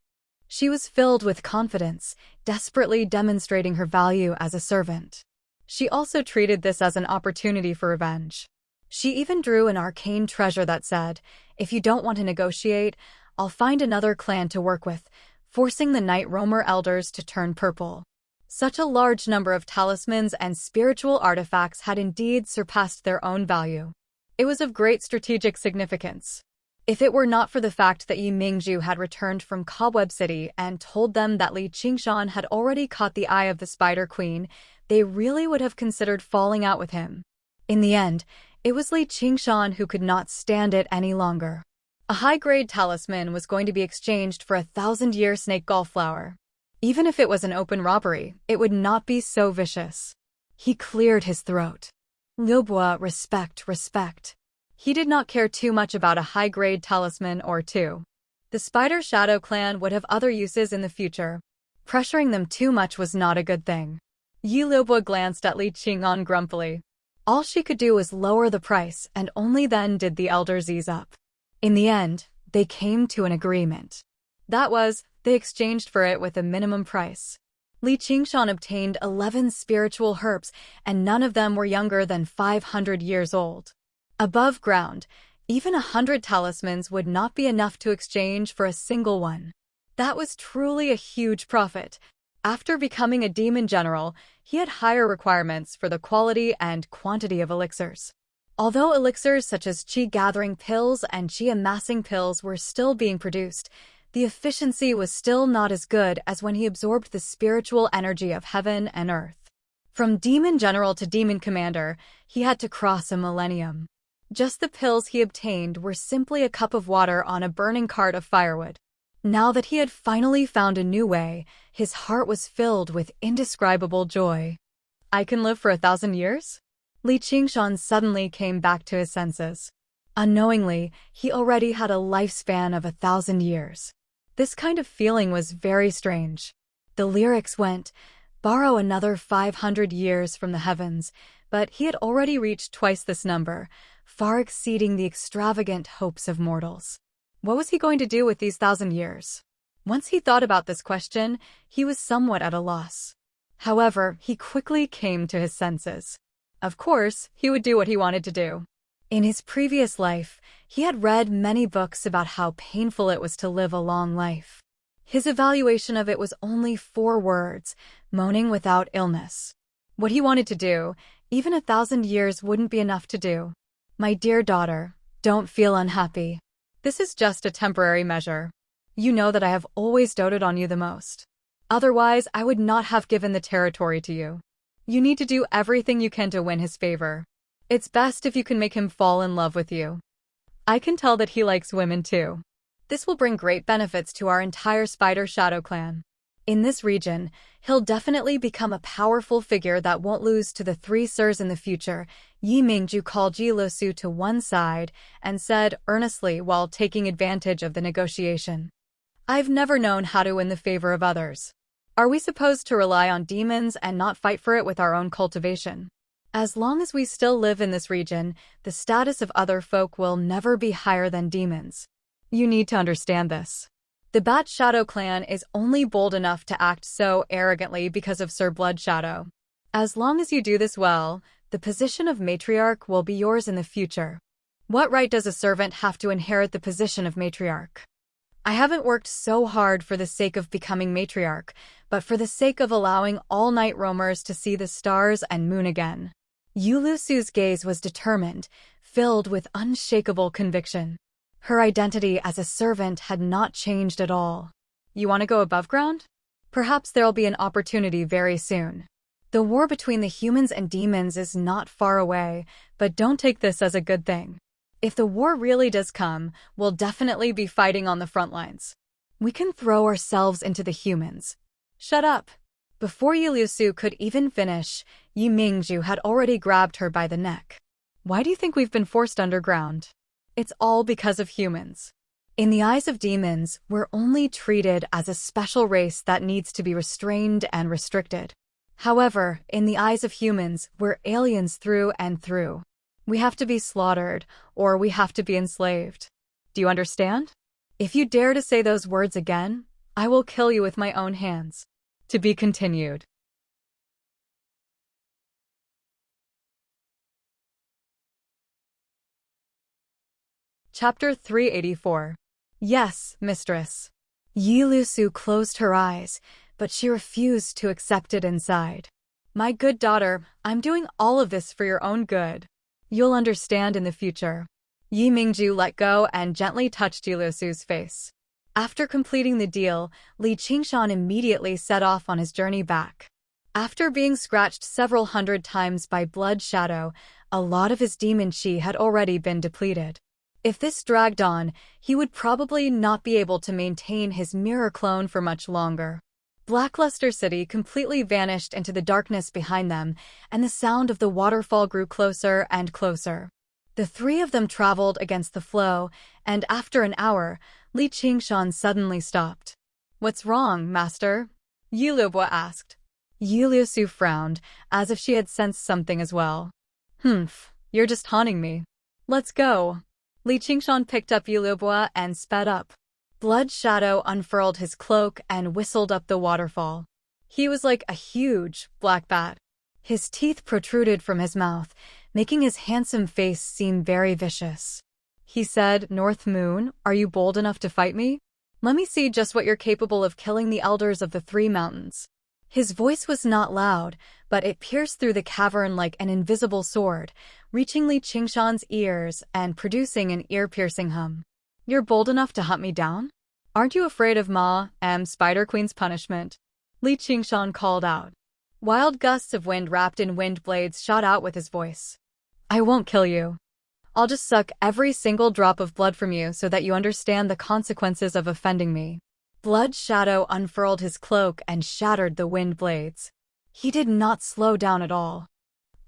She was filled with confidence, desperately demonstrating her value as a servant. She also treated this as an opportunity for revenge. She even drew an arcane treasure that said, "If you don't want to negotiate, I'll find another clan to work with," forcing the Night Roamer elders to turn purple. Such a large number of talismans and spiritual artifacts had indeed surpassed their own value. It was of great strategic significance. If it were not for the fact that Yi Mingzhu had returned from Cobweb City and told them that Li Qingshan had already caught the eye of the Spider Queen, they really would have considered falling out with him. In the end, it was Li Qingshan who could not stand it any longer. A high-grade talisman was going to be exchanged for a 1,000-year snake gallflower. Even if it was an open robbery, it would not be so vicious. He cleared his throat. Liubo, respect, respect. He did not care too much about a high-grade talisman or two. The Spider Shadow clan would have other uses in the future. Pressuring them too much was not a good thing. Yi Liubo glanced at Li Qingshan grumpily. All she could do was lower the price, and only then did the elders ease up. In the end, they came to an agreement. That was, they exchanged for it with a minimum price. Li Qingshan obtained 11 spiritual herbs, and none of them were younger than 500 years old. Above ground, even 100 talismans would not be enough to exchange for a single one. That was truly a huge profit. After becoming a demon general, he had higher requirements for the quality and quantity of elixirs. Although elixirs such as qi-gathering pills and qi-amassing pills were still being produced, the efficiency was still not as good as when he absorbed the spiritual energy of heaven and earth. From demon general to demon commander, he had to cross a millennium. Just the pills he obtained were simply a cup of water on a burning cart of firewood. Now that he had finally found a new way, his heart was filled with indescribable joy. I can live for 1,000 years? Li Qingshan suddenly came back to his senses. Unknowingly, he already had a lifespan of 1,000 years. This kind of feeling was very strange. The lyrics went, "Borrow another 500 years from the heavens," but he had already reached twice this number, far exceeding the extravagant hopes of mortals. What was he going to do with these 1,000 years? Once he thought about this question, he was somewhat at a loss. However, he quickly came to his senses. Of course, he would do what he wanted to do. In his previous life, he had read many books about how painful it was to live a long life. His evaluation of it was only 4 words, moaning without illness. What he wanted to do, even 1,000 years wouldn't be enough to do. My dear daughter, don't feel unhappy. This is just a temporary measure. You know that I have always doted on you the most. Otherwise, I would not have given the territory to you. You need to do everything you can to win his favor. It's best if you can make him fall in love with you. I can tell that he likes women too. This will bring great benefits to our entire Spider Shadow clan. In this region, he'll definitely become a powerful figure that won't lose to the 3 sirs in the future. Yi Mingzhu called Ji Luosu to one side and said earnestly while taking advantage of the negotiation. I've never known how to win the favor of others. Are we supposed to rely on demons and not fight for it with our own cultivation? As long as we still live in this region, the status of other folk will never be higher than demons. You need to understand this. The Bat Shadow clan is only bold enough to act so arrogantly because of Sir Blood Shadow. As long as you do this well, the position of matriarch will be yours in the future. What right does a servant have to inherit the position of matriarch? I haven't worked so hard for the sake of becoming matriarch, but for the sake of allowing all-night roamers to see the stars and moon again. Yulusu's gaze was determined, filled with unshakable conviction. Her identity as a servant had not changed at all. You want to go above ground? Perhaps there'll be an opportunity very soon. The war between the humans and demons is not far away, but don't take this as a good thing. If the war really does come, we'll definitely be fighting on the front lines. We can throw ourselves into the humans. Shut up. Before Yulusu could even finish, Yi Mingju had already grabbed her by the neck. Why do you think we've been forced underground? It's all because of humans. In the eyes of demons, we're only treated as a special race that needs to be restrained and restricted. However, in the eyes of humans, we're aliens through and through. We have to be slaughtered, or we have to be enslaved. Do you understand? If you dare to say those words again, I will kill you with my own hands. To be continued. Chapter 384. Yes, mistress. Yulusu closed her eyes, but she refused to accept it inside. My good daughter, I'm doing all of this for your own good. You'll understand in the future. Yi Mingju let go and gently touched Yulusu's face. After completing the deal, Li Qingshan immediately set off on his journey back. After being scratched several hundred times by Blood Shadow, a lot of his demon chi had already been depleted. If this dragged on, he would probably not be able to maintain his mirror clone for much longer. Blackluster City completely vanished into the darkness behind them, and the sound of the waterfall grew closer and closer. The three of them traveled against the flow, and after an hour, Li Qingshan suddenly stopped. What's wrong, master? Yulubo asked. Yulusu frowned, as if she had sensed something as well. You're just haunting me. Let's go. Li Qingshan picked up Yulubo and sped up. Blood Shadow unfurled his cloak and whistled up the waterfall. He was like a huge, black bat. His teeth protruded from his mouth, making his handsome face seem very vicious. He said, North Moon, are you bold enough to fight me? Let me see just what you're capable of killing the elders of the three mountains. His voice was not loud, but it pierced through the cavern like an invisible sword, reaching Li Qingshan's ears and producing an ear-piercing hum. You're bold enough to hunt me down? Aren't you afraid of Spider Queen's punishment? Li Qingshan called out. Wild gusts of wind wrapped in wind blades shot out with his voice. I won't kill you. I'll just suck every single drop of blood from you so that you understand the consequences of offending me. Blood Shadow unfurled his cloak and shattered the wind blades. He did not slow down at all.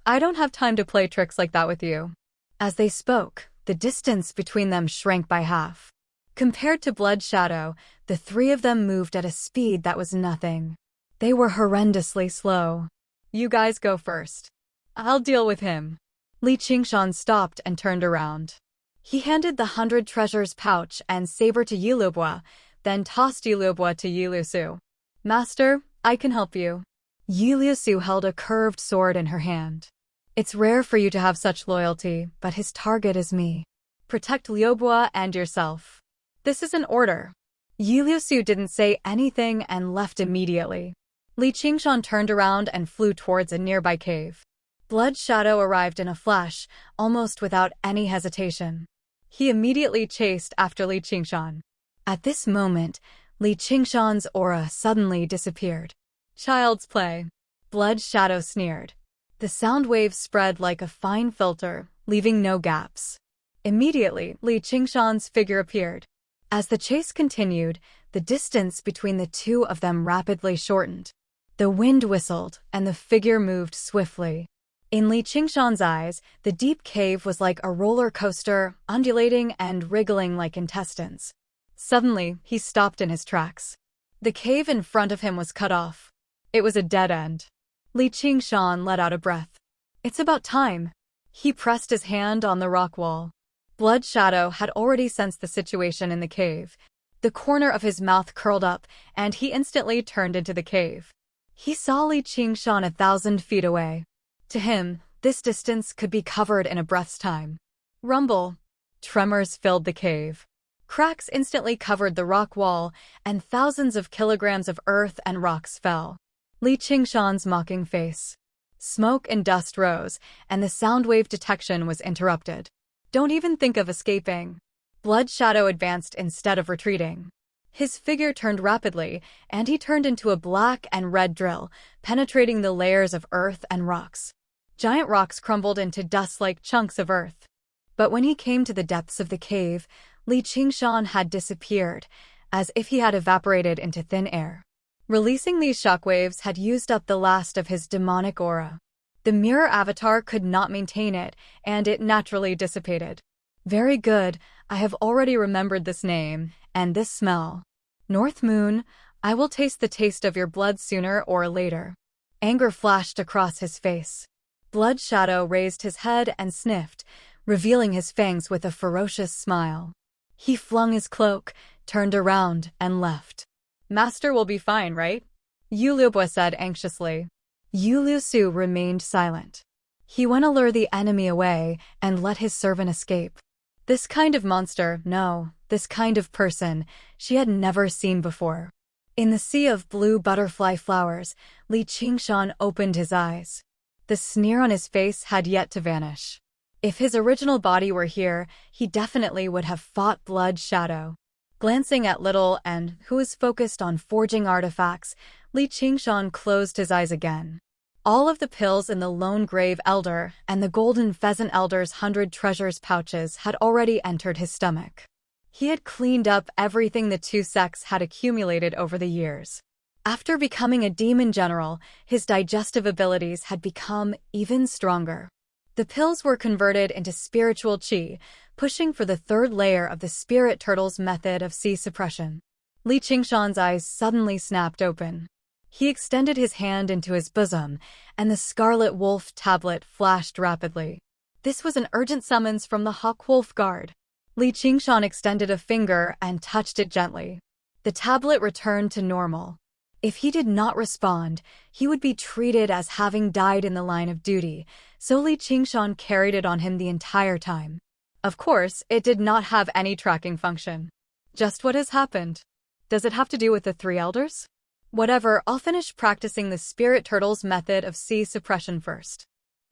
I don't have time to play tricks like that with you. As they spoke, the distance between them shrank by half. Compared to Blood Shadow, the three of them moved at a speed that was nothing. They were horrendously slow. You guys go first. I'll deal with him. Li Qingshan stopped and turned around. He handed the 100 treasures pouch and saber to Yulubo, then tossed Yulubo to Yulusu. Master, I can help you. Yulusu held a curved sword in her hand. It's rare for you to have such loyalty, but his target is me. Protect Liubo and yourself. This is an order. Yulusu didn't say anything and left immediately. Li Qingshan turned around and flew towards a nearby cave. Blood Shadow arrived in a flash, almost without any hesitation. He immediately chased after Li Qingshan. At this moment, Li Qingshan's aura suddenly disappeared. Child's play. Blood Shadow sneered. The sound waves spread like a fine filter, leaving no gaps. Immediately, Li Qingshan's figure appeared. As the chase continued, the distance between the two of them rapidly shortened. The wind whistled, and the figure moved swiftly. In Li Qingshan's eyes, the deep cave was like a roller coaster, undulating and wriggling like intestines. Suddenly, he stopped in his tracks. The cave in front of him was cut off. It was a dead end. Li Qingshan let out a breath. It's about time. He pressed his hand on the rock wall. Blood Shadow had already sensed the situation in the cave. The corner of his mouth curled up, and he instantly turned into the cave. He saw Li Qingshan 1,000 feet away. To him, this distance could be covered in a breath's time. Rumble. Tremors filled the cave. Cracks instantly covered the rock wall, and thousands of kilograms of earth and rocks fell. Li Qingshan's mocking face. Smoke and dust rose, and the sound wave detection was interrupted. Don't even think of escaping. Blood Shadow advanced instead of retreating. His figure turned rapidly, and he turned into a black and red drill, penetrating the layers of earth and rocks. Giant rocks crumbled into dust-like chunks of earth. But when he came to the depths of the cave, Li Qingshan had disappeared, as if he had evaporated into thin air. Releasing these shockwaves had used up the last of his demonic aura. The mirror avatar could not maintain it, and it naturally dissipated. Very good, I have already remembered this name, and this smell. North Moon, I will taste the taste of your blood sooner or later. Anger flashed across his face. Blood Shadow raised his head and sniffed, revealing his fangs with a ferocious smile. He flung his cloak, turned around, and left. Master will be fine, right? Yu Luobua said anxiously. Yu Luosu remained silent. He went to lure the enemy away and let his servant escape. This kind of monster, no, this kind of person, she had never seen before. In the sea of blue butterfly flowers, Li Qingshan opened his eyes. The sneer on his face had yet to vanish. If his original body were here, he definitely would have fought Blood Shadow. Glancing at Little and, who was focused on forging artifacts, Li Qingshan closed his eyes again. All of the pills in the Lone Grave Elder and the Golden Pheasant Elder's 100 treasures pouches had already entered his stomach. He had cleaned up everything the two sects had accumulated over the years. After becoming a demon general, his digestive abilities had become even stronger. The pills were converted into spiritual qi, pushing for the third layer of the spirit turtle's method of qi suppression. Li Qingshan's eyes suddenly snapped open. He extended his hand into his bosom, and the Scarlet Wolf tablet flashed rapidly. This was an urgent summons from the Hawk Wolf Guard. Li Qingshan extended a finger and touched it gently. The tablet returned to normal. If he did not respond, he would be treated as having died in the line of duty, so Li Qingshan carried it on him the entire time. Of course, it did not have any tracking function. Just what has happened? Does it have to do with the three elders? Whatever, I'll finish practicing the Spirit Turtle's method of qi suppression first.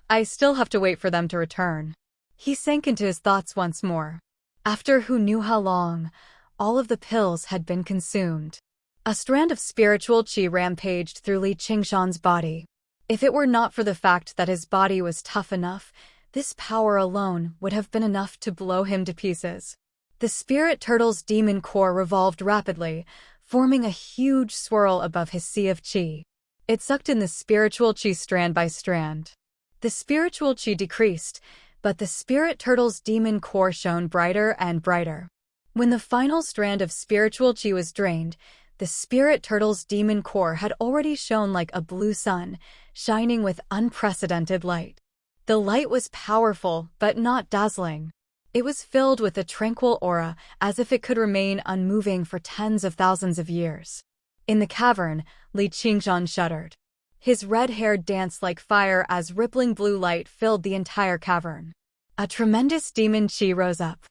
I still have to wait for them to return. He sank into his thoughts once more. After who knew how long, all of the pills had been consumed. A strand of spiritual qi rampaged through Li Qingshan's body. If it were not for the fact that his body was tough enough, this power alone would have been enough to blow him to pieces. The Spirit Turtle's demon core revolved rapidly, forming a huge swirl above his sea of qi. It sucked in the spiritual qi strand by strand. The spiritual qi decreased, but the Spirit Turtle's demon core shone brighter and brighter. When the final strand of spiritual qi was drained, the Spirit Turtle's demon core had already shone like a blue sun, shining with unprecedented light. The light was powerful, but not dazzling. It was filled with a tranquil aura, as if it could remain unmoving for tens of thousands of years. In the cavern, Li Qingshan shuddered. His red hair danced like fire as rippling blue light filled the entire cavern. A tremendous demon qi rose up.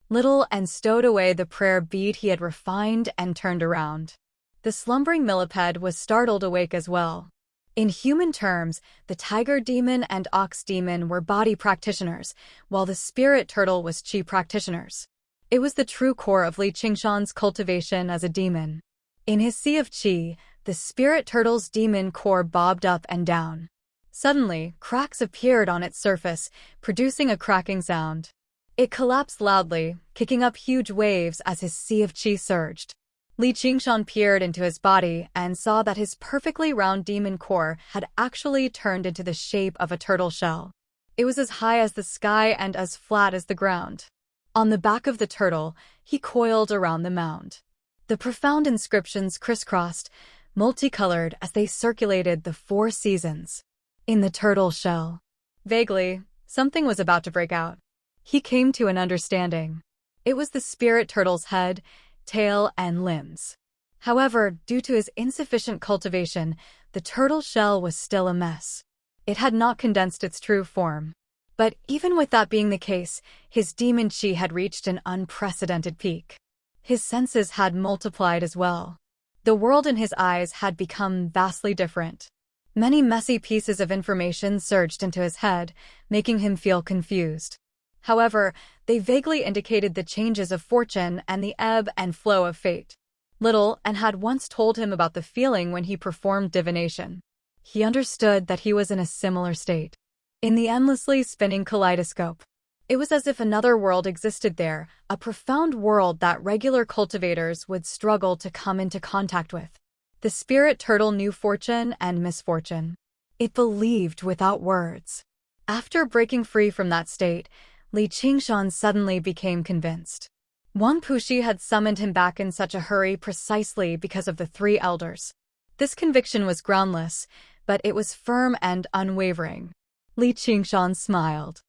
Little and stowed away the prayer bead he had refined and turned around. The slumbering millipede was startled awake as well. In human terms, the tiger demon and ox demon were body practitioners, while the spirit turtle was qi practitioners. It was the true core of Li Qingshan's cultivation as a demon. In his sea of qi, the spirit turtle's demon core bobbed up and down. Suddenly, cracks appeared on its surface, producing a cracking sound. It collapsed loudly, kicking up huge waves as his sea of qi surged. Li Qingshan peered into his body and saw that his perfectly round demon core had actually turned into the shape of a turtle shell. It was as high as the sky and as flat as the ground. On the back of the turtle, he coiled around the mound. The profound inscriptions crisscrossed, multicolored as they circulated the 4 seasons. In the turtle shell. Vaguely, something was about to break out. He came to an understanding. It was the spirit turtle's head, tail, and limbs. However, due to his insufficient cultivation, the turtle shell was still a mess. It had not condensed its true form. But even with that being the case, his demon qi had reached an unprecedented peak. His senses had multiplied as well. The world in his eyes had become vastly different. Many messy pieces of information surged into his head, making him feel confused. However, they vaguely indicated the changes of fortune and the ebb and flow of fate. Little and had once told him about the feeling when he performed divination. He understood that he was in a similar state. In the endlessly spinning kaleidoscope. It was as if another world existed there, a profound world that regular cultivators would struggle to come into contact with. The spirit turtle knew fortune and misfortune. It believed without words. After breaking free from that state, Li Qingshan suddenly became convinced. Wang Puxi had summoned him back in such a hurry precisely because of the three elders. This conviction was groundless, but it was firm and unwavering. Li Qingshan smiled.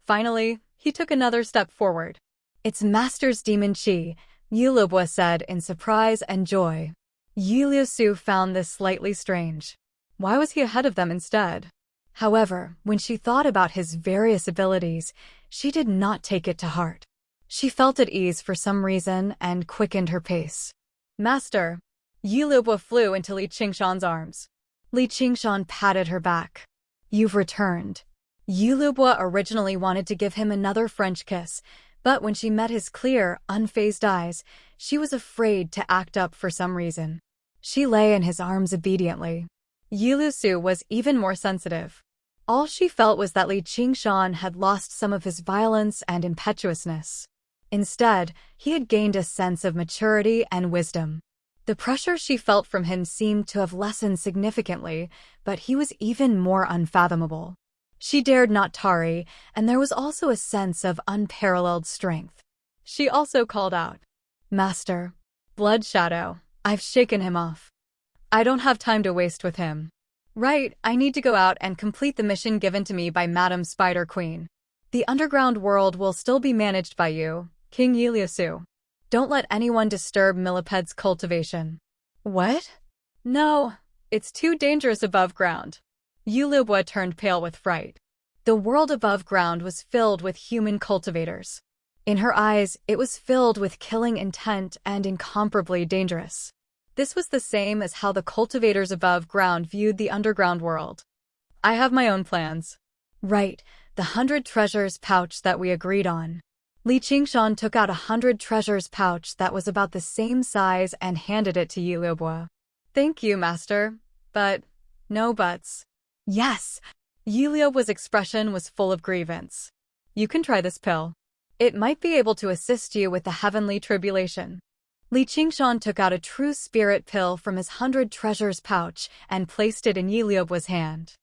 Finally, he took another step forward. "It's Master's demon qi," Yu Luobua said in surprise and joy. Yu Liusu found this slightly strange. Why was he ahead of them instead? However, when she thought about his various abilities, she did not take it to heart. She felt at ease for some reason and quickened her pace. "Master!" Yu Luobua flew into Li Qingshan's arms. Li Qingshan patted her back. "You've returned." Yu Luobua originally wanted to give him another French kiss, but when she met his clear, unfazed eyes, she was afraid to act up for some reason. She lay in his arms obediently. Yu Lusu was even more sensitive. All she felt was that Li Qingshan had lost some of his violence and impetuousness. Instead, he had gained a sense of maturity and wisdom. The pressure she felt from him seemed to have lessened significantly, but he was even more unfathomable. She dared not tarry, and there was also a sense of unparalleled strength. She also called out, "Master, Blood Shadow, I've shaken him off. I don't have time to waste with him. Right, I need to go out and complete the mission given to me by Madam Spider Queen. The underground world will still be managed by you, King Iliusu. Don't let anyone disturb Milliped's cultivation." "What?" "No, it's too dangerous above ground." Yu Luobua turned pale with fright. The world above ground was filled with human cultivators. In her eyes, it was filled with killing intent and incomparably dangerous. This was the same as how the cultivators above ground viewed the underground world. "I have my own plans." "Right, the 100 treasures pouch that we agreed on." Li Qingshan took out a 100 treasures pouch that was about the same size and handed it to Yu Luobua. "Thank you, Master, but no buts." "Yes!" Yu Luobua's expression was full of grievance. "You can try this pill. It might be able to assist you with the heavenly tribulation." Li Qingshan took out a true spirit pill from his 100 treasures pouch and placed it in Yu Luobua's hand.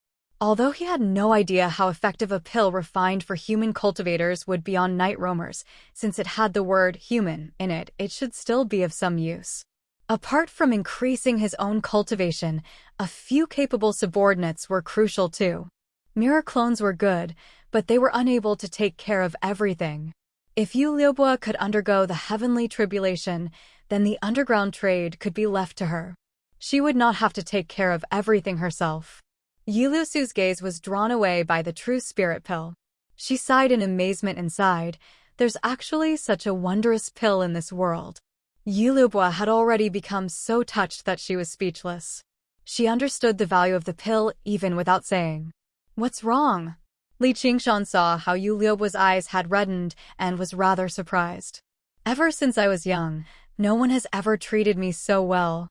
Although he had no idea how effective a pill refined for human cultivators would be on night roamers, since it had the word human in it, it should still be of some use. Apart from increasing his own cultivation, a few capable subordinates were crucial too. Mirror clones were good, but they were unable to take care of everything. If Yu Luobua could undergo the heavenly tribulation, then the underground trade could be left to her. She would not have to take care of everything herself. Yu Luosu's gaze was drawn away by the true spirit pill. She sighed in amazement and sighed, "There's actually such a wondrous pill in this world." Yu Luobua had already become so touched that she was speechless. She understood the value of the pill even without saying, "What's wrong?" Li Qingshan saw how Yu Luobua's eyes had reddened and was rather surprised. "Ever since I was young, no one has ever treated me so well."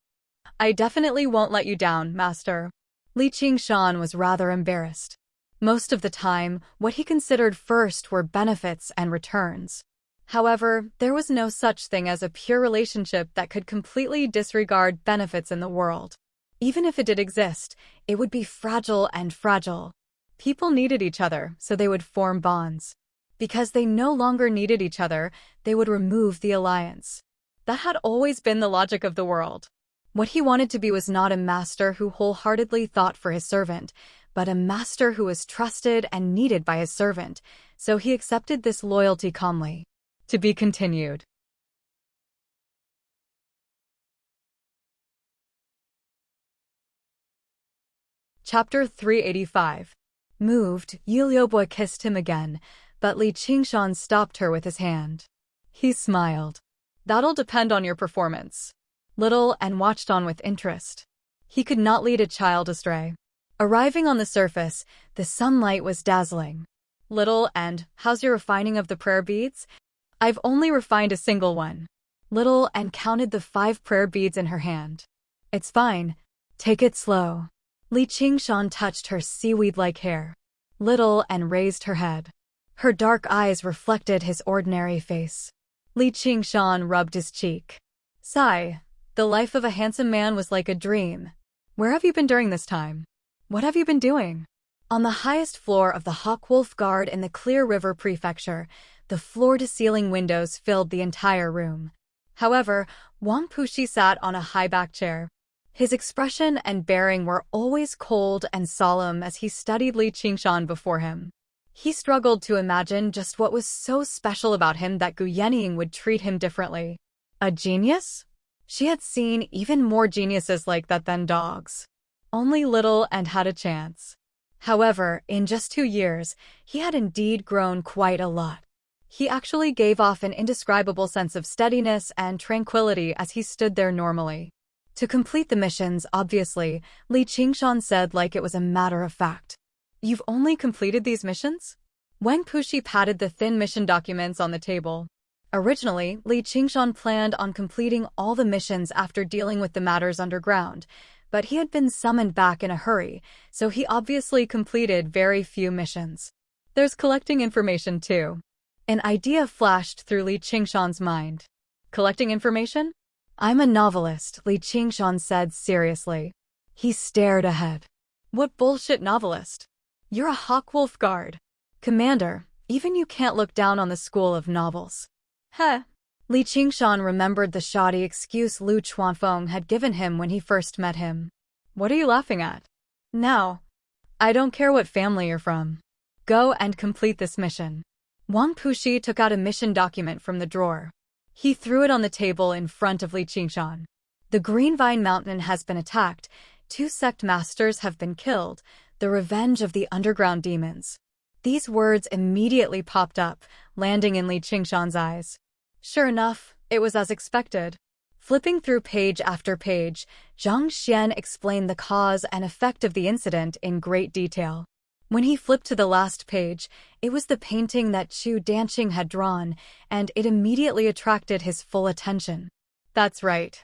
"I definitely won't let you down, Master." Li Qingshan was rather embarrassed. Most of the time, what he considered first were benefits and returns. However, there was no such thing as a pure relationship that could completely disregard benefits in the world. Even if it did exist, it would be fragile and fragile. People needed each other, so they would form bonds. Because they no longer needed each other, they would remove the alliance. That had always been the logic of the world. What he wanted to be was not a master who wholeheartedly thought for his servant, but a master who was trusted and needed by his servant, so he accepted this loyalty calmly. To be continued. Chapter 385. Moved, Yu Luobua kissed him again, but Li Qingshan stopped her with his hand. He smiled. That'll depend on your performance. Little and watched on with interest. He could not lead a child astray. Arriving on the surface, the sunlight was dazzling. Little and, how's your refining of the prayer beads? I've only refined a single one. Little and counted the 5 prayer beads in her hand. It's fine. Take it slow. Li Qingshan touched her seaweed-like hair. Little and raised her head. Her dark eyes reflected his ordinary face. Li Qingshan rubbed his cheek. Sigh. The life of a handsome man was like a dream. Where have you been during this time? What have you been doing? On the highest floor of the Hawkwolf Guard in the Clear River Prefecture, the floor-to-ceiling windows filled the entire room. However, Wang Puxi sat on a high-backed chair. His expression and bearing were always cold and solemn as he studied Li Qingshan before him. He struggled to imagine just what was so special about him that Gu Yenying would treat him differently. A genius? She had seen even more geniuses like that than dogs. Only Little and had a chance. However, in just 2 years, he had indeed grown quite a lot. He actually gave off an indescribable sense of steadiness and tranquility as he stood there normally. To complete the missions, obviously, Li Qingshan said like it was a matter of fact. You've only completed these missions? Wang Puxi patted the thin mission documents on the table. Originally, Li Qingshan planned on completing all the missions after dealing with the matters underground, but he had been summoned back in a hurry, so he obviously completed very few missions. There's collecting information too. An idea flashed through Li Qingshan's mind. Collecting information? I'm a novelist, Li Qingshan said seriously. He stared ahead. What bullshit novelist? You're a Hawkwolf Guard. Commander, even you can't look down on the school of novels. Heh. Li Qingshan remembered the shoddy excuse Lu Chuanfeng had given him when he first met him. What are you laughing at? Now. I don't care what family you're from. Go and complete this mission. Wang Puxi took out a mission document from the drawer. He threw it on the table in front of Li Qingshan. The Green Vine Mountain has been attacked, 2 sect masters have been killed, the revenge of the underground demons. These words immediately popped up, landing in Li Qingshan's eyes. Sure enough, it was as expected. Flipping through page after page, Zhang Xian explained the cause and effect of the incident in great detail. When he flipped to the last page, it was the painting that Chu Danqing had drawn, and it immediately attracted his full attention. That's right.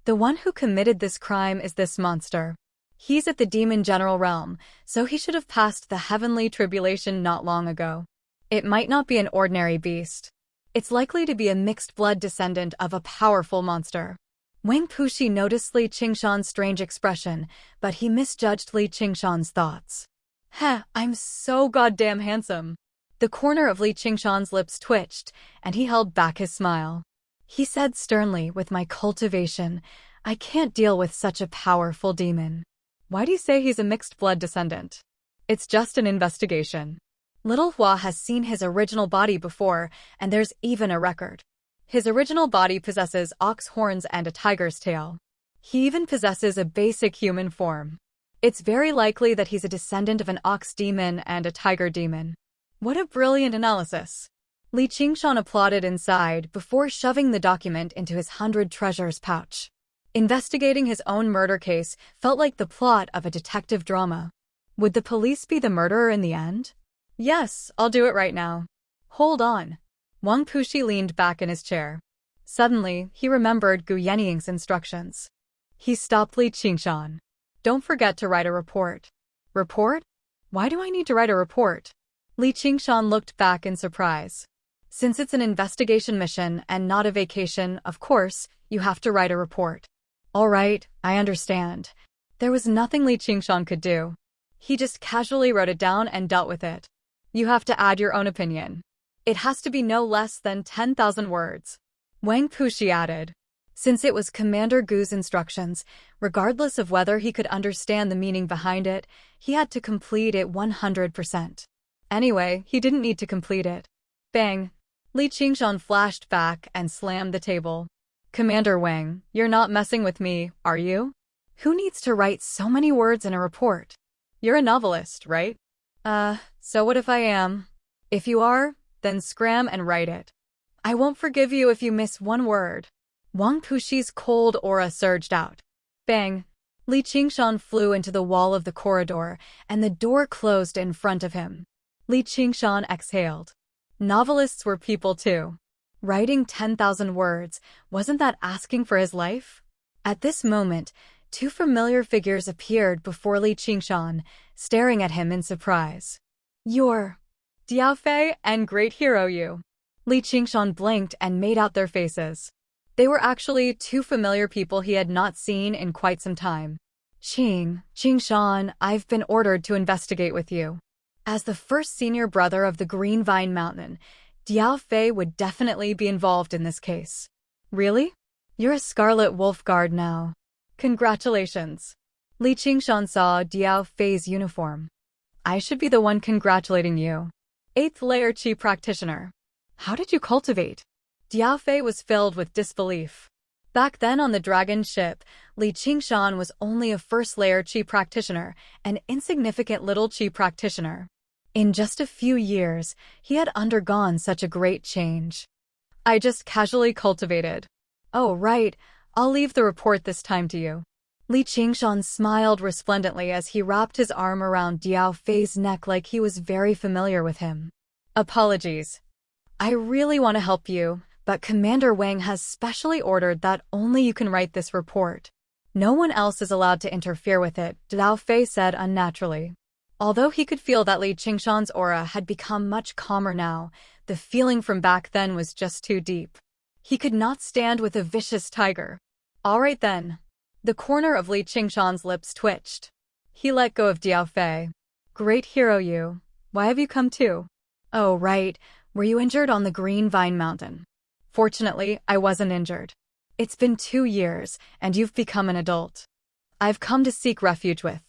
The one who committed this crime is this monster. He's at the demon general realm, so he should have passed the heavenly tribulation not long ago. It might not be an ordinary beast. It's likely to be a mixed-blood descendant of a powerful monster. Wang Puxi noticed Li Qingshan's strange expression, but he misjudged Li Qingshan's thoughts. Heh, I'm so goddamn handsome. The corner of Li Qingshan's lips twitched, and he held back his smile. He said sternly, with my cultivation, I can't deal with such a powerful demon. Why do you say he's a mixed-blood descendant? It's just an investigation. Little Hua has seen his original body before, and there's even a record. His original body possesses ox horns and a tiger's tail. He even possesses a basic human form. It's very likely that he's a descendant of an ox demon and a tiger demon. What a brilliant analysis. Li Qingshan applauded inside before shoving the document into his 100 treasures pouch. Investigating his own murder case felt like the plot of a detective drama. Would the police be the murderer in the end? Yes, I'll do it right now. Hold on. Wang Puxi leaned back in his chair. Suddenly, he remembered Gu Yenying's instructions. He stopped Li Qingshan. Don't forget to write a report. Report? Why do I need to write a report? Li Qingshan looked back in surprise. Since it's an investigation mission and not a vacation, of course, you have to write a report. All right, I understand. There was nothing Li Qingshan could do. He just casually wrote it down and dealt with it. You have to add your own opinion. It has to be no less than 10,000 words. Wang Puxi added. Since it was Commander Gu's instructions, regardless of whether he could understand the meaning behind it, he had to complete it 100%. Anyway, he didn't need to complete it. Bang! Li Qingshan flashed back and slammed the table. Commander Wang, you're not messing with me, are you? Who needs to write so many words in a report? You're a novelist, right? So what if I am? If you are, then scram and write it. I won't forgive you if you miss one word. Wang Puxi's cold aura surged out. Bang! Li Qingshan flew into the wall of the corridor, and the door closed in front of him. Li Qingshan exhaled. Novelists were people too. Writing 10,000 words, wasn't that asking for his life? At this moment, two familiar figures appeared before Li Qingshan, staring at him in surprise. You're Diaofei and Great Hero Yu. Li Qingshan blinked and made out their faces. They were actually two familiar people he had not seen in quite some time. Qingshan, I've been ordered to investigate with you. As the first senior brother of the Green Vine Mountain, Diaofei would definitely be involved in this case. Really? You're a Scarlet Wolf Guard now. Congratulations. Li Qingshan saw Diaofei's uniform. I should be the one congratulating you. 8th layer Qi practitioner. How did you cultivate? Diaofei was filled with disbelief. Back then on the dragon ship, Li Qingshan was only a 1st layer Qi practitioner, an insignificant little Qi practitioner. In just a few years, he had undergone such a great change. I just casually cultivated. Oh, right, I'll leave the report this time to you. Li Qingshan smiled resplendently as he wrapped his arm around Diaofei's neck like he was very familiar with him. Apologies. I really want to help you, but Commander Wang has specially ordered that only you can write this report. No one else is allowed to interfere with it, Diaofei said unnaturally. Although he could feel that Li Qingshan's aura had become much calmer now, the feeling from back then was just too deep. He could not stand with a vicious tiger. All right then. The corner of Li Qingshan's lips twitched. He let go of Diaofei. Great Hero Yu, why have you come too? Oh, right. Were you injured on the Green Vine Mountain? Fortunately, I wasn't injured. It's been 2 years, and you've become an adult. I've come to seek refuge with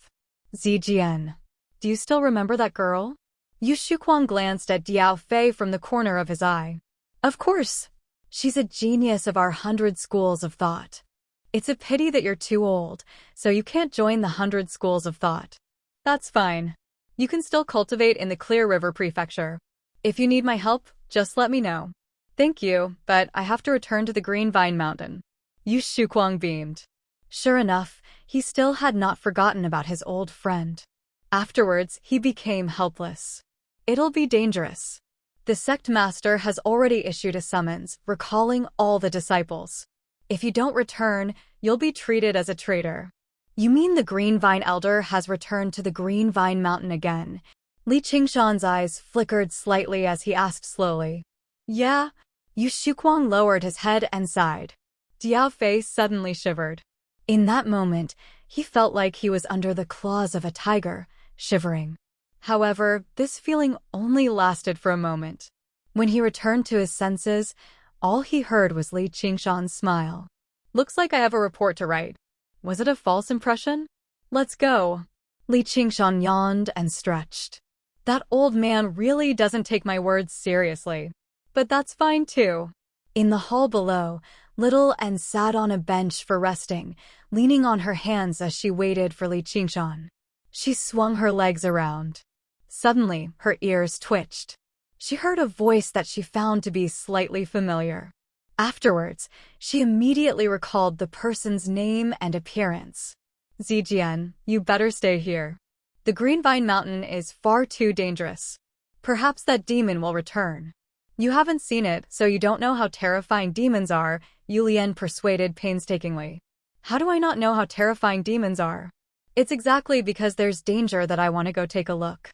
Zijian. Do you still remember that girl? Yu Shuquang glanced at Diaofei from the corner of his eye. Of course. She's a genius of our 100 schools of thought. It's a pity that you're too old, so you can't join the 100 schools of thought. That's fine. You can still cultivate in the Clear River Prefecture. If you need my help, just let me know. Thank you, but I have to return to the Green Vine Mountain. Yu Shuquang beamed. Sure enough, he still had not forgotten about his old friend. Afterwards, he became helpless. It'll be dangerous. The sect master has already issued a summons, recalling all the disciples. If you don't return, you'll be treated as a traitor. You mean the Green Vine Elder has returned to the Green Vine Mountain again? Li Qingshan's eyes flickered slightly as he asked slowly. Yeah. Yu Shuquang lowered his head and sighed. Diaofei suddenly shivered. In that moment, he felt like he was under the claws of a tiger, shivering. However, this feeling only lasted for a moment. When he returned to his senses, all he heard was Li Qingshan's smile. Looks like I have a report to write. Was it a false impression? Let's go. Li Qingshan yawned and stretched. That old man really doesn't take my words seriously. But that's fine too. In the hall below, Little Anne sat on a bench for resting, leaning on her hands as she waited for Li Qingshan. She swung her legs around. Suddenly, her ears twitched. She heard a voice that she found to be slightly familiar. Afterwards, she immediately recalled the person's name and appearance. Zijian, you better stay here. The Green Vine Mountain is far too dangerous. Perhaps that demon will return. You haven't seen it, so you don't know how terrifying demons are, Yulian persuaded painstakingly. How do I not know how terrifying demons are? It's exactly because there's danger that I want to go take a look.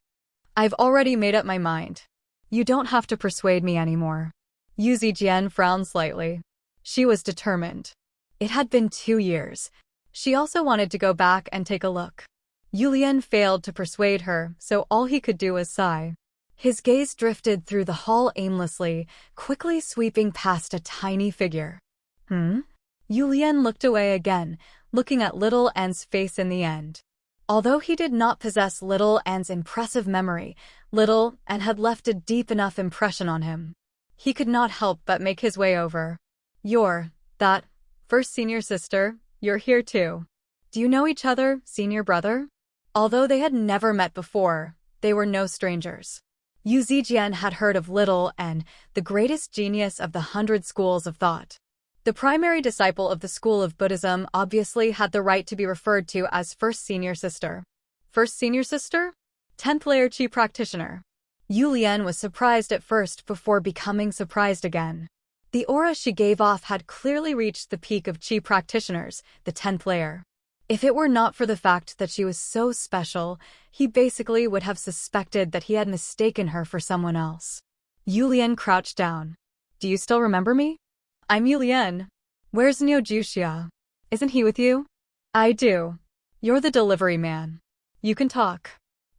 I've already made up my mind. You don't have to persuade me anymore. Yu Zijian frowned slightly. She was determined. It had been 2 years. She also wanted to go back and take a look. Yulian failed to persuade her, so all he could do was sigh. His gaze drifted through the hall aimlessly, quickly sweeping past a tiny figure. Yulian looked away again, looking at Little Anne's face in the end. Although he did not possess Little Anne's impressive memory, Little Anne had left a deep enough impression on him. He could not help but make his way over. You're that first senior sister, you're here too. Do you know each other, senior brother? Although they had never met before, they were no strangers. Yu Zijian had heard of Little Anne, the greatest genius of the 100 schools of thought. The primary disciple of the school of Buddhism obviously had the right to be referred to as First Senior Sister. First Senior Sister? 10th Layer Qi Practitioner. Yu Lian was surprised at first before becoming surprised again. The aura she gave off had clearly reached the peak of Qi practitioners, the 10th layer. If it were not for the fact that she was so special, he basically would have suspected that he had mistaken her for someone else. Yu Lian crouched down. Do you still remember me? I'm Yu Lian. Where's Niu Juxia? Isn't he with you? I do. You're the delivery man. You can talk.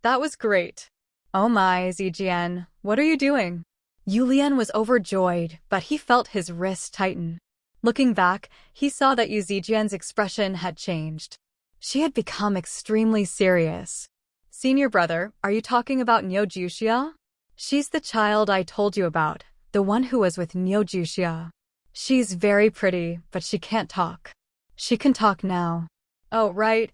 That was great. Oh my, Zijian, what are you doing? Yu Lian was overjoyed, but he felt his wrist tighten. Looking back, he saw that Yu Zijian's expression had changed. She had become extremely serious. Senior brother, are you talking about Niu Juxia? She's the child I told you about, the one who was with Niu Juxia. She's very pretty, but she can't talk. She can talk now. Oh, right.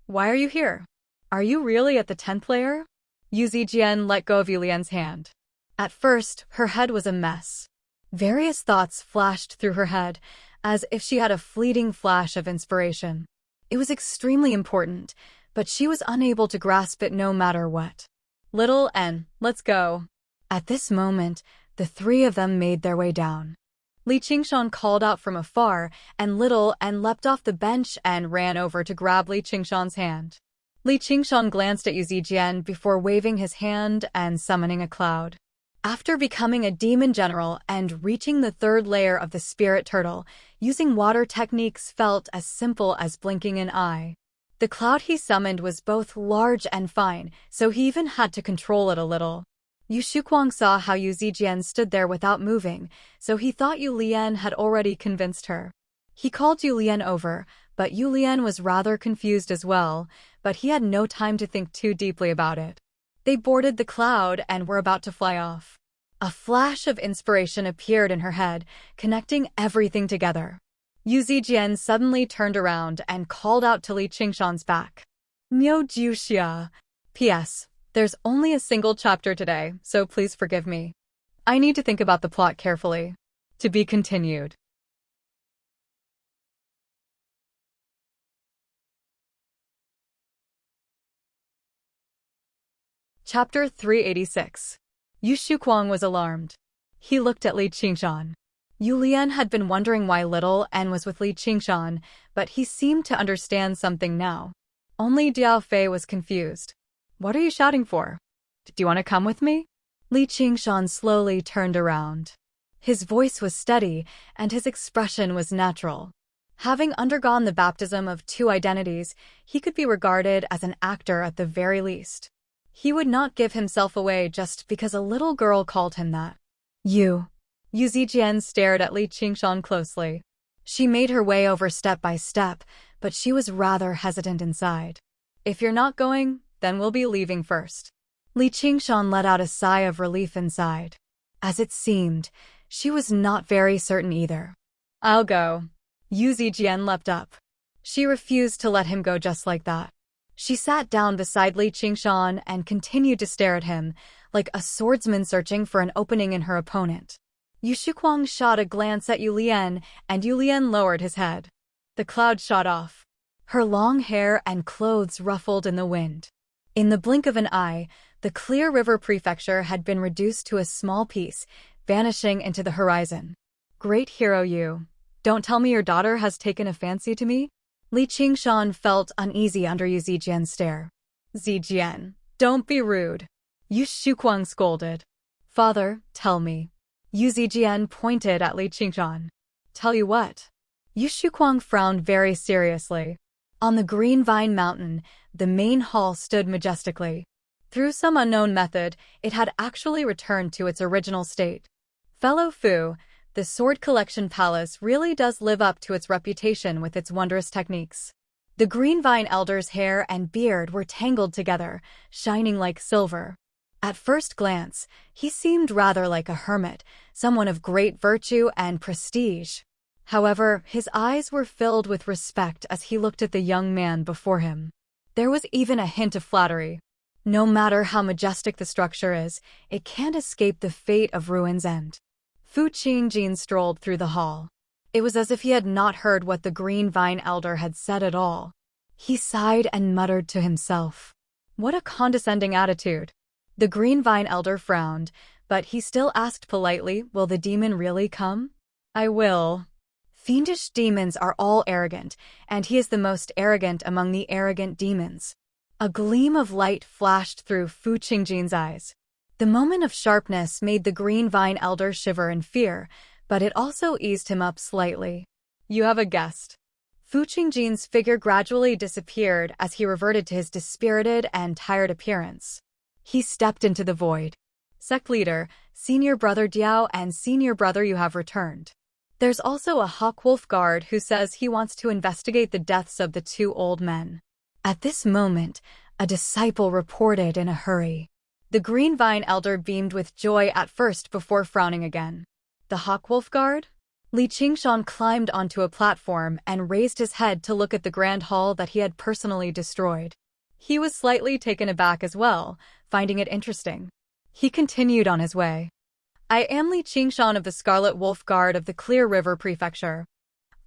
Why are you here? Are you really at the 10th layer? Yu Zijian let go of Yu Lian's hand. At first, her head was a mess. Various thoughts flashed through her head, as if she had a fleeting flash of inspiration. It was extremely important, but she was unable to grasp it no matter what. Little N, let's go. At this moment, the three of them made their way down. Li Qingshan called out from afar, and Little N leapt off the bench and ran over to grab Li Qingshan's hand. Li Qingshan glanced at Yu Zijian before waving his hand and summoning a cloud. After becoming a demon general and reaching the 3rd layer of the spirit turtle, using water techniques felt as simple as blinking an eye. The cloud he summoned was both large and fine, so he even had to control it a little. Yu Shuquang saw how Yu Zijian stood there without moving, so he thought Yu Lian had already convinced her. He called Yu Lian over, but Yu Lian was rather confused as well, but he had no time to think too deeply about it. They boarded the cloud and were about to fly off. A flash of inspiration appeared in her head, connecting everything together. Yu Zijian suddenly turned around and called out to Li Qingshan's back. Niu Juxia. P.S. There's only a single chapter today, so please forgive me. I need to think about the plot carefully. To be continued. Chapter 386. Yu Shuquang was alarmed. He looked at Li Qingshan. Yu Lian had been wondering why Little N was with Li Qingshan, but he seemed to understand something now. Only Diao Fei was confused. What are you shouting for? Do you want to come with me? Li Qingshan slowly turned around. His voice was steady, and his expression was natural. Having undergone the baptism of 2 identities, he could be regarded as an actor at the very least. He would not give himself away just because a little girl called him that. Yu Zijian stared at Li Qingshan closely. She made her way over step by step, but she was rather hesitant inside. If you're not going, then we'll be leaving first. Li Qingshan let out a sigh of relief inside. As it seemed, she was not very certain either. I'll go. Yu Zijian leapt up. She refused to let him go just like that. She sat down beside Li Qingshan and continued to stare at him, like a swordsman searching for an opening in her opponent. Yu Shuquang shot a glance at Yu Lian, and Yu Lian lowered his head. The cloud shot off. Her long hair and clothes ruffled in the wind. In the blink of an eye, the Clear River Prefecture had been reduced to a small piece, vanishing into the horizon. Great hero Yu. Don't tell me your daughter has taken a fancy to me? Li Qingshan felt uneasy under Yu Zijian's stare. Zijian, don't be rude. Yu Shuquang scolded. Father, tell me. Yu Zijian pointed at Li Qingshan. Tell you what? Yu Shuquang frowned very seriously. On the Green Vine Mountain, the main hall stood majestically. Through some unknown method, it had actually returned to its original state. Fellow Fu, the Sword Collection Palace really does live up to its reputation with its wondrous techniques. The Green Vine Elder's hair and beard were tangled together, shining like silver. At first glance, he seemed rather like a hermit, someone of great virtue and prestige. However, his eyes were filled with respect as he looked at the young man before him. There was even a hint of flattery. No matter how majestic the structure is, it can't escape the fate of ruin's end. Fu Qingjin strolled through the hall. It was as if he had not heard what the Green Vine Elder had said at all. He sighed and muttered to himself. What a condescending attitude. The Green Vine Elder frowned, but he still asked politely, will the demon really come? I will. Fiendish demons are all arrogant, and he is the most arrogant among the arrogant demons. A gleam of light flashed through Fu Qingjin's eyes. The moment of sharpness made the Green Vine Elder shiver in fear, but it also eased him up slightly. You have a guest. Fu Qingjin's figure gradually disappeared as he reverted to his dispirited and tired appearance. He stepped into the void. Sect leader, senior brother Diao and senior brother, you have returned. There's also a hawk wolf guard who says he wants to investigate the deaths of the two old men. At this moment, a disciple reported in a hurry. The Green Vine Elder beamed with joy at first before frowning again. The hawk wolf guard? Li Qingshan climbed onto a platform and raised his head to look at the grand hall that he had personally destroyed. He was slightly taken aback as well, finding it interesting. He continued on his way. I am Li Qingshan of the Scarlet Wolf Guard of the Clear River Prefecture.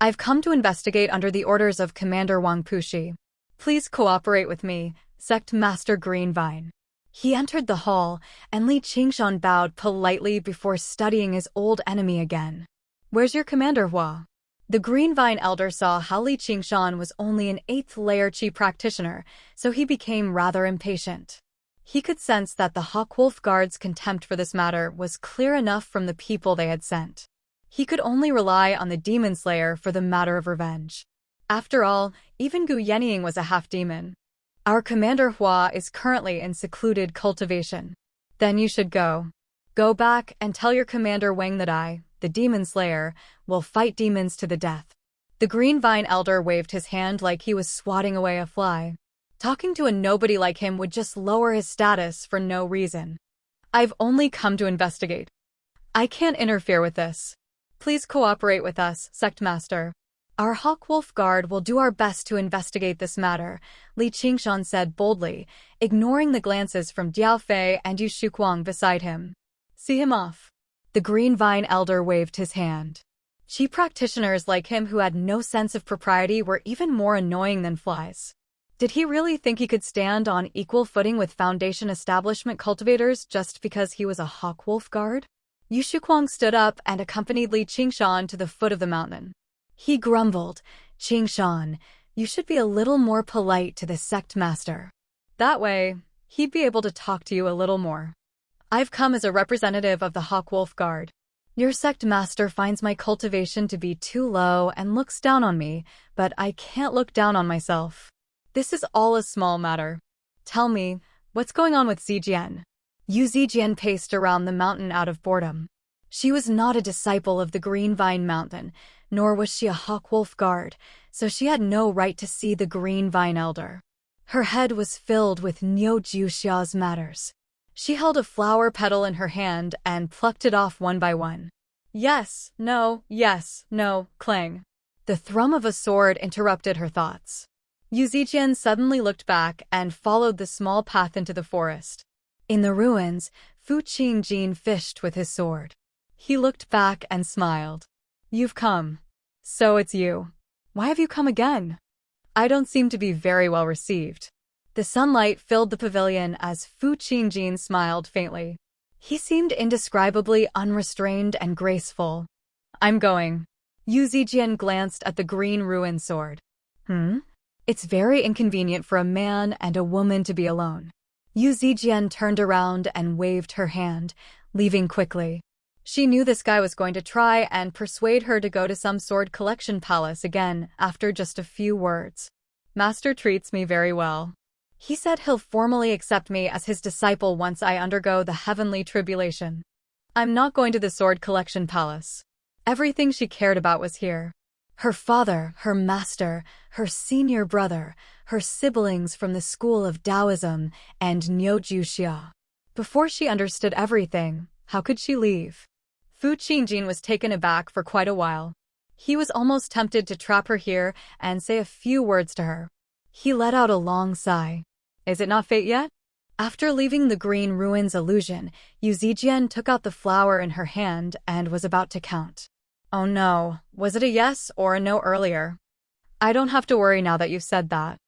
I've come to investigate under the orders of Commander Wang Pushi. Please cooperate with me, Sect Master Green Vine. He entered the hall, and Li Qingshan bowed politely before studying his old enemy again. Where's your commander, Hua? The Green Vine Elder saw how Li Qingshan was only an 8th layer Qi practitioner, so he became rather impatient. He could sense that the Hawk Wolf Guard's contempt for this matter was clear enough from the people they had sent. He could only rely on the Demon Slayer for the matter of revenge. After all, even Gu Yenying was a half-demon. Our commander Hua is currently in secluded cultivation. Then you should go. Go back and tell your commander Wang that I, the Demon Slayer, will fight demons to the death. The Green Vine Elder waved his hand like he was swatting away a fly. Talking to a nobody like him would just lower his status for no reason. I've only come to investigate. I can't interfere with this. Please cooperate with us, Sect Master. Our Hawk Wolf Guard will do our best to investigate this matter, Li Qingshan said boldly, ignoring the glances from Diao Fei and Yu Shuquang beside him. See him off. The Green Vine Elder waved his hand. Qi practitioners like him who had no sense of propriety were even more annoying than flies. Did he really think he could stand on equal footing with Foundation establishment cultivators just because he was a Hawk Wolf Guard? Yu Shuquang stood up and accompanied Li Qingshan to the foot of the mountain. He grumbled, Qingshan, you should be a little more polite to the sect master. That way, he'd be able to talk to you a little more. I've come as a representative of the Hawk Wolf Guard. Your sect master finds my cultivation to be too low and looks down on me, but I can't look down on myself. This is all a small matter. Tell me, what's going on with Zijian? Yu Zijian paced around the mountain out of boredom. She was not a disciple of the Green Vine Mountain, nor was she a Hawk Wolf Guard, so she had no right to see the Green Vine Elder. Her head was filled with Niu Jiuxia's matters. She held a flower petal in her hand and plucked it off one by one. Yes, no, clang. The thrum of a sword interrupted her thoughts. Yu Zijian suddenly looked back and followed the small path into the forest. In the ruins, Fu Qingjin fished with his sword. He looked back and smiled. You've come. So it's you. Why have you come again? I don't seem to be very well received. The sunlight filled the pavilion as Fu Qingjin smiled faintly. He seemed indescribably unrestrained and graceful. I'm going. Yu Zijian glanced at the green ruin sword. It's very inconvenient for a man and a woman to be alone. Yu Zijian turned around and waved her hand, leaving quickly. She knew this guy was going to try and persuade her to go to some sword collection palace again after just a few words. Master treats me very well. He said he'll formally accept me as his disciple once I undergo the heavenly tribulation. I'm not going to the sword collection palace. Everything she cared about was here. Her father, her master, her senior brother, her siblings from the school of Taoism, and Niu Jiuxia. Before she understood everything, how could she leave? Fu Qingjin was taken aback for quite a while. He was almost tempted to trap her here and say a few words to her. He let out a long sigh. Is it not fate yet? After leaving the green ruins illusion, Yu Zijian took out the flower in her hand and was about to count. Oh no, was it a yes or a no earlier? I don't have to worry now that you've said that.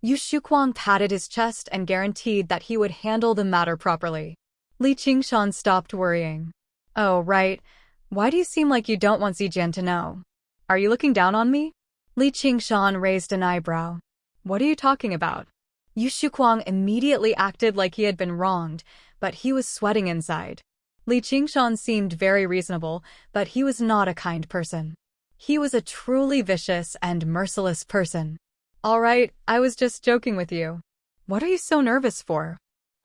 Yu Shuquang patted his chest and guaranteed that he would handle the matter properly. Li Qingshan stopped worrying. Oh, right. Why do you seem like you don't want Zijian to know? Are you looking down on me? Li Qingshan raised an eyebrow. What are you talking about? Yu Shuquang immediately acted like he had been wronged, but he was sweating inside. Li Qingshan seemed very reasonable, but he was not a kind person. He was a truly vicious and merciless person. All right, I was just joking with you. What are you so nervous for?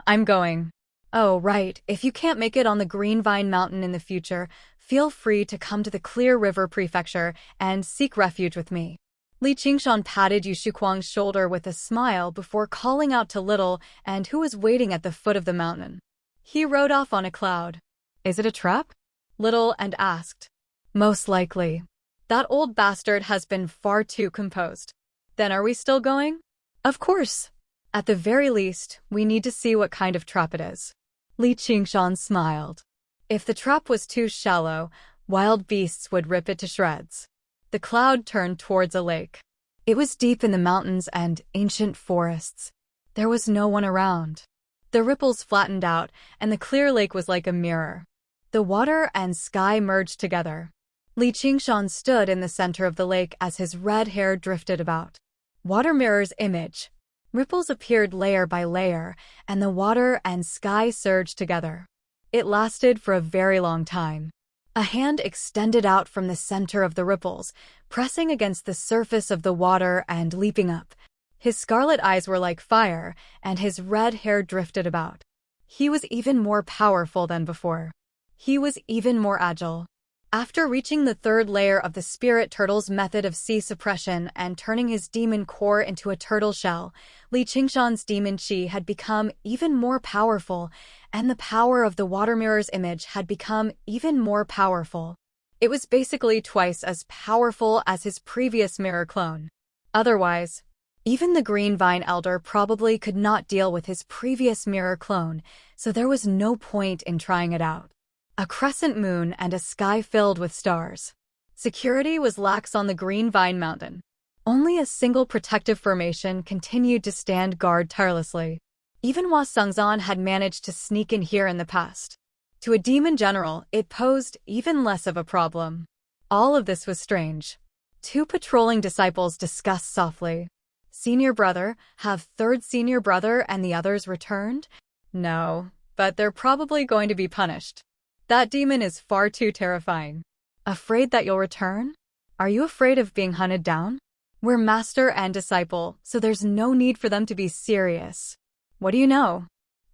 I'm going. Oh, right, if you can't make it on the Green Vine Mountain in the future, feel free to come to the Clear River Prefecture and seek refuge with me. Li Qingshan patted Yu Shuquang's shoulder with a smile before calling out to Little and who was waiting at the foot of the mountain. He rode off on a cloud. Is it a trap? Little and asked. Most likely. That old bastard has been far too composed. Then are we still going? Of course. At the very least, we need to see what kind of trap it is. Li Qingshan smiled. If the trap was too shallow, wild beasts would rip it to shreds. The cloud turned towards a lake. It was deep in the mountains and ancient forests. There was no one around. The ripples flattened out, and the clear lake was like a mirror. The water and sky merged together. Li Qingshan stood in the center of the lake as his red hair drifted about. Water mirrors image. Ripples appeared layer by layer, and the water and sky surged together. It lasted for a very long time. A hand extended out from the center of the ripples, pressing against the surface of the water and leaping up. His scarlet eyes were like fire, and his red hair drifted about. He was even more powerful than before. He was even more agile. After reaching the third layer of the spirit turtle's method of sea suppression and turning his demon core into a turtle shell, Li Qingshan's demon chi had become even more powerful, and the power of the water mirror's image had become even more powerful. It was basically twice as powerful as his previous mirror clone. Otherwise, even the Green Vine Elder probably could not deal with his previous mirror clone, so there was no point in trying it out. A crescent moon and a sky filled with stars. Security was lax on the Green Vine Mountain. Only a single protective formation continued to stand guard tirelessly. Even Hua Sungzan had managed to sneak in here in the past. To a demon general, it posed even less of a problem. All of this was strange. Two patrolling disciples discussed softly. Senior brother, have third senior brother and the others returned? No, but they're probably going to be punished. That demon is far too terrifying. Afraid that you'll return? Are you afraid of being hunted down? We're master and disciple, so there's no need for them to be serious. What do you know?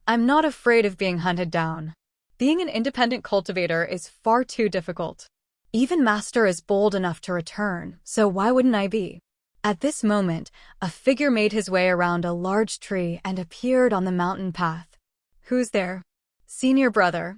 I'm not afraid of being hunted down. Being an independent cultivator is far too difficult. Even master is bold enough to return, so why wouldn't I be? At this moment, a figure made his way around a large tree and appeared on the mountain path. Who's there? Senior brother,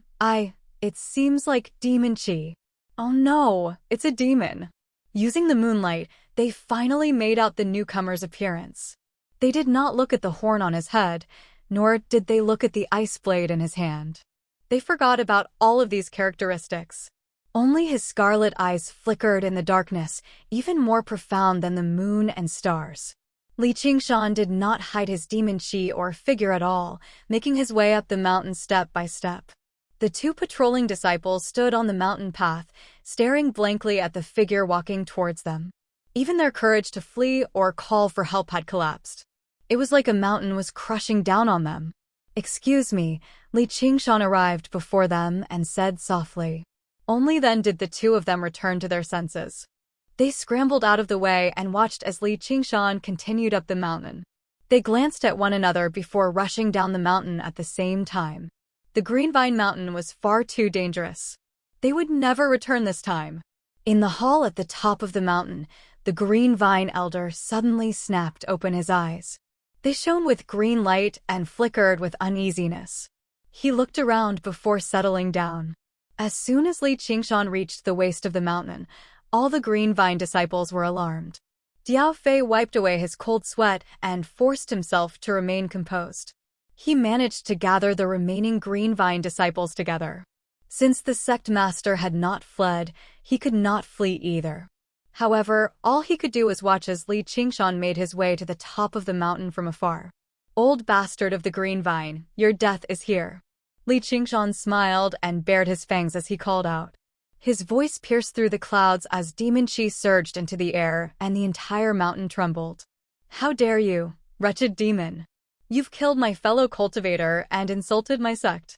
It seems like demon chi. Oh no, it's a demon. Using the moonlight, they finally made out the newcomer's appearance. They did not look at the horn on his head, nor did they look at the ice blade in his hand. They forgot about all of these characteristics. Only his scarlet eyes flickered in the darkness, even more profound than the moon and stars. Li Qingshan did not hide his demon chi or figure at all, making his way up the mountain step by step. The two patrolling disciples stood on the mountain path, staring blankly at the figure walking towards them. Even their courage to flee or call for help had collapsed. It was like a mountain was crushing down on them. Excuse me, Li Qingshan arrived before them and said softly. Only then did the two of them return to their senses. They scrambled out of the way and watched as Li Qingshan continued up the mountain. They glanced at one another before rushing down the mountain at the same time. The Green Vine Mountain was far too dangerous. They would never return this time. In the hall at the top of the mountain, the Green Vine Elder suddenly snapped open his eyes. They shone with green light and flickered with uneasiness. He looked around before settling down. As soon as Li Qingshan reached the waist of the mountain, all the Green Vine disciples were alarmed. Diao Fei wiped away his cold sweat and forced himself to remain composed. He managed to gather the remaining Green Vine disciples together. Since the sect master had not fled, he could not flee either. However, all he could do was watch as Li Qingshan made his way to the top of the mountain from afar. "Old bastard of the green vine, your death is here." Li Qingshan smiled and bared his fangs as he called out. His voice pierced through the clouds as demon chi surged into the air and the entire mountain trembled. "How dare you, wretched demon! You've killed my fellow cultivator and insulted my sect.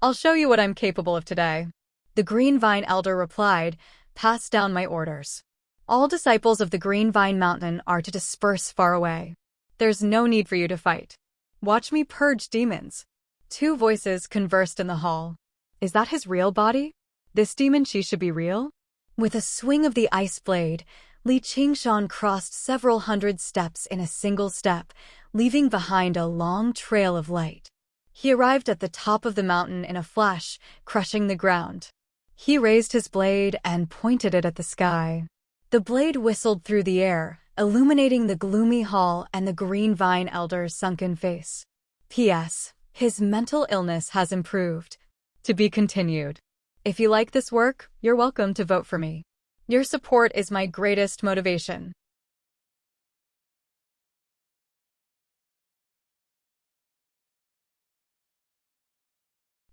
I'll show you what I'm capable of today." The Green Vine Elder replied, "Pass down my orders. All disciples of the Green Vine Mountain are to disperse far away. There's no need for you to fight. Watch me purge demons." Two voices conversed in the hall. Is that his real body? This demon chi should be real? With a swing of the ice blade, Li Qingshan crossed several hundred steps in a single step, leaving behind a long trail of light. He arrived at the top of the mountain in a flash, crushing the ground. He raised his blade and pointed it at the sky. The blade whistled through the air, illuminating the gloomy hall and the Green Vine Elder's sunken face. P.S. His mental illness has improved. To be continued. If you like this work, you're welcome to vote for me. Your support is my greatest motivation.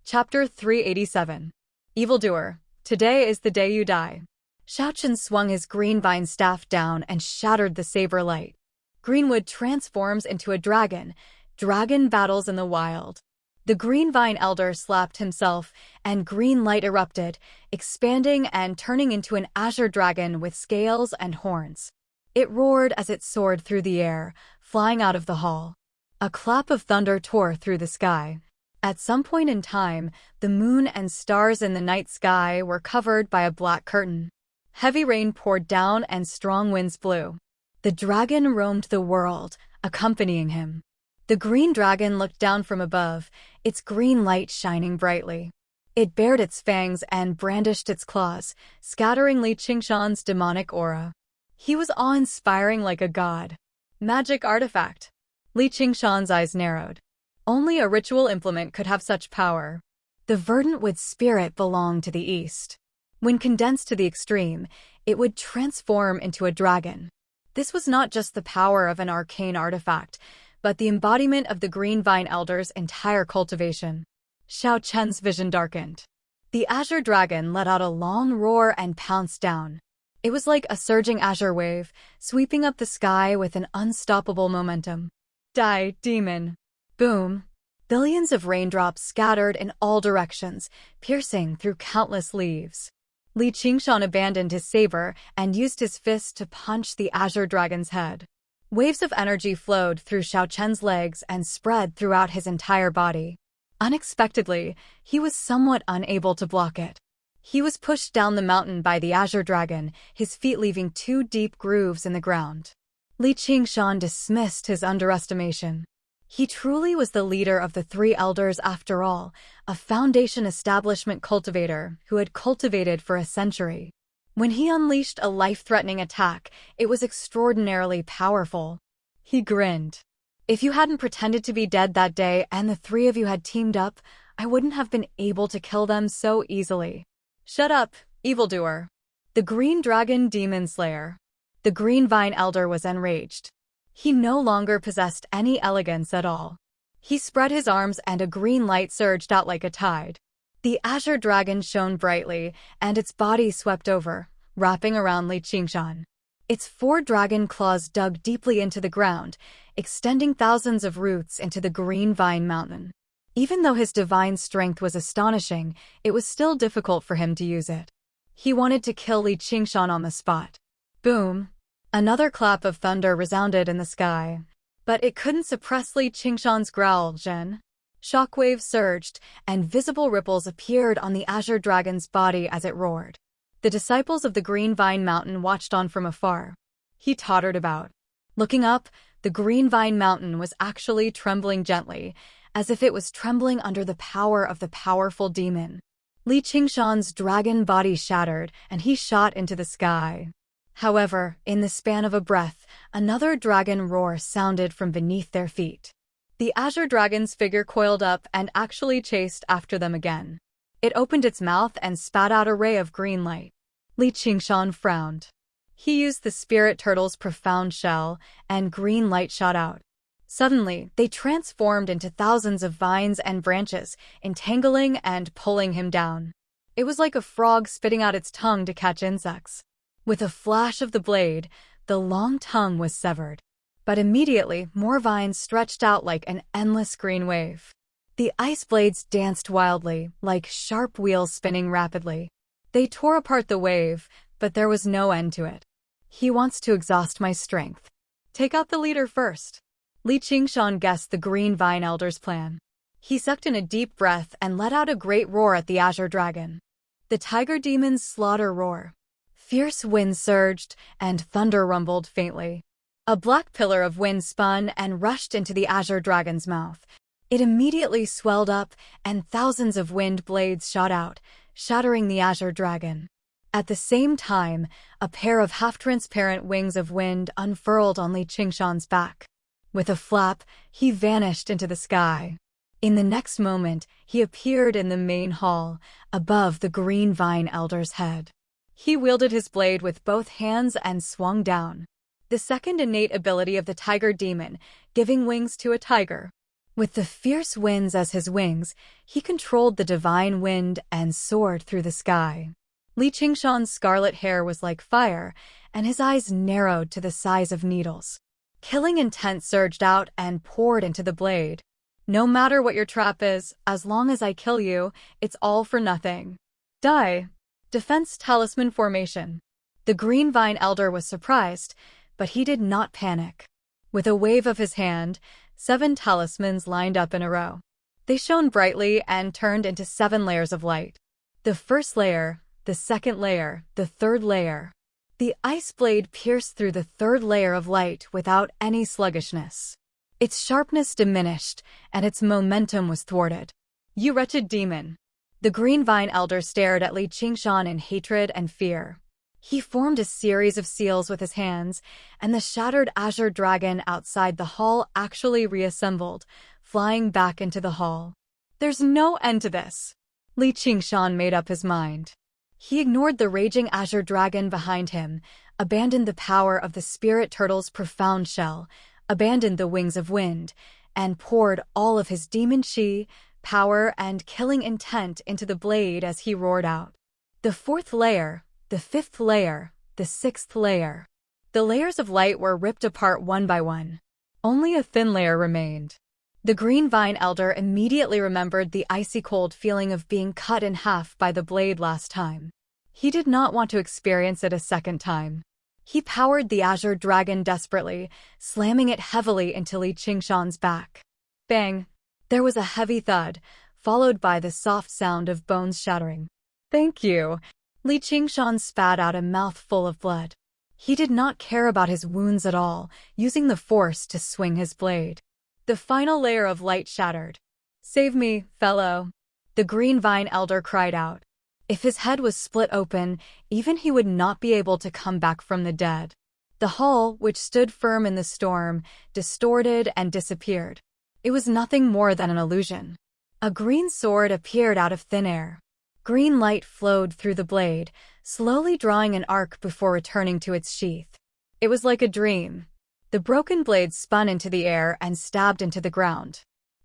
Chapter 387. Evildoer, today is the day you die. Xiaochen swung his green vine staff down and shattered the saber light. Greenwood transforms into a dragon. Dragon battles in the wild. The Green Vine Elder slapped himself, and green light erupted, expanding and turning into an azure dragon with scales and horns. It roared as it soared through the air, flying out of the hall. A clap of thunder tore through the sky. At some point in time, the moon and stars in the night sky were covered by a black curtain. Heavy rain poured down and strong winds blew. The dragon roamed the world, accompanying him. The green dragon looked down from above, its green light shining brightly. It bared its fangs and brandished its claws, scattering Li Qingshan's demonic aura. He was awe-inspiring like a god. Magic artifact. Li Qingshan's eyes narrowed. Only a ritual implement could have such power. The verdantwood spirit belonged to the east. When condensed to the extreme, it would transform into a dragon. This was not just the power of an arcane artifact, but the embodiment of the Green Vine Elder's entire cultivation. Xiao Chen's vision darkened. The azure dragon let out a long roar and pounced down. It was like a surging azure wave, sweeping up the sky with an unstoppable momentum. Die, demon! Boom! Billions of raindrops scattered in all directions, piercing through countless leaves. Li Qingshan abandoned his saber and used his fist to punch the azure dragon's head. Waves of energy flowed through Xiao Chen's legs and spread throughout his entire body. Unexpectedly, he was somewhat unable to block it. He was pushed down the mountain by the azure dragon, his feet leaving two deep grooves in the ground. Li Qingshan dismissed his underestimation. He truly was the leader of the three elders after all, a foundation establishment cultivator who had cultivated for a century. When he unleashed a life-threatening attack, it was extraordinarily powerful. He grinned. If you hadn't pretended to be dead that day and the three of you had teamed up, I wouldn't have been able to kill them so easily. Shut up, evildoer. The Green Dragon Demon Slayer. The Green Vine Elder was enraged. He no longer possessed any elegance at all. He spread his arms and a green light surged out like a tide. The azure dragon shone brightly, and its body swept over, wrapping around Li Qingshan. Its 4 dragon claws dug deeply into the ground, extending thousands of roots into the Green Vine Mountain. Even though his divine strength was astonishing, it was still difficult for him to use it. He wanted to kill Li Qingshan on the spot. Boom! Another clap of thunder resounded in the sky. But it couldn't suppress Li Qingshan's growl, Zhen. Shockwaves surged, and visible ripples appeared on the azure dragon's body as it roared. The disciples of the Green Vine Mountain watched on from afar. He tottered about. Looking up, the Green Vine Mountain was actually trembling gently, as if it was trembling under the power of the powerful demon. Li Qingshan's dragon body shattered, and he shot into the sky. However, in the span of a breath, another dragon roar sounded from beneath their feet. The azure dragon's figure coiled up and actually chased after them again. It opened its mouth and spat out a ray of green light. Li Qingshan frowned. He used the spirit turtle's profound shell, and green light shot out. Suddenly, they transformed into thousands of vines and branches, entangling and pulling him down. It was like a frog spitting out its tongue to catch insects. With a flash of the blade, the long tongue was severed. But immediately, more vines stretched out like an endless green wave. The ice blades danced wildly, like sharp wheels spinning rapidly. They tore apart the wave, but there was no end to it. He wants to exhaust my strength. Take out the leader first. Li Qingshan guessed the Green Vine Elder's plan. He sucked in a deep breath and let out a great roar at the Azure Dragon. The Tiger Demon's slaughter roar. Fierce winds surged, and thunder rumbled faintly. A black pillar of wind spun and rushed into the Azure Dragon's mouth. It immediately swelled up, and thousands of wind blades shot out, shattering the Azure Dragon. At the same time, a pair of half-transparent wings of wind unfurled on Li Qingshan's back. With a flap, he vanished into the sky. In the next moment, he appeared in the main hall, above the Green Vine Elder's head. He wielded his blade with both hands and swung down. The second innate ability of the Tiger Demon, giving wings to a tiger. With the fierce winds as his wings, he controlled the divine wind and soared through the sky. Li Qingshan's scarlet hair was like fire, and his eyes narrowed to the size of needles. Killing intent surged out and poured into the blade. No matter what your trap is, as long as I kill you, it's all for nothing. Die. Defense Talisman Formation. The Green Vine Elder was surprised, but he did not panic. With a wave of his hand, 7 talismans lined up in a row. They shone brightly and turned into 7 layers of light. The first layer, the second layer, the third layer. The ice blade pierced through the third layer of light without any sluggishness. Its sharpness diminished, and its momentum was thwarted. You wretched demon! The Green Vine Elder stared at Li Qingshan in hatred and fear. He formed a series of seals with his hands, and the shattered Azure Dragon outside the hall actually reassembled, flying back into the hall. There's no end to this. Li Qingshan made up his mind. He ignored the raging Azure Dragon behind him, abandoned the power of the Spirit Turtle's profound shell, abandoned the Wings of Wind, and poured all of his demon chi, power, and killing intent into the blade as he roared out. The fourth layer, the fifth layer, the sixth layer. The layers of light were ripped apart one by one. Only a thin layer remained. The Green Vine Elder immediately remembered the icy cold feeling of being cut in half by the blade last time. He did not want to experience it a second time. He powered the Azure Dragon desperately, slamming it heavily into Li Qingshan's back. Bang! There was a heavy thud, followed by the soft sound of bones shattering. Thank you. Li Qingshan spat out a mouthful of blood. He did not care about his wounds at all, using the force to swing his blade. The final layer of light shattered. Save me, fellow. The Green Vine Elder cried out. If his head was split open, even he would not be able to come back from the dead. The hall, which stood firm in the storm, distorted and disappeared. It was nothing more than an illusion. A green sword appeared out of thin air. Green light flowed through the blade, slowly drawing an arc before returning to its sheath. It was like a dream. The broken blade spun into the air and stabbed into the ground.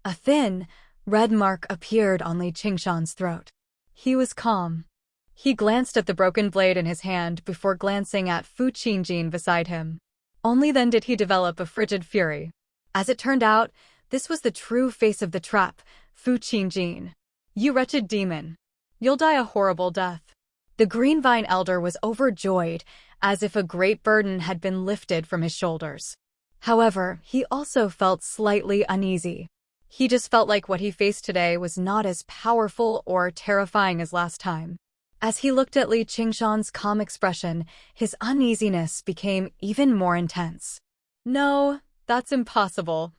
A thin, red mark appeared on Li Qingshan's throat. He was calm. He glanced at the broken blade in his hand before glancing at Fu Qingjin beside him. Only then did he develop a frigid fury. As it turned out, this was the true face of the trap, Fu Qingjin. You wretched demon. You'll die a horrible death. The Green Vine Elder was overjoyed, as if a great burden had been lifted from his shoulders. However, he also felt slightly uneasy. He just felt like what he faced today was not as powerful or terrifying as last time. As he looked at Li Qingshan's calm expression, his uneasiness became even more intense. No, that's impossible.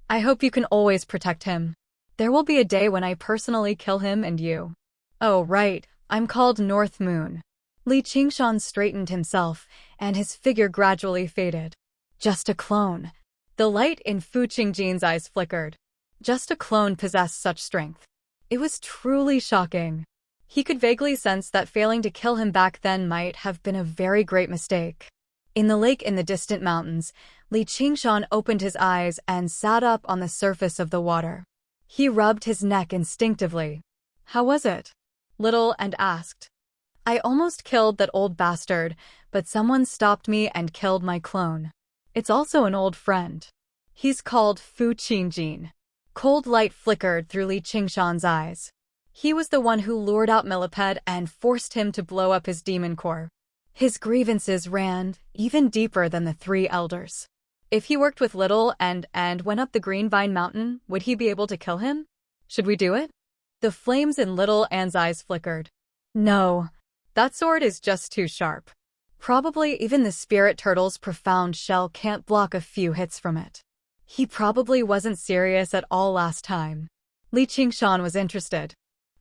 I hope you can always protect him. There will be a day when I personally kill him and you. Oh, right, I'm called North Moon. Li Qingshan straightened himself, and his figure gradually faded. Just a clone. The light in Fu Qingjin's eyes flickered. Just a clone possessed such strength. It was truly shocking. He could vaguely sense that failing to kill him back then might have been a very great mistake. In the lake in the distant mountains, Li Qingshan opened his eyes and sat up on the surface of the water. He rubbed his neck instinctively. "How was it?" Little and asked. "I almost killed that old bastard, but someone stopped me and killed my clone. It's also an old friend. He's called Fu Qingjin." Cold light flickered through Li Qingshan's eyes. He was the one who lured out Millipede and forced him to blow up his demon core. His grievances ran even deeper than the three elders. If he worked with Little and went up the Green Vine Mountain, would he be able to kill him? Should we do it? The flames in Little Anne's eyes flickered. No, that sword is just too sharp. Probably even the spirit turtle's profound shell can't block a few hits from it. He probably wasn't serious at all last time. Li Qingshan was interested.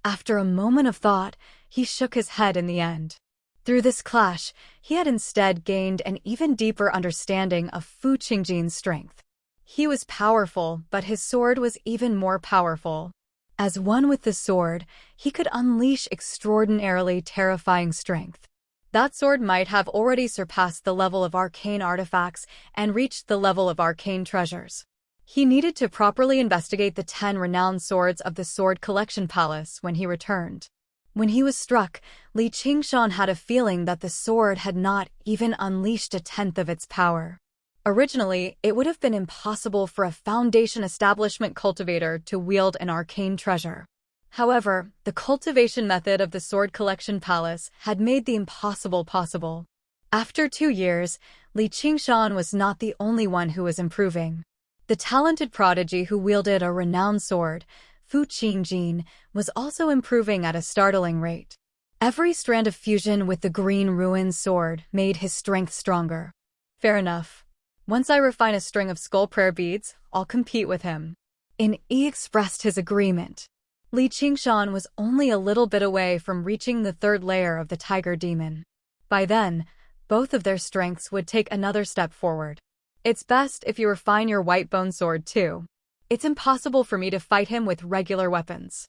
After a moment of thought, he shook his head in the end. Through this clash, he had instead gained an even deeper understanding of Fu Qingjin's strength. He was powerful, but his sword was even more powerful. As one with the sword, he could unleash extraordinarily terrifying strength. That sword might have already surpassed the level of arcane artifacts and reached the level of arcane treasures. He needed to properly investigate the 10 renowned swords of the Sword Collection Palace when he returned. When he was struck, Li Qingshan had a feeling that the sword had not even unleashed a tenth of its power. Originally, it would have been impossible for a Foundation establishment cultivator to wield an arcane treasure. However, the cultivation method of the Sword Collection Palace had made the impossible possible. After 2 years, Li Qingshan was not the only one who was improving. The talented prodigy who wielded a renowned sword, Fu Qingjin, was also improving at a startling rate. Every strand of fusion with the Green Ruin sword made his strength stronger. Fair enough. Once I refine a string of skull prayer beads, I'll compete with him. Yi expressed his agreement. Li Qingshan was only a little bit away from reaching the 3rd layer of the tiger demon. By then, both of their strengths would take another step forward. It's best if you refine your white bone sword too. It's impossible for me to fight him with regular weapons.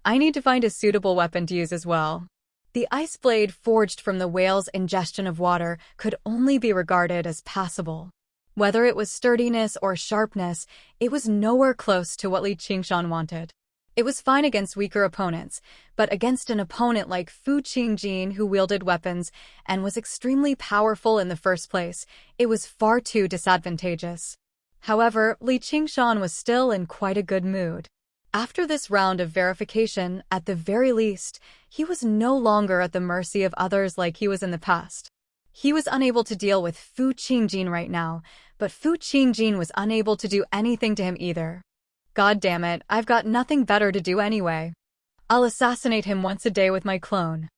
I need to find a suitable weapon to use as well. The ice blade forged from the whale's ingestion of water could only be regarded as passable. Whether it was sturdiness or sharpness, it was nowhere close to what Li Qingshan wanted. It was fine against weaker opponents, but against an opponent like Fu Qingjin who wielded weapons and was extremely powerful in the first place, it was far too disadvantageous. However, Li Qingshan was still in quite a good mood. After this round of verification, at the very least, he was no longer at the mercy of others like he was in the past. He was unable to deal with Fu Qingjin right now, but Fu Qingjin was unable to do anything to him either. God damn it, I've got nothing better to do anyway. I'll assassinate him once a day with my clone.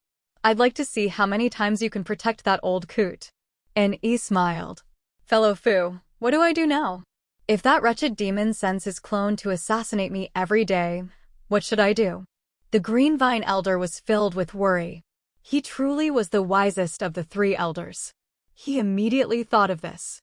I'd like to see how many times you can protect that old coot. Yi smiled. Fellow Fu, what do I do now? If that wretched demon sends his clone to assassinate me every day, what should I do? The Green Vine Elder was filled with worry. He truly was the wisest of the 3 elders. He immediately thought of this.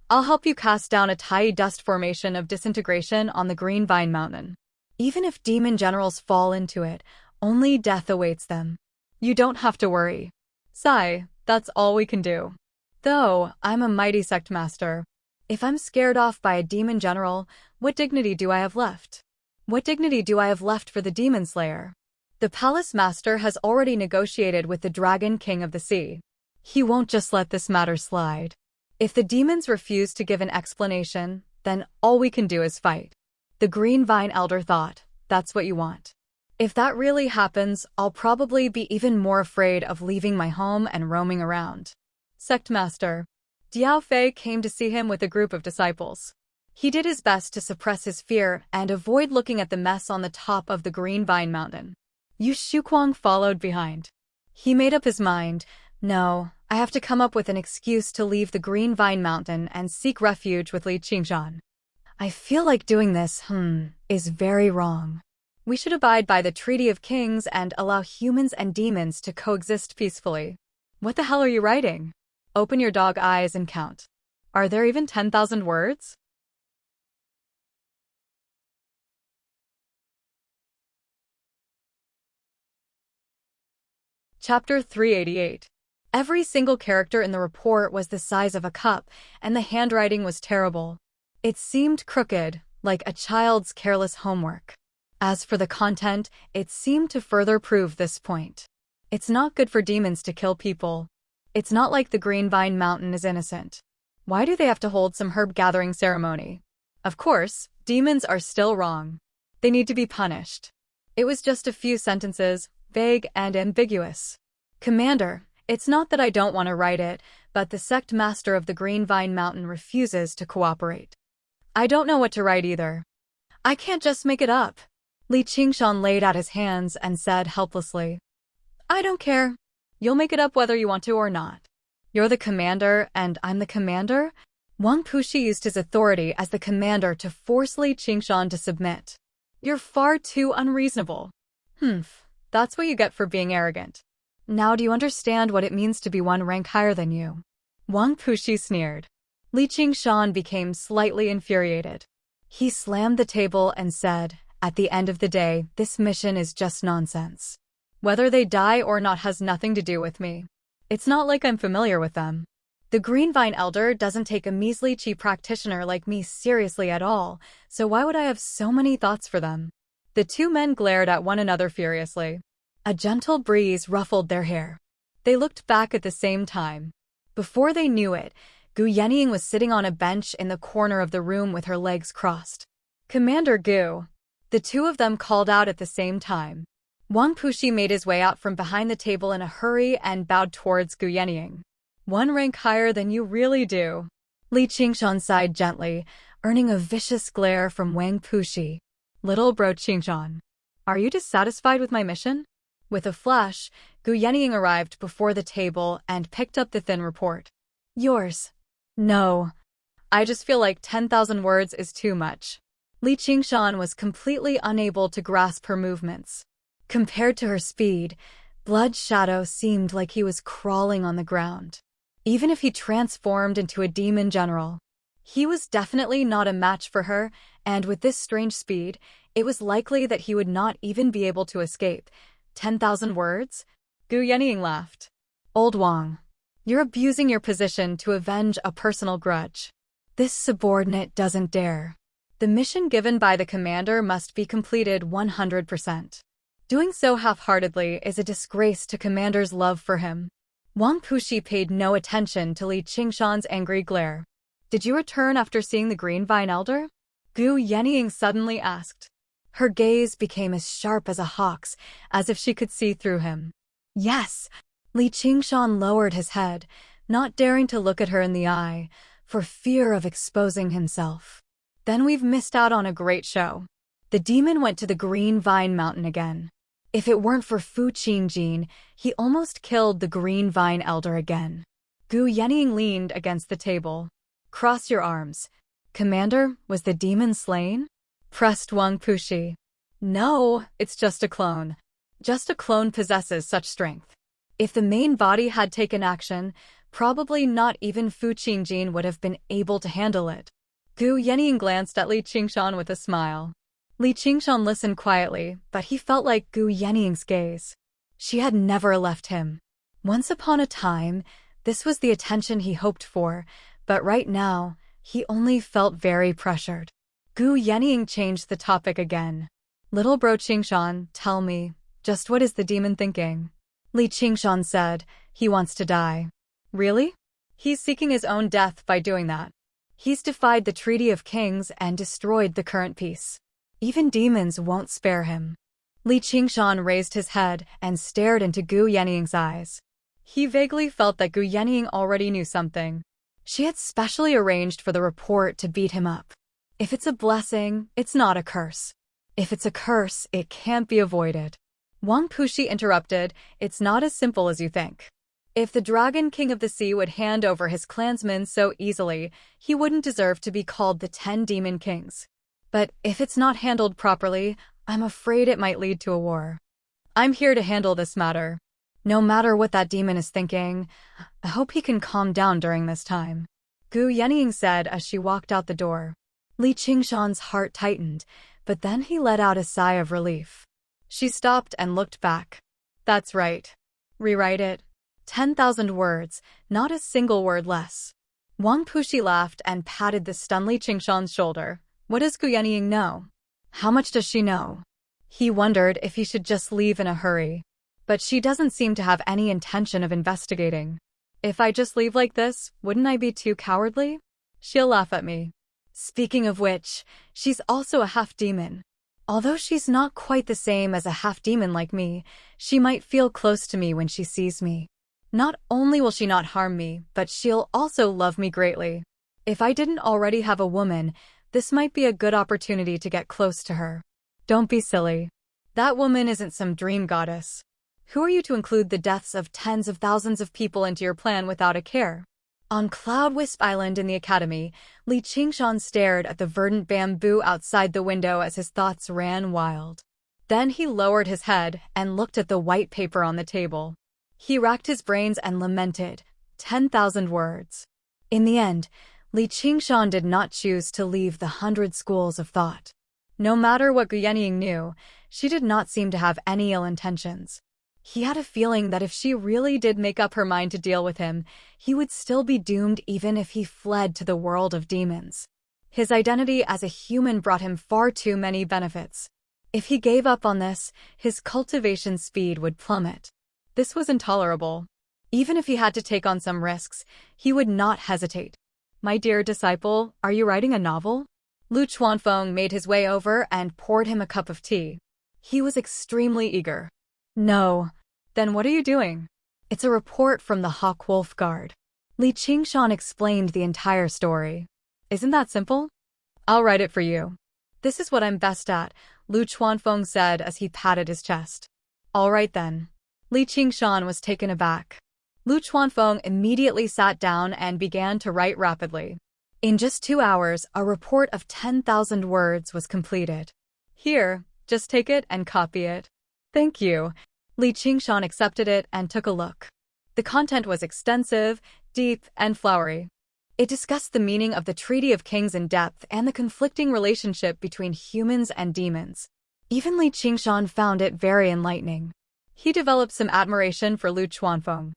I'll help you cast down a tiny dust formation of disintegration on the Green Vine Mountain. Even if demon generals fall into it, only death awaits them. You don't have to worry. Sigh, that's all we can do. Though, I'm a mighty sect master. If I'm scared off by a demon general, what dignity do I have left? What dignity do I have left for the demon slayer? The palace master has already negotiated with the Dragon King of the Sea. He won't just let this matter slide. If the demons refuse to give an explanation, then all we can do is fight. The Green Vine Elder thought, that's what you want. If that really happens, I'll probably be even more afraid of leaving my home and roaming around. Sect Master. Diao Fei came to see him with a group of disciples. He did his best to suppress his fear and avoid looking at the mess on the top of the Green Vine Mountain. Yu Shuquang followed behind. He made up his mind, no, I have to come up with an excuse to leave the Green Vine Mountain and seek refuge with Li Qingshan. I feel like doing this, is very wrong. We should abide by the Treaty of Kings and allow humans and demons to coexist peacefully. What the hell are you writing? Open your dog eyes and count. Are there even 10,000 words? Chapter 388. Every single character in the report was the size of a cup, and the handwriting was terrible. It seemed crooked, like a child's careless homework. As for the content, it seemed to further prove this point. It's not good for demons to kill people. It's not like the Green Vine Mountain is innocent. Why do they have to hold some herb-gathering ceremony? Of course, demons are still wrong. They need to be punished. It was just a few sentences, vague and ambiguous. Commander, it's not that I don't want to write it, but the sect master of the Green Vine Mountain refuses to cooperate. I don't know what to write either. I can't just make it up. Li Qingshan laid out his hands and said helplessly, I don't care. You'll make it up whether you want to or not. You're the commander, and I'm the commander? Wang Puxi used his authority as the commander to force Li Qingshan to submit. You're far too unreasonable. That's what you get for being arrogant. Now do you understand what it means to be one rank higher than you? Wang Puxi sneered. Li Qingshan became slightly infuriated. He slammed the table and said, at the end of the day, this mission is just nonsense. Whether they die or not has nothing to do with me. It's not like I'm familiar with them. The Green Vine Elder doesn't take a measly chi practitioner like me seriously at all, so why would I have so many thoughts for them? The two men glared at one another furiously. A gentle breeze ruffled their hair. They looked back at the same time. Before they knew it, Gu Yenying was sitting on a bench in the corner of the room with her legs crossed. Commander Gu. The two of them called out at the same time. Wang Puxi made his way out from behind the table in a hurry and bowed towards Gu Yenying. One rank higher than you really do. Li Qingshan sighed gently, earning a vicious glare from Wang Puxi. Little bro Qingshan. Are you dissatisfied with my mission? With a flash, Gu Yenying arrived before the table and picked up the thin report. Yours. No. I just feel like 10,000 words is too much. Li Qingshan was completely unable to grasp her movements. Compared to her speed, Blood Shadow seemed like he was crawling on the ground. Even if he transformed into a demon general, he was definitely not a match for her, and with this strange speed, it was likely that he would not even be able to escape. 10,000 words? Gu Yenying laughed. Old Wang, you're abusing your position to avenge a personal grudge. This subordinate doesn't dare. The mission given by the commander must be completed 100%. Doing so half-heartedly is a disgrace to commander's love for him. Wang Puxi paid no attention to Li Qingshan's angry glare. Did you return after seeing the Green Vine Elder? Gu Yenying suddenly asked. Her gaze became as sharp as a hawk's, as if she could see through him. Yes. Li Qingshan lowered his head, not daring to look at her in the eye, for fear of exposing himself. Then we've missed out on a great show. The demon went to the Green Vine Mountain again. If it weren't for Fu Qingjin, he almost killed the Green Vine Elder again. Gu Yenying leaned against the table. Cross your arms. Commander, was the demon slain? Pressed Wang Puxi. No, it's just a clone. Just a clone possesses such strength. If the main body had taken action, probably not even Fu Qingjin would have been able to handle it. Gu Yenying glanced at Li Qingshan with a smile. Li Qingshan listened quietly, but he felt like Gu Yenying's gaze. She had never left him. Once upon a time, this was the attention he hoped for, but right now, he only felt very pressured. Gu Yenying changed the topic again. Little bro Qingshan, tell me, just what is the demon thinking? Li Qingshan said, he wants to die. Really? He's seeking his own death by doing that. He's defied the Treaty of Kings and destroyed the current peace. Even demons won't spare him. Li Qingshan raised his head and stared into Gu Yenying's eyes. He vaguely felt that Gu Yenying already knew something. She had specially arranged for the report to beat him up. If it's a blessing, it's not a curse. If it's a curse, it can't be avoided. Wang Puxi interrupted, it's not as simple as you think. If the Dragon King of the Sea would hand over his clansmen so easily, he wouldn't deserve to be called the 10 Demon Kings. But if it's not handled properly, I'm afraid it might lead to a war. I'm here to handle this matter. No matter what that demon is thinking, I hope he can calm down during this time. Gu Yenying said as she walked out the door. Li Qingshan's heart tightened, but then he let out a sigh of relief. She stopped and looked back. That's right. Rewrite it. 10,000 words, not a single word less. Wang Puxi laughed and patted the stunned Li Qingshan's shoulder. What does Gu Yanning know? How much does she know? He wondered if he should just leave in a hurry. But she doesn't seem to have any intention of investigating. If I just leave like this, wouldn't I be too cowardly? She'll laugh at me. Speaking of which, she's also a half-demon. Although she's not quite the same as a half-demon like me, she might feel close to me when she sees me. Not only will she not harm me, but she'll also love me greatly. If I didn't already have a woman, this might be a good opportunity to get close to her. Don't be silly. That woman isn't some dream goddess. Who are you to include the deaths of tens of thousands of people into your plan without a care? On Cloud Wisp Island in the academy, Li Qingshan stared at the verdant bamboo outside the window as his thoughts ran wild. Then he lowered his head and looked at the white paper on the table. He racked his brains and lamented, 10,000 words. In the end, Li Qingshan did not choose to leave the 100 schools of thought. No matter what Gu Yanning knew, she did not seem to have any ill intentions. He had a feeling that if she really did make up her mind to deal with him, he would still be doomed even if he fled to the world of demons. His identity as a human brought him far too many benefits. If he gave up on this, his cultivation speed would plummet. This was intolerable. Even if he had to take on some risks, he would not hesitate. My dear disciple, are you writing a novel? Lu Chuanfeng made his way over and poured him a cup of tea. He was extremely eager. No. Then what are you doing? It's a report from the Hawk Wolf Guard. Li Qingshan explained the entire story. Isn't that simple? I'll write it for you. This is what I'm best at, Lu Chuanfeng said as he patted his chest. All right then. Li Qingshan was taken aback. Lu Chuanfeng immediately sat down and began to write rapidly. In just 2 hours, a report of 10,000 words was completed. Here, just take it and copy it. Thank you. Li Qingshan accepted it and took a look. The content was extensive, deep, and flowery. It discussed the meaning of the Treaty of Kings in depth and the conflicting relationship between humans and demons. Even Li Qingshan found it very enlightening. He developed some admiration for Lu Chuanfeng.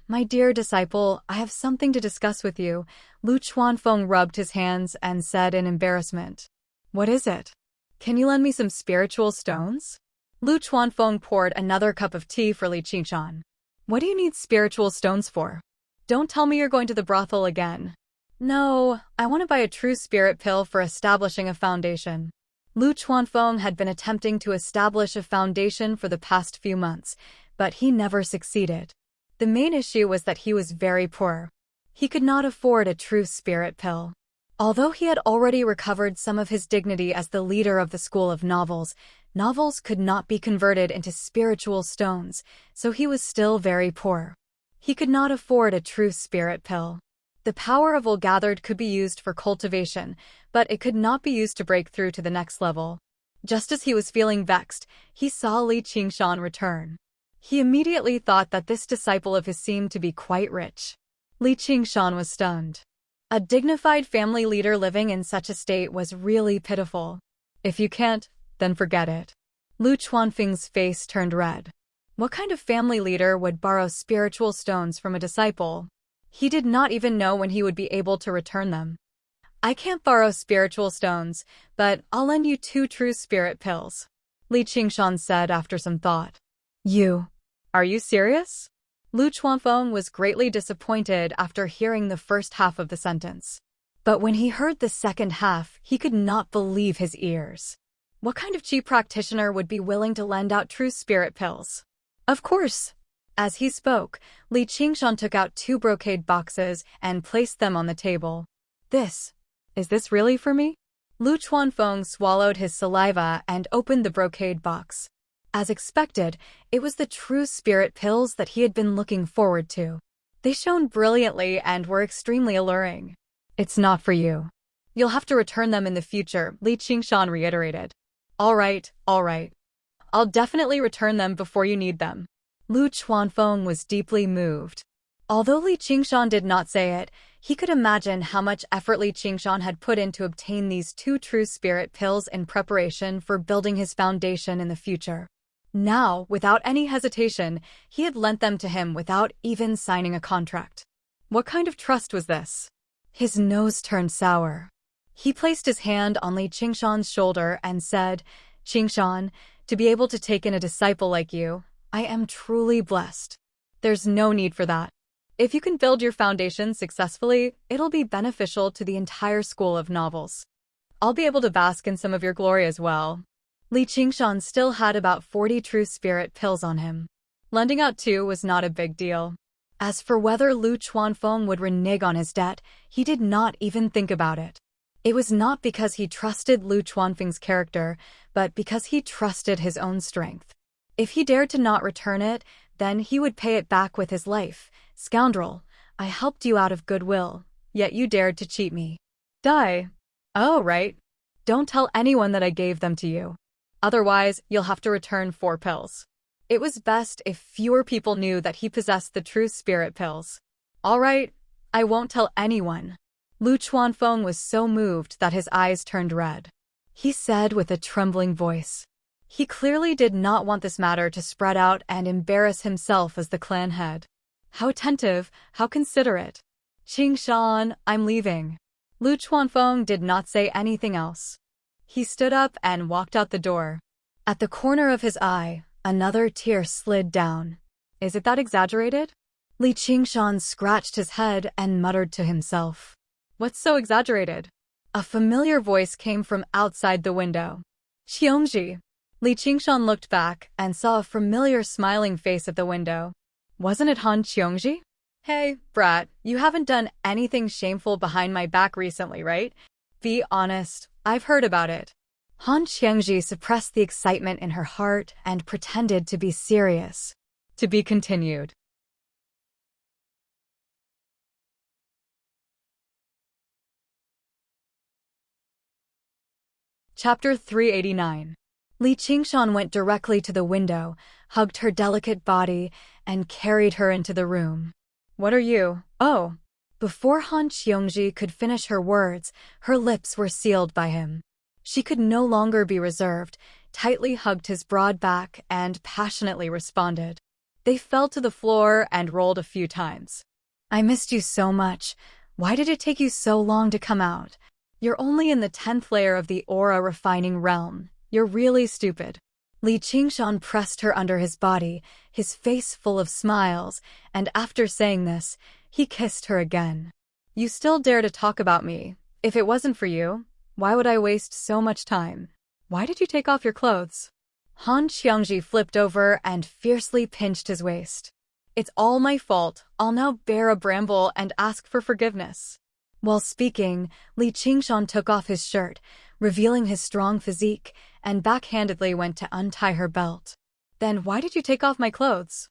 My dear disciple, I have something to discuss with you. Lu Chuanfeng rubbed his hands and said in embarrassment. What is it? Can you lend me some spiritual stones? Lu Chuanfeng poured another cup of tea for Li Qingshan. What do you need spiritual stones for? Don't tell me you're going to the brothel again. No, I want to buy a true spirit pill for establishing a foundation. Lu Chuanfeng had been attempting to establish a foundation for the past few months, but he never succeeded. The main issue was that he was very poor. He could not afford a true spirit pill. Although he had already recovered some of his dignity as the leader of the School of Novels, novels could not be converted into spiritual stones, so he was still very poor. He could not afford a true spirit pill. The power of will gathered could be used for cultivation, but it could not be used to break through to the next level. Just as he was feeling vexed, he saw Li Qingshan return. He immediately thought that this disciple of his seemed to be quite rich. Li Qingshan was stunned. A dignified family leader living in such a state was really pitiful. If you can't, then forget it. Lu Chuanfeng's face turned red. What kind of family leader would borrow spiritual stones from a disciple? He did not even know when he would be able to return them. I can't borrow spiritual stones, but I'll lend you 2 true spirit pills, Li Qingshan said after some thought. Are you serious? Lu Chuanfeng was greatly disappointed after hearing the first half of the sentence. But when he heard the second half, he could not believe his ears. What kind of cheap practitioner would be willing to lend out true spirit pills? Of course. As he spoke, Li Qingshan took out 2 brocade boxes and placed them on the table. Is this really for me? Lu Chuanfeng swallowed his saliva and opened the brocade box. As expected, it was the true spirit pills that he had been looking forward to. They shone brilliantly and were extremely alluring. It's not for you. You'll have to return them in the future, Li Qingshan reiterated. All right. I'll definitely return them before you need them. Lu Chuanfeng was deeply moved. Although Li Qingshan did not say it, he could imagine how much effort Li Qingshan had put in to obtain these 2 true spirit pills in preparation for building his foundation in the future. Now, without any hesitation, he had lent them to him without even signing a contract. What kind of trust was this? His nose turned sour. He placed his hand on Li Qingshan's shoulder and said, "Qingshan, to be able to take in a disciple like you, I am truly blessed. There's no need for that. If you can build your foundation successfully, it'll be beneficial to the entire school of novels. I'll be able to bask in some of your glory as well." Li Qingshan still had about 40 true spirit pills on him. Lending out 2 was not a big deal. As for whether Lu Chuanfeng would renege on his debt, he did not even think about it. It was not because he trusted Lu Chuanfeng's character, but because he trusted his own strength. If he dared to not return it, then he would pay it back with his life. "Scoundrel, I helped you out of goodwill, yet you dared to cheat me. Die." "Oh, right. Don't tell anyone that I gave them to you. Otherwise, you'll have to return 4 pills." It was best if fewer people knew that he possessed the true spirit pills. "All right, I won't tell anyone." Lu Chuanfeng was so moved that his eyes turned red. He said with a trembling voice. He clearly did not want this matter to spread out and embarrass himself as the clan head. How attentive, how considerate. "Qingshan, I'm leaving." Lu Chuanfeng did not say anything else. He stood up and walked out the door. At the corner of his eye, another tear slid down. Is it that exaggerated? Li Qingshan scratched his head and muttered to himself. What's so exaggerated? A familiar voice came from outside the window. "Qiongji." Li Qingshan looked back and saw a familiar smiling face at the window. Wasn't it Han Qiongji? "Hey, brat, you haven't done anything shameful behind my back recently, right? Be honest, I've heard about it." Han Qiongji suppressed the excitement in her heart and pretended to be serious. To be continued. Chapter 389. Li Qingshan went directly to the window, hugged her delicate body, and carried her into the room. "What are you?" "Oh." Before Han Qiongji could finish her words, her lips were sealed by him. She could no longer be reserved, tightly hugged his broad back, and passionately responded. They fell to the floor and rolled a few times. "I missed you so much. Why did it take you so long to come out? You're only in the 10th layer of the aura refining realm. You're really stupid." Li Qingshan pressed her under his body, his face full of smiles, and after saying this, he kissed her again. "You still dare to talk about me. If it wasn't for you, why would I waste so much time? Why did you take off your clothes?" Han Qiongji flipped over and fiercely pinched his waist. "It's all my fault. I'll now bear a bramble and ask for forgiveness." While speaking, Li Qingshan took off his shirt, revealing his strong physique, and backhandedly went to untie her belt. "Then why did you take off my clothes?"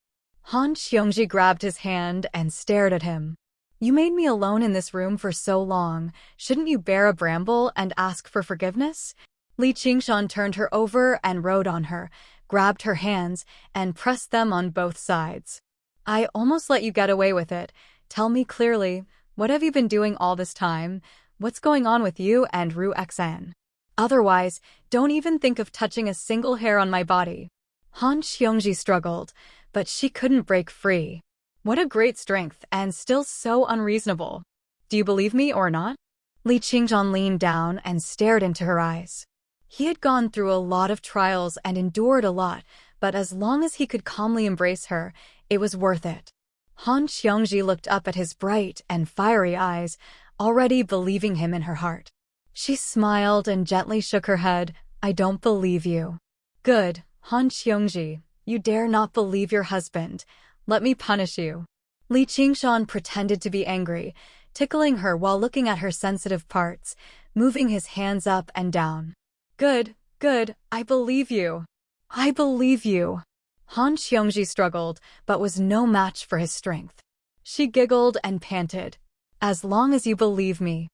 Han Qiongji grabbed his hand and stared at him. "You made me alone in this room for so long. Shouldn't you bear a bramble and ask for forgiveness?" Li Qingshan turned her over and rode on her, grabbed her hands, and pressed them on both sides. "I almost let you get away with it. Tell me clearly, what have you been doing all this time? What's going on with you and Ru Xan? Otherwise, don't even think of touching a single hair on my body." Han Qiongji struggled, but she couldn't break free. What a great strength, and still so unreasonable. "Do you believe me or not?" Li Qingshan leaned down and stared into her eyes. He had gone through a lot of trials and endured a lot, but as long as he could calmly embrace her, it was worth it. Han Qiongji looked up at his bright and fiery eyes, already believing him in her heart. She smiled and gently shook her head. "I don't believe you." "Good, Han Qiongji, you dare not believe your husband. Let me punish you." Li Qingshan pretended to be angry, tickling her while looking at her sensitive parts, moving his hands up and down. Good, I believe you. I believe you." Han Qiongji struggled, but was no match for his strength. She giggled and panted. "As long as you believe me.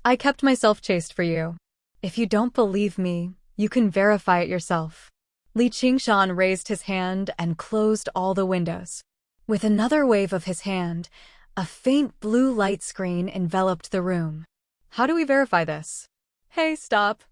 I kept myself chaste for you. If you don't believe me, you can verify it yourself." Li Qingshan raised his hand and closed all the windows. With another wave of his hand, a faint blue light screen enveloped the room. "How do we verify this?" "Hey, stop."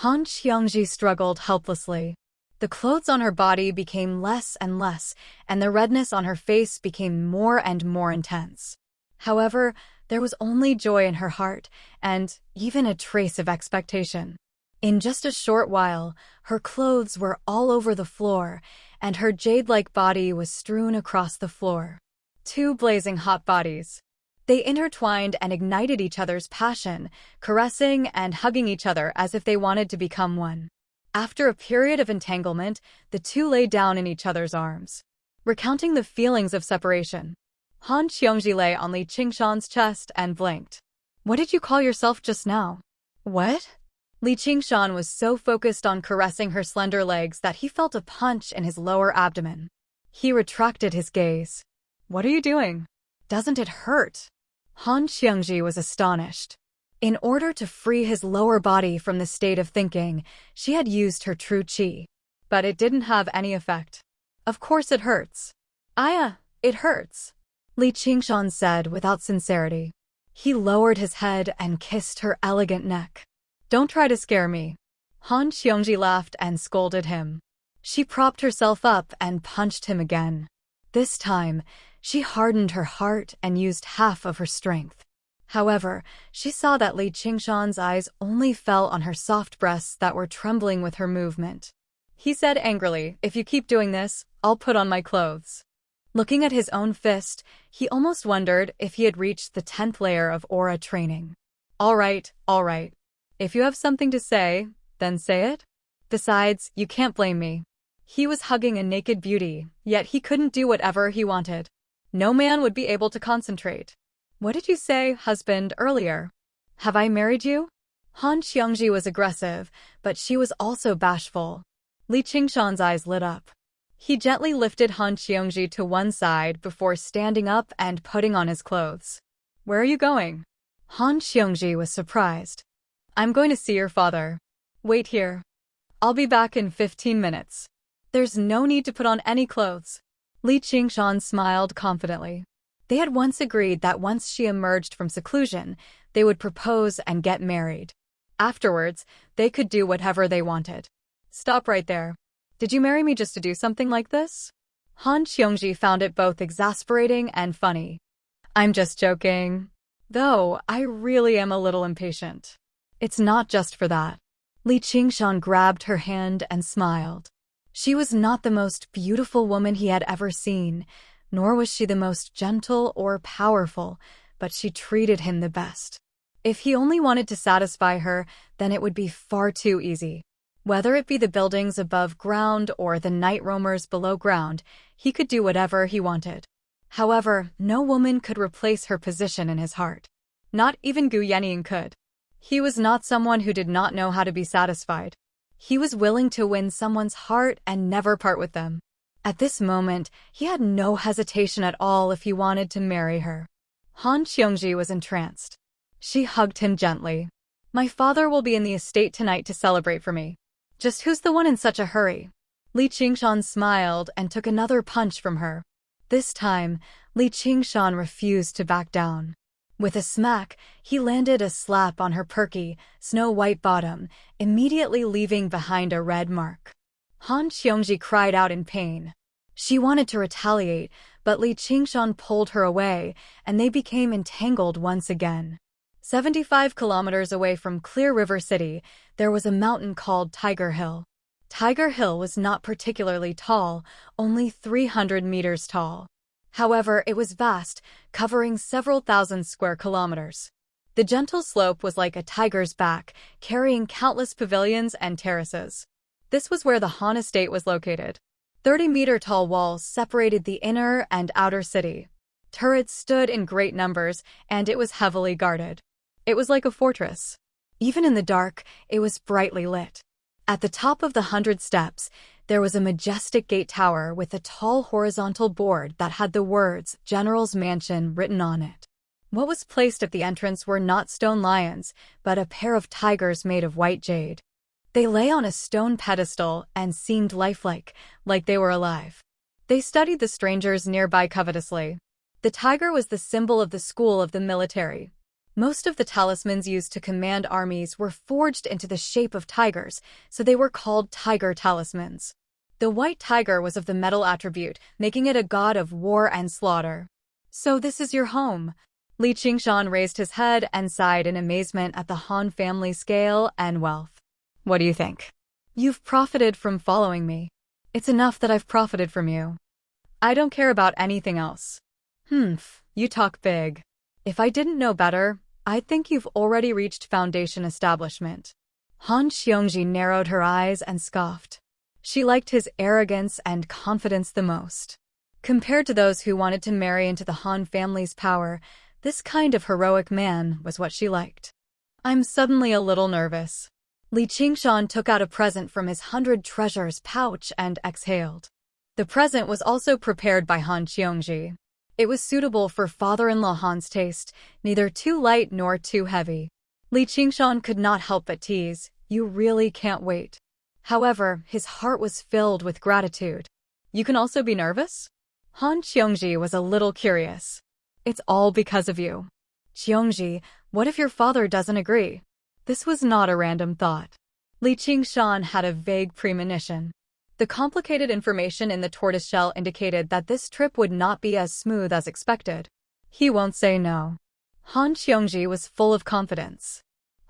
Han Qiongji struggled helplessly. The clothes on her body became less and less, and the redness on her face became more and more intense. However, there was only joy in her heart, and even a trace of expectation. In just a short while, her clothes were all over the floor, and her jade-like body was strewn across the floor. Two blazing hot bodies. They intertwined and ignited each other's passion, caressing and hugging each other as if they wanted to become one. After a period of entanglement, the two lay down in each other's arms. Recounting the feelings of separation, Han Qiongji lay on Li Qingshan's chest and blinked. "What did you call yourself just now?" "What?" Li Qingshan was so focused on caressing her slender legs that he felt a punch in his lower abdomen. He retracted his gaze. "What are you doing? Doesn't it hurt?" Han Qiongji was astonished. In order to free his lower body from the state of thinking, she had used her true qi. But it didn't have any effect. "Of course it hurts." It hurts," Li Qingshan said without sincerity. He lowered his head and kissed her elegant neck. "Don't try to scare me." Han Qiongji laughed and scolded him. She propped herself up and punched him again. This time, she hardened her heart and used half of her strength. However, she saw that Li Qingshan's eyes only fell on her soft breasts that were trembling with her movement. He said angrily, "If you keep doing this, I'll put on my clothes." Looking at his own fist, he almost wondered if he had reached the 10th layer of aura training. All right. If you have something to say, then say it. Besides, you can't blame me." He was hugging a naked beauty, yet he couldn't do whatever he wanted. No man would be able to concentrate. "What did you say, husband, earlier? Have I married you?" Han Qiongji was aggressive, but she was also bashful. Li Qingshan's eyes lit up. He gently lifted Han Qiongji to one side before standing up and putting on his clothes. "Where are you going?" Han Qiongji was surprised. "I'm going to see your father. Wait here. I'll be back in 15 minutes. There's no need to put on any clothes." Li Qingshan smiled confidently. They had once agreed that once she emerged from seclusion, they would propose and get married. Afterwards, they could do whatever they wanted. "Stop right there. Did you marry me just to do something like this?" Han Qiongji found it both exasperating and funny. "I'm just joking. Though, I really am a little impatient. It's not just for that." Li Qingshan grabbed her hand and smiled. She was not the most beautiful woman he had ever seen, nor was she the most gentle or powerful, but she treated him the best. If he only wanted to satisfy her, then it would be far too easy. Whether it be the buildings above ground or the night roamers below ground, he could do whatever he wanted. However, no woman could replace her position in his heart. Not even Gu Yannian could. He was not someone who did not know how to be satisfied. He was willing to win someone's heart and never part with them. At this moment, he had no hesitation at all if he wanted to marry her. Han Qiongji was entranced. She hugged him gently. "My father will be in the estate tonight to celebrate for me. Just who's the one in such a hurry?" Li Qingshan smiled and took another punch from her. This time, Li Qingshan refused to back down. With a smack, he landed a slap on her perky, snow-white bottom, immediately leaving behind a red mark. Han Qiongji cried out in pain. She wanted to retaliate, but Li Qingshan pulled her away, and they became entangled once again. 75 kilometers away from Clear River City, there was a mountain called Tiger Hill. Tiger Hill was not particularly tall, only 300 meters tall. However, it was vast, covering several thousand square kilometers. The gentle slope was like a tiger's back, carrying countless pavilions and terraces. This was where the Han estate was located. 30-meter-tall walls separated the inner and outer city. Turrets stood in great numbers, and it was heavily guarded. It was like a fortress. Even in the dark, it was brightly lit. At the top of the 100 steps, there was a majestic gate tower with a tall horizontal board that had the words "General's Mansion" written on it. What was placed at the entrance were not stone lions, but a pair of tigers made of white jade. They lay on a stone pedestal and seemed lifelike, like they were alive. They studied the strangers nearby covetously. The tiger was the symbol of the school of the military. Most of the talismans used to command armies were forged into the shape of tigers, so they were called tiger talismans. The white tiger was of the metal attribute, making it a god of war and slaughter. So this is your home. Li Qingshan raised his head and sighed in amazement at the Han family scale and wealth. What do you think? You've profited from following me. It's enough that I've profited from you. I don't care about anything else. You talk big. If I didn't know better, I'd think you've already reached foundation establishment. Han Xiongji narrowed her eyes and scoffed. She liked his arrogance and confidence the most. Compared to those who wanted to marry into the Han family's power, this kind of heroic man was what she liked. I'm suddenly a little nervous. Li Qingshan took out a present from his 100 treasures pouch and exhaled. The present was also prepared by Han Xiongji. It was suitable for father-in-law Han's taste, neither too light nor too heavy. Li Qingshan could not help but tease, "You really can't wait." However, his heart was filled with gratitude. You can also be nervous? Han Xiongji was a little curious. It's all because of you. Xiongji, what if your father doesn't agree? This was not a random thought. Li Qingshan had a vague premonition. The complicated information in the tortoiseshell indicated that this trip would not be as smooth as expected. He won't say no. Han Xiongji was full of confidence.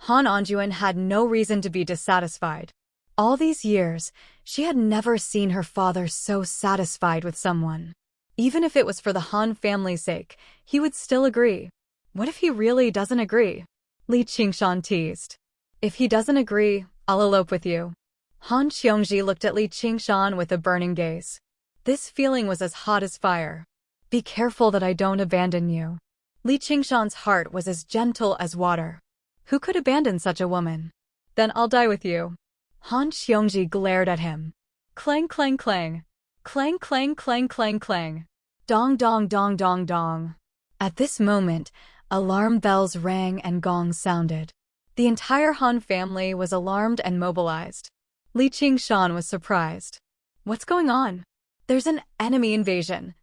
Han Anjuan had no reason to be dissatisfied. All these years, she had never seen her father so satisfied with someone. Even if it was for the Han family's sake, he would still agree. What if he really doesn't agree? Li Qingshan teased. If he doesn't agree, I'll elope with you. Han Xiongji looked at Li Qingshan with a burning gaze. This feeling was as hot as fire. Be careful that I don't abandon you. Li Qingshan's heart was as gentle as water. Who could abandon such a woman? Then I'll die with you. Han Xiongji glared at him. Clang, clang, clang. Clang, clang, clang, clang, clang. Dong, dong, dong, dong, dong. At this moment, alarm bells rang and gongs sounded. The entire Han family was alarmed and mobilized. Li Qingshan was surprised. What's going on? There's an enemy invasion.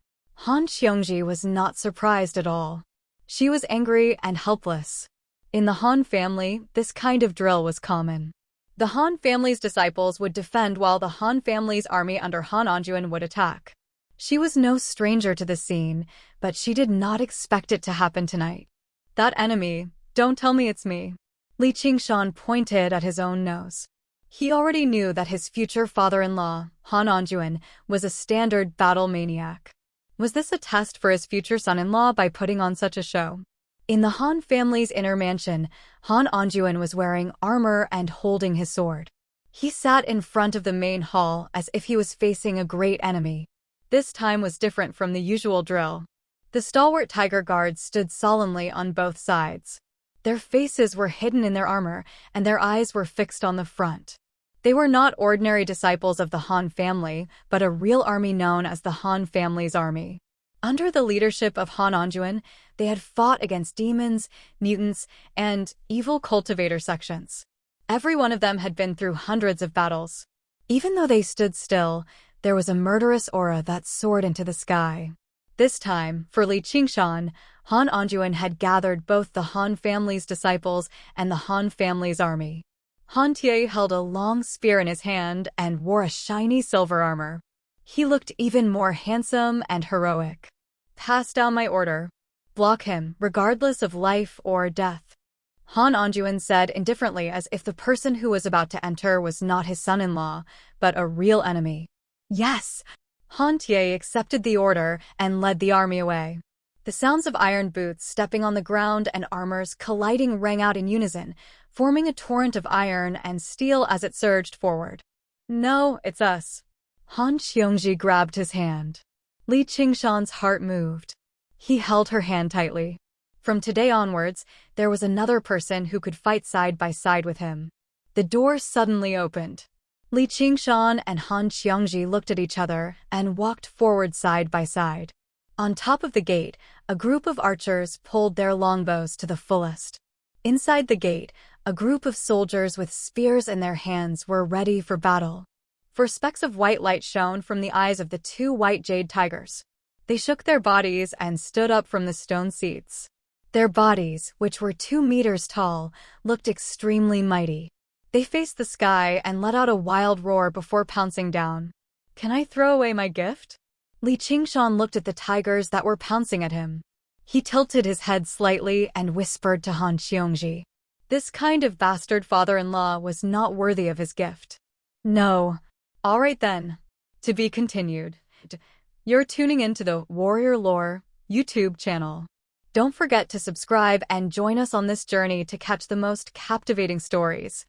Han Xiongji was not surprised at all. She was angry and helpless. In the Han family, this kind of drill was common. The Han family's disciples would defend while the Han family's army under Han Anjuan would attack. She was no stranger to the scene, but she did not expect it to happen tonight. That enemy, don't tell me it's me. Li Qingshan pointed at his own nose. He already knew that his future father-in-law, Han Anjuan, was a standard battle maniac. Was this a test for his future son-in-law by putting on such a show? In the Han family's inner mansion, Han Anjuan was wearing armor and holding his sword. He sat in front of the main hall as if he was facing a great enemy. This time was different from the usual drill. The stalwart tiger guards stood solemnly on both sides. Their faces were hidden in their armor, and their eyes were fixed on the front. They were not ordinary disciples of the Han family, but a real army known as the Han family's army. Under the leadership of Han Anjuan, they had fought against demons, mutants, and evil cultivator sections. Every one of them had been through hundreds of battles. Even though they stood still, there was a murderous aura that soared into the sky. This time, for Li Qingshan, Han Anjuan had gathered both the Han family's disciples and the Han family's army. Han Tie held a long spear in his hand and wore a shiny silver armor. He looked even more handsome and heroic. Pass down my order. Block him, regardless of life or death. Han Anjuan said indifferently, as if the person who was about to enter was not his son-in-law, but a real enemy. Yes! Han Tie accepted the order and led the army away. The sounds of iron boots stepping on the ground and armors colliding rang out in unison, forming a torrent of iron and steel as it surged forward. No, it's us. Han Xiongji grabbed his hand. Li Qingshan's heart moved. He held her hand tightly. From today onwards, there was another person who could fight side by side with him. The door suddenly opened. Li Qingshan and Han Xiongji looked at each other and walked forward side by side. On top of the gate, a group of archers pulled their longbows to the fullest. Inside the gate, a group of soldiers with spears in their hands were ready for battle. For specks of white light shone from the eyes of the two white jade tigers. They shook their bodies and stood up from the stone seats. Their bodies, which were 2 meters tall, looked extremely mighty. They faced the sky and let out a wild roar before pouncing down. Can I throw away my gift? Li Qingshan looked at the tigers that were pouncing at him. He tilted his head slightly and whispered to Han Xiongji. This kind of bastard father-in-law was not worthy of his gift. No. All right then. To be continued. You're tuning into the Warrior Lore YouTube channel. Don't forget to subscribe and join us on this journey to catch the most captivating stories.